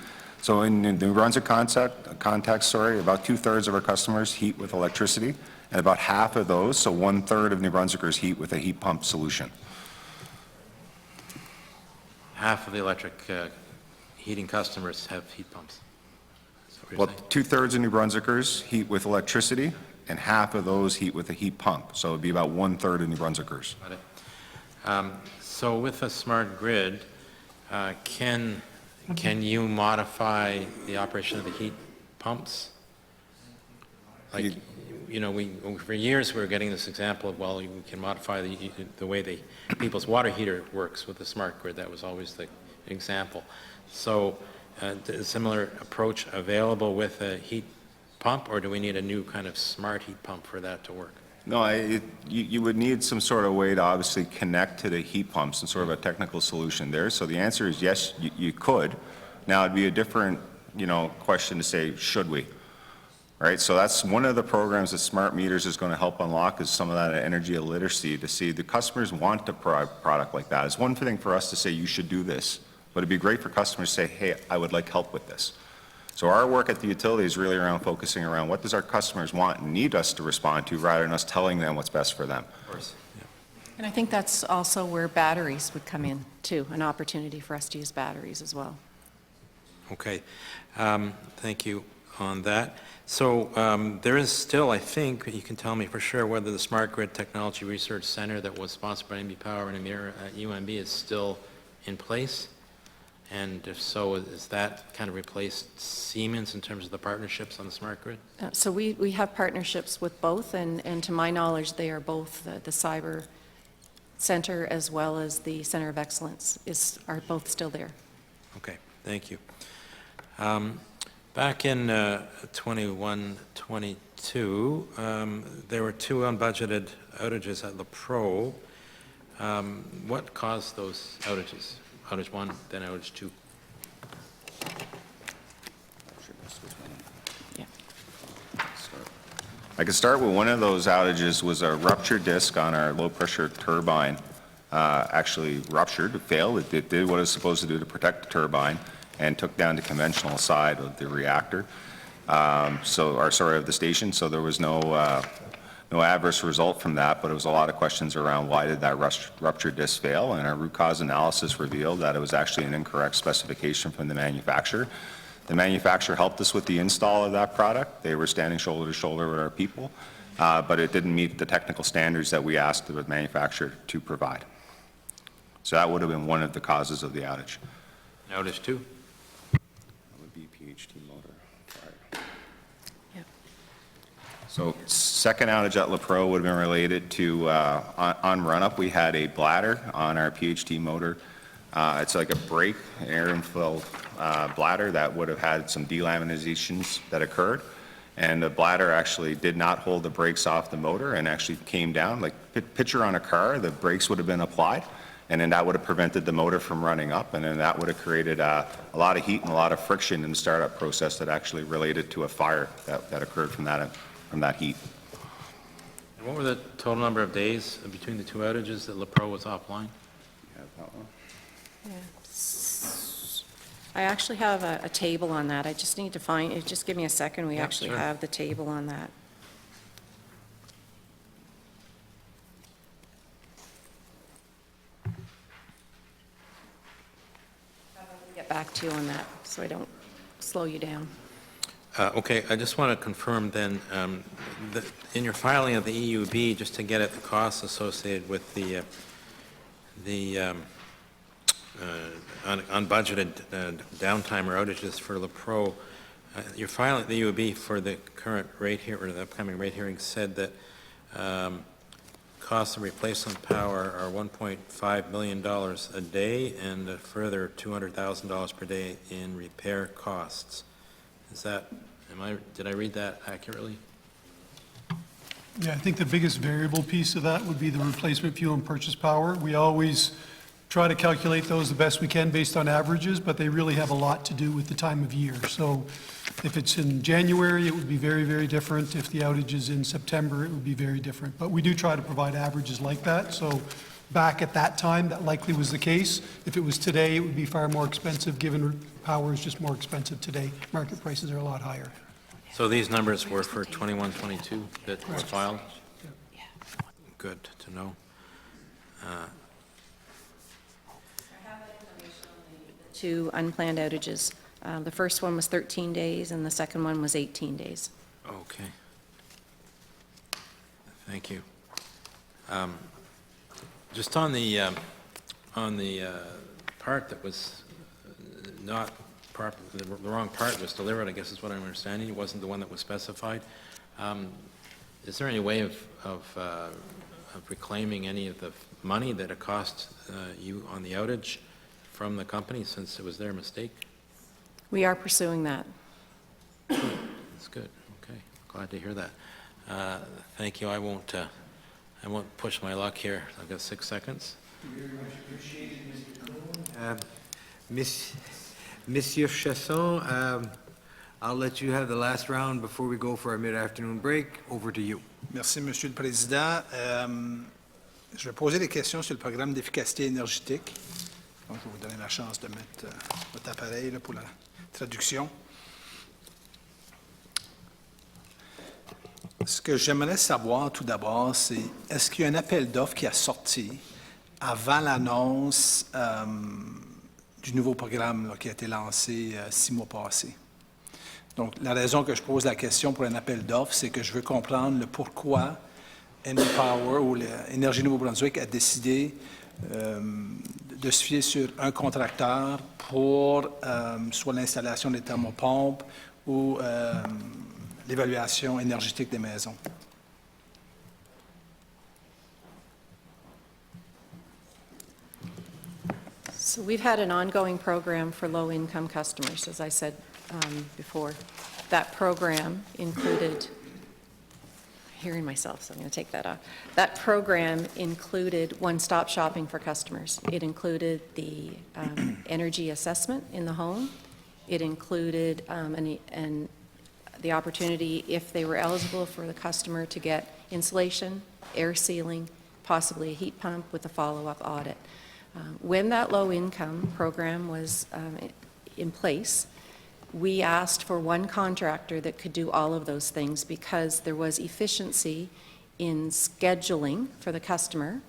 So in the New Brunswick context, about 2/3 of our customers heat with electricity, and about half of those, so 1/3 of New Brunswickers heat with a heat pump solution. Half of the electric heating customers have heat pumps. Well, 2/3 of New Brunswickers heat with electricity, and half of those heat with a heat pump. So it'd be about 1/3 of New Brunswickers. Got it. So with a smart grid, can you modify the operation of the heat pumps? Like, for years we were getting this example of, well, you can modify the way people's water heater works with the smart grid. That was always the example. So a similar approach available with a heat pump, or do we need a new kind of smart heat pump for that to work? No, you would need some sort of way to obviously connect to the heat pumps, and sort of a technical solution there. So the answer is yes, you could. Now it'd be a different, question to say, should we? Right, so that's one of the programs that Smart Meters is going to help unlock, is some of that energy literacy, to see the customers want a product like that. It's one thing for us to say you should do this, but it'd be great for customers to say, hey, I would like help with this. So our work at the utility is really around focusing around what does our customers want and need us to respond to, rather than us telling them what's best for them. Of course. Yeah. and I think that's also where batteries would come in too, an opportunity for us to use batteries as well. Okay. Thank you on that. So there is still, I think, you can tell me for sure whether the Smart Grid Technology Research Center that was sponsored by NB Power and Emera at UMB is still in place? And if so, is that kind of replaced Siemens in terms of the partnerships on the smart grid? So we have partnerships with both, and to my knowledge, they are both, the Cyber Center as well as the Center of Excellence are both still there. Okay, thank you. Back in 21-22, there were 2 unbudgeted outages at La Pro. What caused those outages? Outage 1, then outage 2. Yeah. I could start with one of those outages was a ruptured disc on our low-pressure turbine. Actually ruptured, it failed. It did what it was supposed to do to protect the turbine and took down the conventional side of the reactor, of the station. So there was no adverse result from that, but it was a lot of questions around why did that ruptured disc fail, and our root cause analysis revealed that it was actually an incorrect specification from the manufacturer. The manufacturer helped us with the install of that product. They were standing shoulder to shoulder with our people, but it didn't meet the technical standards that we asked the manufacturer to provide. So that would have been one of the causes of the outage. Outage 2? That would be PHT motor. Yep. So second outage at La Pro would have been related to, on run-up, we had a bladder on our PHT motor. It's like a brake, air-infilled bladder that would have had some delaminations that occurred. And the bladder actually did not hold the brakes off the motor and actually came down. Like picture on a car, the brakes would have been applied, and then that would have prevented the motor from running up, and then that would have created a lot of heat and a lot of friction in the startup process that actually related to a fire that occurred from that heat. And what were the total number of days between the 2 outages that La Pro was offline? You have that one? Yeah. I actually have a table on that. I just need to find, just give me a second. We actually sure. have the table on that. Get back to you on that so I don't slow you down. Okay, I just want to confirm then, that in your filing of the EUB, just to get at the costs associated with the unbudgeted downtime or outages for La Pro, your filing the EUB for the current rate here, or the upcoming rate hearing, said that costs of replacement power are $1.5 million a day and a further $200,000 per day in repair costs. Is that, did I read that accurately? Yeah, I think the biggest variable piece of that would be the replacement fuel and purchase power. We always try to calculate those the best we can based on averages, but they really have a lot to do with the time of year. So if it's in January, it would be very, very different. If the outage is in September, it would be very different. But we do try to provide averages like that. So back at that time, that likely was the case. If it was today, it would be far more expensive, given power is just more expensive today. Market prices are a lot higher. So these numbers were for 21-22 that was filed? Good to know. Two unplanned outages. The first one was 13 days and the second one was 18 days. Okay. Thank you. Just on the part that was not proper, the wrong part was delivered, I guess is what I'm understanding. It wasn't the one that was specified. Is there any way of reclaiming any of the money that it cost you on the outage from the company, since it was their mistake? We are pursuing that. That's good. Okay, glad to hear that. Thank you. I won't push my luck here. I've got 6 seconds. Very much appreciated, Mr. Cohen. Monsieur Chasson, I'll let you have the last round before we go for our mid-afternoon break. Over to you. Merci, Monsieur le Président. Je vais poser des questions sur le programme d'efficacité énergétique. Donc, je vais vous donner la chance de mettre votre appareil là, pour la traduction. Ce que j'aimerais savoir tout d'abord, c'est est-ce qu'il y a un appel d'offres qui a sorti avant l'annonce du nouveau programme là, qui a été lancé 6 mois passés. Donc, la raison que je pose la question pour un appel d'offres, c'est que je veux comprendre le pourquoi NB Power ou l'Énergie Nouveau-Brunswick a décidé de se fier sur un contracteur pour soit l'installation des thermopompes ou l'évaluation énergétique des maisons. So we've had an ongoing program for low-income customers, as I said before. That program included, hearing myself, so I'm going to take that off. That program included one-stop shopping for customers. It included the energy assessment in the home. It included the opportunity, if they were eligible, for the customer to get insulation, air sealing, possibly a heat pump with a follow-up audit. When that low-income program was in place, we asked for one contractor that could do all of those things because there was efficiency in scheduling for the customer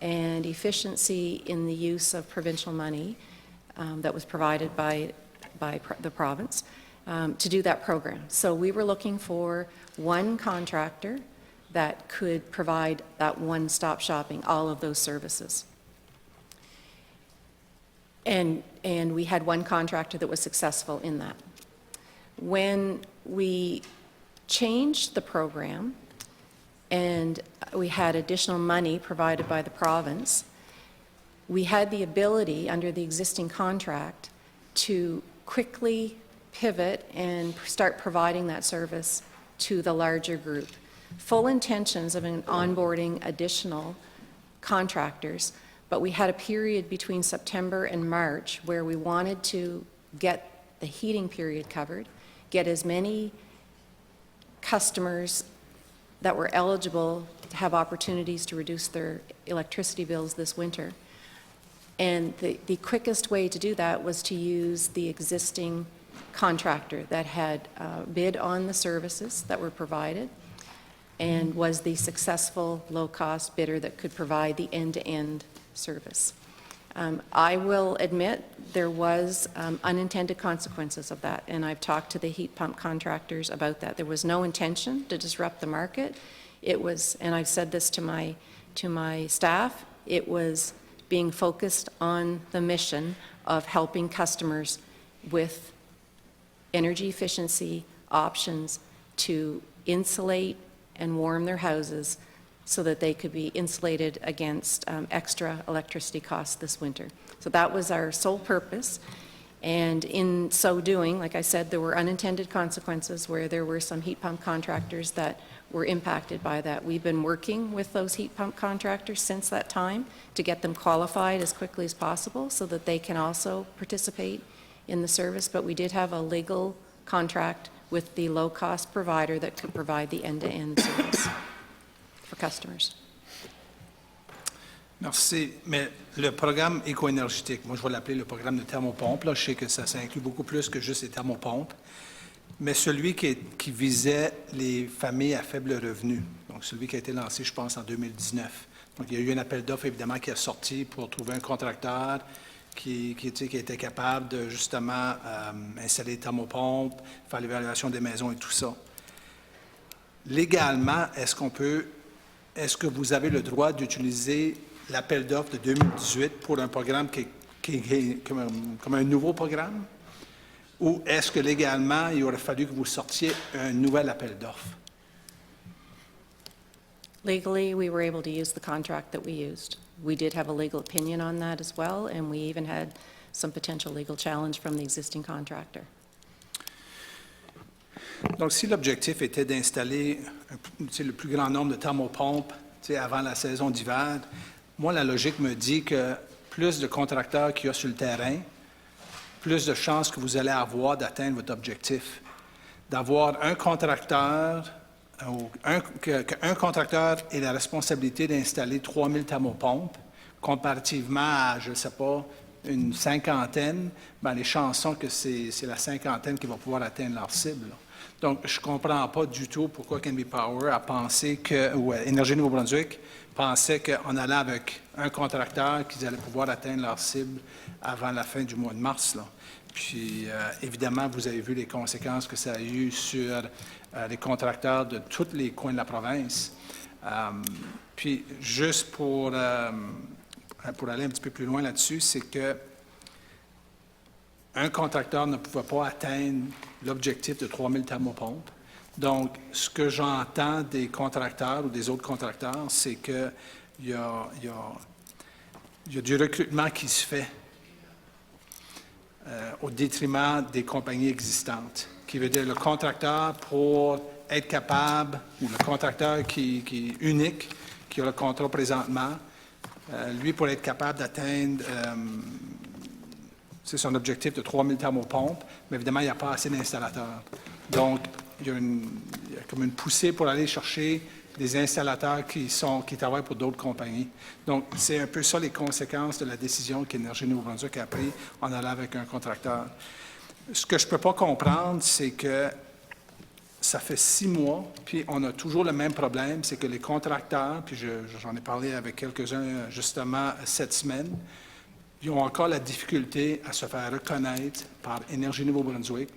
and efficiency in the use of provincial money that was provided by the province to do that program. So we were looking for one contractor that could provide that one-stop shopping, all of those services. And we had one contractor that was successful in that. When we changed the program and we had additional money provided by the province, we had the ability under the existing contract to quickly pivot and start providing that service to the larger group. Full intentions of onboarding additional contractors, but we had a period between September and March where we wanted to get the heating period covered, get as many customers that were eligible to have opportunities to reduce their electricity bills this winter. And the quickest way to do that was to use the existing contractor that had bid on the services that were provided and was the successful low-cost bidder that could provide the end-to-end service. I will admit there was unintended consequences of that, and I've talked to the heat pump contractors about that. There was no intention to disrupt the market. It was, and I've said this to my staff, it was being focused on the mission of helping customers with energy efficiency options to insulate and warm their houses so that they could be insulated against extra electricity costs this winter. So that was our sole purpose. And in so doing, like I said, there were unintended consequences where there were some heat pump contractors that were impacted by that. We've been working with those heat pump contractors since that time to get them qualified as quickly as possible so that they can also participate in the service. But we did have a legal contract with the low-cost provider that could provide the end-to-end service for customers. Merci. Mais le programme éco-énergétique, moi je vais l'appeler le programme de thermopompe, là, je sais que ça inclut beaucoup plus que juste les thermopompes, mais celui qui visait les familles à faible revenu, donc celui qui a été lancé, je pense, en 2019. Donc il y a eu un appel d'offres, évidemment, qui est sorti pour trouver un contracteur qui était capable de, justement, installer les thermopompes, faire l'évaluation des maisons et tout ça. Légalement, est-ce que vous avez le droit d'utiliser l'appel d'offres de 2018 pour un programme qui est comme un nouveau programme? Ou est-ce que légalement, il aurait fallu que vous sortiez un nouvel appel d'offres? Legally, we were able to use the contract that we used. We did have a legal opinion on that as well, and we even had some potential legal challenge from the existing contractor. Donc, si l'objectif était d'installer le plus grand nombre de thermopompes avant la saison d'hiver, moi, la logique me dit que plus de contracteurs qu'il y a sur le terrain, plus de chances que vous allez avoir d'atteindre votre objectif. D'avoir un contracteur, qu'un contracteur ait la responsabilité d'installer 3000 thermopompes, comparativement à, je ne sais pas, une cinquantaine, bien, les chances sont que c'est la cinquantaine qui va pouvoir atteindre leur cible. Donc, je ne comprends pas du tout pourquoi Canby Power a pensé que, ou Énergie Nouveau-Brunswick pensait qu'en allant avec un contracteur, qu'ils allaient pouvoir atteindre leur cible avant la fin du mois de mars, là. Puis, évidemment, vous avez vu les conséquences que ça a eu sur les contracteurs de tous les coins de la province. Puis, juste pour aller un petit peu plus loin là-dessus, c'est que un contracteur ne pouvait pas atteindre l'objectif de 3 000 thermopompes. Donc, ce que j'entends des contracteurs ou des autres contracteurs, c'est qu'il y a du recrutement qui se fait au détriment des compagnies existantes, qui veut dire le contracteur pour être capable, ou le contracteur qui est unique, qui a le contrat présentement, lui, pour être capable d'atteindre c'est son objectif de 3 000 thermopompes, mais évidemment, il n'y a pas assez d'installateurs. Donc, il y a comme une poussée pour aller chercher des installateurs qui travaillent pour d'autres compagnies. Donc, c'est un peu ça les conséquences de la décision qu'Énergie Nouveau-Brunswick a prise en allant avec un contracteur. Ce que je ne peux pas comprendre, c'est que ça fait 6 mois, puis on a toujours le même problème, c'est que les contracteurs, puis j'en ai parlé avec quelques-uns justement cette semaine, ils ont encore la difficulté à se faire reconnaître par Énergie Nouveau-Brunswick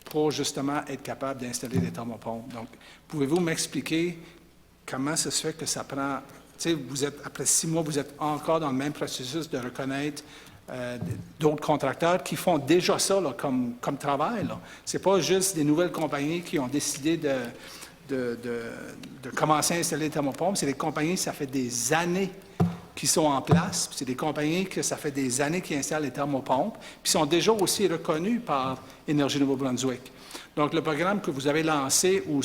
pour justement être capable d'installer des thermopompes. Donc, pouvez-vous m'expliquer comment ça se fait que ça prend... Tu sais, après 6 mois, vous êtes encore dans le même processus de reconnaître d'autres contracteurs qui font déjà ça là, comme travail. Ce n'est pas juste des nouvelles compagnies qui ont décidé de commencer à installer des thermopompes. C'est des compagnies, ça fait des années qui sont en place. C'est des compagnies que ça fait des années qui installent les thermopompes, puis sont déjà aussi reconnues par Énergie Nouveau-Brunswick. Donc, le programme que vous avez lancé, où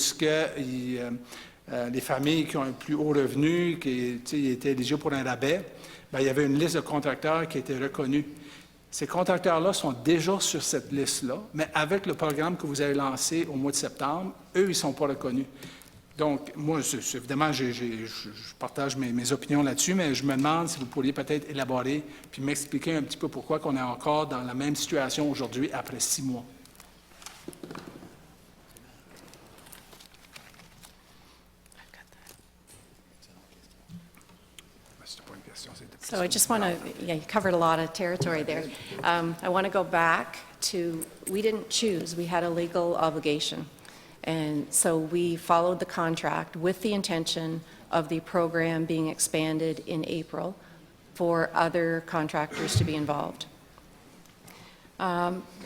les familles qui ont un plus haut revenu, qui étaient éligibles pour un rabais, bien, il y avait une liste de contracteurs qui étaient reconnus. Ces contracteurs-là sont déjà sur cette liste-là, mais avec le programme que vous avez lancé au mois de septembre, eux, ils ne sont pas reconnus. Donc, moi, évidemment, je partage mes opinions là-dessus, mais je me demande si vous pourriez peut-être élaborer puis m'expliquer un petit peu pourquoi on est encore dans la même situation aujourd'hui après 6 mois. So I just want to, you covered a lot of territory there. I want to go back to, we didn't choose, we had a legal obligation. And so we followed the contract with the intention of the program being expanded in April for other contractors to be involved.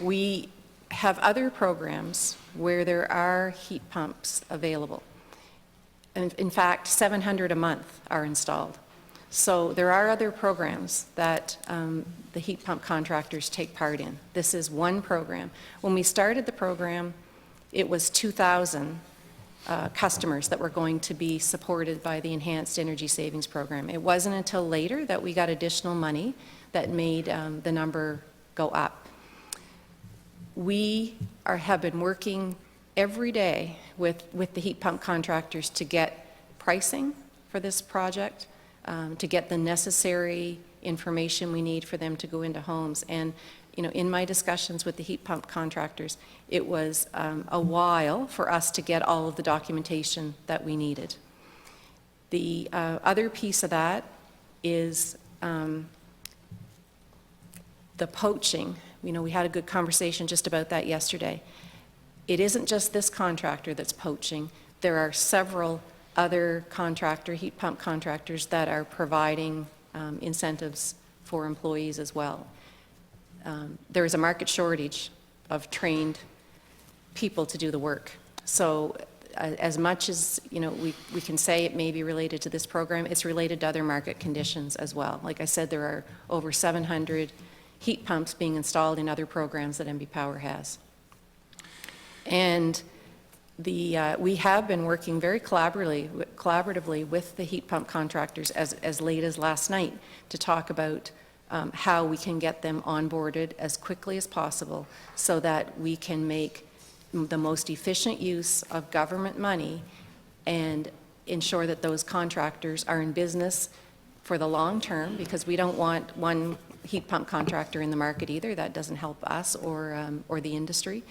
We have other programs where there are heat pumps available. And in fact, 700 a month are installed. So there are other programs that the heat pump contractors take part in. This is one program. When we started the program, it was 2,000 customers that were going to be supported by the Enhanced Energy Savings Program. It wasn't until later that we got additional money that made the number go up. We have been working every day with the heat pump contractors to get pricing for this project, to get the necessary information we need for them to go into homes. And you know, in my discussions with the heat pump contractors, it was a while for us to get all of the documentation that we needed. The other piece of that is the poaching. You know, we had a good conversation just about that yesterday. It isn't just this contractor that's poaching. There are several other heat pump contractors that are providing incentives for employees as well. There is a market shortage of trained people to do the work. So as much as, you know, we can say it may be related to this program, it's related to other market conditions as well. Like I said, there are over 700 heat pumps being installed in other programs that MB Power has. And we have been working very collaboratively with the heat pump contractors as late as last night to talk about how we can get them onboarded as quickly as possible so that we can make the most efficient use of government money and ensure that those contractors are in business for the long term, because we don't want one heat pump contractor in the market either. That doesn't help us or the industry.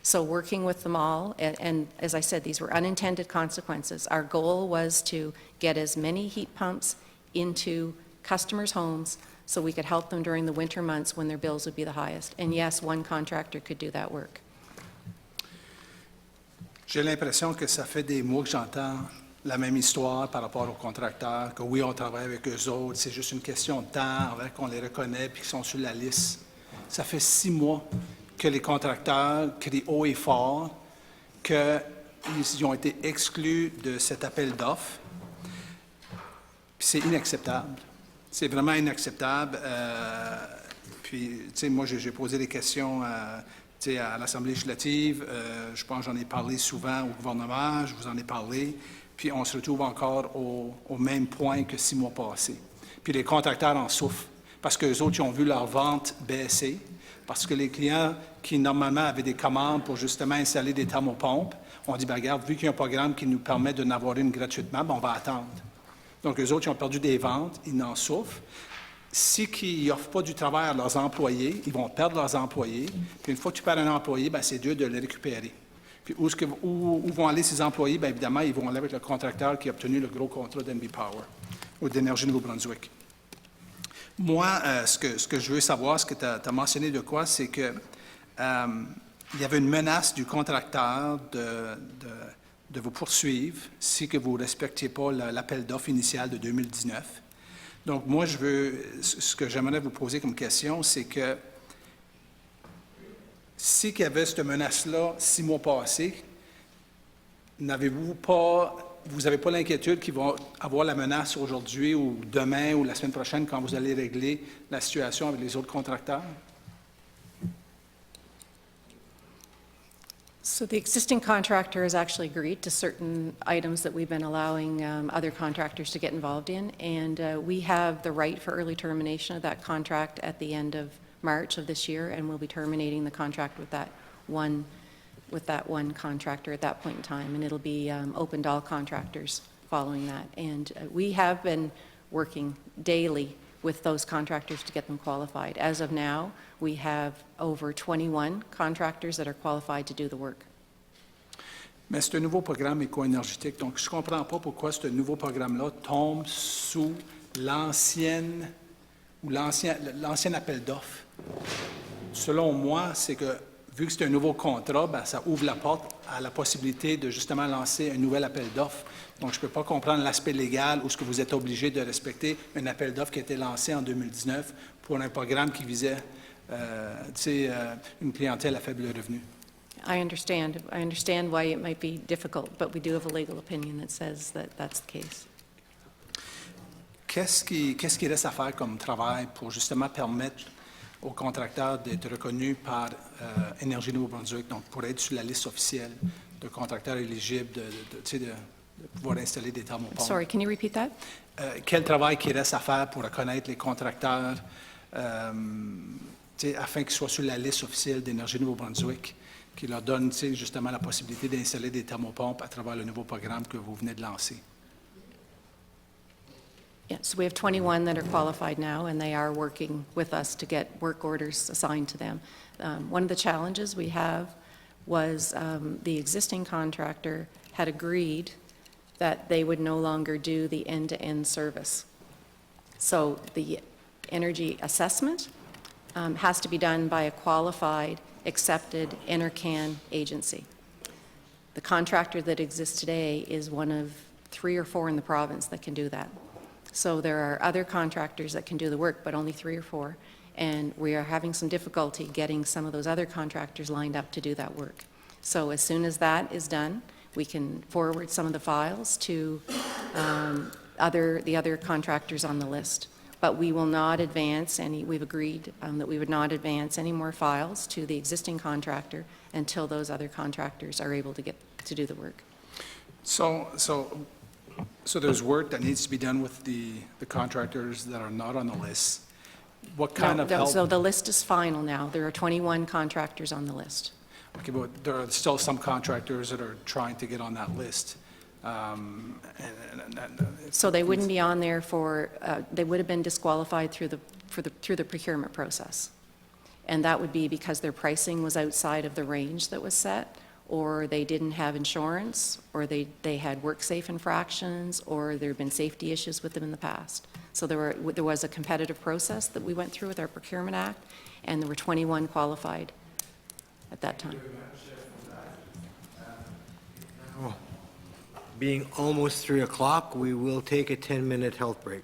So working with them all, and as I said, these were unintended consequences. Our goal was to get as many heat pumps into customers' homes so we could help them during the winter months when their bills would be the highest. And yes, one contractor could do that work. J'ai l'impression que ça fait des mois que j'entends la même histoire par rapport aux contracteurs, que oui, on travaille avec eux autres, c'est juste une question de temps avant qu'on les reconnaît puis qu'ils sont sur la liste. Ça fait 6 mois que les contracteurs crient haut et fort qu'ils ont été exclus de cet appel d'offres. Puis c'est inacceptable. C'est vraiment inacceptable. Puis, tu sais, moi, j'ai posé des questions tu sais, à l'Assemblée législative. Je pense que j'en ai parlé souvent au gouvernement, je vous en ai parlé. Puis on se retrouve encore au même point que 6 mois passés. Puis les contracteurs en souffrent parce qu'eux autres, ils ont vu leur vente baisser, parce que les clients qui, normalement, avaient des commandes pour justement installer des thermopompes, ont dit, bien, regarde, vu qu'il y a un programme qui nous permet de n'avoir une gratuitement, bien, on va attendre. Donc, eux autres, ils ont perdu des ventes, ils en souffrent. Si ils n'offrent pas du travail à leurs employés, ils vont perdre leurs employés. Puis une fois que tu perds un employé, bien, c'est dur de le récupérer. Puis où vont aller ces employés? Bien, évidemment, ils vont aller avec le contracteur qui a obtenu le gros contrat d'Enby Power ou d'Énergie Nouveau-Brunswick. Moi, ce que je veux savoir, ce que tu as mentionné de quoi, c'est que il y avait une menace du contracteur de vous poursuivre si que vous ne respectiez pas l'appel d'offres initial de 2019. Donc, moi, ce que j'aimerais vous poser comme question, c'est que si qu'il y avait cette menace-là 6 mois passés, vous n'avez pas l'inquiétude qu'ils vont avoir la menace aujourd'hui ou demain ou la semaine prochaine quand vous allez régler la situation avec les autres contracteurs? So the existing contractor has actually agreed to certain items that we've been allowing other contractors to get involved in, and we have the right for early termination of that contract at the end of March of this year, and we'll be terminating the contract with that one contractor at that point in time, and it'll be open to all contractors following that. And we have been working daily with those contractors to get them qualified. As of now, we have over 21 contractors that are qualified to do the work. Mais c'est un nouveau programme éco-énergétique, donc je ne comprends pas pourquoi ce nouveau programme-là tombe sous l'ancien appel d'offres. Selon moi, c'est que vu que c'est un nouveau contrat, bien, ça ouvre la porte à la possibilité de justement lancer un nouvel appel d'offres. Donc, je ne peux pas comprendre l'aspect légal où ce que vous êtes obligé de respecter un appel d'offres qui a été lancé en 2019 pour un programme qui visait une clientèle à faible revenu. I understand why it might be difficult, but we do have a legal opinion that says that that's the case. Qu'est-ce qui reste à faire comme travail pour justement permettre aux contracteurs d'être reconnus par Énergie Nouveau-Brunswick, donc pour être sur la liste officielle de contracteurs éligibles de pouvoir installer des thermopompes? Sorry, can you repeat that? Quel travail qui reste à faire pour reconnaître les contracteurs afin qu'ils soient sur la liste officielle d'Énergie Nouveau-Brunswick, qui leur donne justement la possibilité d'installer des thermopompes à travers le nouveau programme que vous venez de lancer? Yeah, so we have 21 that are qualified now, and they are working with us to get work orders assigned to them. One of the challenges we have was the existing contractor had agreed that they would no longer do the end-to-end service. So the energy assessment has to be done by a qualified, accepted NRCan agency. The contractor that exists today is one of 3 or 4 in the province that can do that. So there are other contractors that can do the work, but only 3 or 4, and we are having some difficulty getting some of those other contractors lined up to do that work. So as soon as that is done, we can forward some of the files to the other contractors on the list. But we will not advance we've agreed that we would not advance any more files to the existing contractor until those other contractors are able to get to do the work. So there's work that needs to be done with the contractors that are not on the list. What kind of help? So the list is final now. There are 21 contractors on the list. Okay, but there are still some contractors that are trying to get on that list. So they wouldn't be on there they would have been disqualified through the procurement process. And that would be because their pricing was outside of the range that was set, or they didn't have insurance, or they had work-safe infractions, or there had been safety issues with them in the past. So there was a competitive process that we went through with our Procurement Act, and there were 21 qualified at that time. Being almost 3 o'clock, we will take a 10-minute health break.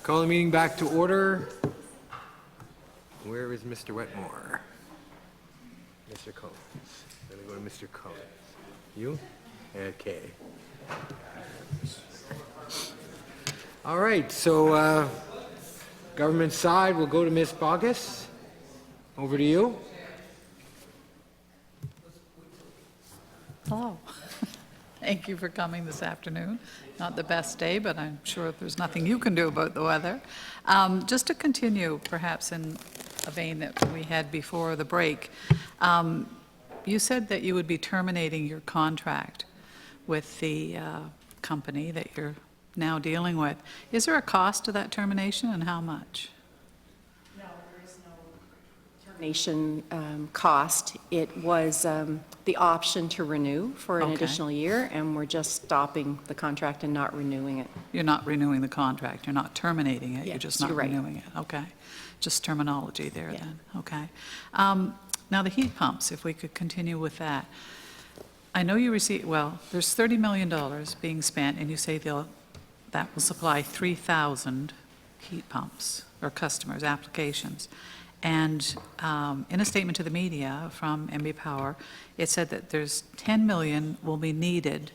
Call the meeting back to order. Where is Mr. Wetmore? Mr. Combs. Gonna go to Mr. Combs. You? Okay. All right, so, government side, we'll go to Ms. Bogus. Over to you. Hello. Thank you for coming this afternoon. Not the best day, but I'm sure there's nothing you can do about the weather. Just to continue, perhaps in a vein that we had before the break, you said that you would be terminating your contract with the company that you're now dealing with. Is there a cost to that termination, and how much? No, there is no termination cost. It was the option to renew for an Okay. additional year, and we're just stopping the contract and not renewing it. You're not renewing the contract, you're not terminating it, you're Yes, just not you're right. renewing it, okay. Just terminology there Yeah. then, okay. Now, the heat pumps, if we could continue with that. I know you receive, well, there's $30 million being spent, and you say that will supply 3,000 heat pumps, or customers, applications. And in a statement to the media from MB Power, it said that there's 10 million will be needed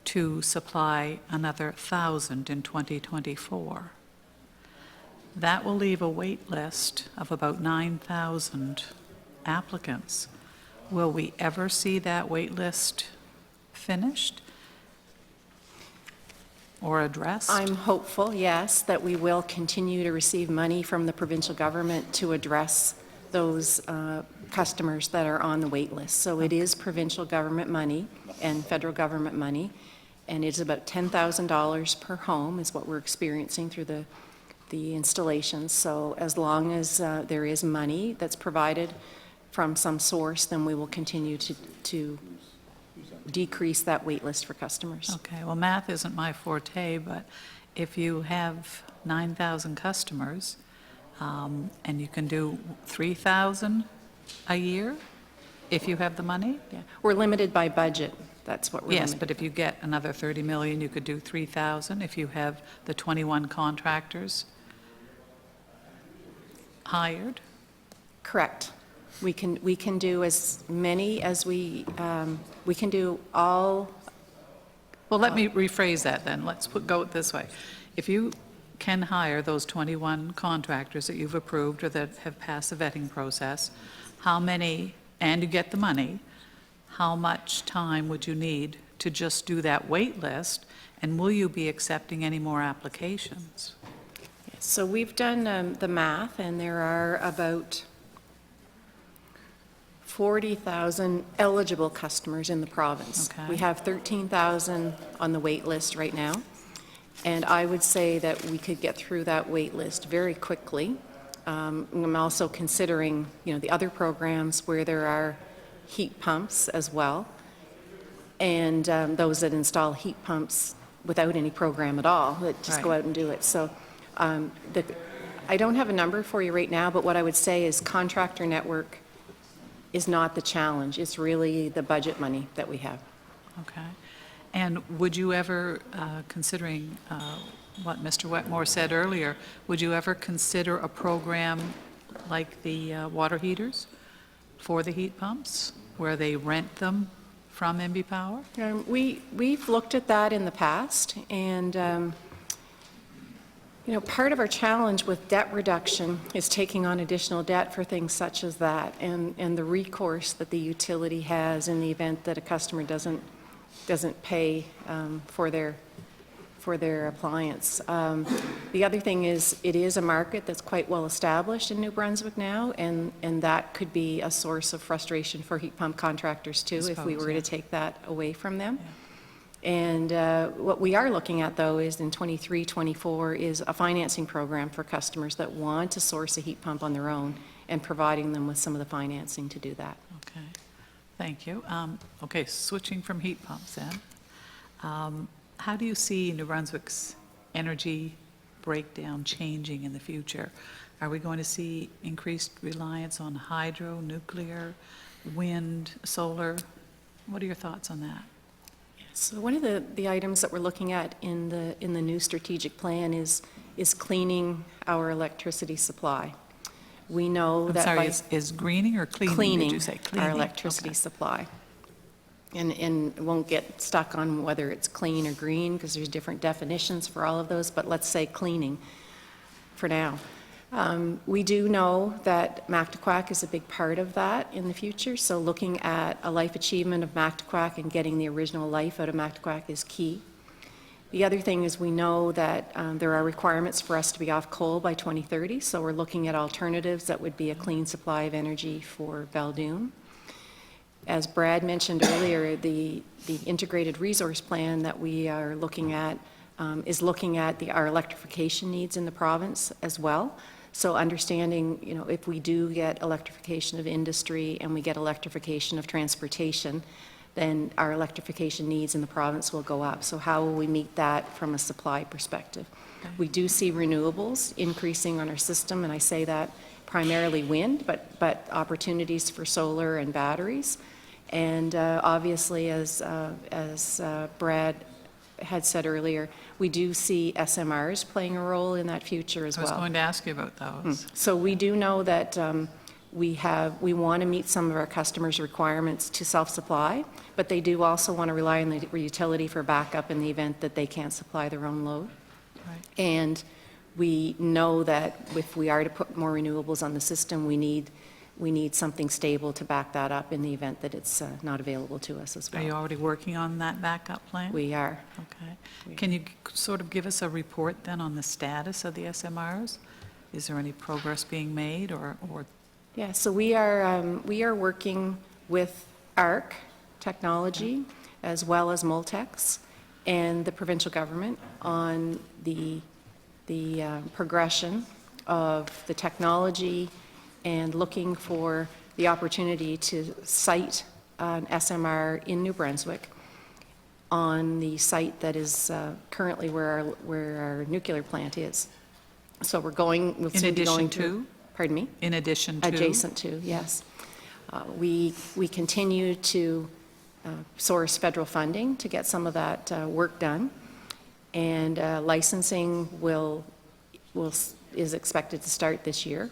to supply another 1,000 in 2024. That will leave a wait list of about 9,000 applicants. Will we ever see that wait list finished or addressed? I'm hopeful, yes, that we will continue to receive money from the provincial government to address those customers that are on the wait list. So it is provincial government money and federal government money, and it's about $10,000 per home is what we're experiencing through the installations. So as long as there is money that's provided from some source, then we will continue to decrease that wait list for customers. Okay, well, math isn't my forte, but if you have 9,000 customers, and you can do 3,000 a year, if you have the money? Yeah, we're limited by budget. That's what we're Yes, limited. but if you get another 30 million, you could do 3,000 if you have the 21 contractors hired? Correct. We can do as many as we can do all. Well, let me rephrase that then. Let's go it this way. If you can hire those 21 contractors that you've approved or that have passed the vetting process, how many, and you get the money, how much time would you need to just do that wait list, and will you be accepting any more applications? So we've done the math, and there are about 40,000 eligible customers in the province. Okay. We have 13,000 on the wait list right now, and I would say that we could get through that wait list very quickly. I'm also considering, the other programs where there are heat pumps as well, and those that install heat pumps without any program at all, that just go Right. out and do it. So I don't have a number for you right now, but what I would say is contractor network is not the challenge. It's really the budget money that we have. Okay. And would you ever, considering what Mr. Wetmore said earlier, would you ever consider a program like the water heaters for the heat pumps, where they rent them from MB Power? We've looked at that in the past, and part of our challenge with debt reduction is taking on additional debt for things such as that, and the recourse that the utility has in the event that a customer doesn't pay for their appliance. The other thing is, it is a market that's quite well established in New Brunswick now, and that could be a source of frustration for heat pump contractors too, if we were to take that away from them. And what we are looking at, though, is in 23, 24, is a financing program for customers that want to source a heat pump on their own, and providing them with some of the financing to do that. Okay, thank you. Okay, switching from heat pumps then. How do you see New Brunswick's energy breakdown changing in the future? Are we going to see increased reliance on hydro, nuclear, wind, solar. What are your thoughts on that? So one of the items that we're looking at in the new strategic plan is cleaning our electricity supply. We know I'm that sorry, by is greening or cleaning, did you say? our electricity Okay. supply. And won't get stuck on whether it's clean or green, because there's different definitions for all of those, but let's say cleaning for now. We do know that Mactaquac is a big part of that in the future, so looking at a life achievement of Mactaquac and getting the original life out of Mactaquac is key. The other thing is we know that there are requirements for us to be off coal by 2030, so we're looking at alternatives that would be a clean supply of energy for Baldoon. As Brad mentioned earlier, the integrated resource plan that we are looking at is looking at our electrification needs in the province as well. So understanding, if we do get electrification of industry and we get electrification of transportation, then our electrification needs in the province will go up. So how will we meet that from a supply perspective? We do see renewables increasing on our system, and I say that primarily wind, but opportunities for solar and batteries. And obviously, as Brad had said earlier, we do see SMRs playing a role in that future as well. I was going to ask you about those. So we do know that we want to meet some of our customers' requirements to self-supply, but they do also want to rely on the utility for backup in the event that they can't supply their own load. Right. And we know that if we are to put more renewables on the system, we need something stable to back that up in the event that it's not available to us as well. Are you already working on that backup plan? We are. Okay. Can you sort of give us a report then on the status of the SMRs? Is there any progress being made or? Yeah, so we are working with ARC Technology as well as Moltex and the provincial government on the progression of the technology and looking for the opportunity to site an SMR in New Brunswick on the site that is currently where our nuclear plant is. So we'll soon be going to. Pardon me? In addition to? Adjacent to, yes. We continue to source federal funding to get some of that work done, and licensing is expected to start this year.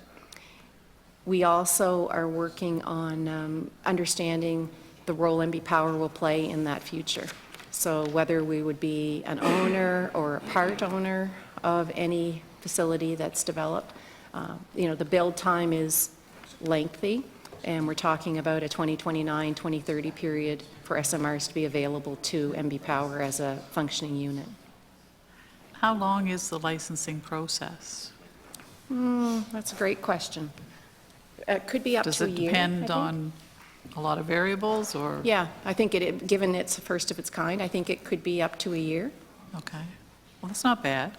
We also are working on understanding the role MB Power will play in that future. So whether we would be an owner or a part owner of any facility that's developed. The build time is lengthy, and we're talking about a 2029, 2030 period for SMRs to be available to MB Power as a functioning unit. How long is the licensing process? That's a great question. It could be up to a year. Does it depend on a lot of variables, or? Yeah, I think given it's first of its kind, I think it could be up to a year. Okay. Well, that's not bad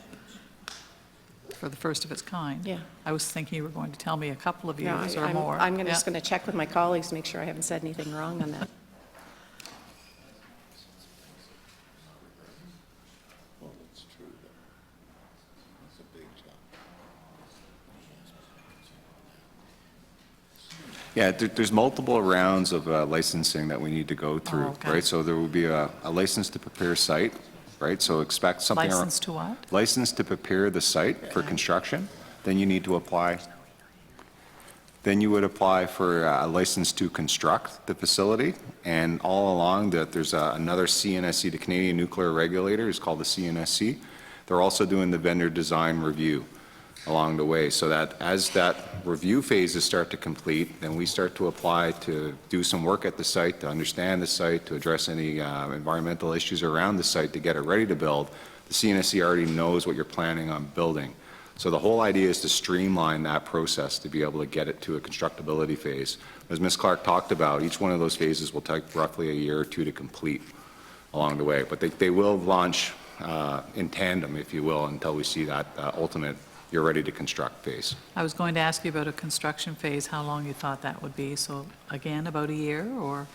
for the first of its kind. Yeah. I was thinking you were going to tell me a couple of No, years or more. I'm Yeah. just going to check with my colleagues to make sure I haven't said anything wrong on that. Yeah, there's multiple rounds of licensing that we need to go through, okay. right? So there will be a license to prepare site, right? So expect something. License to what? License to prepare the site for construction. Then you need to apply. Then you would apply for a license to construct the facility. And all along that, there's another CNSC, the Canadian Nuclear Regulator, is called the CNSC. They're also doing the vendor design review along the way, so that as that review phases start to complete, then we start to apply to do some work at the site, to understand the site, to address any environmental issues around the site to get it ready to build. The CNSC already knows what you're planning on building. So the whole idea is to streamline that process to be able to get it to a constructability phase. As Ms. Clark talked about, each one of those phases will take roughly a year or two to complete along the way, but they will launch in tandem, if you will, until we see that ultimate you're ready to construct phase. I was going to ask you about a construction phase, how long you thought that would be. So again, about a year, or?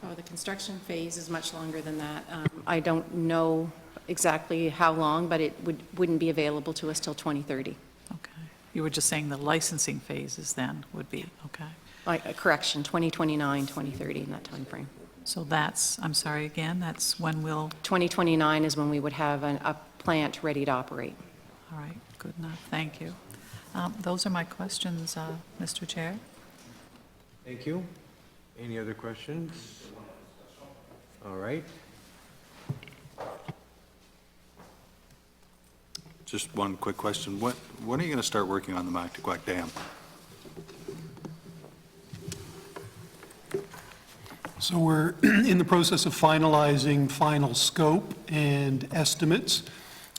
Oh, the construction phase is much longer than that. I don't know exactly how long, but it wouldn't be available to us till 2030. Okay. You were just saying the licensing phases then would be, okay. Correction, 2029, 2030, in that timeframe. So that's, I'm sorry again, that's when we'll, 2029 is when we would have a plant ready to operate. all right, good enough, thank you. Those are my questions, Mr. Chair. Thank you. Any other questions? All right. Just one quick question. When are you going to start working on the Mactaquac Dam? So we're in the process of finalizing final scope and estimates.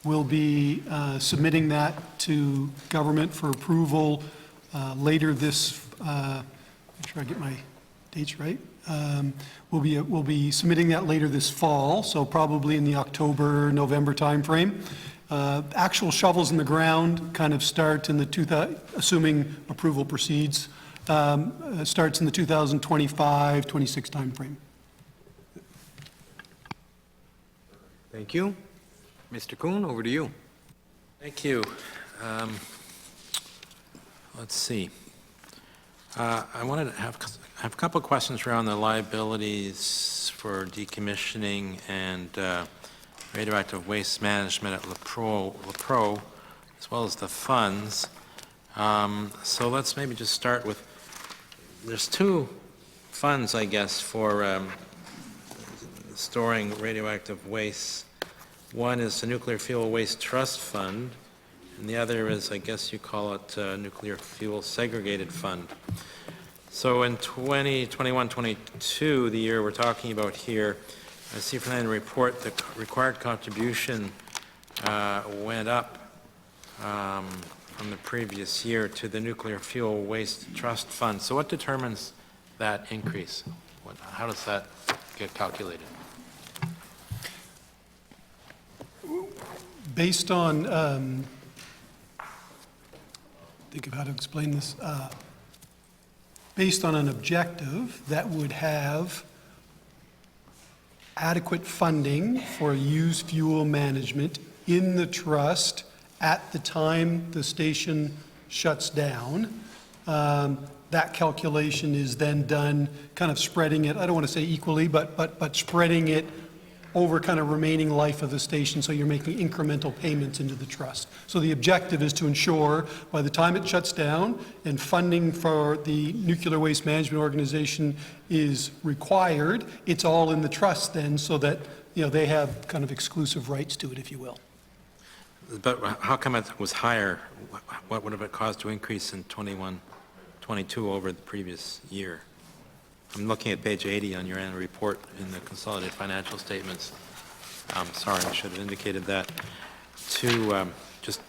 We'll be submitting that to government for approval later this, make sure I get my dates right. We'll be submitting that later this fall, so probably in the October, November timeframe. Actual shovels in the ground kind of start in the, assuming approval proceeds, starts in the 2025, 26 timeframe. Thank you. Mr. Kuhn, over to you. Thank you. Let's see. I wanted to have a couple of questions around the liabilities for decommissioning and radioactive waste management at LaPro, as well as the funds. So let's maybe just start with, there's two funds, I guess, for storing radioactive waste. One is the Nuclear Fuel Waste Trust Fund, and the other is, I guess you call it, Nuclear Fuel Segregated Fund. So in 2021-22, the year we're talking about here, I see from the report the required contribution went up from the previous year to the Nuclear Fuel Waste Trust Fund. So what determines that increase? How does that get calculated? Based on, think of how to explain this, based on an objective that would have adequate funding for used fuel management in the trust at the time the station shuts down. That calculation is then done, kind of spreading it, I don't want to say equally, but spreading it over kind of remaining life of the station, so you're making incremental payments into the trust. So the objective is to ensure by the time it shuts down and funding for the Nuclear Waste Management Organization is required, it's all in the trust then, so that, you know, they have kind of exclusive rights to it, if you will. But how come it was higher? What would have it caused to increase in 21-22 over the previous year? I'm looking at page 80 on your annual report in the consolidated financial statements. Sorry, I should have indicated that. To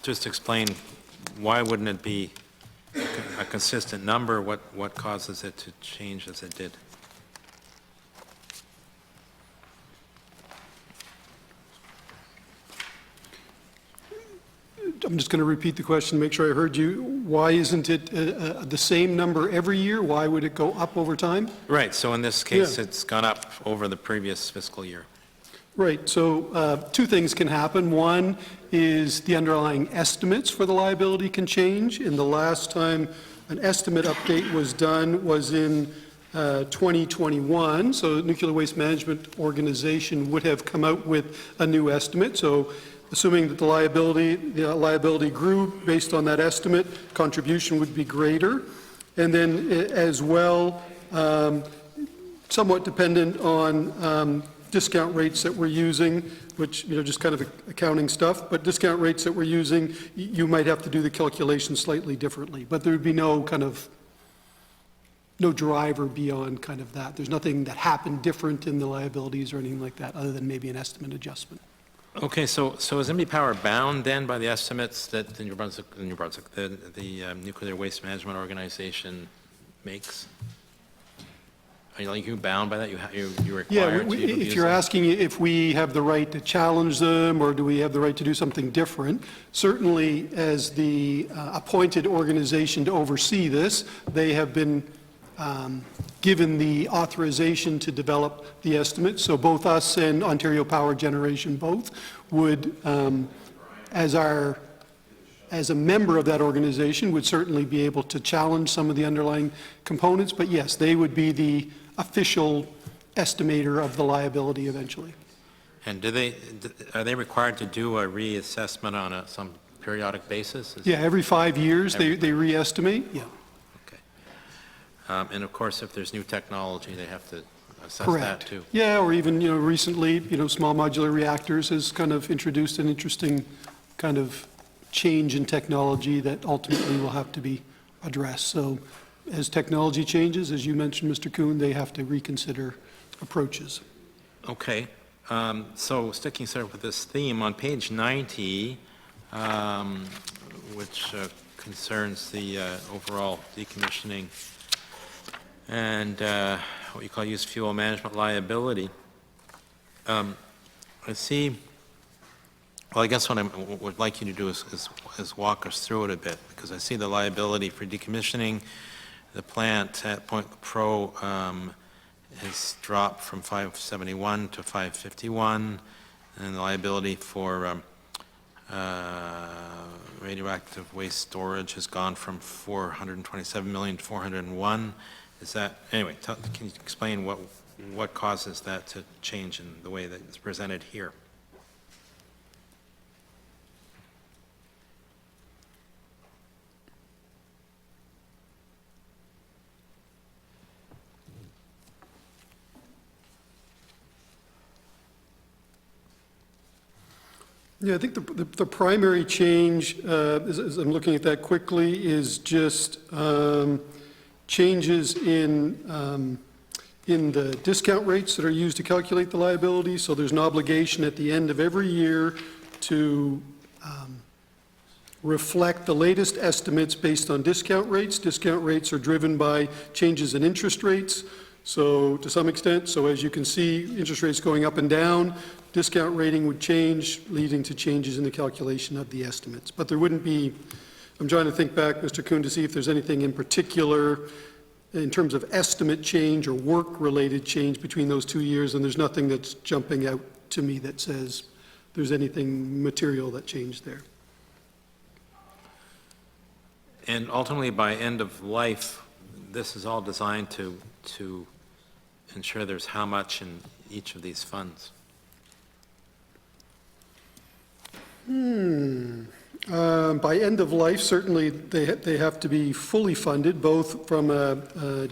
just explain, why wouldn't it be a consistent number? What causes it to change as it did? I'm just going to repeat the question, make sure I heard you. Why isn't it the same number every year? Why would it go up over time? Right, so in this case, it's gone up over the previous fiscal year. Right, so two things can happen. One is the underlying estimates for the liability can change. And the last time an estimate update was done was in 2021. So the Nuclear Waste Management Organization would have come out with a new estimate. So assuming that the liability grew based on that estimate, contribution would be greater. And then as well, somewhat dependent on discount rates that we're using, which, you know, just kind of accounting stuff, but discount rates that we're using, you might have to do the calculation slightly differently. But there would be no driver beyond kind of that. There's nothing that happened different in the liabilities or anything like that, other than maybe an estimate adjustment. Okay, so is NB Power bound then by the estimates that the Nuclear Waste Management Organization makes? Are you bound by that? You're required to use if you're asking if we have the right to challenge them, or do we have the right to do something different, certainly as the appointed organization to oversee this, they have been given the authorization to develop the estimates. So both us and Ontario Power Generation both would, as as a member of that organization, would certainly be able to challenge some of the underlying components, but yes, they would be the official estimator of the liability eventually. And are they required to do a reassessment on some periodic basis? Yeah, every 5 years, they reestimate, yeah. And of course, if there's new technology, they have to assess that Correct. too. Yeah, or even, recently, small modular reactors has kind of introduced an interesting kind of change in technology that ultimately will have to be addressed. So as technology changes, as you mentioned, Mr. Kuhn, they have to reconsider approaches. Okay. So sticking sort of with this theme, on page 90, which concerns the overall decommissioning and what you call used fuel management liability, I see, well, I guess what I would like you to do is walk us through it a bit, because I see the liability for decommissioning the plant at Point Pro has dropped from 571 to 551, and the liability for radioactive waste storage has gone from 427 million to 401. Is that, anyway, can you explain what causes that to change in the way that it's presented here? Yeah, I think the primary change, as I'm looking at that quickly, is just changes in the discount rates that are used to calculate the liability. So there's an obligation at the end of every year to reflect the latest estimates based on discount rates. Discount rates are driven by changes in interest rates. So to some extent, so as you can see, interest rates going up and down, discount rating would change, leading to changes in the calculation of the estimates. But there wouldn't be, I'm trying to think back, Mr. Kuhn, to see if there's anything in particular in terms of estimate change or work-related change between those 2 years, and there's nothing that's jumping out to me that says there's anything material that changed there. And ultimately, by end of life, this is all designed to ensure there's how much in each of these funds? By end of life, certainly they have to be fully funded, both from a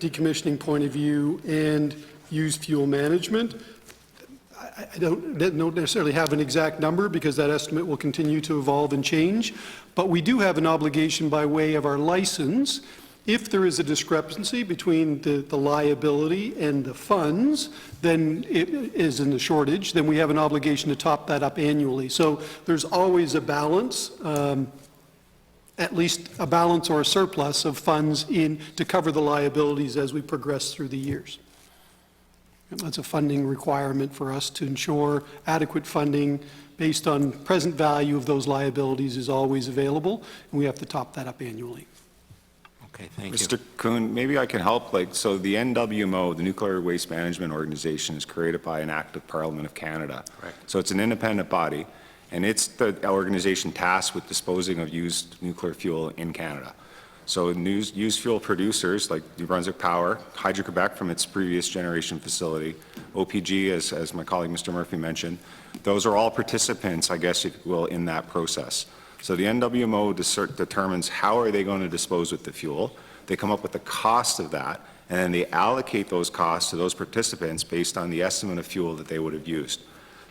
decommissioning point of view and used fuel management. I don't necessarily have an exact number because that estimate will continue to evolve and change, but we do have an obligation by way of our license. If there is a discrepancy between the liability and the funds, then it is in the shortage, then we have an obligation to top that up annually. So there's always a balance, at least a balance or a surplus of funds to cover the liabilities as we progress through the years. And that's a funding requirement for us to ensure adequate funding based on present value of those liabilities is always available, and we have to top that up annually. Okay, thank you. Mr. Kuhn, maybe I can help. So the NWMO, the Nuclear Waste Management Organization, is created by an act of Parliament of Canada. Right. So it's an independent body, and it's the organization tasked with disposing of used nuclear fuel in Canada. So used fuel producers like New Brunswick Power, Hydro-Quebec from its previous generation facility, OPG, as my colleague Mr. Murphy mentioned, those are all participants, I guess you will, in that process. So the NWMO determines how are they going to dispose with the fuel. They come up with the cost of that, and then they allocate those costs to those participants based on the estimate of fuel that they would have used.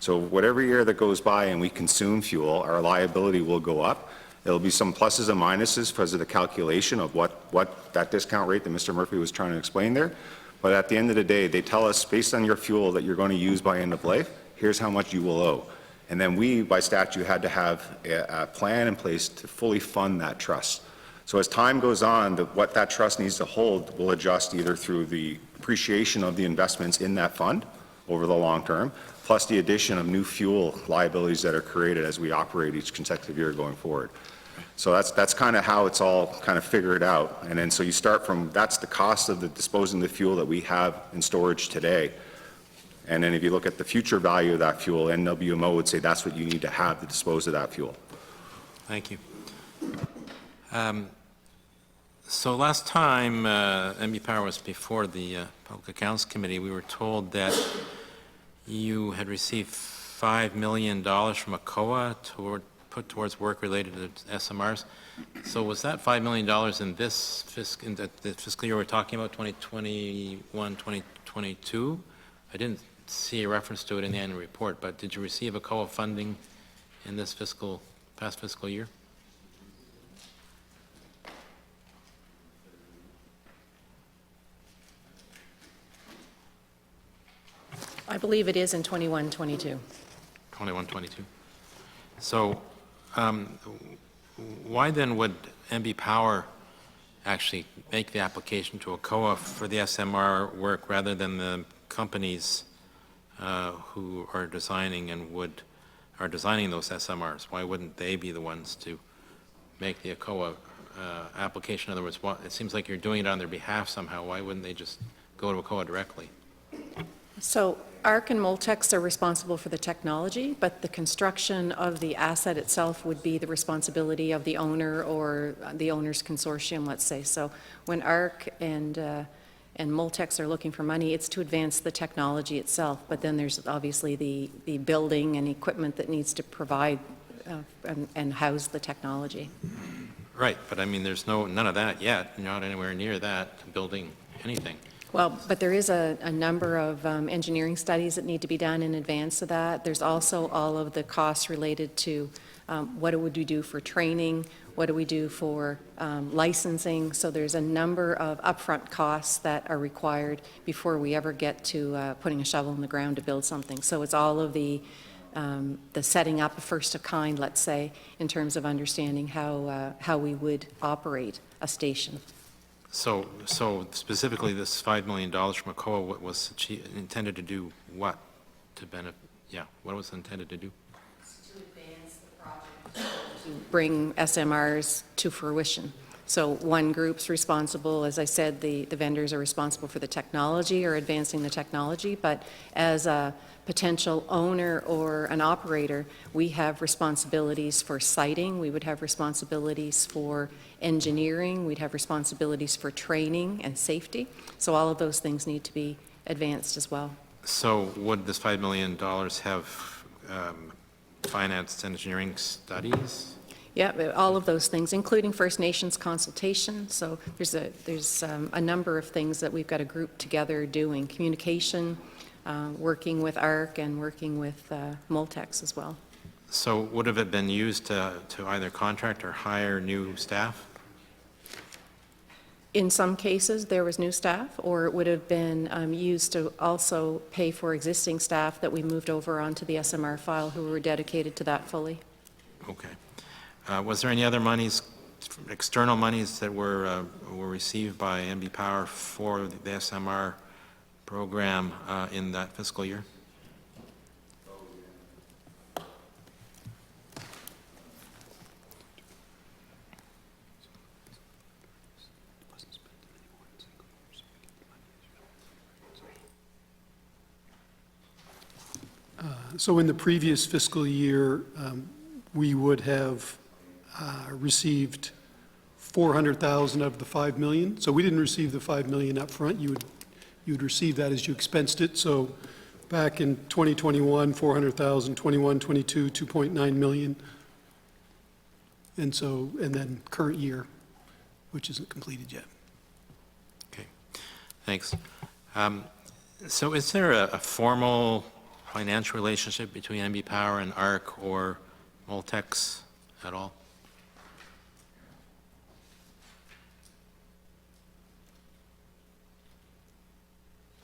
So whatever year that goes by and we consume fuel, our liability will go up. There'll be some pluses and minuses because of the calculation of what that discount rate that Mr. Murphy was trying to explain there. But at the end of the day, they tell us based on your fuel that you're going to use by end of life, here's how much you will owe. And then we, by statute, had to have a plan in place to fully fund that trust. So as time goes on, what that trust needs to hold will adjust either through the appreciation of the investments in that fund over the long term, plus the addition of new fuel liabilities that are created as we operate each consecutive year going forward. So that's kind of how it's all kind of figured out. And then so you start from, that's the cost of the disposing of the fuel that we have in storage today. And then if you look at the future value of that fuel, NWMO would say that's what you need to have to dispose of that fuel. Thank you. So last time MB Power was before the Public Accounts Committee, we were told that you had received $5 million from ACOA put towards work related to SMRs. So was that $5 million in this in the fiscal year we're talking about, 2021, 2022? I didn't see a reference to it in the annual report, but did you receive ACOA funding in this past fiscal year? I believe it is in 21-22. 21-22. So why then would MB Power actually make the application to ACOA for the SMR work rather than the companies who are designing are designing those SMRs? Why wouldn't they be the ones to make the ACOA application? In other words, it seems like you're doing it on their behalf somehow. Why wouldn't they just go to ACOA directly? So ARC and Moltex are responsible for the technology, but the construction of the asset itself would be the responsibility of the owner or the owner's consortium, let's say. So when ARC and Moltex are looking for money, it's to advance the technology itself, but then there's obviously the building and equipment that needs to provide and house the technology. Right, but I mean, there's none of that yet, not anywhere near that, building anything. Well, but there is a number of engineering studies that need to be done in advance of that. There's also all of the costs related to what would we do for training, what do we do for licensing. So there's a number of upfront costs that are required before we ever get to putting a shovel in the ground to build something. So it's all of the setting up a first of kind, let's say, in terms of understanding how we would operate a station. So specifically, this $5 million from ACOA was intended to do what? To benefit? Yeah, what was it intended to do? To advance the project, to bring SMRs to fruition. So one group's responsible, as I said, the vendors are responsible for the technology or advancing the technology, but as a potential owner or an operator, we have responsibilities for siting, we would have responsibilities for engineering, we'd have responsibilities for training and safety. So all of those things need to be advanced as well. So would this $5 million have financed engineering studies? Yeah, all of those things, including First Nations consultation. So there's a number of things that we've got to group together doing. Communication, working with ARC and working with Moltex as well. So would have it been used to either contract or hire new staff? In some cases, there was new staff, or it would have been used to also pay for existing staff that we moved over onto the SMR file who were dedicated to that fully. Okay. Was there any other monies, external monies that were received by MB Power for the SMR program in that fiscal year? So in the previous fiscal year, we would have received $400,000 of the $5 million. So we didn't receive the $5 million up front. You would receive that as you expensed it. So back in 2021, $400,000, 21, 22, $2.9 million. And then current year, which isn't completed yet. Okay, thanks. So is there a formal financial relationship between MB Power and ARC or Moltex at all?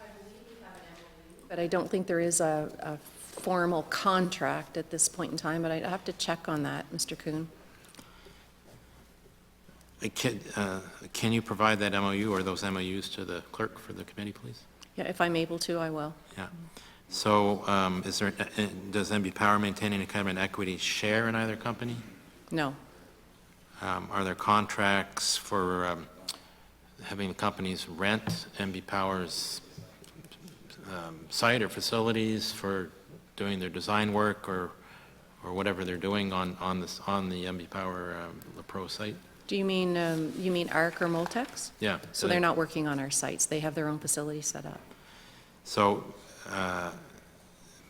I believe we have an MOU, but I don't think there is a formal contract at this point in time, but I'd have to check on that, Mr. Kuhn. Can you provide that MOU or those MOUs to the clerk for the committee, please? Yeah, if I'm able to, I will. Yeah. So does MB Power maintain any kind of an equity share in either company? No. Are there contracts for having the companies rent MB Power's site or facilities for doing their design work or or whatever they're doing on the MB Power La Pro site? Do you mean ARC or Moltex? Yeah. So they're not working on our sites. They have their own facility set up. So,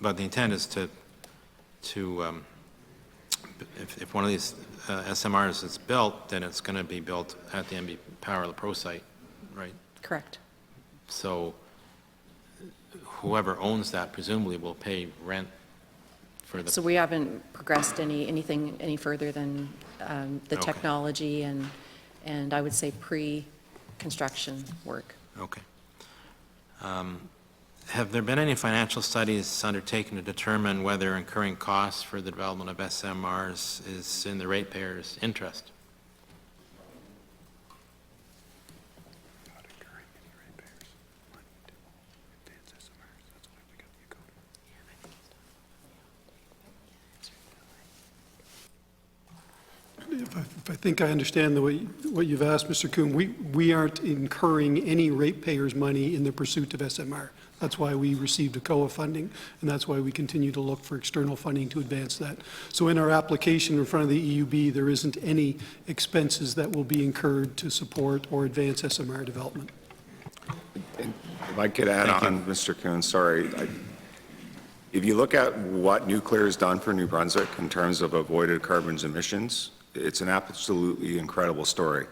but the intent is to if one of these SMRs is built, then it's going to be built at the MB Power La Pro site, right? Correct. So whoever owns that presumably will pay rent for the... So we haven't progressed anything any further than the Okay. technology and I would say pre-construction work. Okay. Have there been any financial studies undertaken to determine whether incurring costs for the development of SMRs is in the ratepayers' interest? If I think I understand what you've asked, Mr. Kuhn, we aren't incurring any ratepayers' money in the pursuit of SMR. That's why we received a COA funding, and that's why we continue to look for external funding to advance that. So in our application in front of the EUB, there isn't any expenses that will be incurred to support or advance SMR development. If I could add on, Mr. Kuhn, sorry. If you look at what nuclear has done for New Brunswick in terms of avoided carbon emissions, it's an absolutely incredible story.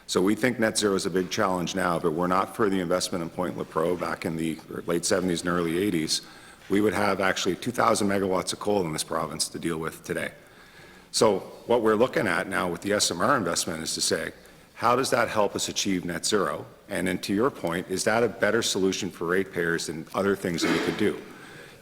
So we think net zero is a big challenge now, but we're not for the investment in Point Lepreau back in the late 70s and early 80s. We would have actually 2,000 megawatts of coal in this province to deal with today. So what we're looking at now with the SMR investment is to say, how does that help us achieve net zero? And then to your point, is that a better solution for ratepayers than other things that we could do?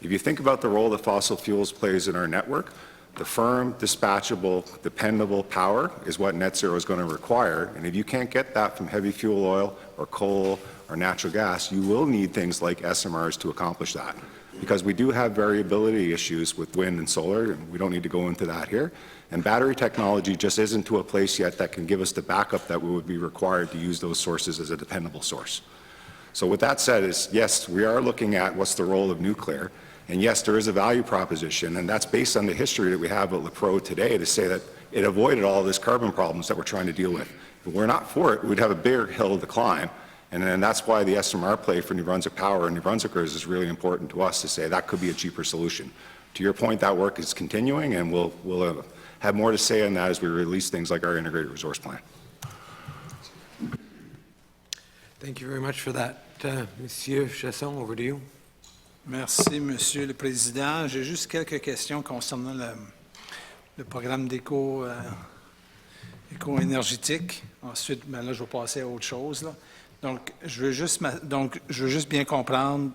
If you think about the role that fossil fuels plays in our network, the firm, dispatchable, dependable power is what net zero is going to require. And if you can't get that from heavy fuel oil or coal or natural gas, you will need things like SMRs to accomplish that. Because we do have variability issues with wind and solar, and we don't need to go into that here. And battery technology just isn't to a place yet that can give us the backup that we would be required to use those sources as a dependable source. So with that said, is yes, we are looking at what's the role of nuclear. And yes, there is a value proposition, and that's based on the history that we have at LaPro today to say that it avoided all of this carbon problems that we're trying to deal with. If we're not for it, we'd have a bigger hill to climb. And then that's why the SMR play for New Brunswick Power and New Brunswickers is really important to us to say that could be a cheaper solution. To your point, that work is continuing, and we'll have more to say on that as we release things like our integrated resource plan. Thank you very much for that. Monsieur Chasson, over to you. Merci, Monsieur le Président. J'ai juste quelques questions concernant le programme éco-énergétique. Ensuite, là, je vais passer à autre chose, là. Donc, je veux juste bien comprendre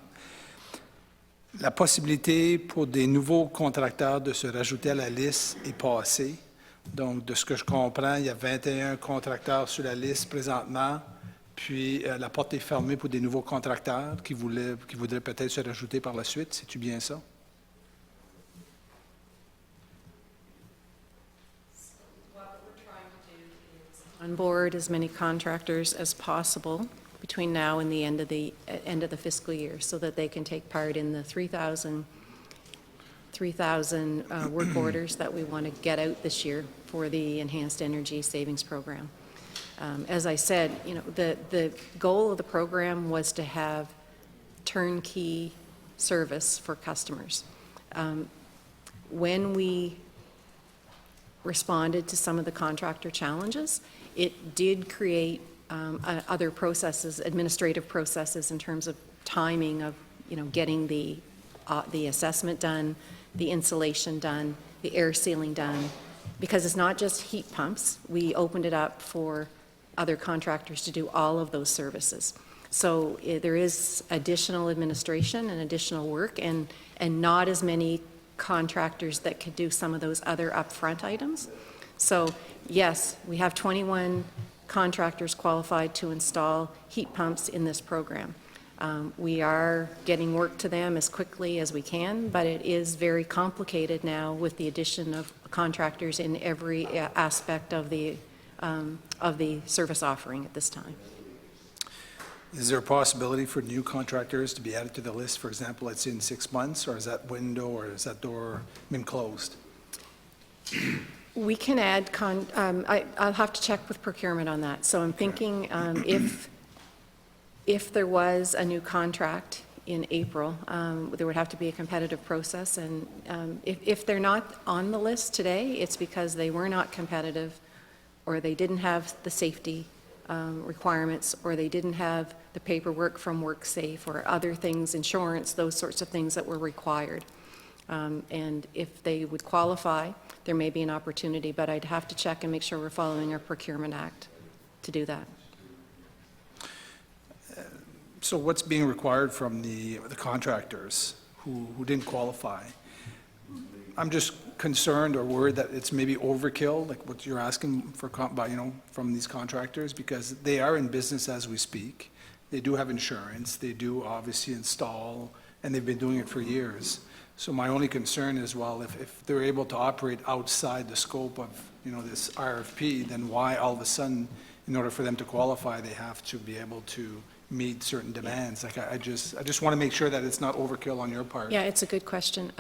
la possibilité pour des nouveaux contracteurs de se rajouter à la liste est passée. Donc, de ce que je comprends, il y a 21 contracteurs sur la liste présentement. Puis, la porte est fermée pour des nouveaux contracteurs qui voudraient peut-être se rajouter par la suite. C'est-tu bien ça? On board as many contractors as possible between now and the end of the fiscal year so that they can take part in the 3,000 work orders that we want to get out this year for the Enhanced Energy Savings Program. As I said, you know, the goal of the program was to have turnkey service for customers. When we responded to some of the contractor challenges, it did create other processes, administrative processes in terms of timing of, you know, getting the assessment done, the insulation done, the air sealing done, because it's not just heat pumps. We opened it up for other contractors to do all of those services. So there is additional administration and additional work and not as many contractors that could do some of those other upfront items. So yes, we have 21 contractors qualified to install heat pumps in this program. We are getting work to them as quickly as we can, but it is very complicated now with the addition of contractors in every aspect of the service offering at this time. Is there a possibility for new contractors to be added to the list, for example, let's say in 6 months, or is that window or is that door been closed? We can add, I'll have to check with procurement on that. So I'm thinking if there was a new contract in April, there would have to be a competitive process. And if they're not on the list today, it's because they were not competitive, or they didn't have the safety requirements, or they didn't have the paperwork from WorkSafe or other things, insurance, those sorts of things that were required. And if they would qualify, there may be an opportunity, but I'd have to check and make sure we're following our Procurement Act to do that. So what's being required from the contractors who didn't qualify? I'm just concerned or worried that it's maybe overkill, like what you're asking for, from these contractors, because they are in business as we speak. They do have insurance, they do obviously install, and they've been doing it for years. So my only concern is, well, if they're able to operate outside the scope of, this RFP, then why all of a sudden, in order for them to qualify, they have to be able to meet certain demands? Like, I just want to make sure that it's not overkill on your part. Yeah, it's a good question.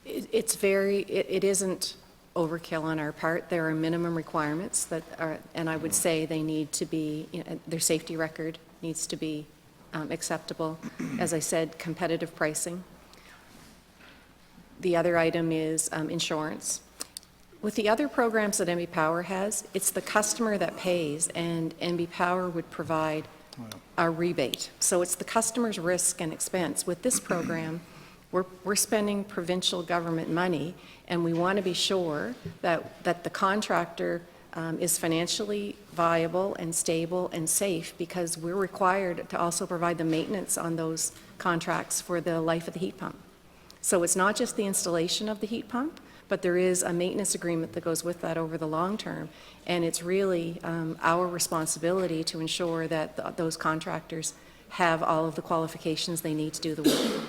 It isn't overkill on our part. There are minimum requirements that are, and I would say they need to be, their safety record needs to be acceptable. As I said, competitive pricing. The other item is insurance. With the other programs that NB Power has, it's the customer that pays, and NB Power would provide a rebate. So it's the customer's risk and expense. With this program, we're spending provincial government money, and we want to be sure that the contractor is financially viable and stable and safe, because we're required to also provide the maintenance on those contracts for the life of the heat pump. So it's not just the installation of the heat pump, but there is a maintenance agreement that goes with that over the long term. And it's really our responsibility to ensure that those contractors have all of the qualifications they need to do the work.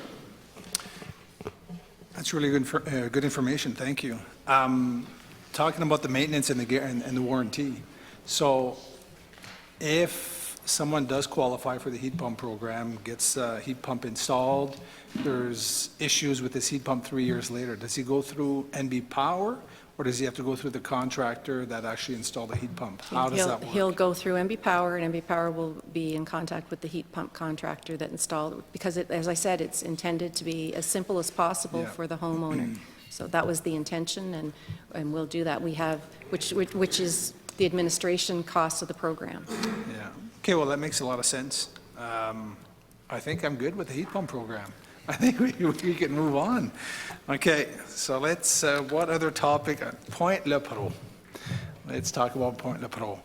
That's really good information, thank you. Talking about the maintenance and the warranty. So if someone does qualify for the heat pump program, gets a heat pump installed, there's issues with this heat pump 3 years later, does he go through NB Power, or does he have to go through the contractor that actually installed the heat pump? How does that work? He'll go through NB Power, and NB Power will be in contact with the heat pump contractor that installed it, because as I said, it's intended to be as simple as possible for the homeowner. So that was the intention, and we'll do that. We have, which is the administration costs of the program. Yeah. Okay, well, that makes a lot of sense. I think I'm good with the heat pump program. I think we can move on. Okay, so let's, what other topic? Point Le Pro. Let's talk about Point Le Pro.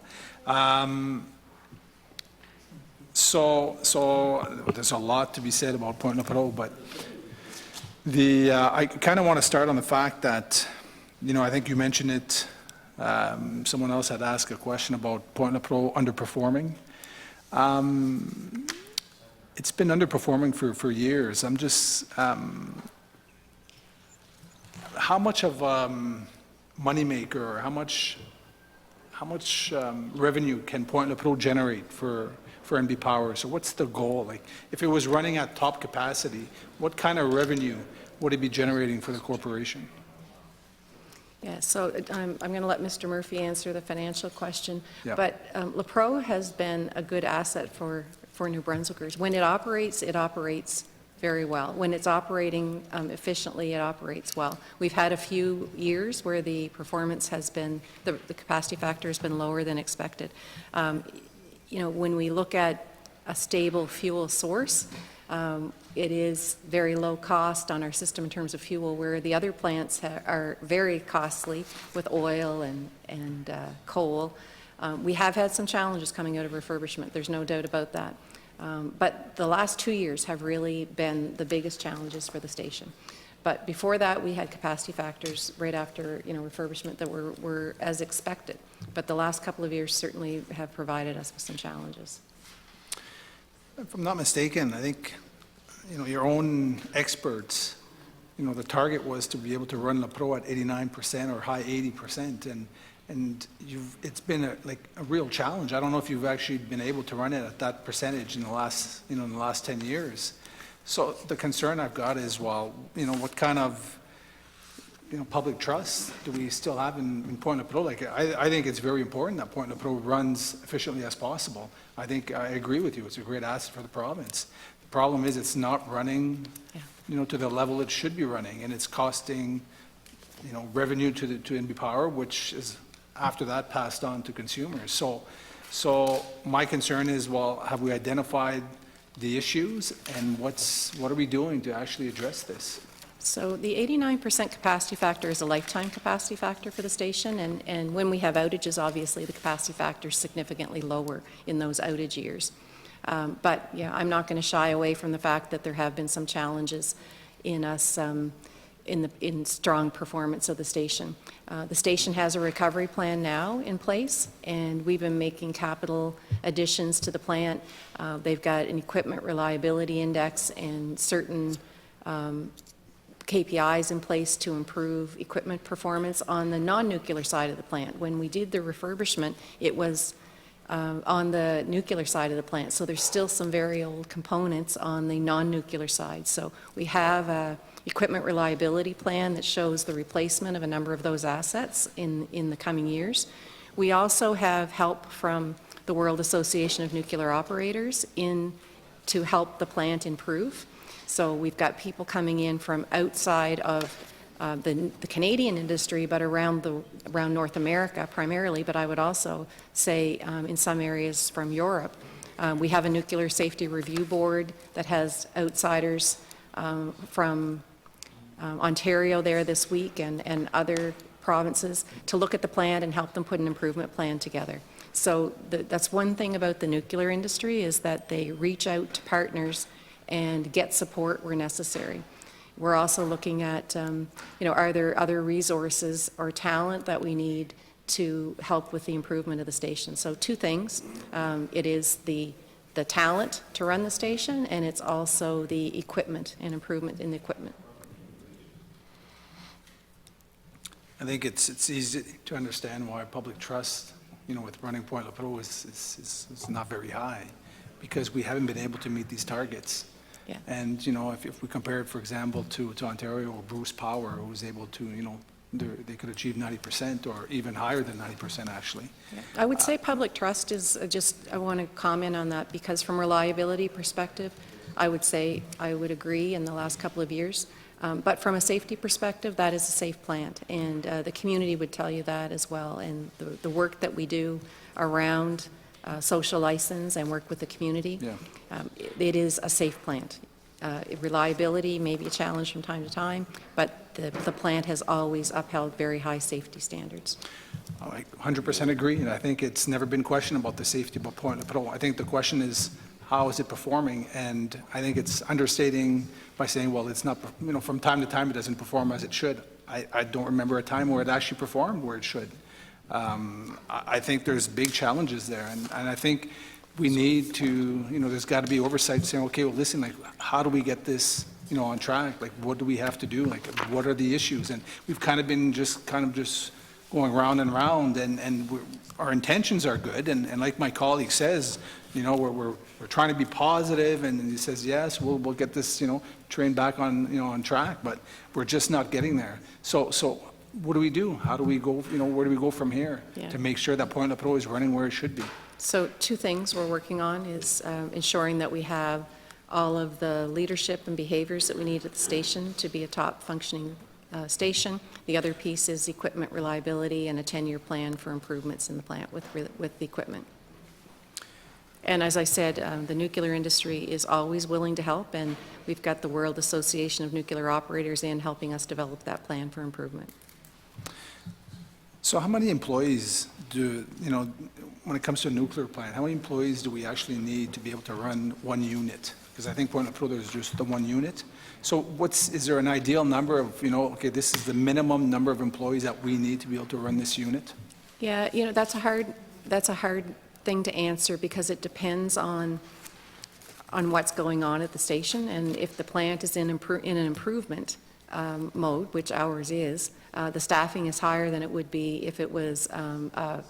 So there's a lot to be said about Point Le Pro, but I kind of want to start on the fact that, I think you mentioned it, someone else had asked a question about Point Le Pro underperforming. It's been underperforming for years. I'm just, how much of moneymaker, or how much revenue can Point Le Pro generate for NB Power? So what's the goal? Like, if it was running at top capacity, what kind of revenue would it be generating for the corporation? Yeah, so I'm going to let Mr. Murphy answer the financial question. Yeah. But Le Pro has been a good asset for New Brunswickers. When it operates very well. When it's operating efficiently, it operates well. We've had a few years where the performance has been, the capacity factor has been lower than expected. When we look at a stable fuel source, it is very low cost on our system in terms of fuel, where the other plants are very costly with oil and coal. We have had some challenges coming out of refurbishment, there's no doubt about that. But the last 2 years have really been the biggest challenges for the station. But before that, we had capacity factors right after refurbishment that were as expected. But the last couple of years certainly have provided us with some challenges. If I'm not mistaken, I think, your own experts, the target was to be able to run Le Pro at 89% or high 80%, and it's been a real challenge. I don't know if you've actually been able to run it at that percentage in the last 10 years. So the concern I've got is, well, what kind of public trust do we still have in Pointe-le-Preau? Like, I think it's very important that Pointe-le-Preau runs efficiently as possible. I think I agree with you. It's a great asset for the province. The problem is it's not running, to the level it should be running, and it's costing, revenue to NB Power, which is after that passed on to consumers. So my concern is, well, have we identified the issues, and what are we doing to actually address this? So the 89% capacity factor is a lifetime capacity factor for the station, and when we have outages, obviously, the capacity factor is significantly lower in those outage years. But, yeah, I'm not going to shy away from the fact that there have been some challenges in us in strong performance of the station. The station has a recovery plan now in place, and we've been making capital additions to the plant. They've got an equipment reliability index and certain KPIs in place to improve equipment performance on the non-nuclear side of the plant. When we did the refurbishment, it was on the nuclear side of the plant, so there's still some very old components on the non-nuclear side. So we have a equipment reliability plan that shows the replacement of a number of those assets in the coming years. We also have help from the World Association of Nuclear Operators to help the plant improve. So we've got people coming in from outside of the Canadian industry, but around North America primarily, but I would also say in some areas from Europe. We have a Nuclear Safety Review Board that has outsiders from Ontario there this week and other provinces to look at the plant and help them put an improvement plan together. So that's one thing about the nuclear industry, is that they reach out to partners and get support where necessary. We're also looking at, are there other resources or talent that we need to help with the improvement of the station? So two things. It is the talent to run the station, and it's also the equipment and improvement in the equipment. I think it's easy to understand why public trust, with running Pointe-le-Preau is not very high, because we haven't been able to meet these targets. Yeah. And, if we compare it, for example, to Ontario or Bruce Power, who was able to, they could achieve 90% or even higher than 90%, actually. Yeah. I would say public trust is I want to comment on that, because from a reliability perspective, I would say I would agree in the last couple of years. But from a safety perspective, that is a safe plant, and the community would tell you that as well. And the work that we do around social license and work with the community, it is a safe plant. Reliability may be a challenge from time to time, but the plant has always upheld very high safety standards. I 100% agree, and I think it's never been questioned about the safety of Pointe-le-Preau. I think the question is, how is it performing? And I think it's understating by saying, well, it's not, from time to time it doesn't perform as it should. I don't remember a time where it actually performed where it should. I think there's big challenges there, and I think we need to, there's got to be oversight saying, okay, well, listen, like, how do we get this, on track? Like, what do we have to do? Like, what are the issues? And we've kind of been just going round and round, and our intentions are good, and like my colleague says, we're trying to be positive, and he says, yes, we'll get this, train back on, on track, but we're just not getting there. So what do we do? How do we go, where do we go from here to make sure that Pointe-le-Preau is running where it should be? So two things we're working on is ensuring that we have all of the leadership and behaviors that we need at the station to be a top functioning station. The other piece is equipment reliability and a 10-year plan for improvements in the plant with the equipment. And as I said, the nuclear industry is always willing to help, and we've got the World Association of Nuclear Operators in helping us develop that plan for improvement. So how many employees do, when it comes to a nuclear plant, how many employees do we actually need to be able to run one unit? Because I think Pointe-le-Preau, there's just the one unit. So is there an ideal number of, okay, this is the minimum number of employees that we need to be able to run this unit? Yeah, that's a hard thing to answer, because it depends on what's going on at the station, and if the plant is in an improvement mode, which ours is, the staffing is higher than it would be if it was a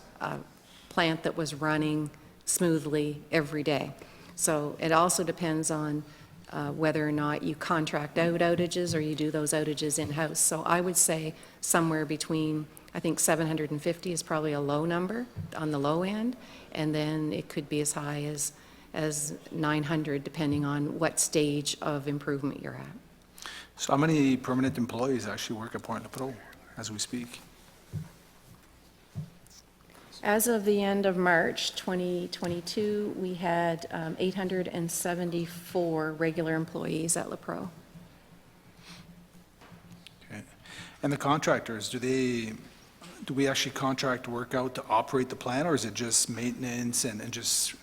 plant that was running smoothly every day. So it also depends on whether or not you contract out outages or you do those outages in-house. So I would say somewhere between, I think 750 is probably a low number on the low end, and then it could be as high as 900, depending on what stage of improvement you're at. So how many permanent employees actually work at Point Lepreau as we speak? As of the end of March 2022, we had 874 regular employees at Lepreau. Okay. And the contractors, do we actually contract work out to operate the plant, or is it just maintenance and just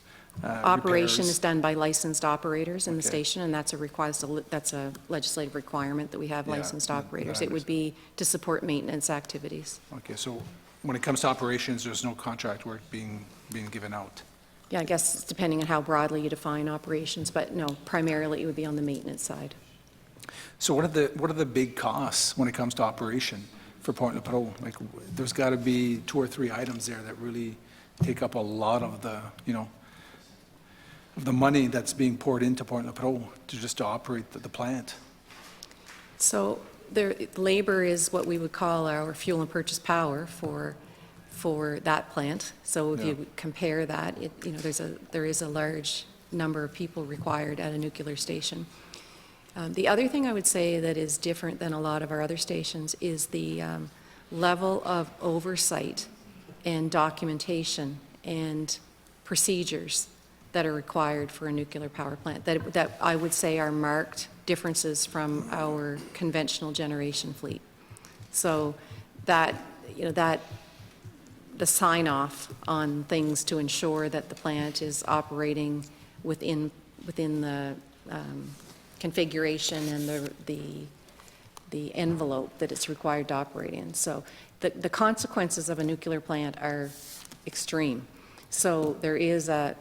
Operation repairs? is done by licensed operators in the Okay. station, and that's a legislative requirement that we have Yeah, licensed that- operators. that It would be to support maintenance activities. Okay, so when it comes to operations, there's no contract work being given out? Yeah, I guess it's depending on how broadly you define operations, but no, primarily it would be on the maintenance side. So what are the big costs when it comes to operation for Point Lepreau? Like, there's got to be 2 or 3 items there that really take up a lot of the, of the money that's being poured into Point Lepreau to operate the plant. So labor is what we would call our fuel and purchase power for that plant. So if you compare that, there is a large number of people required at a nuclear station. The other thing I would say that is different than a lot of our other stations is the level of oversight and documentation and procedures that are required for a nuclear power plant, that I would say are marked differences from our conventional generation fleet. So the sign-off on things to ensure that the plant is operating within the configuration and the envelope that it's required to operate in. So the consequences of a nuclear plant are extreme. So there is a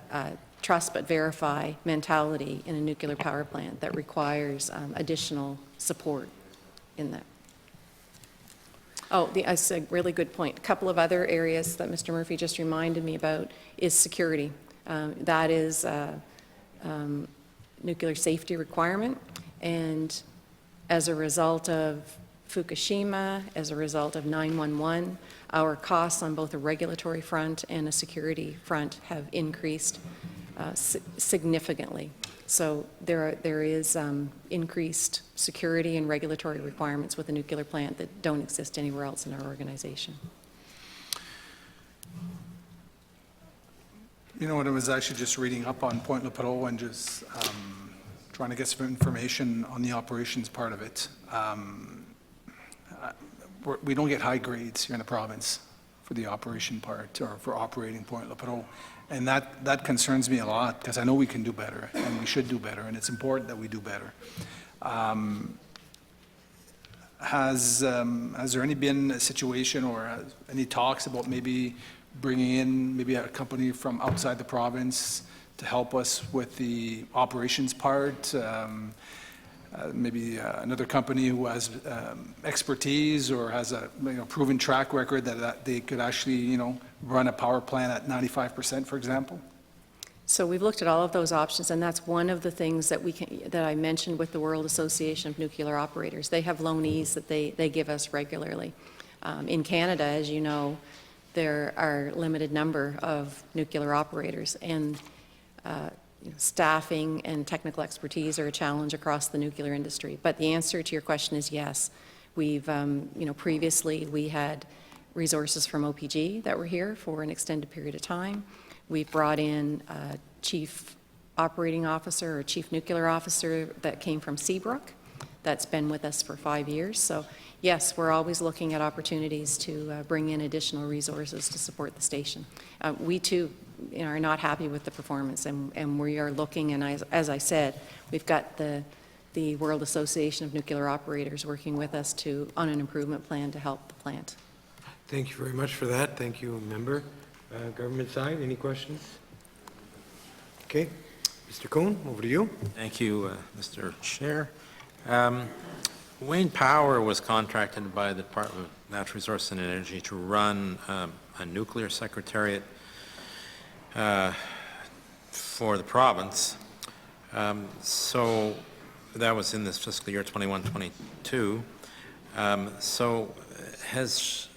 trust but verify mentality in a nuclear power plant that requires additional support in that. Oh, that's a really good point. A couple of other areas that Mr. Murphy just reminded me about is security. That is a nuclear safety requirement, and as a result of Fukushima, as a result of 911, our costs on both a regulatory front and a security front have increased significantly. So there is increased security and regulatory requirements with a nuclear plant that don't exist anywhere else in our organization. You know what, I was actually just reading up on Point Lepreau and just trying to get some information on the operations part of it. We don't get high grades here in the province for the operation part, or for operating Point Lepreau. And that concerns me a lot, because I know we can do better, and we should do better, and it's important that we do better. Has there been a situation or any talks about maybe bringing in maybe a company from outside the province to help us with the operations part? Maybe another company who has expertise or has a proven track record that they could actually run a power plant at 95%, for example? So we've looked at all of those options, and that's one of the things that I mentioned with the World Association of Nuclear Operators. They have loanees that they give us regularly. In Canada, as you know, there are a limited number of nuclear operators, and staffing and technical expertise are a challenge across the nuclear industry. But the answer to your question is yes. We've, previously we had resources from OPG that were here for an extended period of time. We've brought in a chief operating officer or chief nuclear officer that came from Seabrook that's been with us for 5 years. So yes, we're always looking at opportunities to bring in additional resources to support the station. We too are not happy with the performance, and we are looking, and as I said, we've got the World Association of Nuclear Operators working with us on an improvement plan to help the plant. Thank you very much for that. Thank you, member. Government side, any questions? Okay. Mr. Cohn, over to you. Thank you, Mr. Chair. Wayne Power was contracted by the Department of Natural Resources and Energy to run a nuclear secretariat for the province. So that was in this fiscal year 21-22. So has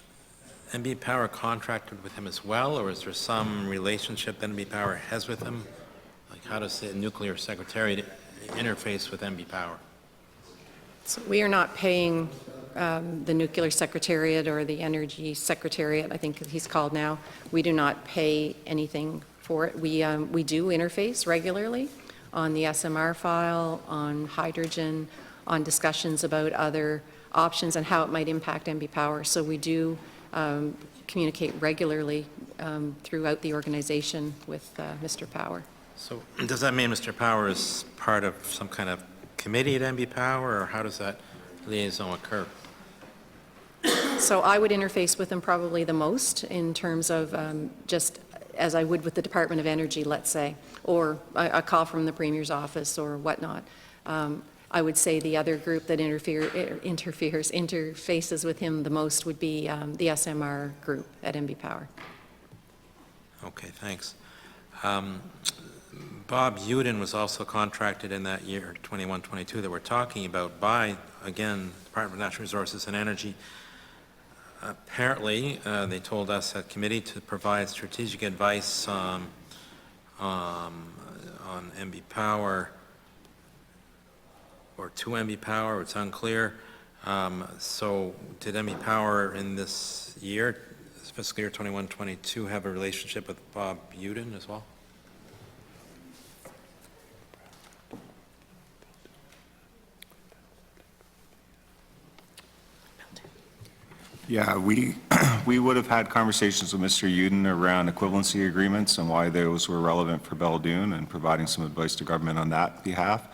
NB Power contracted with him as well, or is there some relationship that NB Power has with him? Like, how does the nuclear secretariat interface with NB Power? So we are not paying the Nuclear Secretariat or the Energy Secretariat, I think he's called now. We do not pay anything for it. We do interface regularly on the SMR file, on hydrogen, on discussions about other options and how it might impact NB Power. So we do communicate regularly throughout the organization with Mr. Power. So does that mean Mr. Power is part of some kind of committee at NB Power, or how does that liaison occur? So I would interface with them probably the most in terms of just as I would with the Department of Energy, let's say, or a call from the Premier's office or whatnot. I would say the other group that interfaces with him the most would be the SMR group at NB Power. Okay, thanks. Bob Uden was also contracted in that year, 21-22, that we're talking about by, again, Department of Natural Resources and Energy. Apparently, they told us at committee to provide strategic advice on NB Power, or to NB Power, it's unclear. So did NB Power in this year, fiscal year 21-22, have a relationship with Bob Uden as well? Yeah, we would have had conversations with Mr. Uden around equivalency agreements and why those were relevant for Belledune and providing some advice to government on that behalf.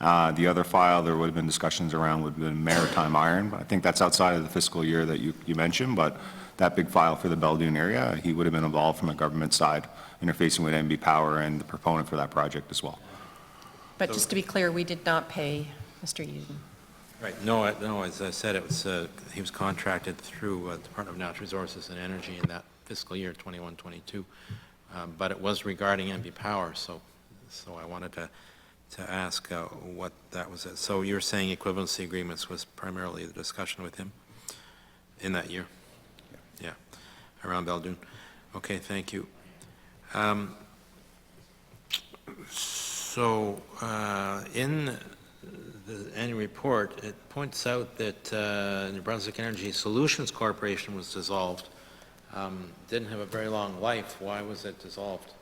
The other file there would have been discussions around would have been maritime iron. I think that's outside of the fiscal year that you mentioned, but that big file for the Belledune area, he would have been involved from a government side, interfacing with NB Power and the proponent for that project as well. But just to be clear, we did not pay Mr. Uden. Right. No, as I said, it was, he was contracted through Department of Natural Resources and Energy in that fiscal year, 21-22. But it was regarding NB Power, so I wanted to ask what that was. So you're saying equivalency agreements was primarily the discussion with him in that year? Yeah, around Belledune. Okay, thank you. So in the annual report, it points out that New Brunswick Energy Solutions Corporation was dissolved. Didn't have a very long life. Why was it dissolved?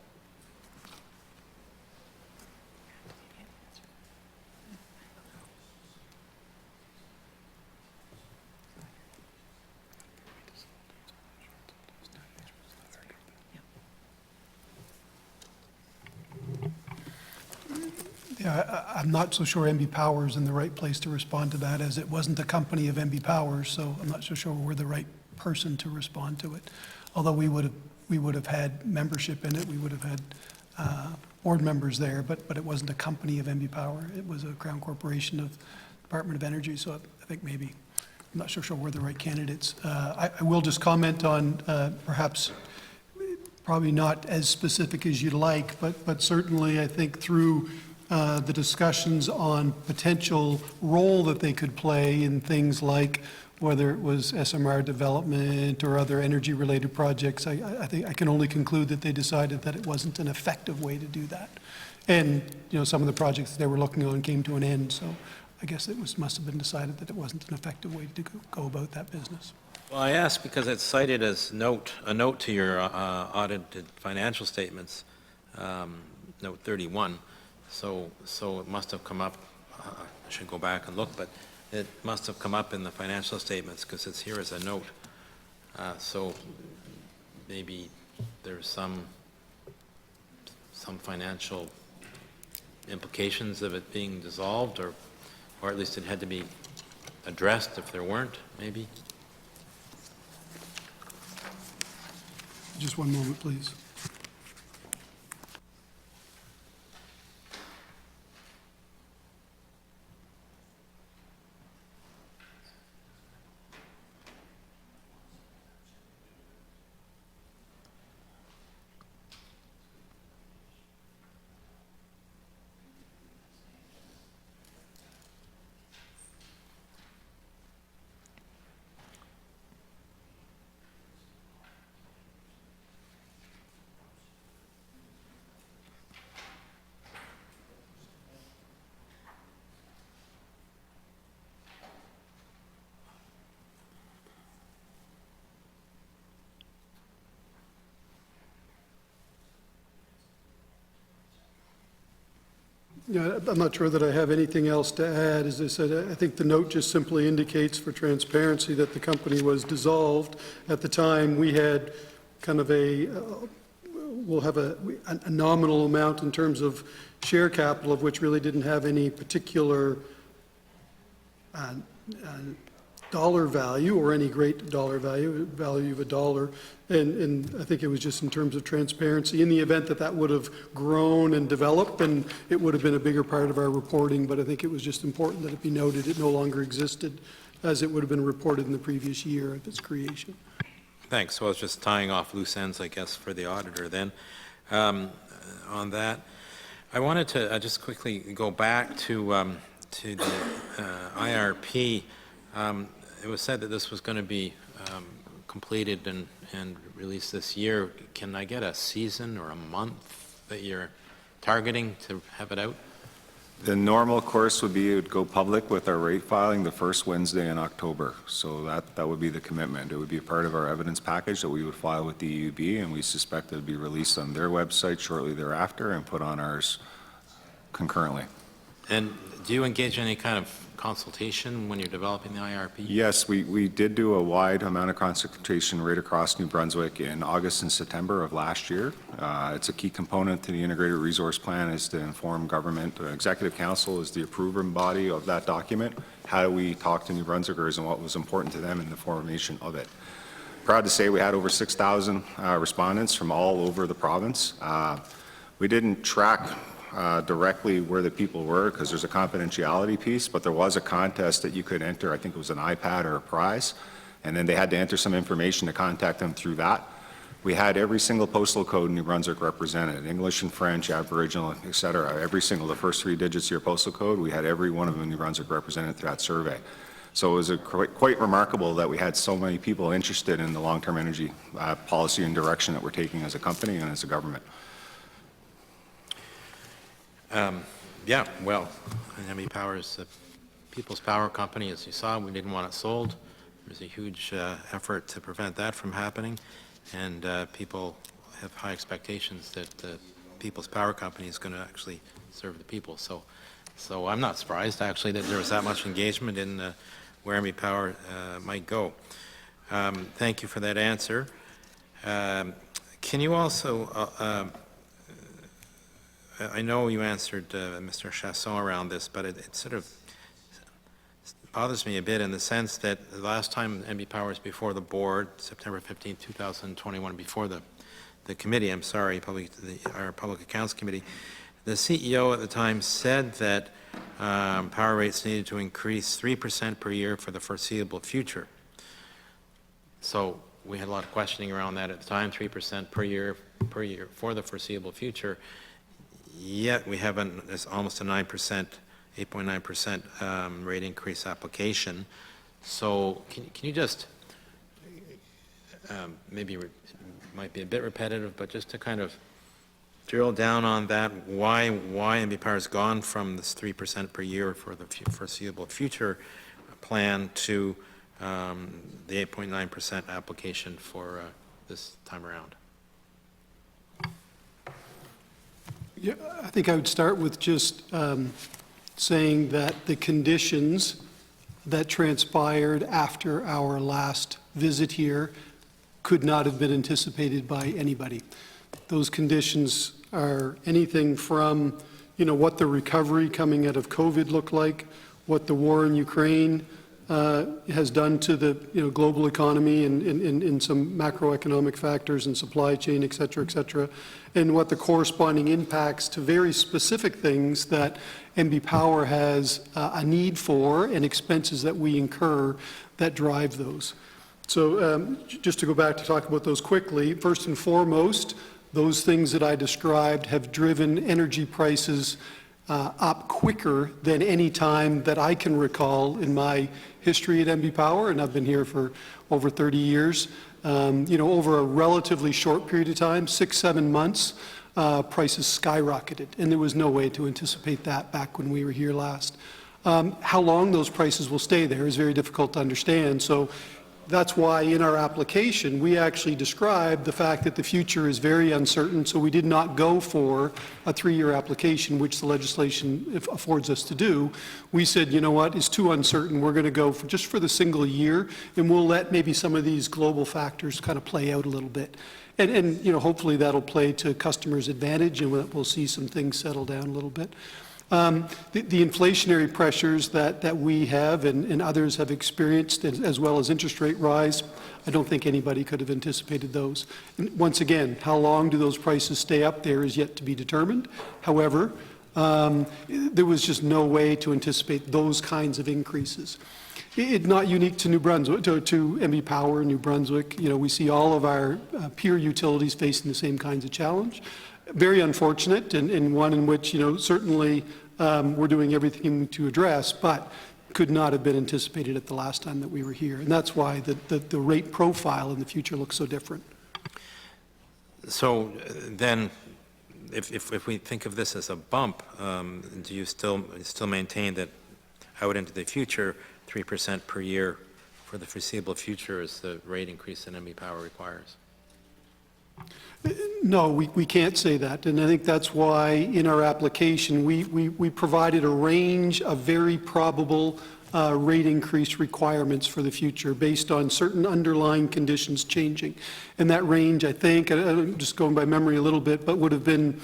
Yeah, I'm not so sure NB Power is in the right place to respond to that, as it wasn't a company of NB Power, so I'm not so sure we're the right person to respond to it. Although we would have had membership in it, we would have had board members there, but it wasn't a company of NB Power. It was a Crown Corporation of Department of Energy, so I think maybe, I'm not so sure we're the right candidates. I will just comment on perhaps probably not as specific as you'd like, but certainly I think through the discussions on potential role that they could play in things like whether it was SMR development or other energy-related projects, I think I can only conclude that they decided that it wasn't an effective way to do that. And, you know, some of the projects they were looking on came to an end, so I guess it must have been decided that it wasn't an effective way to go about that business. Well, I asked because it's cited as a note to your audited financial statements, note 31. So it must have come up, I should go back and look, but it must have come up in the financial statements because it's here as a note. So maybe there's some financial implications of it being dissolved, or at least it had to be addressed if there weren't, maybe. Just one moment, please. Yeah, I'm not sure that I have anything else to add. As I said, I think the note just simply indicates for transparency that the company was dissolved. At the time, we had kind of we'll have a nominal amount in terms of share capital, of which really didn't have any particular dollar value or any great dollar value of a dollar. And I think it was just in terms of transparency. In the event that that would have grown and developed, and it would have been a bigger part of our reporting, but I think it was just important that it be noted it no longer existed as it would have been reported in the previous year of its creation. Thanks. So I was just tying off loose ends, I guess, for the auditor then. On that, I wanted to just quickly go back to the IRP. It was said that this was going to be completed and released this year. Can I get a season or a month that you're targeting to have it out? The normal course would be it would go public with our rate filing the first Wednesday in October. So that would be the commitment. It would be a part of our evidence package that we would file with the EUB, and we suspect it would be released on their website shortly thereafter and put on ours concurrently. And do you engage in any kind of consultation when you're developing the IRP? Yes, we did do a wide amount of consultation right across New Brunswick in August and September of last year. It's a key component to the Integrated Resource Plan is to inform government. Executive Council is the approving body of that document. How do we talk to New Brunswickers and what was important to them in the formation of it? Proud to say we had over 6,000 respondents from all over the province. We didn't track directly where the people were because there's a confidentiality piece, but there was a contest that you could enter. I think it was an iPad or a prize, and then they had to enter some information to contact them through that. We had every single postal code in New Brunswick represented, English and French, Aboriginal, et cetera. Every single, the first 3 digits of your postal code, we had every one of them in New Brunswick represented through that survey. So it was quite remarkable that we had so many people interested in the long-term energy policy and direction that we're taking as a company and as a government. Yeah, well, NB Power is a people's power company, as you saw. We didn't want it sold. There's a huge effort to prevent that from happening, and people have high expectations that the people's power company is going to actually serve the people. So I'm not surprised, actually, that there was that much engagement in where NB Power might go. Thank you for that answer. Can you also I know you answered Mr. Chasson around this, but it sort of bothers me a bit in the sense that the last time NB Power was before the board, September 15, 2021, before the committee, I'm sorry, our Public Accounts Committee, the CEO at the time said that power rates needed to increase 3% per year for the foreseeable future. So we had a lot of questioning around that at the time, 3% per year for the foreseeable future. Yet we have almost a 9%, 8.9% rate increase application. So can you just, maybe it might be a bit repetitive, but just to kind of drill down on that, why NB Power has gone from this 3% per year for the foreseeable future plan to the 8.9% application for this time around? Yeah, I think I would start with just saying that the conditions that transpired after our last visit here could not have been anticipated by anybody. Those conditions are anything from, what the recovery coming out of COVID looked like, what the war in Ukraine has done to the global economy and some macroeconomic factors and supply chain, et cetera, and what the corresponding impacts to very specific things that NB Power has a need for and expenses that we incur that drive those. So just to go back to talk about those quickly, first and foremost, those things that I described have driven energy prices up quicker than any time that I can recall in my history at NB Power, and I've been here for over 30 years. Over a relatively short period of time, 6-7 months, prices skyrocketed, and there was no way to anticipate that back when we were here last. How long those prices will stay there is very difficult to understand. So that's why in our application, we actually described the fact that the future is very uncertain, so we did not go for a 3-year application, which the legislation affords us to do. We said, you know what, it's too uncertain, we're going to go for just for the single year, and we'll let maybe some of these global factors kind of play out a little bit. And you know, hopefully that'll play to customers' advantage, and we'll see some things settle down a little bit. The inflationary pressures that we have and others have experienced, as well as interest rate rise, I don't think anybody could have anticipated those. And once again, how long do those prices stay up there is yet to be determined. However, there was just no way to anticipate those kinds of increases. It's not unique to New Brunswick, to MB Power, New Brunswick. You know, we see all of our peer utilities facing the same kinds of challenge. Very unfortunate, and one in which, you know, certainly we're doing everything to address, but could not have been anticipated at the last time that we were here. And that's why the rate profile in the future looks so different. So then, if we think of this as a bump, do you still maintain that out into the future, 3% per year for the foreseeable future is the rate increase that MB Power requires? No, we can't say that, and I think that's why in our application we provided a range of very probable rate increase requirements for the future based on certain underlying conditions changing. And that range, I think, I'm just going by memory a little bit, but would have been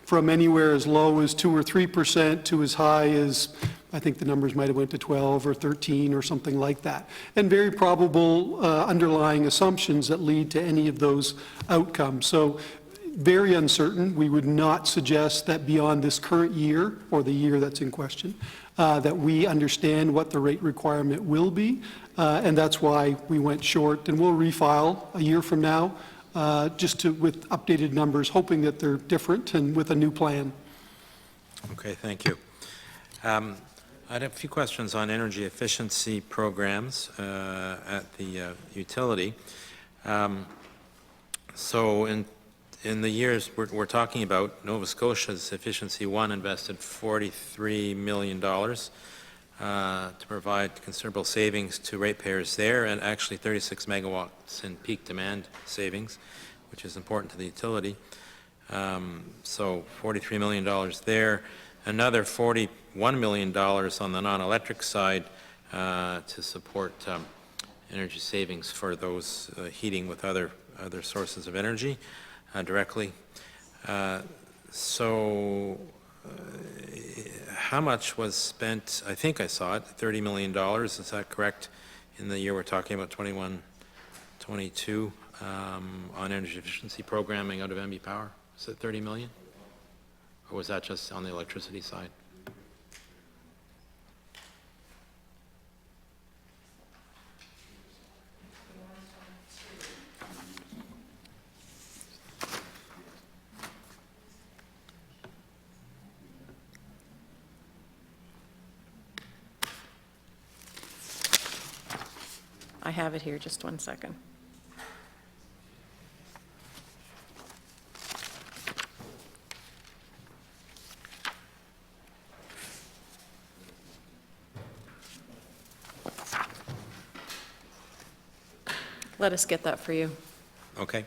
from anywhere as low as 2 or 3% to as high as, I think the numbers might have went to 12 or 13 or something like that. And very probable underlying assumptions that lead to any of those outcomes. So very uncertain. We would not suggest that beyond this current year or the year that's in question, that we understand what the rate requirement will be. And that's why we went short, and we'll refile a year from now with updated numbers, hoping that they're different and with a new plan. Okay, thank you. I had a few questions on energy efficiency programs at the utility. So in the years we're talking about, Nova Scotia's Efficiency One invested $43 million to provide considerable savings to ratepayers there, and actually 36 megawatts in peak demand savings, which is important to the utility. So $43 million there. Another $41 million on the non-electric side to support energy savings for those heating with other sources of energy directly. How much was spent? I think I saw it, $30 million, is that correct, in the year we're talking about, 21-22, on energy efficiency programming out of MB Power? Is it 30 million? Or was that just on the electricity side? I have it here, just one second. Let us get that for you. Okay.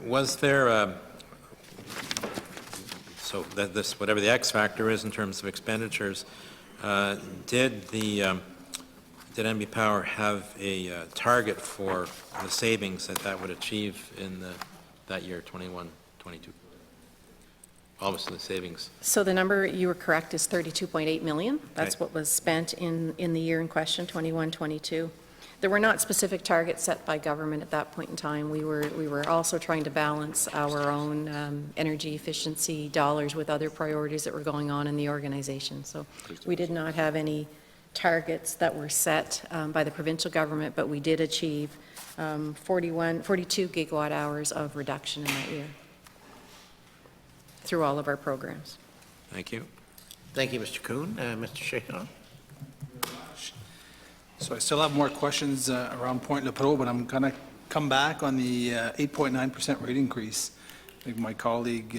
Was there so that this, whatever the X factor is in terms of expenditures, did MB Power have a target for the savings that would achieve in that year, 21-22? Obviously, the savings. So the number, you were correct, is 32.8 million. That's Okay. what was spent in the year in question, 21-22. There were not specific targets set by government at that point in time. We were also trying to balance our own energy efficiency dollars with other priorities that were going on in the organization. So we did not have any targets that were set by the provincial government, but we did achieve 42 gigawatt hours of reduction in that year through all of our programs. Thank you. Thank you, Mr. Kuhn. Mr. Shahan? So I still have more questions around Point Lepreau, but I'm going to come back on the 8.9% rate increase. I think my colleague,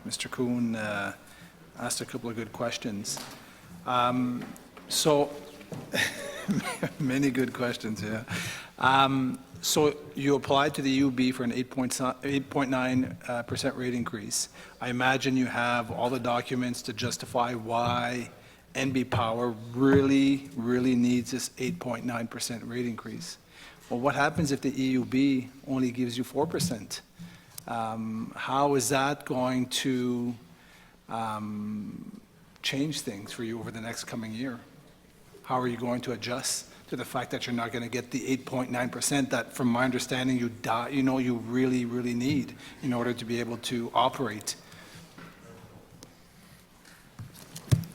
Mr. Kuhn, asked a couple of good questions. So Many good questions, yeah. So you applied to the UB for an 8.9% rate increase. I imagine you have all the documents to justify why NB Power really, really needs this 8.9% rate increase. Well, what happens if the EUB only gives you 4%? How is that going to change things for you over the next coming year? How are you going to adjust to the fact that you're not going to get the 8.9% that, from my understanding, you really, really need in order to be able to operate?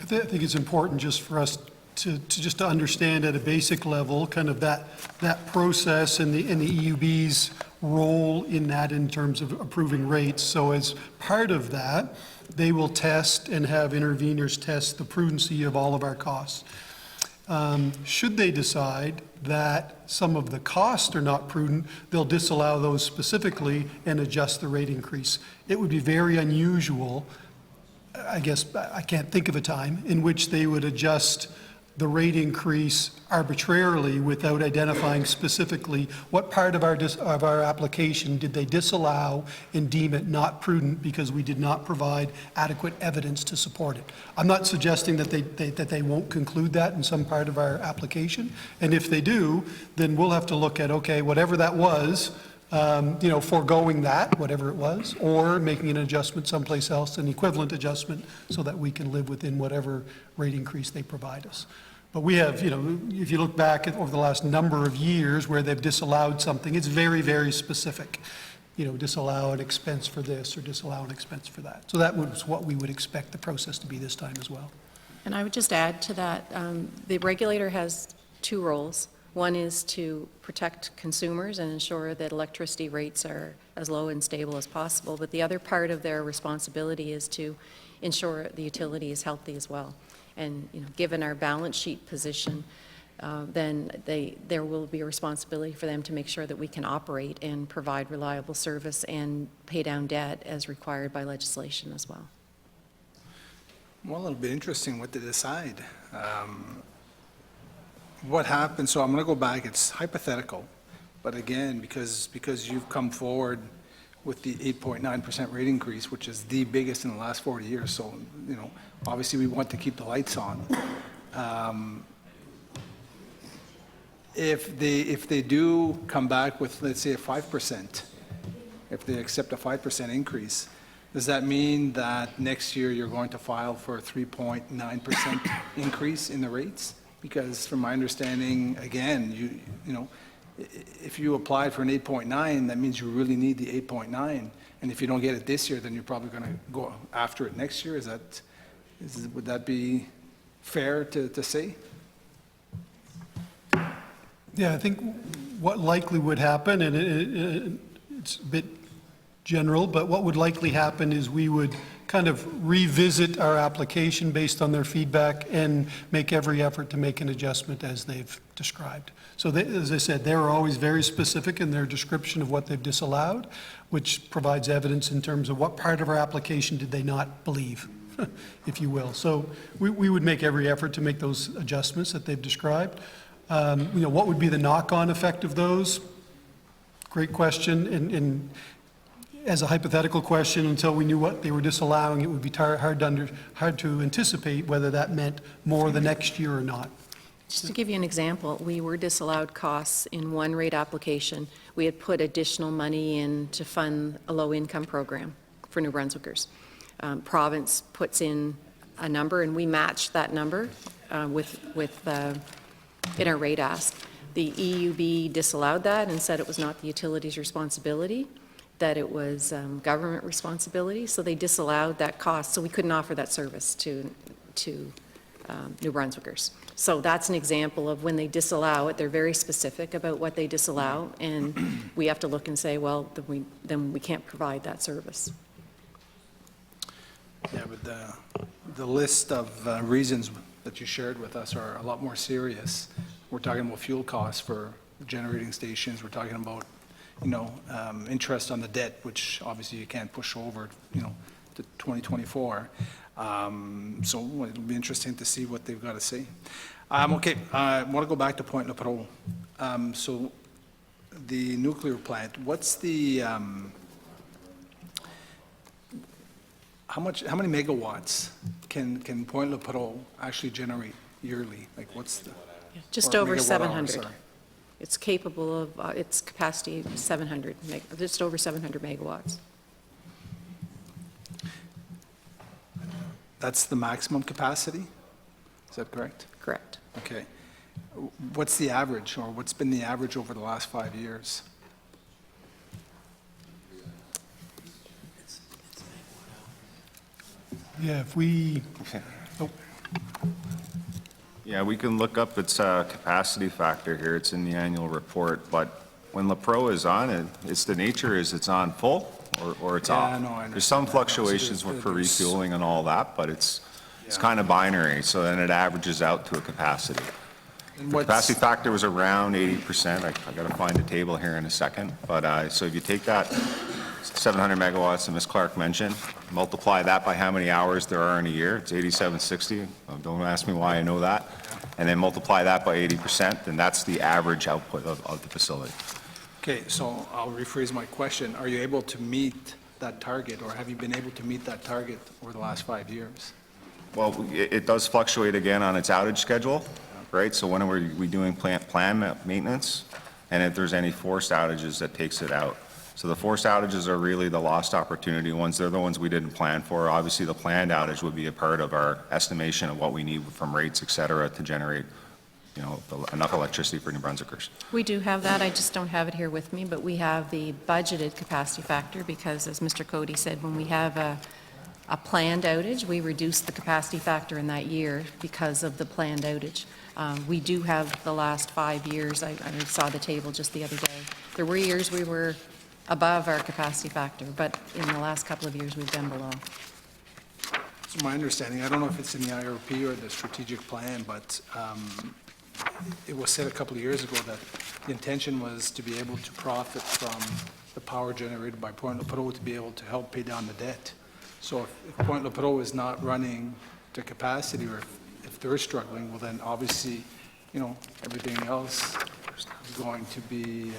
I think it's important just for us to understand at a basic level kind of that process and the EUB's role in that in terms of approving rates. So as part of that, they will test and have interveners test the prudency of all of our costs. Should they decide that some of the costs are not prudent, they'll disallow those specifically and adjust the rate increase. It would be very unusual, I guess I can't think of a time, in which they would adjust the rate increase arbitrarily without identifying specifically what part of our application did they disallow and deem it not prudent because we did not provide adequate evidence to support it. I'm not suggesting that they won't conclude that in some part of our application, and if they do, then we'll have to look at, okay, whatever that was, foregoing that, whatever it was, or making an adjustment someplace else, an equivalent adjustment, so that we can live within whatever rate increase they provide us. But we have, if you look back over the last number of years where they've disallowed something, it's very, very specific. Disallow an expense for this or disallow an expense for that. So that was what we would expect the process to be this time as well. And I would just add to that, the regulator has two roles. One is to protect consumers and ensure that electricity rates are as low and stable as possible, but the other part of their responsibility is to ensure the utility is healthy as well. And given our balance sheet position, then there will be a responsibility for them to make sure that we can operate and provide reliable service and pay down debt as required by legislation as well. Well, it'll be interesting what they decide. What happens, so I'm going to go back, it's hypothetical, but again, because you've come forward with the 8.9% rate increase, which is the biggest in the last 40 years, so, obviously we want to keep the lights on. If they do come back with, let's say, a 5%, if they accept a 5% increase, does that mean that next year you're going to file for a 3.9% increase in the rates? Because from my understanding, again, if you applied for an 8.9, that means you really need the 8.9. And if you don't get it this year, then you're probably going to go after it next year. Would that be fair to say? Yeah, I think what likely would happen, and it's a bit general, but what would likely happen is we would kind of revisit our application based on their feedback and make every effort to make an adjustment as they've described. So as I said, they're always very specific in their description of what they've disallowed, which provides evidence in terms of what part of our application did they not believe, if you will. So we would make every effort to make those adjustments that they've described. What would be the knock-on effect of those? Great question. And as a hypothetical question, until we knew what they were disallowing, it would be hard to anticipate whether that meant more the next year or not. Just to give you an example, we were disallowed costs in one rate application. We had put additional money in to fund a low-income program for New Brunswickers. Province puts in a number, and we matched that number in our rate ask. The EUB disallowed that and said it was not the utility's responsibility, that it was government responsibility, so they disallowed that cost, so we couldn't offer that service to New Brunswickers. So that's an example of when they disallow it, they're very specific about what they disallow, and we have to look and say, well, then we can't provide that service. Yeah, but the list of reasons that you shared with us are a lot more serious. We're talking about fuel costs for generating stations, we're talking about interest on the debt, which obviously you can't push over, to 2024. So it'll be interesting to see what they've got to say. Okay, I want to go back to Point Le Pro. So the nuclear plant, what's the, how many megawatts can Point Le Pro actually generate yearly? Like, what's the? Just or over megawatt hour, 700. sorry. It's capable of, its capacity 700, just over 700 megawatts. That's the maximum capacity? Is that correct? Correct. Okay. What's the average, or what's been the average over the last 5 years? Yeah, if we, Yeah, we can look up its capacity factor here. It's in the annual report. But when La Pro is on, it's the nature is it's on full or it's Yeah, off. no, I There's some understand that. fluctuations So there's- for there's- refueling and all that, but it's kind of binary. So then it averages out to a capacity. And The what's- capacity factor was around 80%. I got to find the table here in a second. But so if you take that 700 megawatts that Ms. Clark mentioned, multiply that by how many hours there are in a year, it's 8760. Don't ask me why I know that. And then multiply that by 80%, then that's the average output of the facility. Okay, so I'll rephrase my question. Are you able to meet that target, or have you been able to meet that target over the last 5 years? Well, it does fluctuate again on its outage schedule, right? So when are we doing plan maintenance? And if there's any forced outages, that takes it out. So the forced outages are really the lost opportunity ones. They're the ones we didn't plan for. Obviously, the planned outage would be a part of our estimation of what we need from rates, et cetera, to generate, enough electricity for New Brunswickers. We do have that, I just don't have it here with me, but we have the budgeted capacity factor because, as Mr. Cody said, when we have a planned outage, we reduce the capacity factor in that year because of the planned outage. We do have the last 5 years, I saw the table just the other day. There were years we were above our capacity factor, but in the last couple of years, we've been below. So my understanding, I don't know if it's in the IRP or the strategic plan, but it was said a couple of years ago that the intention was to be able to profit from the power generated by Point Le Pro to be able to help pay down the debt. So if Point Le Pro is not running to capacity, or if they're struggling, well then obviously, everything else is going to be,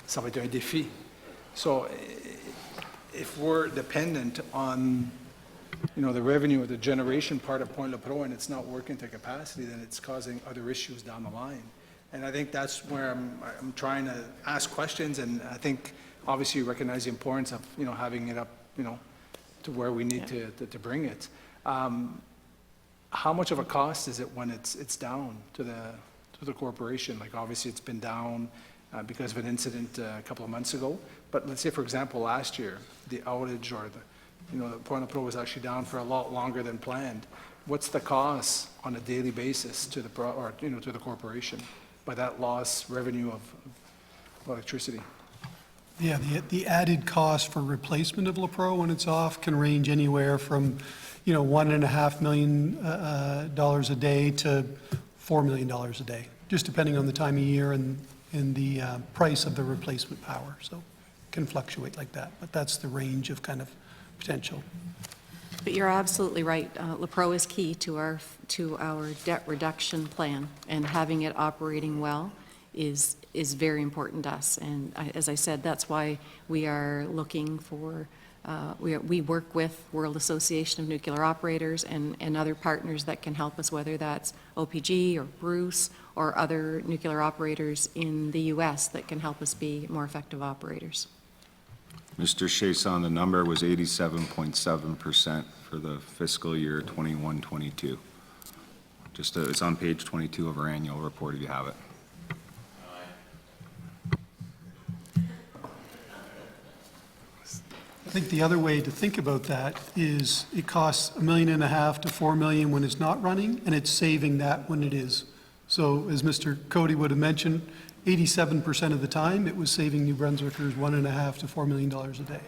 ça va être un défi. So if we're dependent on, the revenue or the generation part of Point Le Pro and it's not working to capacity, then it's causing other issues down the line. And I think that's where I'm trying to ask questions, and I think obviously you recognize the importance of, having it up, to where we need to bring it. How much of a cost is it when it's down to the corporation? Like, obviously it's been down because of an incident a couple of months ago, but let's say, for example, last year, the outage or the Point Le Pro was actually down for a lot longer than planned. What's the cost on a daily basis to the to the corporation by that lost revenue of electricity? yeah, the added cost for replacement of La Pro when it's off can range anywhere from, $1.5 million dollars a day to $4 million a day, just depending on the time of year and the price of the replacement power. So it can fluctuate like that, but that's the range of kind of potential. But you're absolutely right. La Pro is key to our debt reduction plan, and having it operating well is very important to us. And as I said, that's why we are looking for, we work with World Association of Nuclear Operators and other partners that can help us, whether that's OPG or Bruce or other nuclear operators in the U.S. that can help us be more effective operators. Mr. Chason, the number was 87.7% for the fiscal year 21-22. It's on page 22 of our annual report if you have it. I think the other way to think about that is it costs $1.5 million to $4 million when it's not running, and it's saving that when it is. So as Mr. Cody would have mentioned, 87% of the time, it was saving New Brunswickers $1.5 to $4 million a day.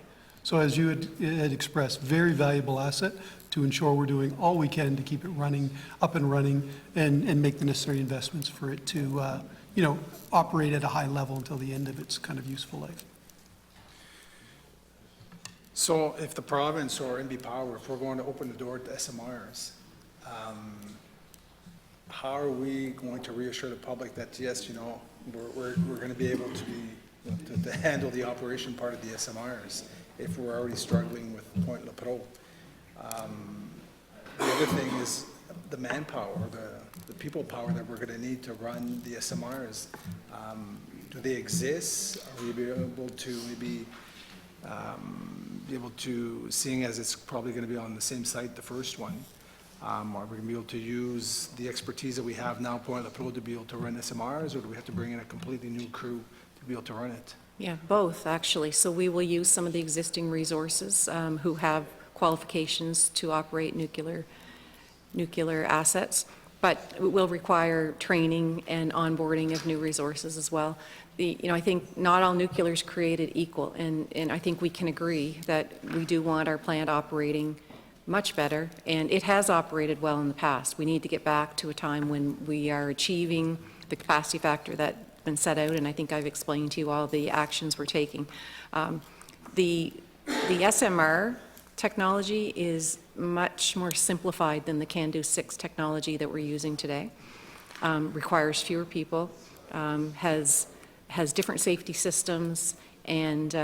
So as you had expressed, very valuable asset to ensure we're doing all we can to keep it running, up and running, and make the necessary investments for it to, operate at a high level until the end of its kind of useful life. So if the province or NB Power, if we're going to open the door to SMRs, how are we going to reassure the public that, yes, we're going to be able to be, to handle the operation part of the SMRs if we're already struggling with Point Lepreau? The other thing is the manpower, the people power that we're going to need to run the SMRs. Do they exist? Are we able to maybe be able to, seeing as it's probably going to be on the same site, the first one, are we going to be able to use the expertise that we have now, Point Lepreau, to be able to run SMRs, or do we have to bring in a completely new crew to be able to run it? Yeah, both, actually. So we will use some of the existing resources who have qualifications to operate nuclear assets, but it will require training and onboarding of new resources as well. I think not all nuclear is created equal, and I think we can agree that we do want our plant operating much better, and it has operated well in the past. We need to get back to a time when we are achieving the capacity factor that's been set out, and I think I've explained to you all the actions we're taking. The SMR technology is much more simplified than the CANDU 6 technology that we're using today. Requires fewer people, has different safety systems, and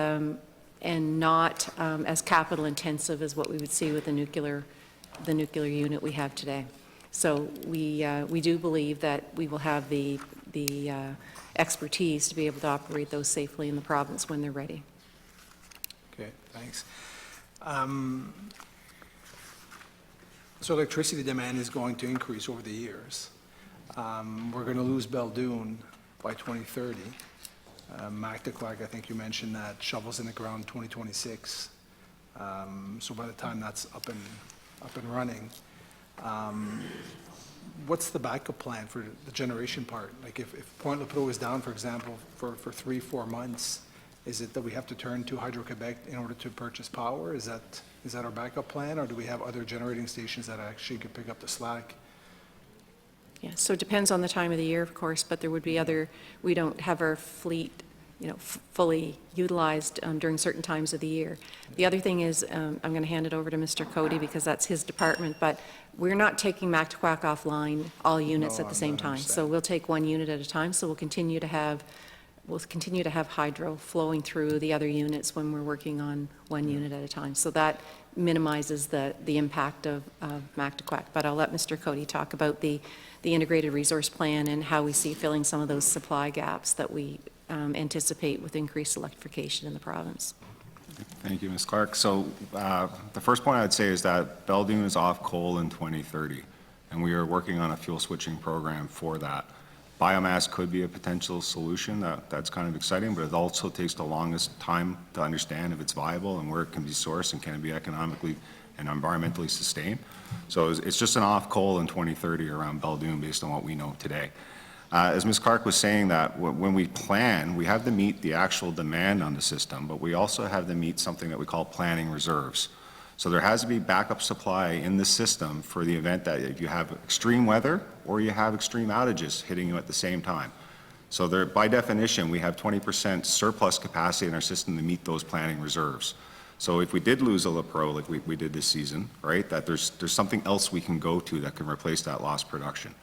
not as capital intensive as what we would see with the nuclear unit we have today. So we do believe that we will have the expertise to be able to operate those safely in the province when they're ready. Okay, thanks. So electricity demand is going to increase over the years. We're going to lose Belledune by 2030. Mactaquac, I think you mentioned that, shovels in the ground 2026. So by the time that's up and running, what's the backup plan for the generation part? Like if Point Lepreau is down, for example, for 3-4 months, is it that we have to turn to Hydro-Quebec in order to purchase power? Is that our backup plan, or do we have other generating stations that actually could pick up the slack? Yeah, so it depends on the time of the year, of course, but there would be we don't have our fleet, fully utilized during certain times of the year. The other thing is, I'm going to hand it over to Mr. Cody because that's his department, but we're not taking Mactaquac offline, all units at the same time. So we'll take one unit at a time, so we'll continue to have hydro flowing through the other units when we're working on one unit at a time. So that minimizes the impact of Mactaquac. But I'll let Mr. Cody talk about the integrated resource plan and how we see filling some of those supply gaps that we anticipate with increased electrification in the province. Thank you, Ms. Clark. So the first point I'd say is that Belledune is off coal in 2030, and we are working on a fuel switching program for that. Biomass could be a potential solution. That's kind of exciting, but it also takes the longest time to understand if it's viable and where it can be sourced and can it be economically and environmentally sustained. So it's just an off coal in 2030 around Belledune based on what we know today. As Ms. Clark was saying, that when we plan, we have to meet the actual demand on the system, but we also have to meet something that we call planning reserves. So there has to be backup supply in the system for the event that if you have extreme weather or you have extreme outages hitting you at the same time. So there, by definition, we have 20% surplus capacity in our system to meet those planning reserves. So if we did lose a Lepreau like we did this season, right, that there's something else we can go to that can replace that lost production.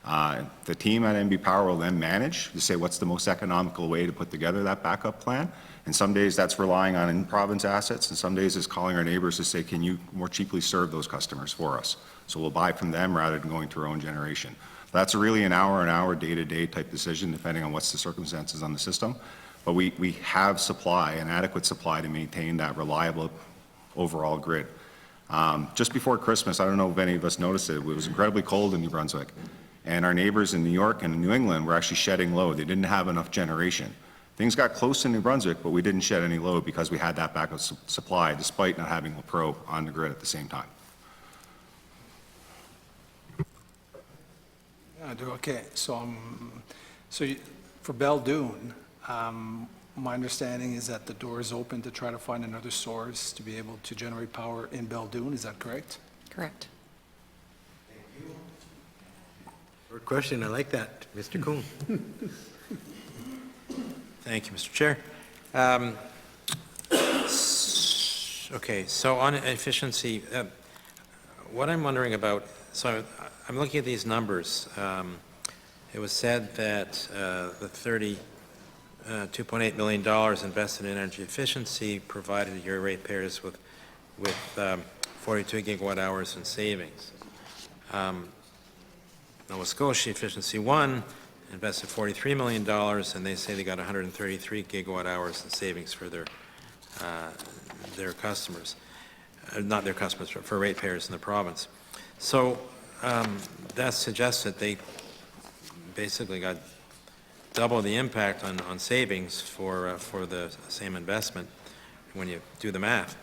The team at NB Power will then manage to say what's the most economical way to put together that backup plan. And some days that's relying on in-province assets, and some days it's calling our neighbors to say, can you more cheaply serve those customers for us? So we'll buy from them rather than going to our own generation. That's really an hour, day-to-day type decision, depending on what's the circumstances on the system. But we have supply, an adequate supply to maintain that reliable overall grid. Just before Christmas, I don't know if any of us noticed it was incredibly cold in New Brunswick. And our neighbors in New York and New England were actually shedding load. They didn't have enough generation. Things got close in New Brunswick, but we didn't shed any load because we had that backup supply, despite not having Lepreau on the grid at the same time. Okay, so for Belledune, my understanding is that the door is open to try to find another source to be able to generate power in Belledune. Is that correct? Correct. Good question, I like that. Mr. Kuhn. Thank you, Mr. Chair. Okay, so on efficiency, what I'm wondering about So I'm looking at these numbers. It was said that the $2.8 million invested in energy efficiency provided your ratepayers with 42 gigawatt hours in savings. Nova Scotia Efficiency One invested $43 million, and they say they got 133 gigawatt hours in savings for their customers, not their customers, but for ratepayers in the province. So that suggests that they basically got double the impact on savings for the same investment when you do the math.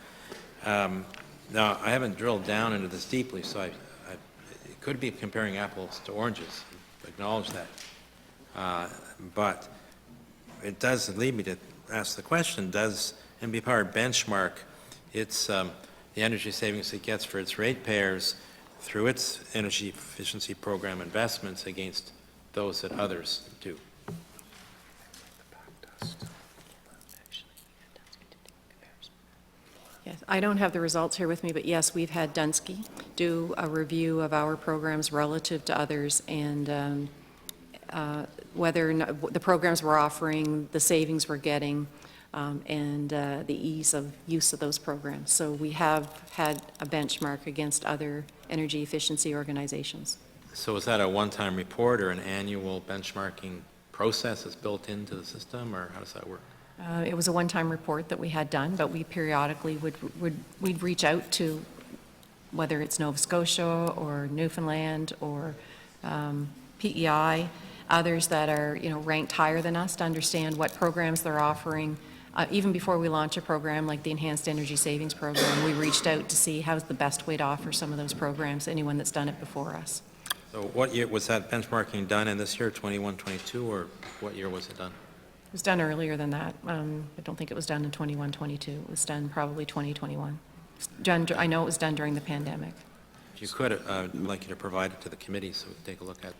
Now, I haven't drilled down into this deeply, so it could be comparing apples to oranges. I acknowledge that. But it does lead me to ask the question, does NB Power benchmark its the energy savings it gets for its ratepayers through its energy efficiency program investments against those that others do? Yes, I don't have the results here with me, but yes, we've had Dunsky do a review of our programs relative to others, and whether or not the programs we're offering, the savings we're getting, and the ease of use of those programs. So we have had a benchmark against other energy efficiency organizations. So is that a one-time report or an annual benchmarking process that's built into the system, or how does that work? It was a one-time report that we had done, but we periodically we'd reach out to, whether it's Nova Scotia or Newfoundland or PEI, others that are, ranked higher than us, to understand what programs they're offering. Even before we launch a program like the Enhanced Energy Savings Program, we reached out to see how's the best way to offer some of those programs, anyone that's done it before us. So what year was that benchmarking done in this year, 21-22, or what year was it done? It was done earlier than that. I don't think it was done in 21-22. It was done probably 2021. I know it was done during the pandemic. If you could, I'd like you to provide it to the committee so we can take a look at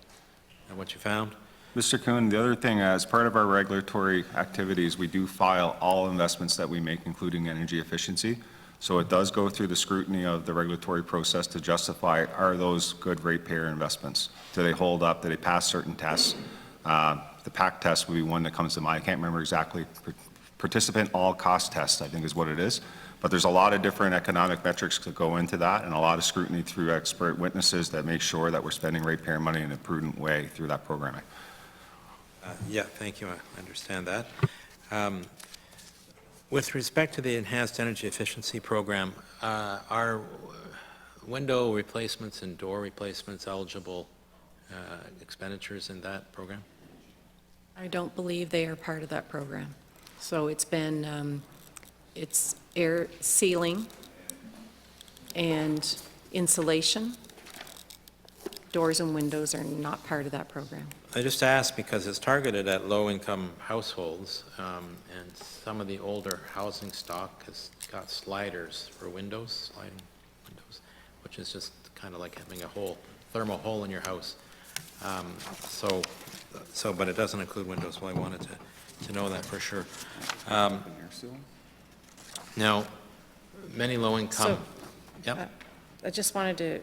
what you found. Mr. Kuhn, the other thing, as part of our regulatory activities, we do file all investments that we make, including energy efficiency. So it does go through the scrutiny of the regulatory process to justify, are those good ratepayer investments? Do they hold up? Do they pass certain tests? The PAC test would be one that comes to mind. I can't remember exactly. Participant all cost test, I think, is what it is. But there's a lot of different economic metrics that go into that, and a lot of scrutiny through expert witnesses that make sure that we're spending ratepayer money in a prudent way through that programming. Yeah, thank you. I understand that. With respect to the Enhanced Energy Efficiency Program, are window replacements and door replacements eligible expenditures in that program? I don't believe they are part of that program. So it's been, it's air sealing and insulation. Doors and windows are not part of that program. I just asked because it's targeted at low-income households, and some of the older housing stock has got sliders for windows, sliding windows, which is just kind of like having a thermal hole in your house. But it doesn't include windows, so I wanted to know that for sure. Now, many low-income. Yep. I just wanted to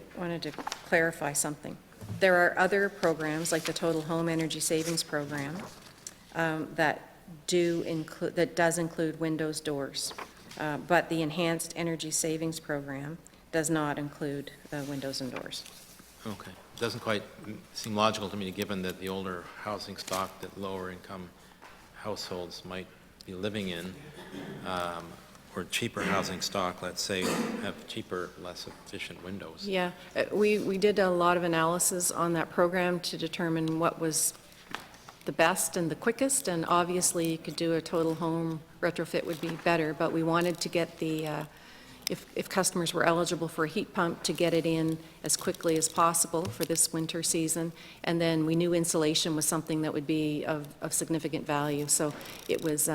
clarify something. There are other programs, like the Total Home Energy Savings Program, that does include windows, doors, but the Enhanced Energy Savings Program does not include windows and doors. Okay. It doesn't quite seem logical to me, given that the older housing stock that lower-income households might be living in, or cheaper housing stock, let's say, have cheaper, less efficient windows. Yeah, we did a lot of analysis on that program to determine what was the best and the quickest, and obviously you could do a total home retrofit would be better, but we wanted to get the, if customers were eligible for a heat pump, to get it in as quickly as possible for this winter season, and then we knew insulation was something that would be of significant value. So it was,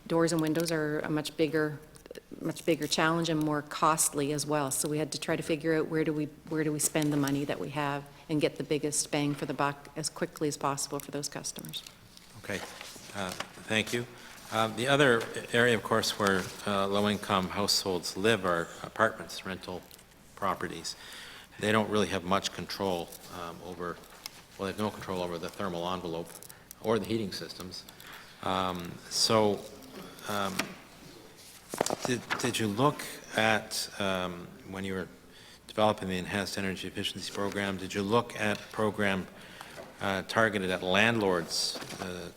doors and windows are a much bigger challenge and more costly as well. So we had to try to figure out where do we spend the money that we have and get the biggest bang for the buck as quickly as possible for those customers. Okay, thank you. The other area, of course, where low-income households live are apartments, rental properties. they don't really have much control over, well, they have no control over the thermal envelope or the heating systems. Did you look at, when you were developing the Enhanced Energy Efficiency Program, did you look at a program targeted at landlords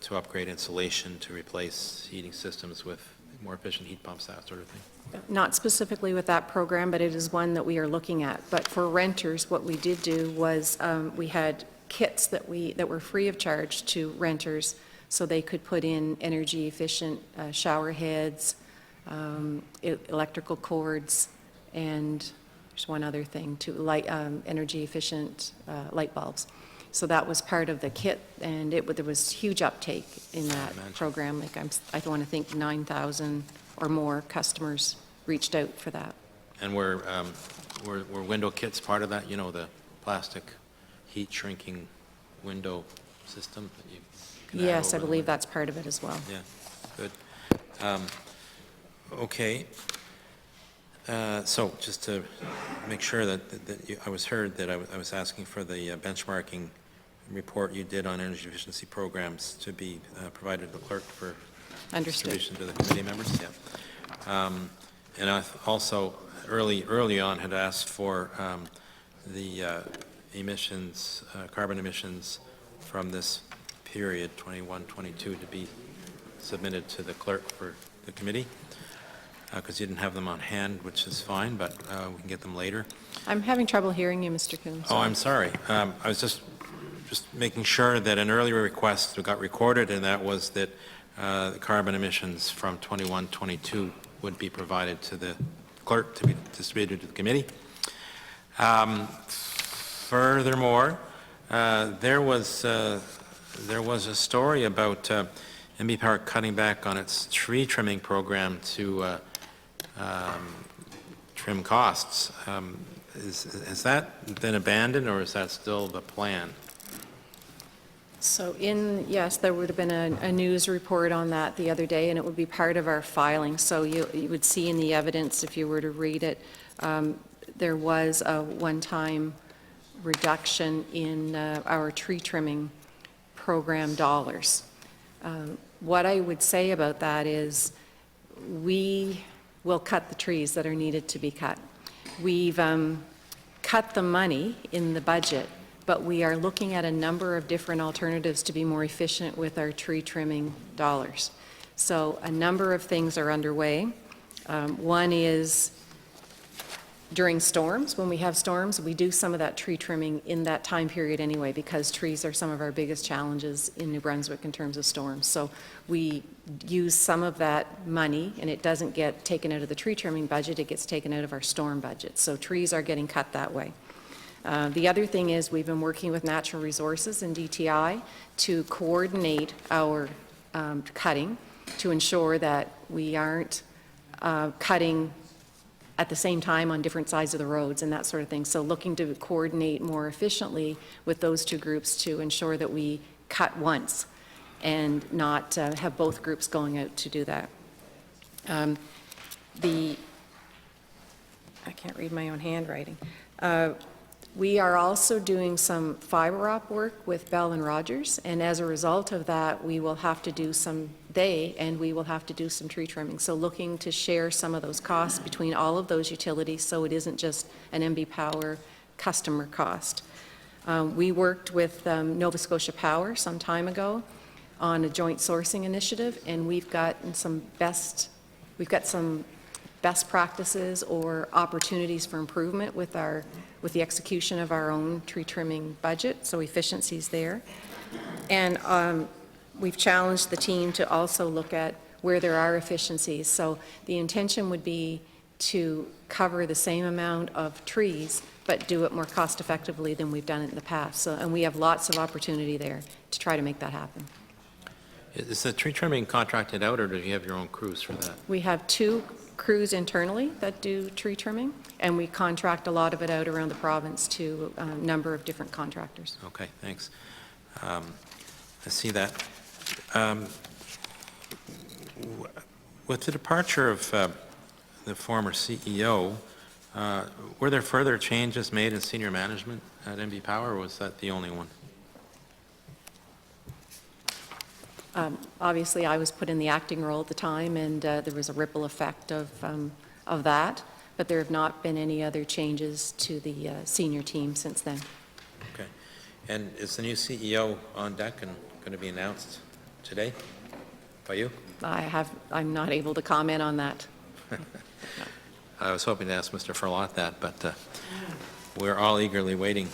to upgrade insulation, to replace heating systems with more efficient heat pumps, that sort of thing? Not specifically with that program, but it is one that we are looking at. But for renters, what we did do was we had kits that were free of charge to renters, so they could put in energy efficient shower heads, electrical cords, and there's one other thing too, energy efficient light bulbs. So that was part of the kit, and there was huge uptake in that program. Like I want to think 9,000 or more customers reached out for that. And were window kits part of that? You know, the plastic heat shrinking window system that you can add Yes, I over believe that's part of it as well. Yeah, good. Okay. So just to make sure that I was heard, that I was asking for the benchmarking report you did on energy efficiency programs to be provided to the clerk for distribution to the committee members. Yeah. And I also early on had asked for the emissions, carbon emissions from this period, 21-22, to be submitted to the clerk for the committee, because you didn't have them on hand, which is fine, but we can get them later. I'm having trouble hearing you, Mr. Coons. Oh, I'm sorry. I was just making sure that an earlier request got recorded, and that was that the carbon emissions from 21-22 would be provided to the clerk to be distributed to the committee. Furthermore, there was a story about MB Power cutting back on its tree trimming program to trim costs. Has that been abandoned, or is that still the plan? So yes, there would have been a news report on that the other day, and it would be part of our filing. So you would see in the evidence, if you were to read it, there was a one-time reduction in our tree trimming program dollars. What I would say about that is we will cut the trees that are needed to be cut. We've cut the money in the budget, but we are looking at a number of different alternatives to be more efficient with our tree trimming dollars. So a number of things are underway. One is during storms, when we have storms, we do some of that tree trimming in that time period anyway, because trees are some of our biggest challenges in New Brunswick in terms of storms. So we use some of that money, and it doesn't get taken out of the tree trimming budget, it gets taken out of our storm budget. So trees are getting cut that way. The other thing is we've been working with Natural Resources and DTI to coordinate our cutting to ensure that we aren't cutting at the same time on different sides of the roads and that sort of thing. So looking to coordinate more efficiently with those two groups to ensure that we cut once and not have both groups going out to do that. I can't read my own handwriting. We are also doing some fiber op work with Bell and Rogers, and as a result of that, we will have to do some tree trimming. So looking to share some of those costs between all of those utilities, so it isn't just an MB Power customer cost. We worked with Nova Scotia Power some time ago on a joint sourcing initiative, and we've got some best practices or opportunities for improvement with the execution of our own tree trimming budget, so efficiencies there. And we've challenged the team to also look at where there are efficiencies. So the intention would be to cover the same amount of trees, but do it more cost effectively than we've done it in the past. So, and we have lots of opportunity there to try to make that happen. Is the tree trimming contracted out, or do you have your own crews for that? We have 2 crews internally that do tree trimming, and we contract a lot of it out around the province to a number of different contractors. Okay, thanks. I see that. With the departure of the former CEO, Were there further changes made in senior management at NB Power, or was that the only one? Obviously, I was put in the acting role at the time, and there was a ripple effect of that, but there have not been any other changes to the senior team since then. Okay. And is the new CEO on deck and going to be announced today by you? I'm not able to comment on that. I was hoping to ask Mr. Furlot that, but we're all eagerly waiting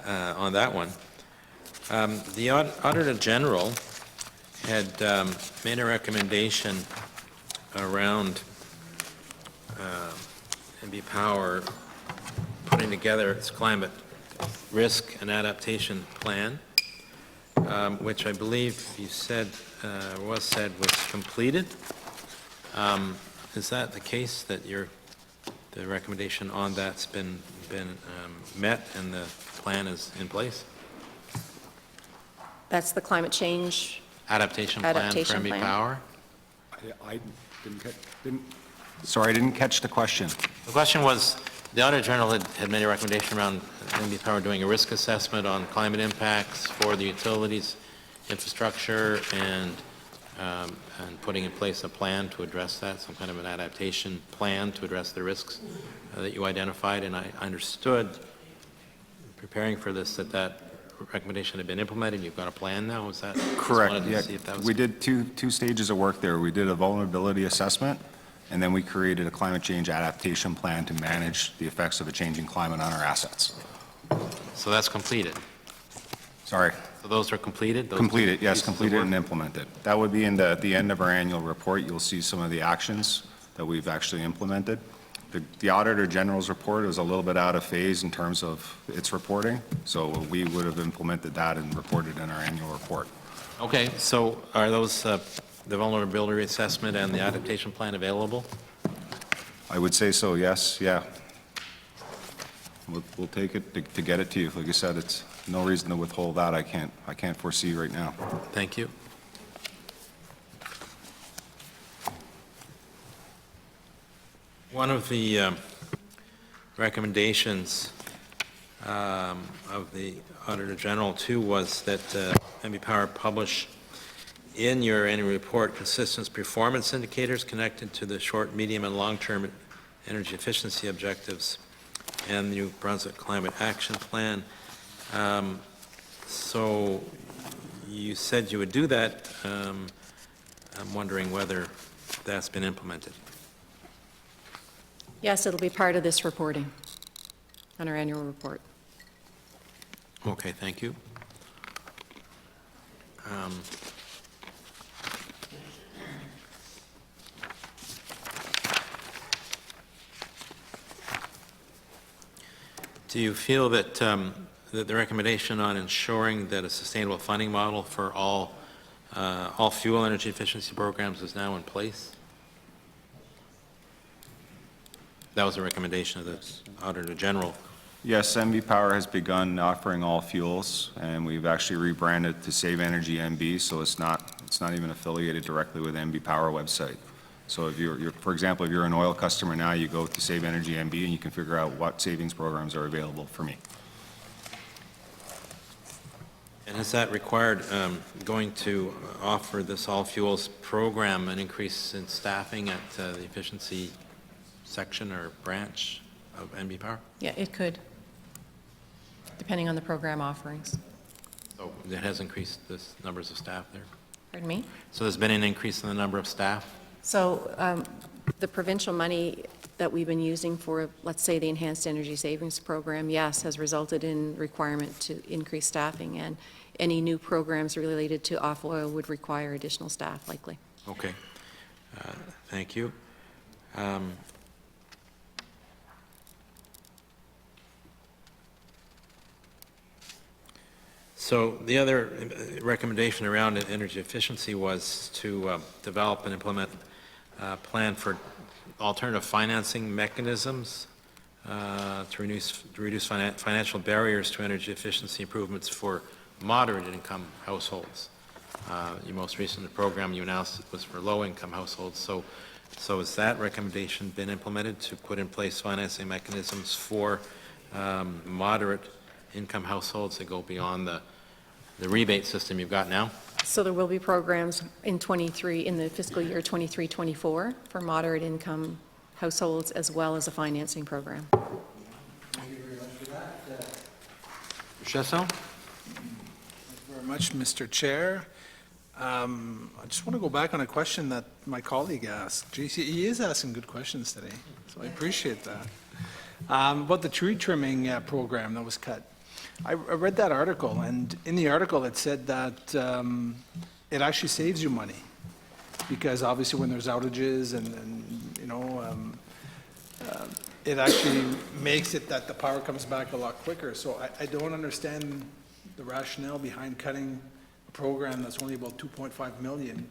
on that one. The Auditor General had made a recommendation around NB Power putting together its climate risk and adaptation plan, which I believe you said was completed. Is that the case, that the recommendation on that's been met and the plan is in place? That's the climate change Adaptation plan for NB Power? I didn't catch the question. The question was, the Auditor General had made a recommendation around NB Power doing a risk assessment on climate impacts for the utilities infrastructure and putting in place a plan to address that, some kind of an adaptation plan to address the risks that you identified. And I understood, preparing for this, that recommendation had been implemented. You've got a plan now. Is that Correct? wanted to Yeah. see if that was We did two stages of work there. We did a vulnerability assessment, and then we created a climate change adaptation plan to manage the effects of a changing climate on our assets. So that's completed. Sorry. So those are completed? Those Completed, yes, pieces of completed work? and implemented. That would be in the end of our annual report. You'll see some of the actions that we've actually implemented. The Auditor General's report is a little bit out of phase in terms of its reporting, so we would have implemented that and reported in our annual report. Okay, so are those, the vulnerability assessment and the adaptation plan available? I would say so, yes, yeah. We'll take it to get it to you. Like I said, it's no reason to withhold that. I can't foresee right now. Thank you. One of the recommendations of the Auditor General, too, was that NB Power publish in your annual report consistent performance indicators connected to the short, medium, and long-term energy efficiency objectives and the New Brunswick Climate Action Plan. So you said you would do that. I'm wondering whether that's been implemented. Yes, it'll be part of this reporting on our annual report. Okay, thank you. Do you feel that, that the recommendation on ensuring that a sustainable funding model for all fuel energy efficiency programs is now in place? That was a recommendation of the Auditor General. Yes, NB Power has begun offering all fuels, and we've actually rebranded to Save Energy NB, so it's not even affiliated directly with NB Power website. So if you're, for example, if you're an oil customer now, you go to Save Energy NB and you can figure out what savings programs are available for me. And has that required going to offer this all fuels program an increase in staffing at the efficiency section or branch of NB Power? Yeah, it could, depending on the program offerings. So it has increased the numbers of staff there? Pardon me? So there's been an increase in the number of staff? So the provincial money that we've been using for, let's say, the Enhanced Energy Savings Program, yes, has resulted in requirement to increase staffing, and any new programs related to off-oil would require additional staff, likely. Okay. Thank you. So the other recommendation around energy efficiency was to develop and implement a plan for alternative financing mechanisms to reduce financial barriers to energy efficiency improvements for moderate income households. Your most recent program you announced was for low income households. So So has that recommendation been implemented to put in place financing mechanisms for moderate income households that go beyond the rebate system you've got now? So there will be programs in the fiscal year 23-24 for moderate income households, as well as a financing program. Chasson? Thank you very much, Mr. Chair. I just want to go back on a question that my colleague asked. He is asking good questions today, so I appreciate that. About the tree trimming program that was cut. I read that article, and in the article it said that it actually saves you money, because obviously when there's outages and you know, it actually makes it that the power comes back a lot quicker. So I don't understand the rationale behind cutting a program that's only about 2.5 million,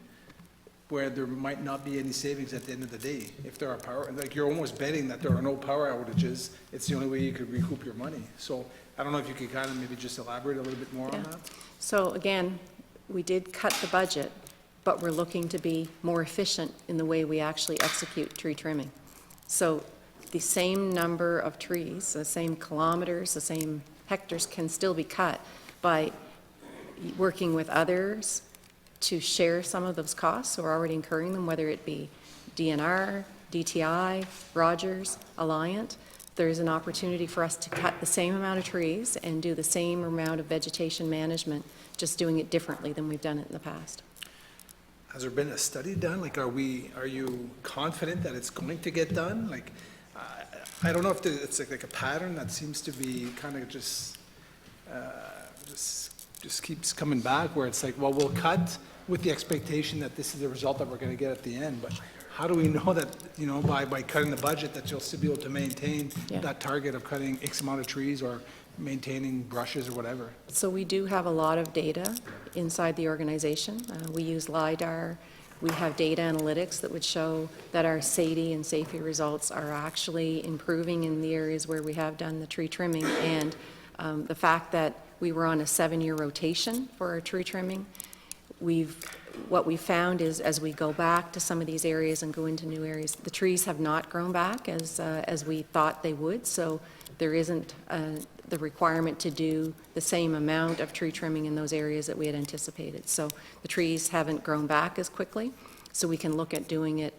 where there might not be any savings at the end of the day. If there are power, like you're almost betting that there are no power outages, it's the only way you could recoup your money. So I don't know if you could kind of maybe just elaborate a little bit more on that? So again, we did cut the budget, but we're looking to be more efficient in the way we actually execute tree trimming. So the same number of trees, the same kilometers, the same hectares can still be cut by working with others to share some of those costs. So we're already incurring them, whether it be DNR, DTI, Rogers, Alliant. There's an opportunity for us to cut the same amount of trees and do the same amount of vegetation management, just doing it differently than we've done it in the past. Has there been a study done? Like, are you confident that it's going to get done? Like, I don't know if it's like a pattern that seems to be kind of just keeps coming back, where it's like, well, we'll cut with the expectation that this is the result that we're going to get at the end. But how do we know that, you know, by cutting the budget, that you'll still be able to maintain that target of cutting X amount of trees or maintaining brushes or whatever? So we do have a lot of data inside the organization. We use LiDAR. We have data analytics that would show that our SAIDI and SAFE results are actually improving in the areas where we have done the tree trimming. And the fact that we were on a 7-year rotation for our tree trimming, what we found is, as we go back to some of these areas and go into new areas, the trees have not grown back as we thought they would. So there isn't the requirement to do the same amount of tree trimming in those areas that we had anticipated. So the trees haven't grown back as quickly, so we can look at doing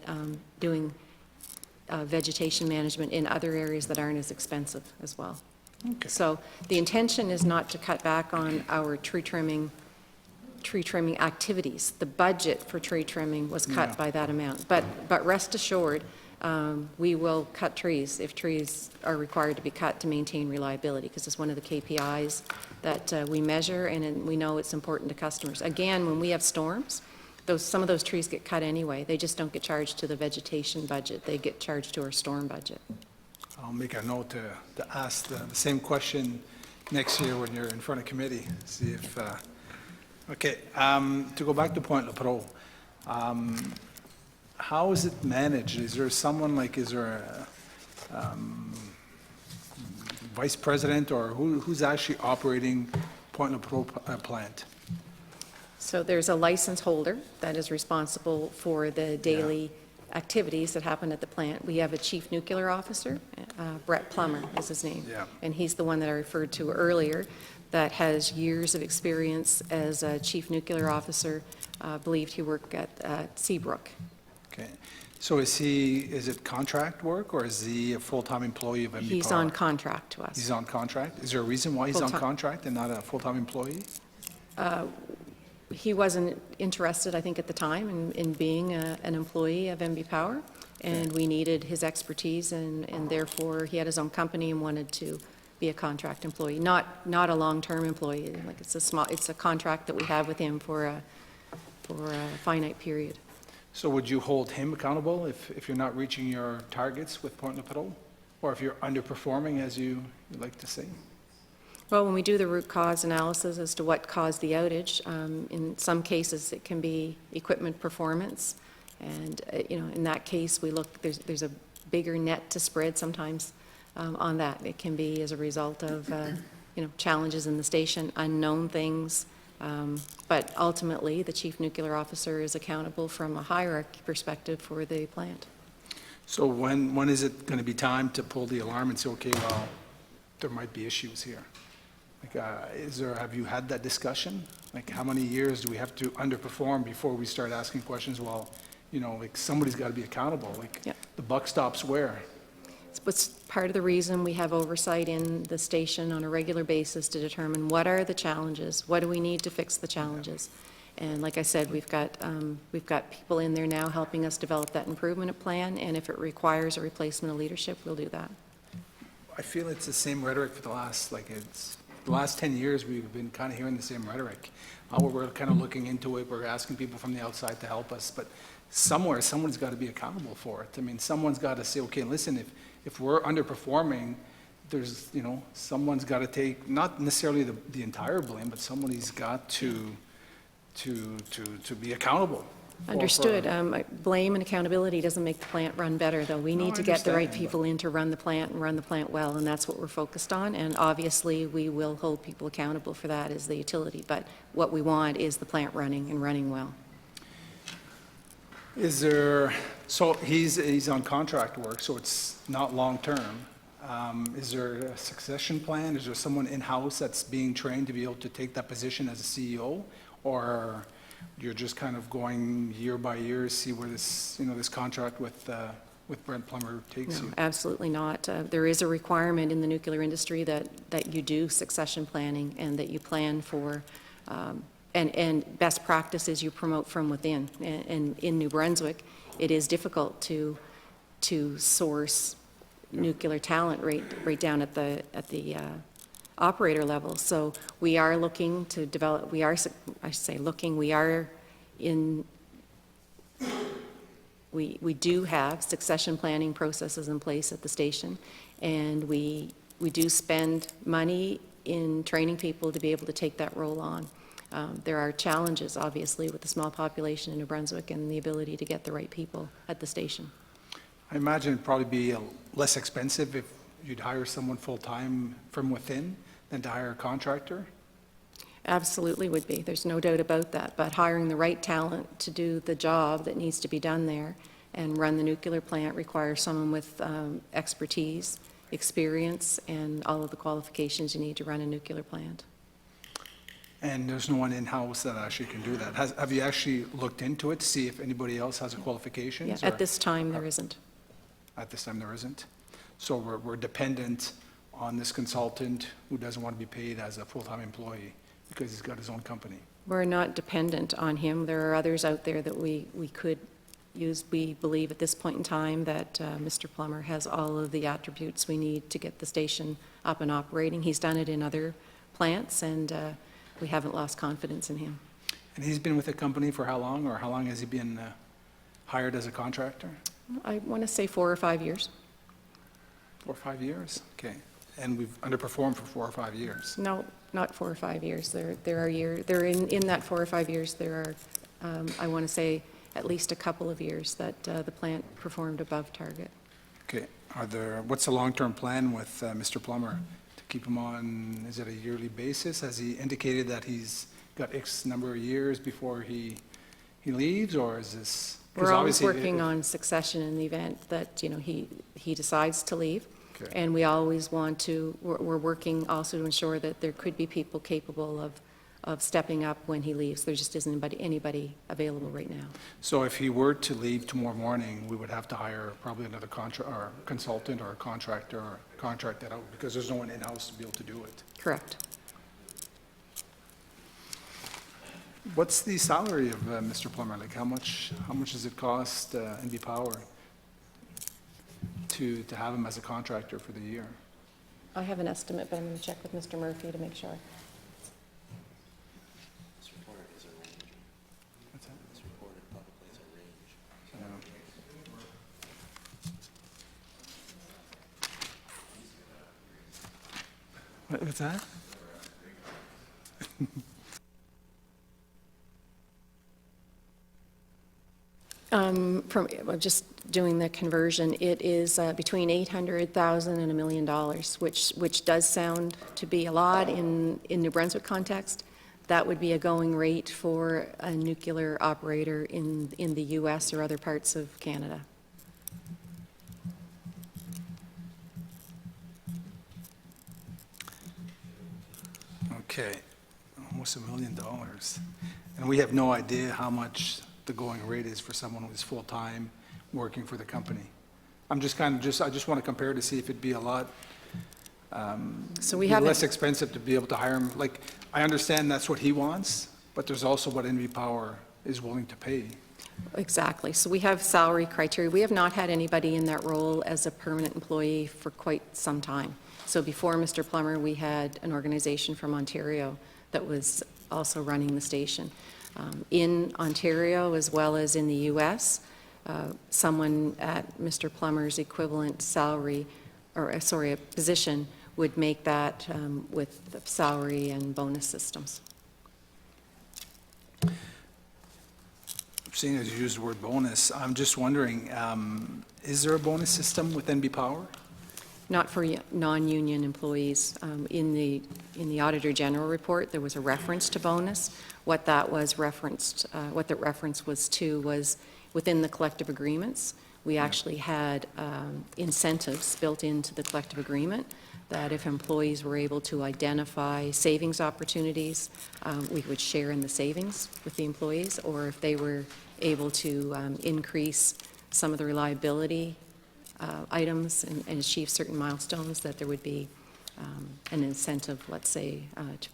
vegetation management in other areas that aren't as expensive as well. Okay. So the intention is not to cut back on our tree trimming activities. The budget for tree trimming was cut by that amount. But rest assured, we will cut trees if trees are required to be cut to maintain reliability, because it's one of the KPIs that we measure, and we know it's important to customers. Again, when we have storms, some of those trees get cut anyway. They just don't get charged to the vegetation budget. They get charged to our storm budget. I'll make a note to ask the same question next year when you're in front of committee, see if, okay, to go back to Pointe-le-Pro, how is it managed? Is there someone, like, is there a vice president, or who's actually operating Pointe-le-Pro plant? So there's a license holder that is responsible for the daily activities that happen at the plant. We have a chief nuclear officer, Brett Plummer is his name. Yeah. And he's the one that I referred to earlier that has years of experience as a chief nuclear officer. Believed he worked at Seabrook. Okay. So is it contract work, or is he a full-time employee of MB He's Power? on contract to us. He's on contract? Is there a reason why he's on Full-time. contract and not a full-time employee? He wasn't interested, I think, at the time in being an employee of MB Power, and we needed his expertise, and therefore he had his own company and wanted to be a contract employee, not a long-term employee. Like, it's a contract that we have with him for a finite period. So would you hold him accountable if you're not reaching your targets with Pointe-le-Pro? Or if you're underperforming, as you like to say? Well, when we do the root cause analysis as to what caused the outage, in some cases it can be equipment performance, and in that case we look. There's a bigger net to spread sometimes on that. It can be as a result of challenges in the station, unknown things, But ultimately, the chief nuclear officer is accountable from a hierarchy perspective for the plant. So when is it going to be time to pull the alarm and say, okay, well, there might be issues here? Like, have you had that discussion? Like, how many years do we have to underperform before we start asking questions? Well, you know, like, somebody's got to be accountable. Like, Yeah. the buck stops where? It's part of the reason we have oversight in the station on a regular basis to determine what are the challenges, what do we need to fix the challenges. And like I said, we've got people in there now helping us develop that improvement plan, and if it requires a replacement of leadership, we'll do that. I feel it's the same rhetoric for the last 10 years, we've been kind of hearing the same rhetoric. We're kind of looking into it, we're asking people from the outside to help us, but someone's got to be accountable for it. I mean, someone's got to say, okay, listen, if we're underperforming, there's, you know, someone's got to take, not necessarily the entire blame, but somebody's got to be accountable. Understood. Blame and accountability doesn't make the plant run better, though. We need to get the right people in to run the plant and run the plant well, and that's what we're focused on. And obviously, we will hold people accountable for that as the utility. But what we want is the plant running and running well. Is there, so he's on contract work, so it's not long-term. Is there a succession plan? Is there someone in-house that's being trained to be able to take that position as a CEO? Or you're just kind of going year by year, see where this, you know, this contract with Brent Plummer takes you? No, absolutely not. There is a requirement in the nuclear industry that you do succession planning and that you plan for, and best practice is you promote from within. And in New Brunswick, it is difficult to source nuclear talent right down at the operator level. So we are looking to develop, we do have succession planning processes in place at the station, and we do spend money in training people to be able to take that role on. There are challenges, obviously, with the small population in New Brunswick and the ability to get the right people at the station. I imagine it'd probably be less expensive if you'd hire someone full-time from within than to hire a contractor? Absolutely would be. There's no doubt about that. But hiring the right talent to do the job that needs to be done there and run the nuclear plant requires someone with expertise, experience, and all of the qualifications you need to run a nuclear plant. And there's no one in-house that actually can do that. Have you actually looked into it to see if anybody else has the qualifications? Yeah, at this time, there isn't. At this time, there isn't? So we're dependent on this consultant who doesn't want to be paid as a full-time employee because he's got his own company. We're not dependent on him. There are others out there that we could use. We believe at this point in time that Mr. Plummer has all of the attributes we need to get the station up and operating. He's done it in other plants, and we haven't lost confidence in him. And he's been with the company for how long, or how long has he been hired as a contractor? I want to say 4 or 5 years. 4 or 5 years? Okay. And we've underperformed for 4 or 5 years? No, not 4 or 5 years. There are years, in that 4 or 5 years, there are, I want to say, at least a couple of years that the plant performed above target. Okay. What's the long-term plan with Mr. Plummer? To keep him on, is it a yearly basis? Has he indicated that he's got X number of years before he leaves, or is this? We're always working on succession in the event that, you know, he decides to leave. Okay. And we always want to, we're working also to ensure that there could be people capable of stepping up when he leaves. There just isn't anybody available right now. So if he were to leave tomorrow morning, we would have to hire probably another consultant or a contractor or contract that out because there's no one in-house to be able to do it. Correct. What's the salary of Mr. Plummer? Like how much does it cost NB Power to have him as a contractor for the year? I have an estimate, but I'm going to check with Mr. Murphy to make sure. This report is a range. What's that? This report publicly is a range. What's that? Just doing the conversion, it is between $800,000 and $1 million, which does sound to be a lot in New Brunswick context. That would be a going rate for a nuclear operator in the US or other parts of Canada. Okay, almost $1 million. And we have no idea how much the going rate is for someone who's full-time working for the company. I'm just I just want to compare to see if it'd be a lot So we be haven't. less expensive to be able to hire him. Like, I understand that's what he wants, but there's also what NV Power is willing to pay. Exactly. So we have salary criteria. We have not had anybody in that role as a permanent employee for quite some time. So before Mr. Plummer, we had an organization from Ontario that was also running the station. In Ontario, as well as in the US, someone at Mr. Plummer's equivalent salary, or sorry, a position, would make that with the salary and bonus systems. Seeing as you used the word bonus, I'm just wondering, is there a bonus system with NB Power? Not for non-union employees. In the Auditor General report, there was a reference to bonus. What that was referenced, what the reference was to was within the collective agreements. We actually had incentives built into the collective agreement that if employees were able to identify savings opportunities, we would share in the savings with the employees, or if they were able to increase some of the reliability items and achieve certain milestones, that there would be an incentive, let's say,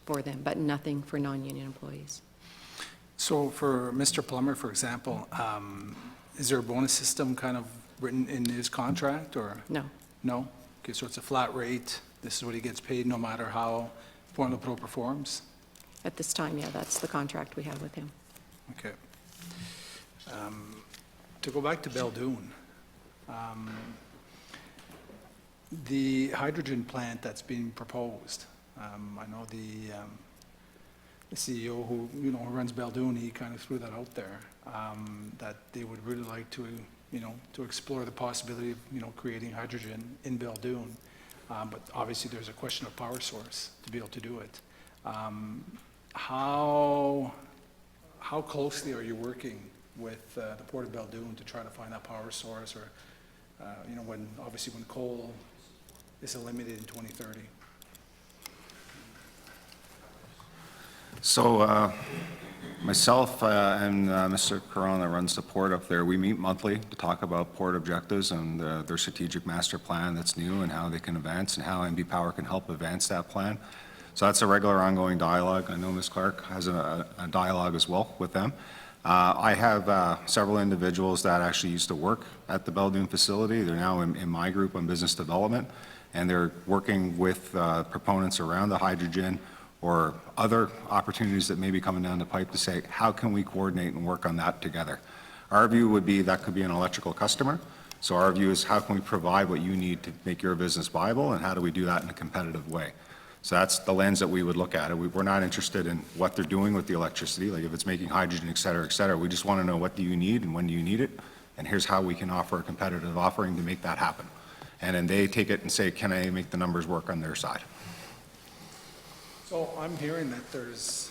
for them, but nothing for non-union employees. So for Mr. Plummer, for example, is there a bonus system kind of written in his contract, or? No. No? Okay, so it's a flat rate, this is what he gets paid no matter how Formula Pro performs? At this time, yeah, that's the contract we have with him. Okay. To go back to Beldoon, the hydrogen plant that's being proposed, I know the CEO who, who runs Beldoon, he kind of threw that out there, that they would really like to, to explore the possibility of, creating hydrogen in Beldoon. But obviously there's a question of power source to be able to do it. How closely are you working with the Port of Beldoon to try to find that power source, or, when coal is eliminated in 2030? So myself and Mr. Caron that runs the port up there, we meet monthly to talk about port objectives and their strategic master plan that's new and how they can advance and how NB Power can help advance that plan. So that's a regular ongoing dialogue. I know Ms. Clark has a dialogue as well with them. I have several individuals that actually used to work at the Beldoon facility. They're now in my group on business development, and they're working with proponents around the hydrogen or other opportunities that may be coming down the pipe to say, how can we coordinate and work on that together? Our view would be that could be an electrical customer. So our view is, how can we provide what you need to make your business viable, and how do we do that in a competitive way? So that's the lens that we would look at it. We're not interested in what they're doing with the electricity, like if it's making hydrogen, et cetera, et cetera. We just want to know, what do you need and when do you need it? And here's how we can offer a competitive offering to make that happen. And then they take it and say, can I make the numbers work on their side? So I'm hearing that there's,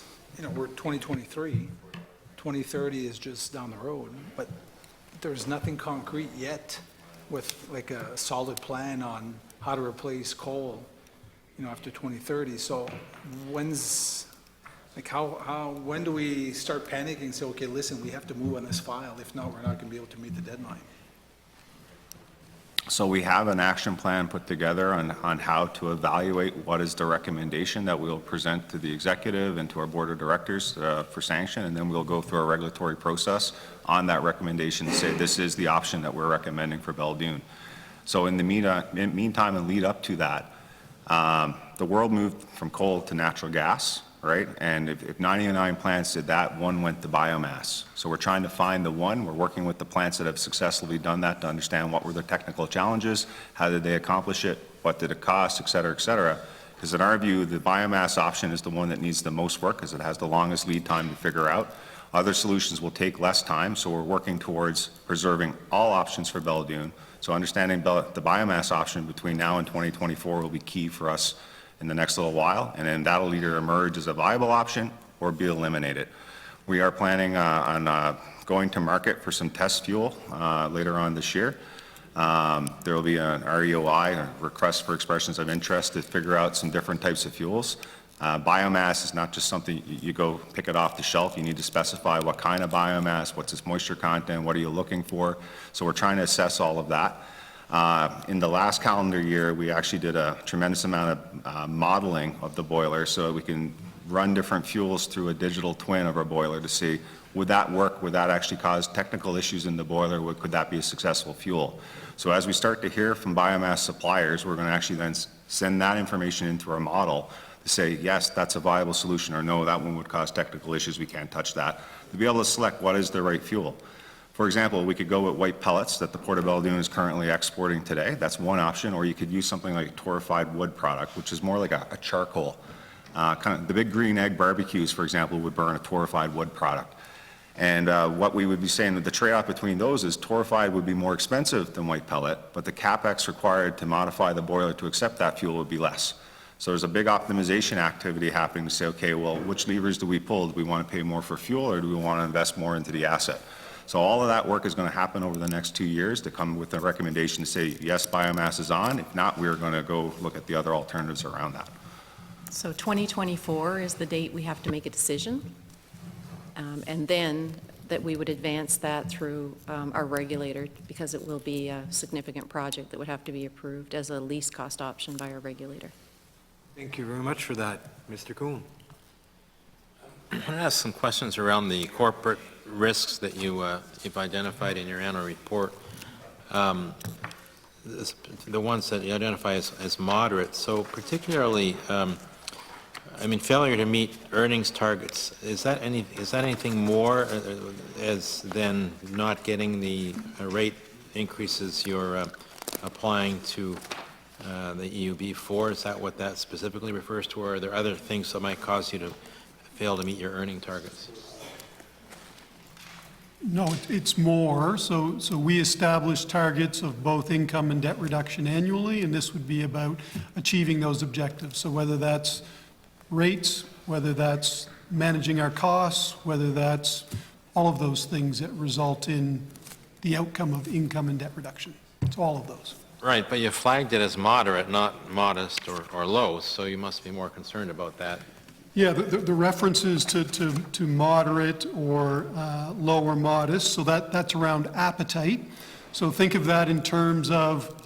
we're 2023, 2030 is just down the road, but there's nothing concrete yet with like a solid plan on how to replace coal, after 2030. So when's, like when do we start panicking and say, okay, listen, we have to move on this file. If not, we're not going to be able to meet the deadline. So we have an action plan put together on how to evaluate what is the recommendation that we'll present to the executive and to our board of directors for sanction, and then we'll go through a regulatory process on that recommendation and say, this is the option that we're recommending for Beldoon. So in the meantime and lead up to that, the world moved from coal to natural gas, right? And if 99 plants did that, one went to biomass. So we're trying to find the one. We're working with the plants that have successfully done that to understand what were their technical challenges, how did they accomplish it, what did it cost, et cetera, et cetera. Because in our view, the biomass option is the one that needs the most work because it has the longest lead time to figure out. Other solutions will take less time, so we're working towards preserving all options for Beldoon. So understanding the biomass option between now and 2024 will be key for us in the next little while, and then that'll either emerge as a viable option or be eliminated. We are planning on going to market for some test fuel later on this year. There will be an REOI, a request for expressions of interest, to figure out some different types of fuels. Biomass is not just something you go pick it off the shelf. You need to specify what kind of biomass, what's its moisture content, what are you looking for. So we're trying to assess all of that. In the last calendar year, we actually did a tremendous amount of modeling of the boiler so we can run different fuels through a digital twin of our boiler to see, would that work? Would that actually cause technical issues in the boiler? Could that be a successful fuel? So as we start to hear from biomass suppliers, we're going to actually then send that information into our model to say, yes, that's a viable solution, or no, that one would cause technical issues, we can't touch that, to be able to select what is the right fuel. For example, we could go with white pellets that the Port of Belledune is currently exporting today. That's one option. Or you could use something like a torrefied wood product, which is more like a charcoal. Kind of the big green egg barbecues, for example, would burn a torrefied wood product. And what we would be saying that the trade-off between those is torrefied would be more expensive than white pellet, but the capex required to modify the boiler to accept that fuel would be less. So there's a big optimization activity happening to say, okay, well, which levers do we pull? Do we want to pay more for fuel, or do we want to invest more into the asset? So all of that work is going to happen over the next 2 years to come with a recommendation to say, yes, biomass is on. If not, we're going to go look at the other alternatives around that. So 2024 is the date we have to make a decision, and then that we would advance that through our regulator, because it will be a significant project that would have to be approved as a least cost option by our regulator. Thank you very much for that. Mr. Kuhn. I want to ask some questions around the corporate risks that you've identified in your annual report. The ones that you identify as moderate. So particularly, I mean, failure to meet earnings targets. Is that anything more as than not getting the rate increases you're applying to the EUB for? Is that what that specifically refers to, or are there other things that might cause you to fail to meet your earning targets? No, it's more. So we establish targets of both income and debt reduction annually, and this would be about achieving those objectives. So whether that's rates, whether that's managing our costs, whether that's all of those things that result in the outcome of income and debt reduction. It's all of those. Right, but you flagged it as moderate, not modest or low, so you must be more concerned about that. Yeah, the references to moderate or low or modest, so that's around appetite. So think of that in terms of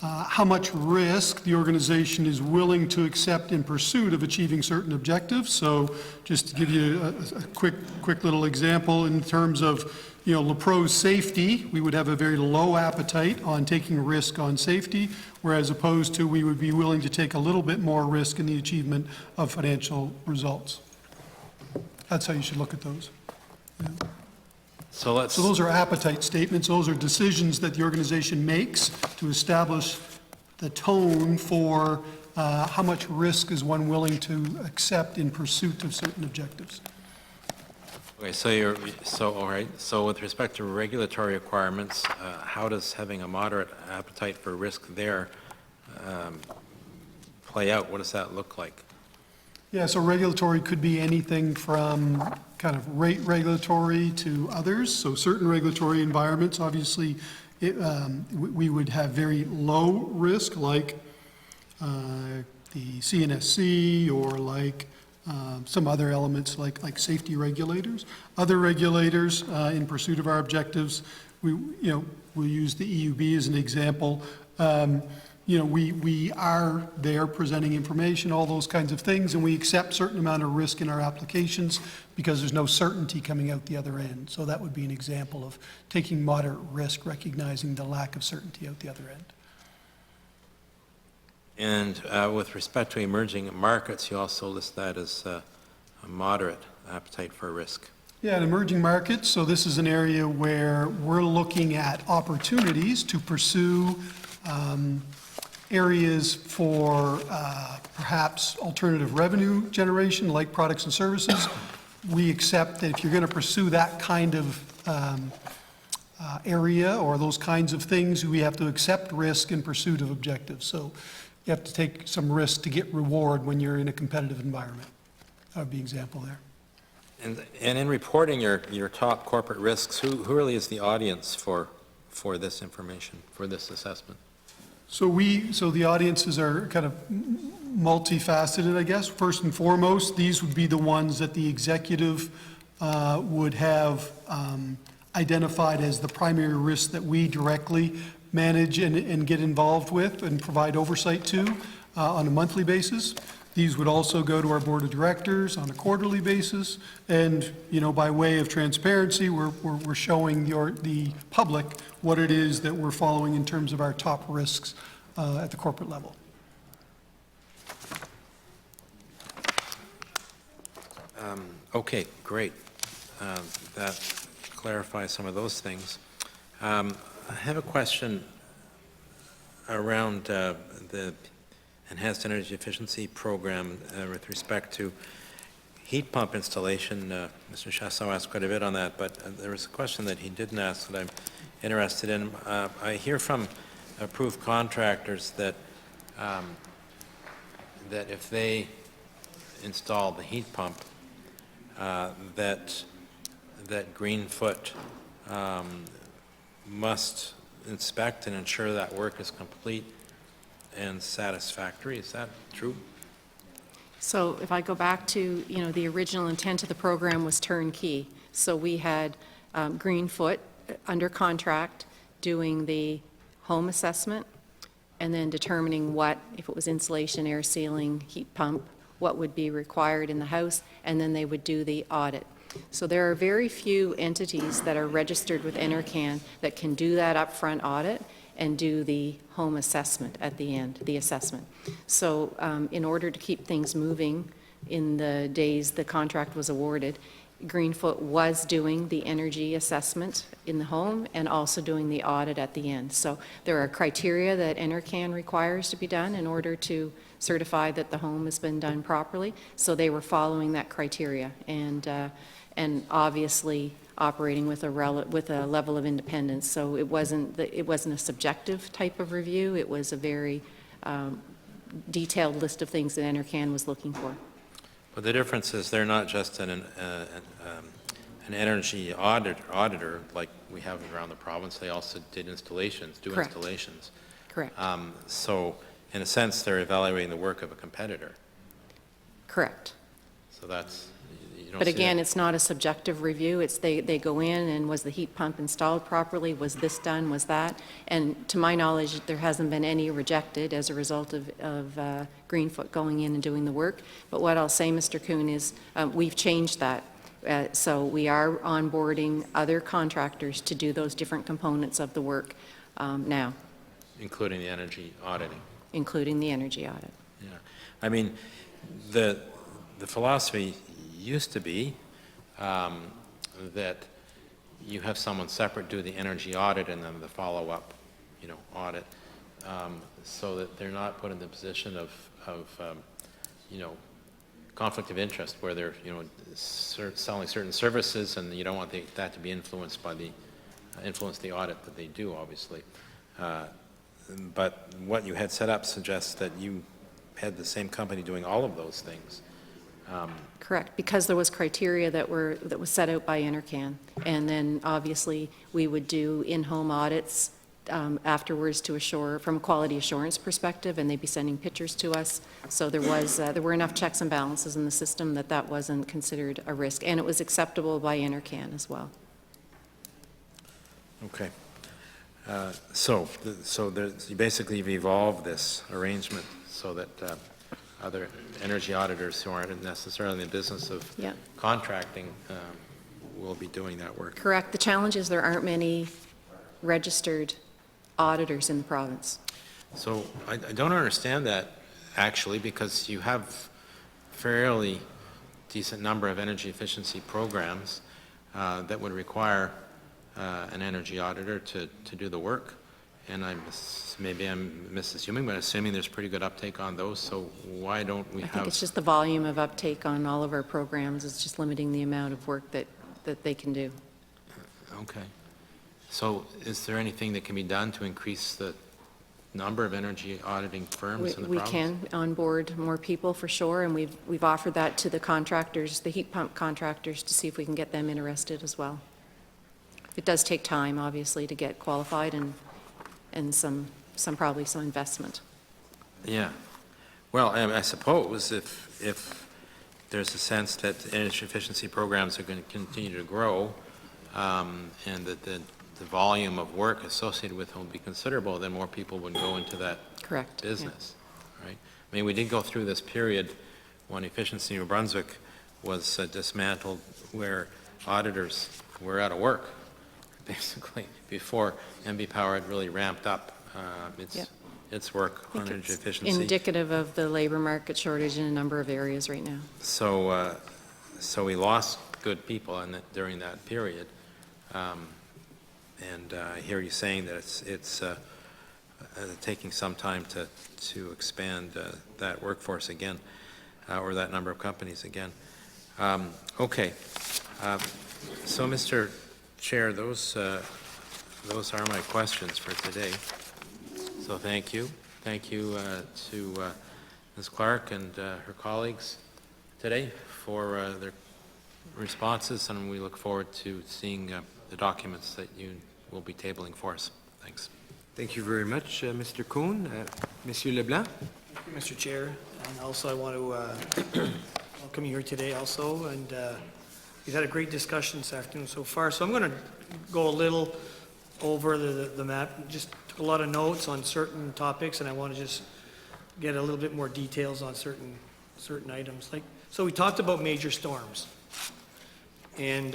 how much risk the organization is willing to accept in pursuit of achieving certain objectives. So just to give you a quick little example, in terms of LaPro's safety, we would have a very low appetite on taking risk on safety, whereas opposed to we would be willing to take a little bit more risk in the achievement of financial results. That's how you should look at those. Yeah. So those are appetite statements. Those are decisions that the organization makes to establish the tone for how much risk is one willing to accept in pursuit of certain objectives. Okay, all right. So with respect to regulatory requirements, how does having a moderate appetite for risk there play out? What does that look like? Yeah, so regulatory could be anything from kind of rate regulatory to others. So certain regulatory environments, obviously, we would have very low risk, like the CNSC or like some other elements like safety regulators. Other regulators, in pursuit of our objectives, we'll use the EUB as an example. We are there presenting information, all those kinds of things, and we accept certain amount of risk in our applications because there's no certainty coming out the other end. So that would be an example of taking moderate risk, recognizing the lack of certainty out the other end. And with respect to emerging markets, you also list that as a moderate appetite for risk. Yeah, in emerging markets, so this is an area where we're looking at opportunities to pursue areas for perhaps alternative revenue generation, like products and services. We accept that if you're going to pursue that kind of area or those kinds of things, we have to accept risk in pursuit of objectives. So you have to take some risk to get reward when you're in a competitive environment. That would be an example there. And in reporting your top corporate risks, who really is the audience for this information, for this assessment? So the audiences are kind of multifaceted, I guess. First and foremost, these would be the ones that the executive would have identified as the primary risks that we directly manage and get involved with and provide oversight to on a monthly basis. These would also go to our board of directors on a quarterly basis. And, by way of transparency, we're showing the public what it is that we're following in terms of our top risks at the corporate level. Okay, great. That clarifies some of those things. I have a question around the Enhanced Energy Efficiency Program with respect to heat pump installation. Mr. Chasseau asked quite a bit on that, but there was a question that he didn't ask that I'm interested in. I hear from approved contractors that that if they install the heat pump, that Greenfoot must inspect and ensure that work is complete and satisfactory. Is that true? So if I go back to, the original intent of the program was turnkey. So we had Greenfoot under contract doing the home assessment and then determining what, if it was insulation, air sealing, heat pump, what would be required in the house, and then they would do the audit. So there are very few entities that are registered with NRCan that can do that upfront audit and do the home assessment at the end, the assessment. So in order to keep things moving in the days the contract was awarded, Greenfoot was doing the energy assessment in the home and also doing the audit at the end. So there are criteria that NRCan requires to be done in order to certify that the home has been done properly. So they were following that criteria and obviously operating with a level of independence. So it wasn't a subjective type of review. It was a very detailed list of things that NRCan was looking for. But the difference is they're not just an energy auditor like we have around the province. They also did installations, Correct. installations. Correct. So in a sense, they're evaluating the work of a competitor. Correct. So that's, you don't But see again, that. it's not a subjective review. It's they go in and was the heat pump installed properly? Was this done? Was that? And to my knowledge, there hasn't been any rejected as a result of Greenfoot going in and doing the work. But what I'll say, Mr. Kuhn, is we've changed that. So we are onboarding other contractors to do those different components of the work now. Including the energy auditing. Including the energy audit. Yeah. I mean, the philosophy used to be that you have someone separate do the energy audit and then the follow-up, audit, so that they're not put in the position of conflict of interest where they're, selling certain services and you don't want that to be influenced by influence the audit that they do, obviously. But what you had set up suggests that you had the same company doing all of those things. Correct, because there was criteria that was set out by NRCan. And then obviously we would do in-home audits afterwards to assure, from a quality assurance perspective, and they'd be sending pictures to us. So there were enough checks and balances in the system that wasn't considered a risk. And it was acceptable by NRCan as well. Okay. So you basically have evolved this arrangement so that other energy auditors who aren't necessarily in the business of contracting will be doing that work. Correct. The challenge is there aren't many registered auditors in the province. So I don't understand that, actually, because you have fairly decent number of energy efficiency programs that would require an energy auditor to do the work. And maybe I'm misassuming, but assuming there's pretty good uptake on those, so why don't we have... I think it's just the volume of uptake on all of our programs is just limiting the amount of work that they can do. Okay. So is there anything that can be done to increase the number of energy auditing firms in the We province? can onboard more people for sure, and we've offered that to the contractors, the heat pump contractors, to see if we can get them interested as well. It does take time, obviously, to get qualified and probably some investment. Yeah. Well, I suppose if there's a sense that energy efficiency programs are going to continue to grow, and that the volume of work associated with them will be considerable, then more people would go into that Correct. business, right? I mean, we did go through this period when Efficiency New Brunswick was dismantled, where auditors were out of work, basically, before MB Power had really ramped up its work on energy efficiency. Indicative of the labor market shortage in a number of areas right now. So, so we lost good people during that period. And I hear you saying that it's taking some time to expand that workforce again, or that number of companies again. Okay. So, Mr. Chair, those are my questions for today. So thank you. Thank you to Ms. Clark and her colleagues today for their responses, and we look forward to seeing the documents that you will be tabling for us. Thanks. Thank you very much, Mr. Kuhn. Monsieur Leblanc? Thank you, Mr. Chair. And also, I want to welcome you here today also. And we've had a great discussion this afternoon so far. So I'm going to go a little over the map. Just took a lot of notes on certain topics, and I want to just get a little bit more details on certain items. So we talked about major storms. And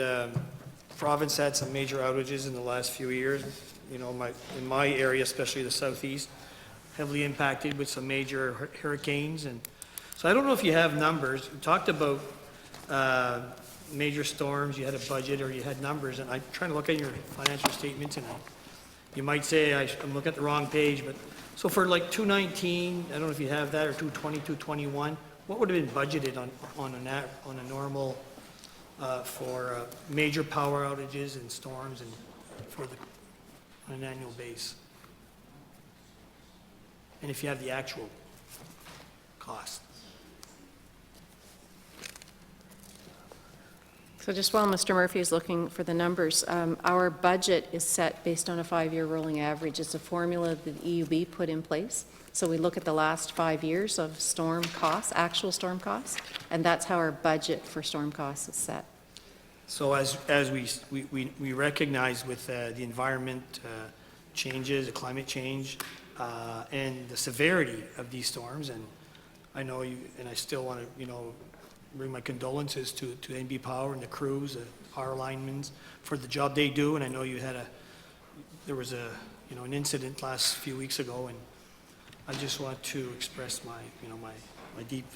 province had some major outages in the last few years. You know, in my area, especially the southeast, heavily impacted with some major hurricanes. And so I don't know if you have numbers. We talked about major storms, you had a budget, or you had numbers, and I'm trying to look at your financial statements, and you might say I'm looking at the wrong page, but so for like 219, I don't know if you have that, or 220, 221, what would have been budgeted on a normal for major power outages and storms and on an annual base? And if you have the actual cost. So just while Mr. Murphy is looking for the numbers, our budget is set based on a 5-year rolling average. It's a formula that the EUB put in place. So we look at the last 5 years of storm costs, actual storm costs, and that's how our budget for storm costs is set. So as we recognize with the environment changes, the climate change, and the severity of these storms, and I know you, and I still want to, bring my condolences to NB Power and the crews, the power linemen, for the job they do, and I know there was an incident last few weeks ago, and I just want to express my deep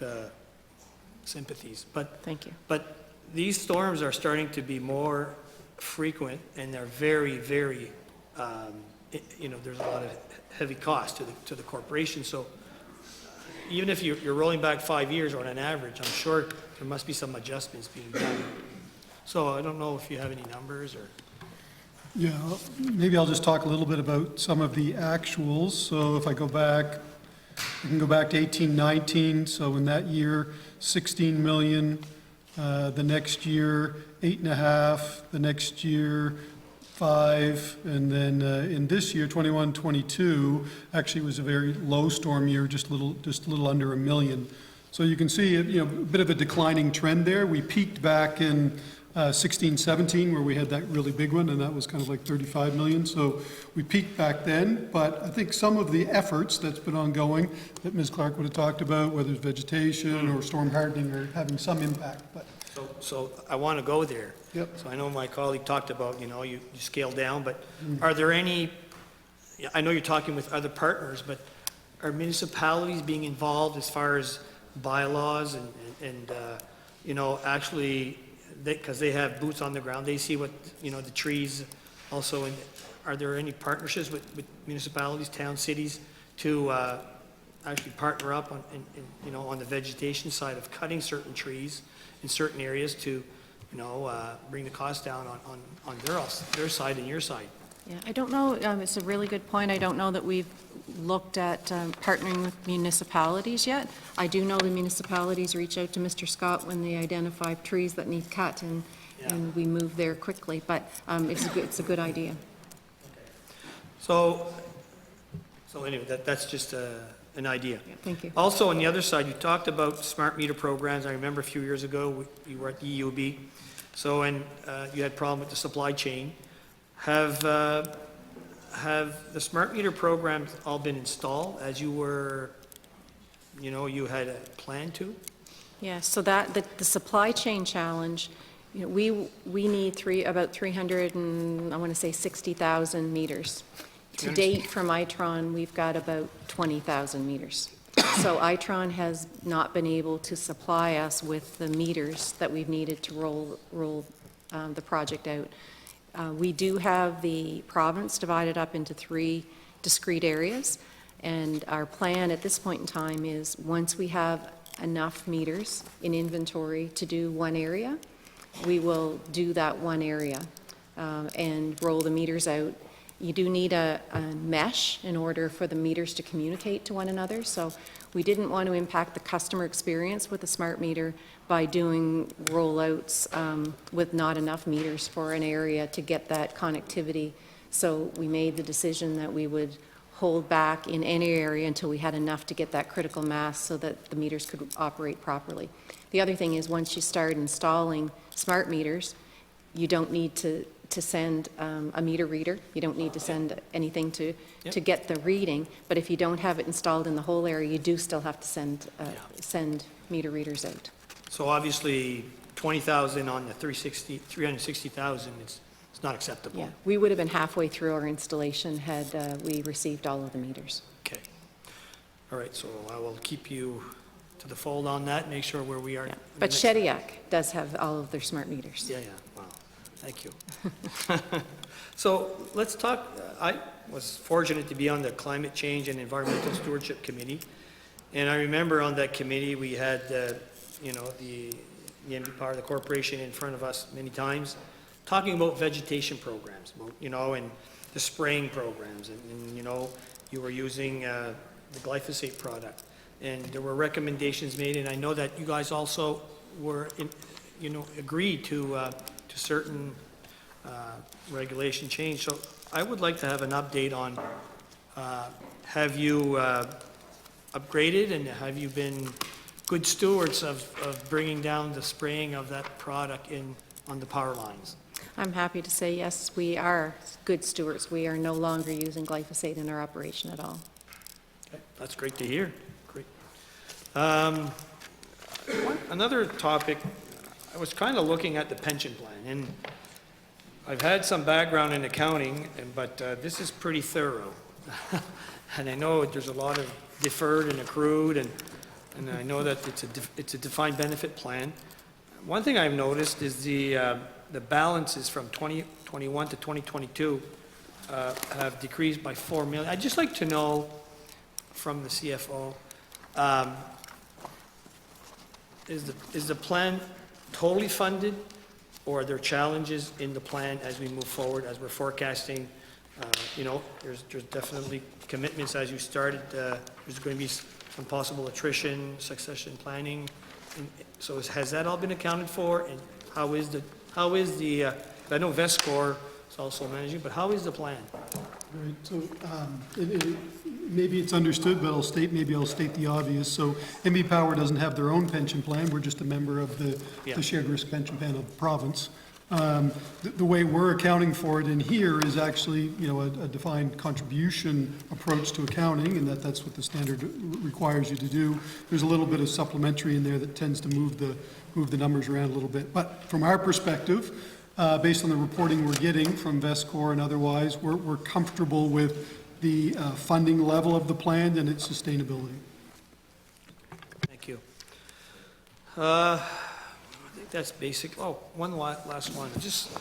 sympathies. But thank you. But these storms are starting to be more frequent, and they're very, very, there's a lot of heavy cost to the corporation. So even if you're rolling back 5 years on an average, I'm sure there must be some adjustments being done. So I don't know if you have any numbers or. Yeah, maybe I'll just talk a little bit about some of the actuals. So if I go back, we can go back to 18, 19. So in that year, 16 million. The next year, 8.5. The next year, 5. And then in this year, 21, 22, actually was a very low storm year, just a little under $1 million. So you can see, a bit of a declining trend there. We peaked back in 16, 17, where we had that really big one, and that was kind of like 35 million. So we peaked back then, but I think some of the efforts that's been ongoing that Ms. Clark would have talked about, whether it's vegetation or storm hardening, are having some impact. But So I want to go there. Yep. So I know my colleague talked about, you scale down, but are there any, I know you're talking with other partners, but are municipalities being involved as far as bylaws and actually, because they have boots on the ground, they see what, the trees also, and are there any partnerships with municipalities, towns, cities to actually partner up on the vegetation side of cutting certain trees in certain areas to, bring the cost down on their side and your side? Yeah, I don't know, it's a really good point. I don't know that we've looked at partnering with municipalities yet. I do know the municipalities reach out to Mr. Scott when they identify trees that need cut, and we move there quickly, but it's a good idea. So anyway, that's just an idea. Thank you. Also, on the other side, you talked about smart meter programs. I remember a few years ago, you were at the EUB, and you had a problem with the supply chain. Have the smart meter programs all been installed as you were, you had a plan to? Yeah, so the supply chain challenge, we need about 300 and, I want to say 60,000 meters. To date, from Itron, we've got about 20,000 meters. So Itron has not been able to supply us with the meters that we've needed to roll the project out. We do have the province divided up into 3 discrete areas, and our plan at this point in time is once we have enough meters in inventory to do one area, we will do that one area and roll the meters out. You do need a mesh in order for the meters to communicate to one another, so we didn't want to impact the customer experience with a smart meter by doing rollouts with not enough meters for an area to get that connectivity. So we made the decision that we would hold back in any area until we had enough to get that critical mass so that the meters could operate properly. The other thing is once you start installing smart meters, you don't need to send a meter reader. You don't need to send anything to get the reading, but if you don't have it installed in the whole area, you do still have to send meter readers out. So obviously, 20,000 on the 360,000, it's not acceptable. Yeah, we would have been halfway through our installation had we received all of the meters. Okay. All right, so I will keep you to the fold on that, make sure where we are. Yeah. But Shediac does have all of their smart meters. Yeah, wow, thank you. So let's talk, I was fortunate to be on the Climate Change and Environmental Stewardship Committee, and I remember on that committee, we had, the MB Power, the corporation in front of us many times, talking about vegetation programs, and the spraying programs, and you were using the glyphosate product, and there were recommendations made, and I know that you guys also were, agreed to certain regulation change. So I would like to have an update on, have you upgraded, and have you been good stewards of bringing down the spraying of that product on the power lines? I'm happy to say yes, we are good stewards. We are no longer using glyphosate in our operation at all. Okay, that's great to hear. Great. Another topic, I was kind of looking at the pension plan, and I've had some background in accounting, but this is pretty thorough. And I know there's a lot of deferred and accrued, and I know that it's a defined benefit plan. One thing I've noticed is the balances from 2021 to 2022 have decreased by $4 million. I'd just like to know from the CFO, is the plan totally funded, or are there challenges in the plan as we move forward, as we're forecasting? There's definitely commitments as you started. There's going to be some possible attrition, succession planning. And so has that all been accounted for? And how is the, I know VESCOR is also managing, but how is the plan? Right, so maybe it's understood, but maybe I'll state the obvious. So MB Power doesn't have their own pension plan. We're just a member of the shared risk pension plan of the province. The way we're accounting for it in here is actually, a defined contribution approach to accounting, and that's what the standard requires you to do. There's a little bit of supplementary in there that tends to move the numbers around a little bit. But from our perspective, based on the reporting we're getting from VESCOR and otherwise, we're comfortable with the funding level of the plan and its sustainability. Thank you. I think that's basic. Oh, one last one. Just,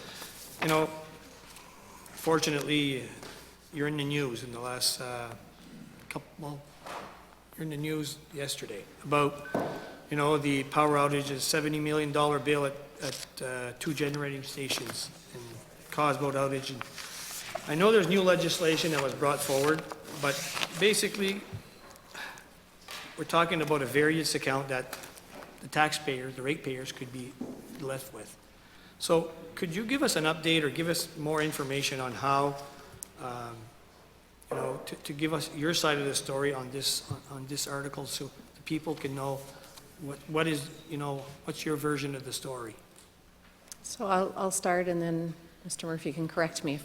fortunately, you're in the news in the last you're in the news yesterday about, the power outages, $70 million bill at 2 generating stations and caused boat outage. And I know there's new legislation that was brought forward, but basically, we're talking about a variance account that the taxpayers, the ratepayers could be left with. So could you give us an update or give us more information on how, to give us your side of the story on this article so the people can know what is, what's your version of the story? So I'll start, and then Mr. Murphy can correct me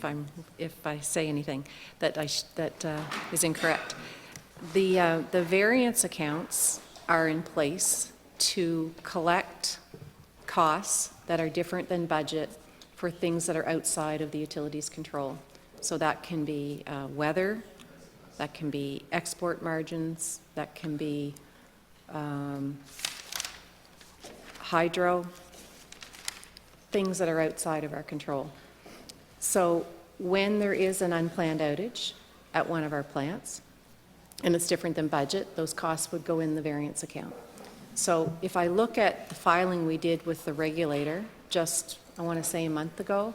if I say anything that is incorrect. The variance accounts are in place to collect costs that are different than budget for things that are outside of the utilities control. So that can be weather, that can be export margins, that can be hydro, things that are outside of our control. So when there is an unplanned outage at one of our plants, and it's different than budget, those costs would go in the variance account. So if I look at the filing we did with the regulator just, I want to say a month ago,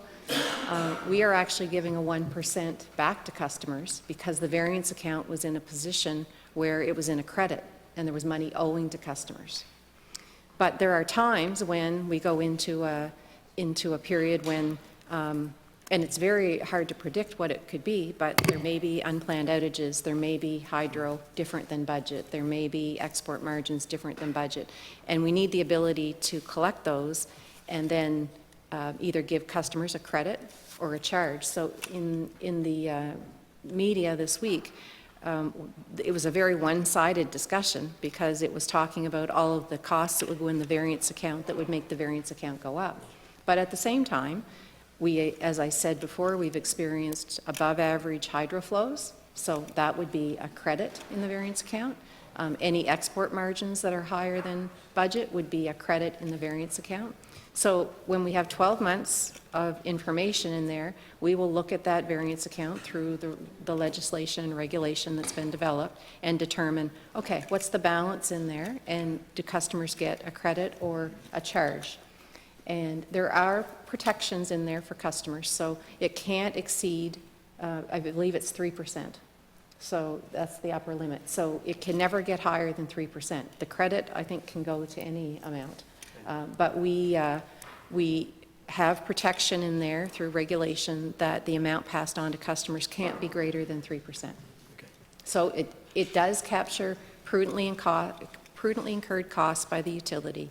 we are actually giving a 1% back to customers because the variance account was in a position where it was in a credit and there was money owing to customers. But there are times when we go into a period when, and it's very hard to predict what it could be, but there may be unplanned outages, there may be hydro different than budget, there may be export margins different than budget, and we need the ability to collect those and then either give customers a credit or a charge. So in the media this week, it was a very one-sided discussion because it was talking about all of the costs that would go in the variance account that would make the variance account go up. But at the same time, we, as I said before, we've experienced above-average hydro flows, so that would be a credit in the variance account. Any export margins that are higher than budget would be a credit in the variance account. So when we have 12 months of information in there, we will look at that variance account through the legislation and regulation that's been developed and determine, okay, what's the balance in there, and do customers get a credit or a charge? And there are protections in there for customers, so it can't exceed, I believe it's 3%. So that's the upper limit. So it can never get higher than 3%. The credit, I think, can go to any amount. But we have protection in there through regulation that the amount passed on to customers can't be greater than 3%. Okay. So it does capture prudently incurred costs by the utility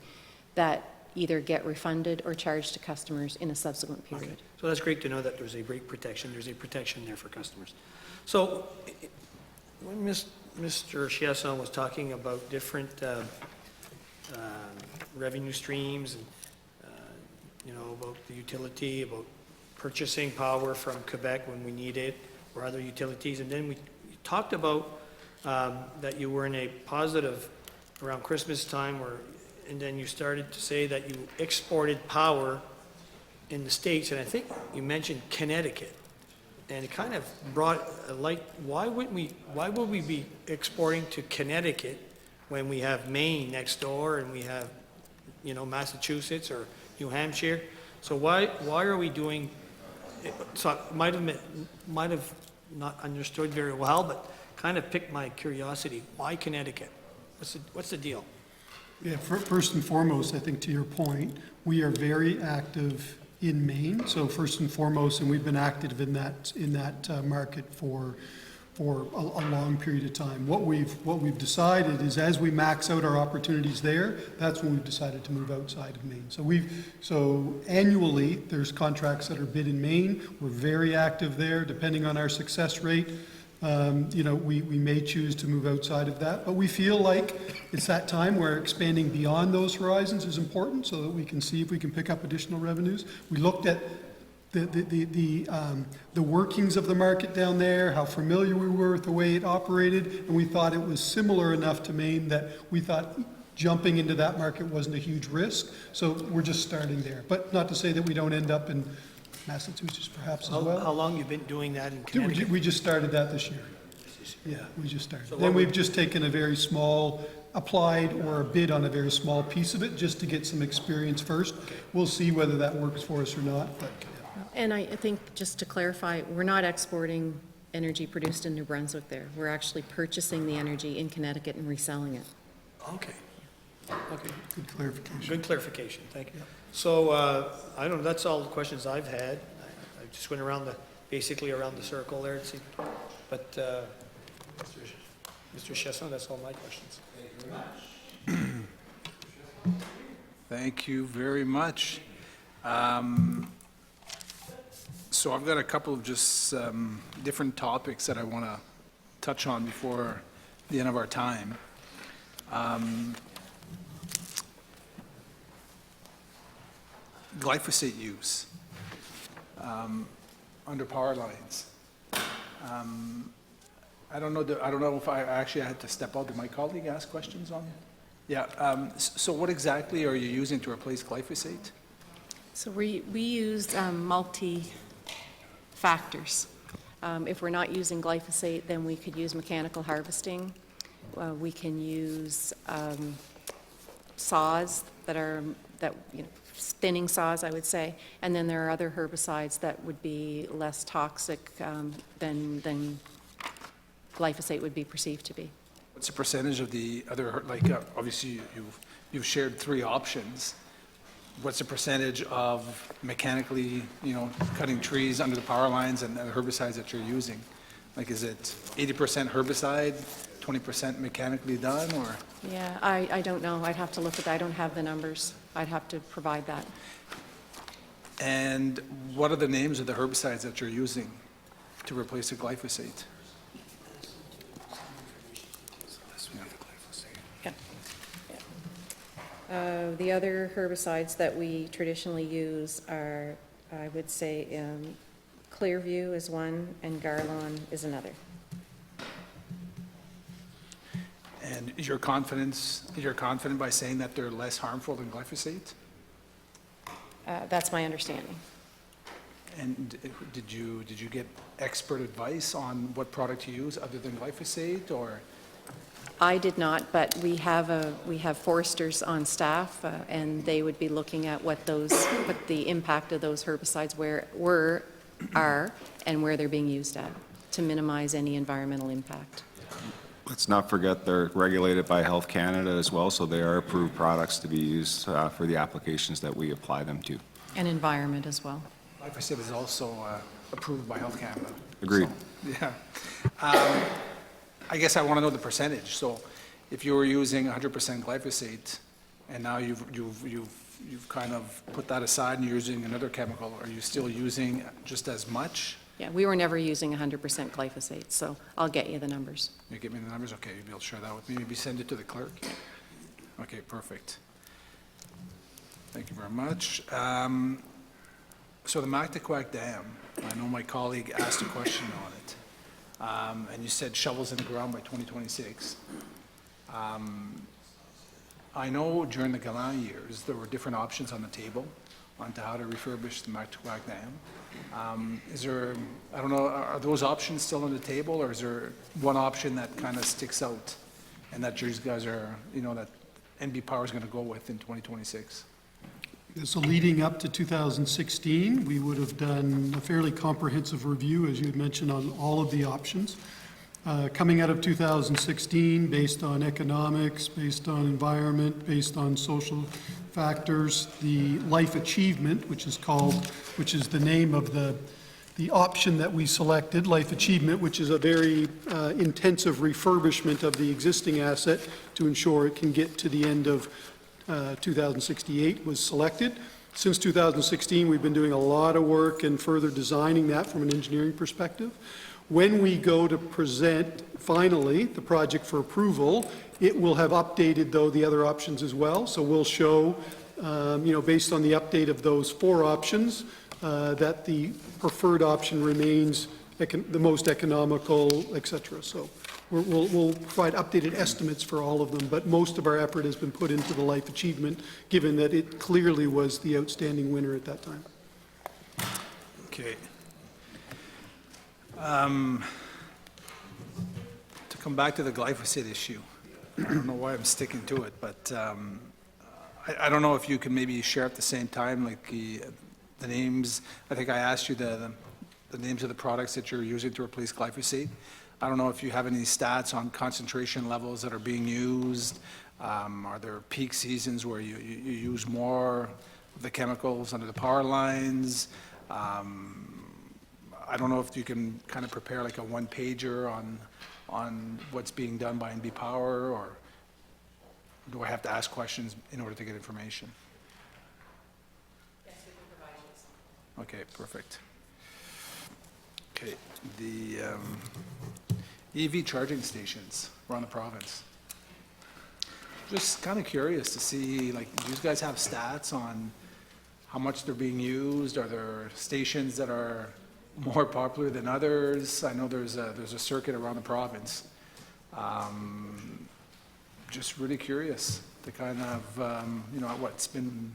that either get refunded or charged to customers in a subsequent period. Okay. So that's great to know that there's a rate protection. There's a protection there for customers. So when Mr. Chiasson was talking about different revenue streams and, about the utility, about purchasing power from Quebec when we need it, or other utilities, and then we talked about that you were in a positive around Christmas time, and then you started to say that you exported power in the States, and I think you mentioned Connecticut. And it kind of brought a light, why would we be exporting to Connecticut when we have Maine next door and we have, Massachusetts or New Hampshire? So why are we doing, so I might have not understood very well, but kind of piqued my curiosity. Why Connecticut? What's the deal? Yeah, first and foremost, I think to your point, we are very active in Maine. So first and foremost, and we've been active in that market for a long period of time. What we've decided is as we max out our opportunities there, that's when we've decided to move outside of Maine. So annually, there's contracts that are bid in Maine. We're very active there, depending on our success rate. We may choose to move outside of that, but we feel like it's that time where expanding beyond those horizons is important so that we can see if we can pick up additional revenues. We looked at the workings of the market down there, how familiar we were with the way it operated, and we thought it was similar enough to Maine that we thought jumping into that market wasn't a huge risk. So we're just starting there, but not to say that we don't end up in Massachusetts perhaps as well. How long you been doing that in Connecticut? We just started that this year. Yeah, we just started. So then we've just taken a very small, applied or a bid on a very small piece of it just to get some experience first. Okay. We'll see whether that works for us or not. But, yeah. And I think, just to clarify, we're not exporting energy produced in New Brunswick there. We're actually purchasing the energy in Connecticut and reselling it. Okay. Okay, Good clarification. good clarification, thank you. So, I don't know, that's all the questions I've had. I just went around basically around the circle there, it seemed. But, Mr. Chesson, that's all my questions. Thank you very much. So I've got a couple of just different topics that I want to touch on before the end of our time. Glyphosate use under power lines. I don't know if I actually had to step out. Did my colleague ask questions on? Yeah. So what exactly are you using to replace glyphosate? So we use multi-factors. If we're not using glyphosate, then we could use mechanical harvesting. We can use saws spinning saws, I would say, and then there are other herbicides that would be less toxic than glyphosate would be perceived to be. What's the percentage of the other, obviously you've shared 3 options. What's the percentage of mechanically, cutting trees under the power lines and the herbicides that you're using? Like, is it 80% herbicide, 20% mechanically done, or? Yeah, I don't know. I'd have to look at that. I don't have the numbers. I'd have to provide that. And what are the names of the herbicides that you're using to replace the glyphosate? The other herbicides that we traditionally use are, I would say, Clearview is one and Garlon is another. And you're confident by saying that they're less harmful than glyphosate? That's my understanding. And did you get expert advice on what product to use other than glyphosate, or? I did not, but we have foresters on staff, and they would be looking at what the impact of those herbicides are, and where they're being used at, to minimize any environmental impact. Let's not forget they're regulated by Health Canada as well, so they are approved products to be used for the applications that we apply them to. And environment as well. Glyphosate is also approved by Health Canada. Agreed. So, yeah. I guess I want to know the percentage. So if you were using 100% glyphosate and now you've kind of put that aside and you're using another chemical, are you still using just as much? Yeah, we were never using 100% glyphosate, so I'll get you the numbers. You give me the numbers? Okay, you'll be able to share that with me. Maybe send it to the clerk? Okay, perfect. Thank you very much. So the Mactaquac Dam, I know my colleague asked a question on it. And you said shovels in the ground by 2026. I know during the Gallant years, there were different options on the table on to how to refurbish the Mactaquac Dam. Is there, I don't know, are those options still on the table, or is there one option that kind of sticks out and that you guys are, that NB Power is going to go with in 2026? So leading up to 2016, we would have done a fairly comprehensive review, as you had mentioned, on all of the options. Coming out of 2016, based on economics, based on environment, based on social factors, the life achievement, which is the name of the option that we selected, life achievement, which is a very intensive refurbishment of the existing asset to ensure it can get to the end of 2068, was selected. Since 2016, we've been doing a lot of work and further designing that from an engineering perspective. When we go to present finally the project for approval, it will have updated, though, the other options as well. So we'll show, based on the update of those 4 options, that the preferred option remains the most economical, et cetera. So we'll provide updated estimates for all of them, but most of our effort has been put into the life achievement, given that it clearly was the outstanding winner at that time. Okay. To come back to the glyphosate issue, I don't know why I'm sticking to it, but I don't know if you can maybe share at the same time, like the names, I think I asked you the names of the products that you're using to replace glyphosate. I don't know if you have any stats on concentration levels that are being used. Are there peak seasons where you use more of the chemicals under the power lines? I don't know if you can kind of prepare like a one-pager on what's being done by NB Power, or do I have to ask questions in order to get information? Yes, we can provide you. Okay, perfect. Okay, the EV charging stations around the province. Just kind of curious to see, like, do you guys have stats on how much they're being used? Are there stations that are more popular than others? I know there's a circuit around the province. Just really curious to kind of, you know, what, it's been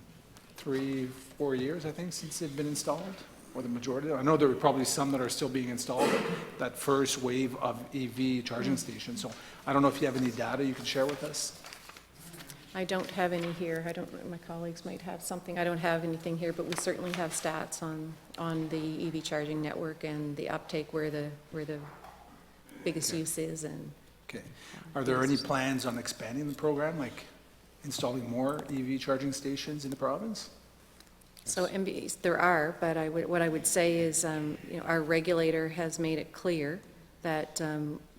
3-4 years, I think, since they've been installed, or the majority. I know there are probably some that are still being installed, that first wave of EV charging stations. So I don't know if you have any data you can share with us. I don't have any here. I don't, my colleagues might have something. I don't have anything here, but we certainly have stats on the EV charging network and the uptake, where the biggest use is. And okay. Are there any plans on expanding the program, like installing more EV charging stations in the province? So MBs, there are, but what I would say is, you know, our regulator has made it clear that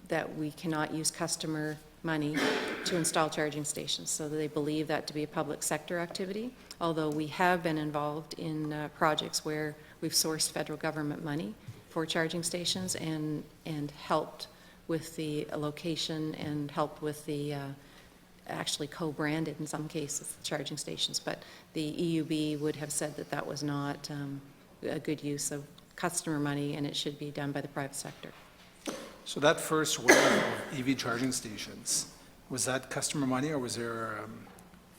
that we cannot use customer money to install charging stations. So they believe that to be a public sector activity, although we have been involved in projects where we've sourced federal government money for charging stations and helped with the location and helped with the actually co-branded in some cases charging stations. But the EUB would have said that that was not a good use of customer money, and it should be done by the private sector. So that first wave of EV charging stations, was that customer money, or was there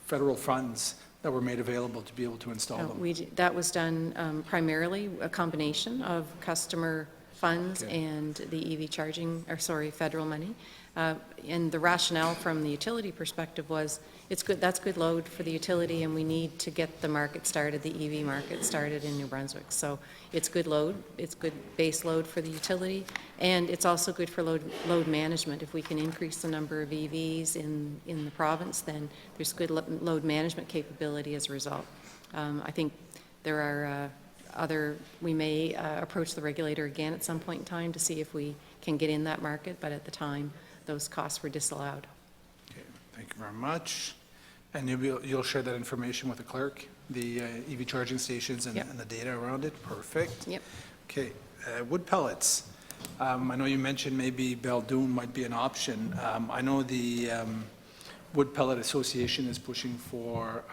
federal funds that were made available to be able to install them? That was done primarily a combination of customer funds and the EV charging, or sorry, federal money. And the rationale from the utility perspective was, it's good, that's good load for the utility, and we need to get the market started, the EV market started in New Brunswick. So it's good load, it's good base load for the utility, and it's also good for load management. If we can increase the number of EVs in the province, then there's good load management capability as a result. I think there are we may approach the regulator again at some point in time to see if we can get in that market, but at the time, those costs were disallowed. Okay, thank you very much. And you'll share that information with the clerk, the EV charging stations and, Yep. and the data around it? Perfect. Yep. Okay, wood pellets. I know you mentioned maybe Baldoon might be an option. I know the Wood Pellet Association is pushing for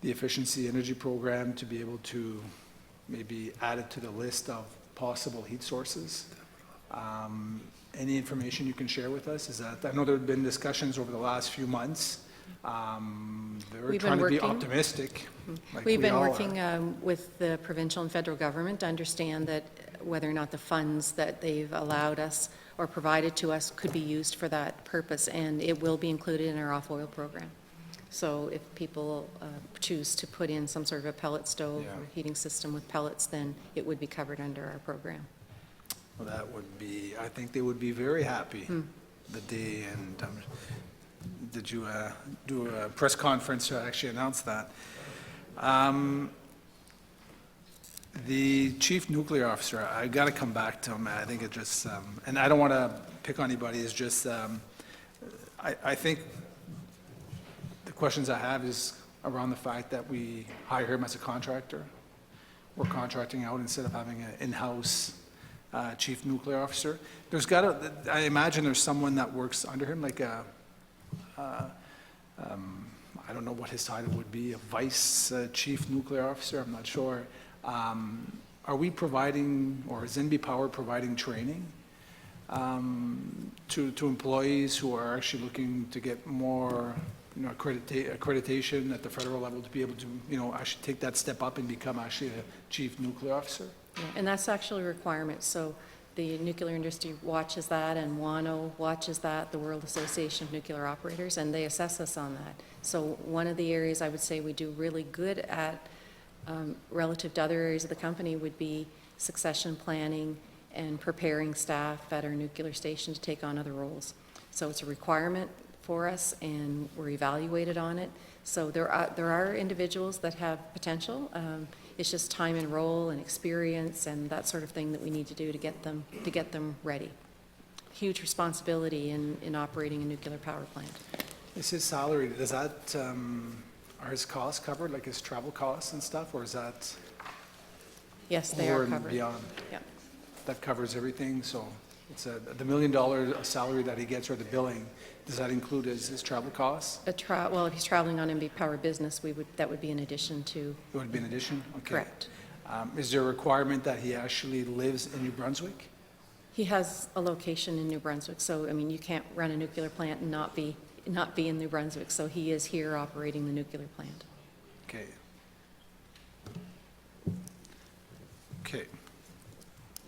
the Efficiency Energy Program to be able to maybe add it to the list of possible heat sources. Any information you can share with us? Is that, I know there have been discussions over the last few months. They're trying to be optimistic. Like We've been we all are. working with the provincial and federal government to understand that whether or not the funds that they've allowed us or provided to us could be used for that purpose, and it will be included in our off-oil program. So if people choose to put in some sort of a pellet stove or heating system with pellets, then it would be covered under our program. Well, that would be, I think they would be very happy the day, and did you do a press conference to actually announce that? The chief nuclear officer, I got to come back to him. I think it just, and I don't want to pick on anybody, it's just, I think the questions I have is around the fact that we hire him as a contractor. We're contracting out instead of having an in-house chief nuclear officer. There's got to, I imagine there's someone that works under him, like a, I don't know what his title would be, a vice chief nuclear officer, I'm not sure. Are we providing, or is NB Power providing training to employees who are actually looking to get more, you know, accreditation at the federal level to be able to, you know, actually take that step up and become actually a chief nuclear officer? Yeah, and that's actually a requirement. So the nuclear industry watches that, and WANO watches that, the World Association of Nuclear Operators, and they assess us on that. So one of the areas I would say we do really good at relative to other areas of the company would be succession planning and preparing staff at our nuclear station to take on other roles. So it's a requirement for us, and we're evaluated on it. So there are individuals that have potential. It's just time and role and experience and that sort of thing that we need to do to get them ready. Huge responsibility in operating a nuclear power plant. Is his salary, does that, are his costs covered, like his travel costs and stuff, or is that Yes, they over are and covered. beyond? Yeah. That covers everything, so it's the $1 million salary that he gets, or the billing, does that include his travel costs? Well, if he's traveling on MB Power Business, that would be in addition to. It would be an addition? Okay. Correct. Is there a requirement that he actually lives in New Brunswick? He has a location in New Brunswick, so, I mean, you can't run a nuclear plant and not be in New Brunswick, so he is here operating the nuclear plant. Okay. Okay.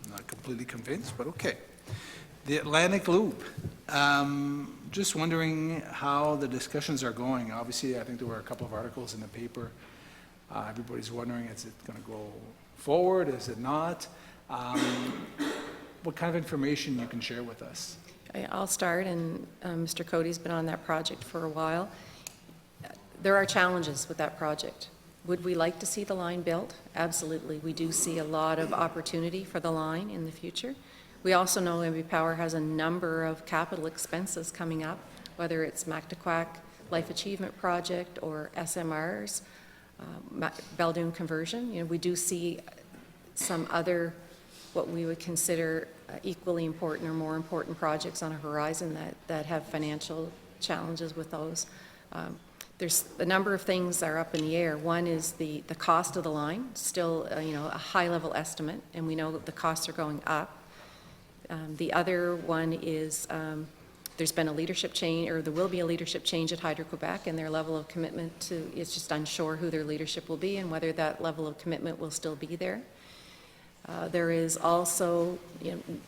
I'm not completely convinced, but okay. The Atlantic Loop. Just wondering how the discussions are going. Obviously, I think there were a couple of articles in the paper. Everybody's wondering, is it going to go forward? Is it not? What kind of information you can share with us? I'll start, and Mr. Cody's been on that project for a while. There are challenges with that project. Would we like to see the line built? Absolutely. We do see a lot of opportunity for the line in the future. We also know MB Power has a number of capital expenses coming up, whether it's Mactaquac Life Achievement Project or SMRs, Beldoon conversion. You know, we do see some other, what we would consider equally important or more important projects on a horizon that have financial challenges with those. There's a number of things that are up in the air. One is the cost of the line, still a high-level estimate, and we know that the costs are going up. The other one is there's been a leadership change, or there will be a leadership change at Hydro-Quebec, and their level of commitment to, it's just unsure who their leadership will be and whether that level of commitment will still be there. There is also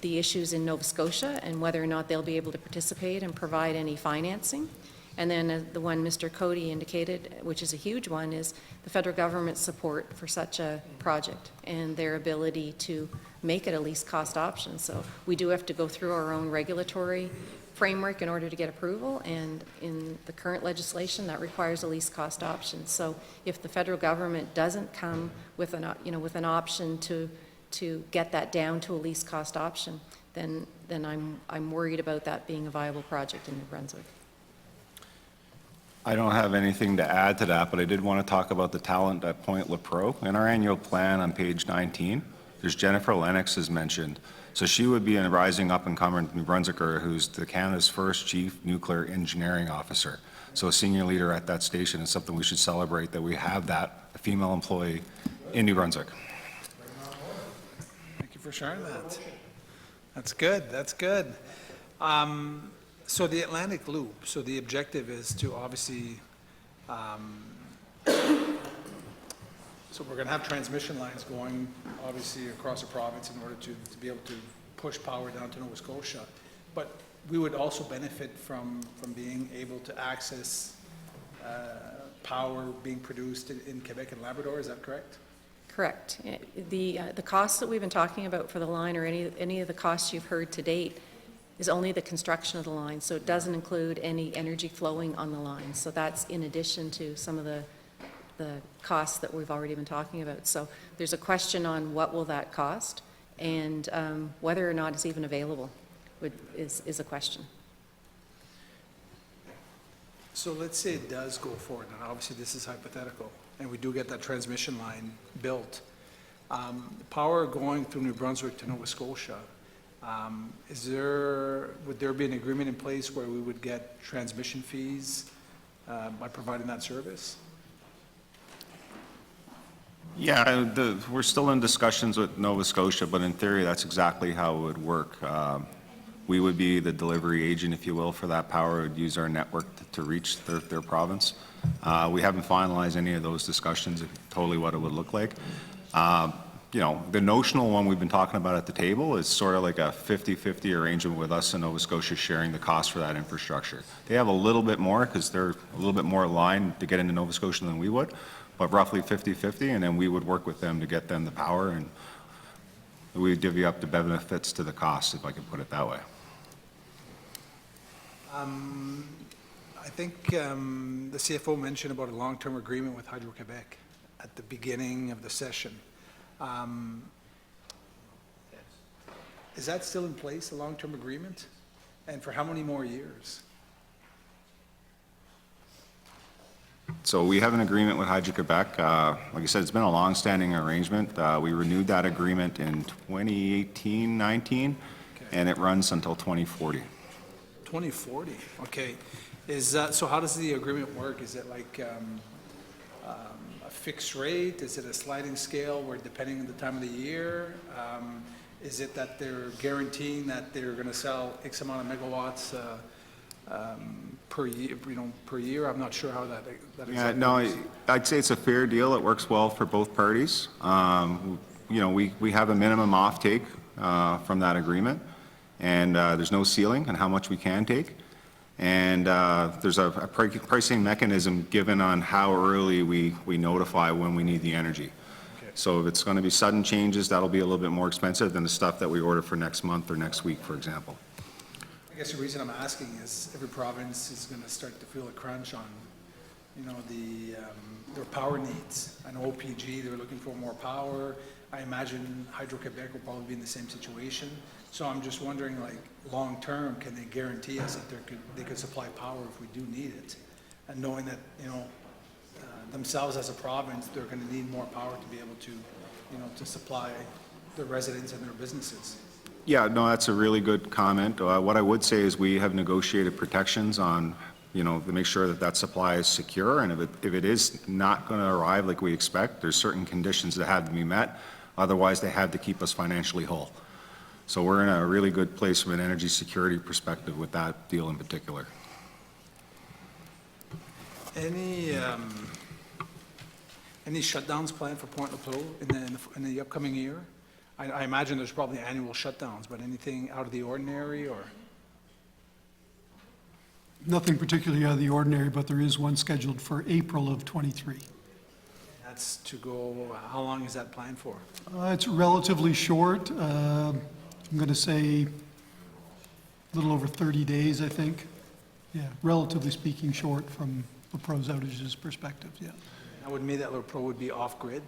the issues in Nova Scotia and whether or not they'll be able to participate and provide any financing. And then the one Mr. Cody indicated, which is a huge one, is the federal government's support for such a project and their ability to make it a least cost option. So we do have to go through our own regulatory framework in order to get approval, and in the current legislation that requires a least cost option. So if the federal government doesn't come with an option to get that down to a least cost option, then I'm worried about that being a viable project in New Brunswick. I don't have anything to add to that, but I did want to talk about the talent at Point Lepreau. In our annual plan on page 19, there's Jennifer Lennox is mentioned. So she would be a rising up-and-comer New Brunswicker who's Canada's first chief nuclear engineering officer. So a senior leader at that station is something we should celebrate, that we have that, a female employee in New Brunswick. Thank you for sharing that. That's good, that's good. So the Atlantic Loop, so the objective is to obviously, so we're going to have transmission lines going obviously across the province in order to be able to push power down to Nova Scotia. But we would also benefit from being able to access power being produced in Quebec and Labrador, is that correct? Correct. The costs that we've been talking about for the line, or any of the costs you've heard to date, is only the construction of the line, so it doesn't include any energy flowing on the line. So that's in addition to some of the costs that we've already been talking about. So there's a question on what will that cost, and whether or not it's even available is a question. So let's say it does go forward, and obviously this is hypothetical, and we do get that transmission line built. Power going through New Brunswick to Nova Scotia, would there be an agreement in place where we would get transmission fees by providing that service? Yeah, we're still in discussions with Nova Scotia, but in theory, that's exactly how it would work. We would be the delivery agent, if you will, for that power. Would use our network to reach their province. We haven't finalized any of those discussions, totally what it would look like. The notional one we've been talking about at the table is sort of like a 50-50 arrangement with us and Nova Scotia sharing the cost for that infrastructure. They have a little bit more because they're a little bit more aligned to get into Nova Scotia than we would, but roughly 50/50, and then we would work with them to get them the power, and we'd divvy up the benefits to the cost, if I can put it that way. I think the CFO mentioned about a long-term agreement with Hydro-Quebec at the beginning of the session. Is that still in place, a long-term agreement? And for how many more years? So we have an agreement with Hydro-Quebec. Like I said, it's been a long-standing arrangement. We renewed that agreement in 2018-19, and it runs until 2040. 2040, okay. Is that, so how does the agreement work? Is it like a fixed rate? Is it a sliding scale where depending on the time of the year? Is it that they're guaranteeing that they're going to sell X amount of megawatts per year, per year? I'm not sure how that Yeah, exactly no, works. I'd say it's a fair deal. It works well for both parties. We have a minimum offtake from that agreement, and there's no ceiling on how much we can take. And there's a pricing mechanism given on how early we notify when we need the energy. So if it's going to be sudden changes, that'll be a little bit more expensive than the stuff that we order for next month or next week, for example. I guess the reason I'm asking is every province is going to start to feel a crunch on, their power needs. I know OPG, they're looking for more power. I imagine Hydro-Quebec will probably be in the same situation. So I'm just wondering, like, long-term, can they guarantee us that they could supply power if we do need it? And knowing that, themselves as a province, they're going to need more power to be able to, to supply their residents and their businesses. Yeah, no, that's a really good comment. What I would say is we have negotiated protections on, to make sure that that supply is secure, and if it is not going to arrive like we expect, there's certain conditions that have to be met. Otherwise, they have to keep us financially whole. So we're in a really good place from an energy security perspective with that deal in particular. Any shutdowns planned for Point Lepreau in the upcoming year? I imagine there's probably annual shutdowns, but anything out of the ordinary, or? Nothing particularly out of the ordinary, but there is one scheduled for April of '23. That's to go, how long is that planned for? It's relatively short. I'm going to say a little over 30 days, I think. Yeah, relatively speaking, short from the pros outages perspective, yeah. That would mean that Lepreau would be off-grid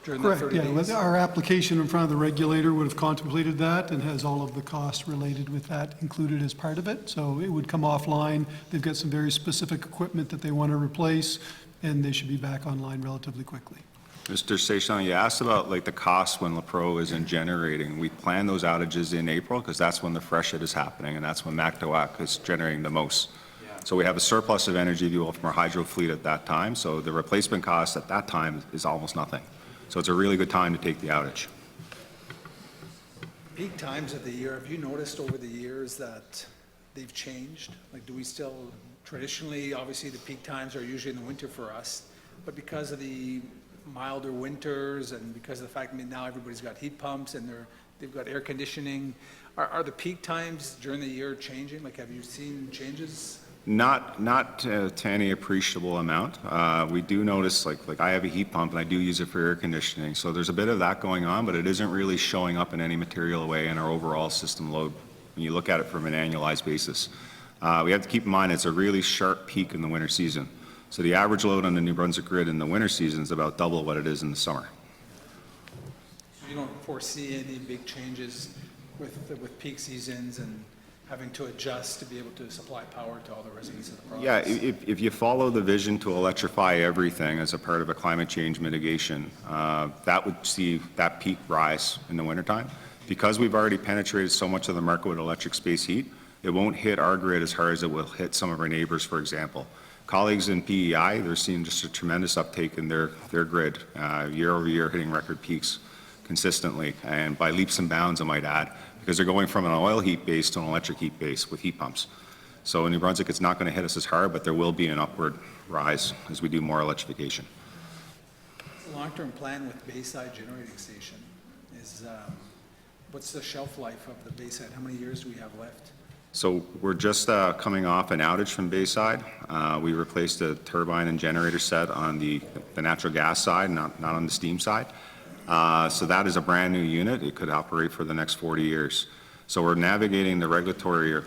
during the 30 Correct, days? yeah. Our application in front of the regulator would have contemplated that and has all of the costs related with that included as part of it. So it would come offline. They've got some very specific equipment that they want to replace, and they should be back online relatively quickly. Mr. Seychelles, you asked about the costs when Lepreau isn't generating. We plan those outages in April because that's when the freshet is happening, and that's when Mactawac is generating the most. So we have a surplus of energy fuel from our hydro fleet at that time, so the replacement cost at that time is almost nothing. So it's a really good time to take the outage. Peak times of the year, have you noticed over the years that they've changed? Like, do we still, traditionally, obviously the peak times are usually in the winter for us, but because of the milder winters and because of the fact that now everybody's got heat pumps and they've got air conditioning, are the peak times during the year changing? Like, have you seen changes? Not to any appreciable amount. We do notice, like I have a heat pump and I do use it for air conditioning, so there's a bit of that going on, but it isn't really showing up in any material way in our overall system load when you look at it from an annualized basis. We have to keep in mind it's a really sharp peak in the winter season. So the average load on the New Brunswick grid in the winter season is about double what it is in the summer. So you don't foresee any big changes with peak seasons and having to adjust to be able to supply power to all the residents of the province? Yeah, if you follow the vision to electrify everything as a part of a climate change mitigation, that would see that peak rise in the wintertime. Because we've already penetrated so much of the market with electric space heat, it won't hit our grid as hard as it will hit some of our neighbors, for example. Colleagues in PEI, they're seeing just a tremendous uptake in their grid, year over year hitting record peaks consistently, and by leaps and bounds, I might add, because they're going from an oil heat base to an electric heat base with heat pumps. So in New Brunswick, it's not going to hit us as hard, but there will be an upward rise as we do more electrification. The long-term plan with Bayside Generating Station is, what's the shelf life of the Bayside? How many years do we have left? So we're just coming off an outage from Bayside. We replaced a turbine and generator set on the natural gas side, not on the steam side. So that is a brand-new unit. It could operate for the next 40 years. So we're navigating the regulatory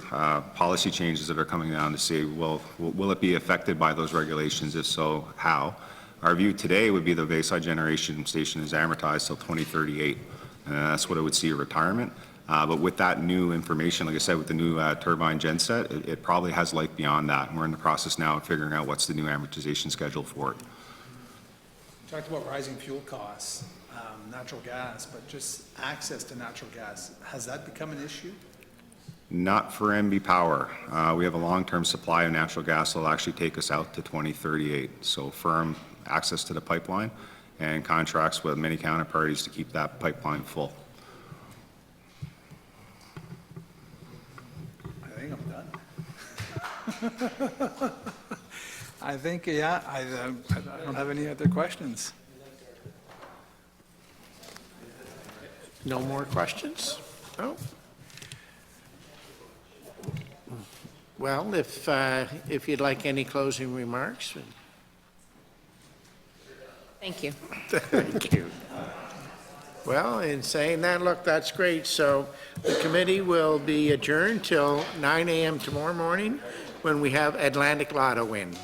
policy changes that are coming down to see, well, will it be affected by those regulations? If so, how? Our view today would be the Bayside generation station is amortized till 2038, and that's what it would see a retirement. But with that new information, like I said, with the new turbine genset, it probably has life beyond that. And we're in the process now of figuring out what's the new amortization schedule for it. You talked about rising fuel costs, natural gas, but just access to natural gas, has that become an issue? Not for MB Power. We have a long-term supply of natural gas that will actually take us out to 2038. So firm access to the pipeline and contracts with many counterparties to keep that pipeline full. I think I'm done. I think, yeah, I don't have any other questions. No more questions? No? Well, if you'd like any closing remarks. Thank you. Thank you. Well, in saying that, look, that's great. So the committee will be adjourned till 9 a.m. tomorrow morning when we have Atlantic Lotto in.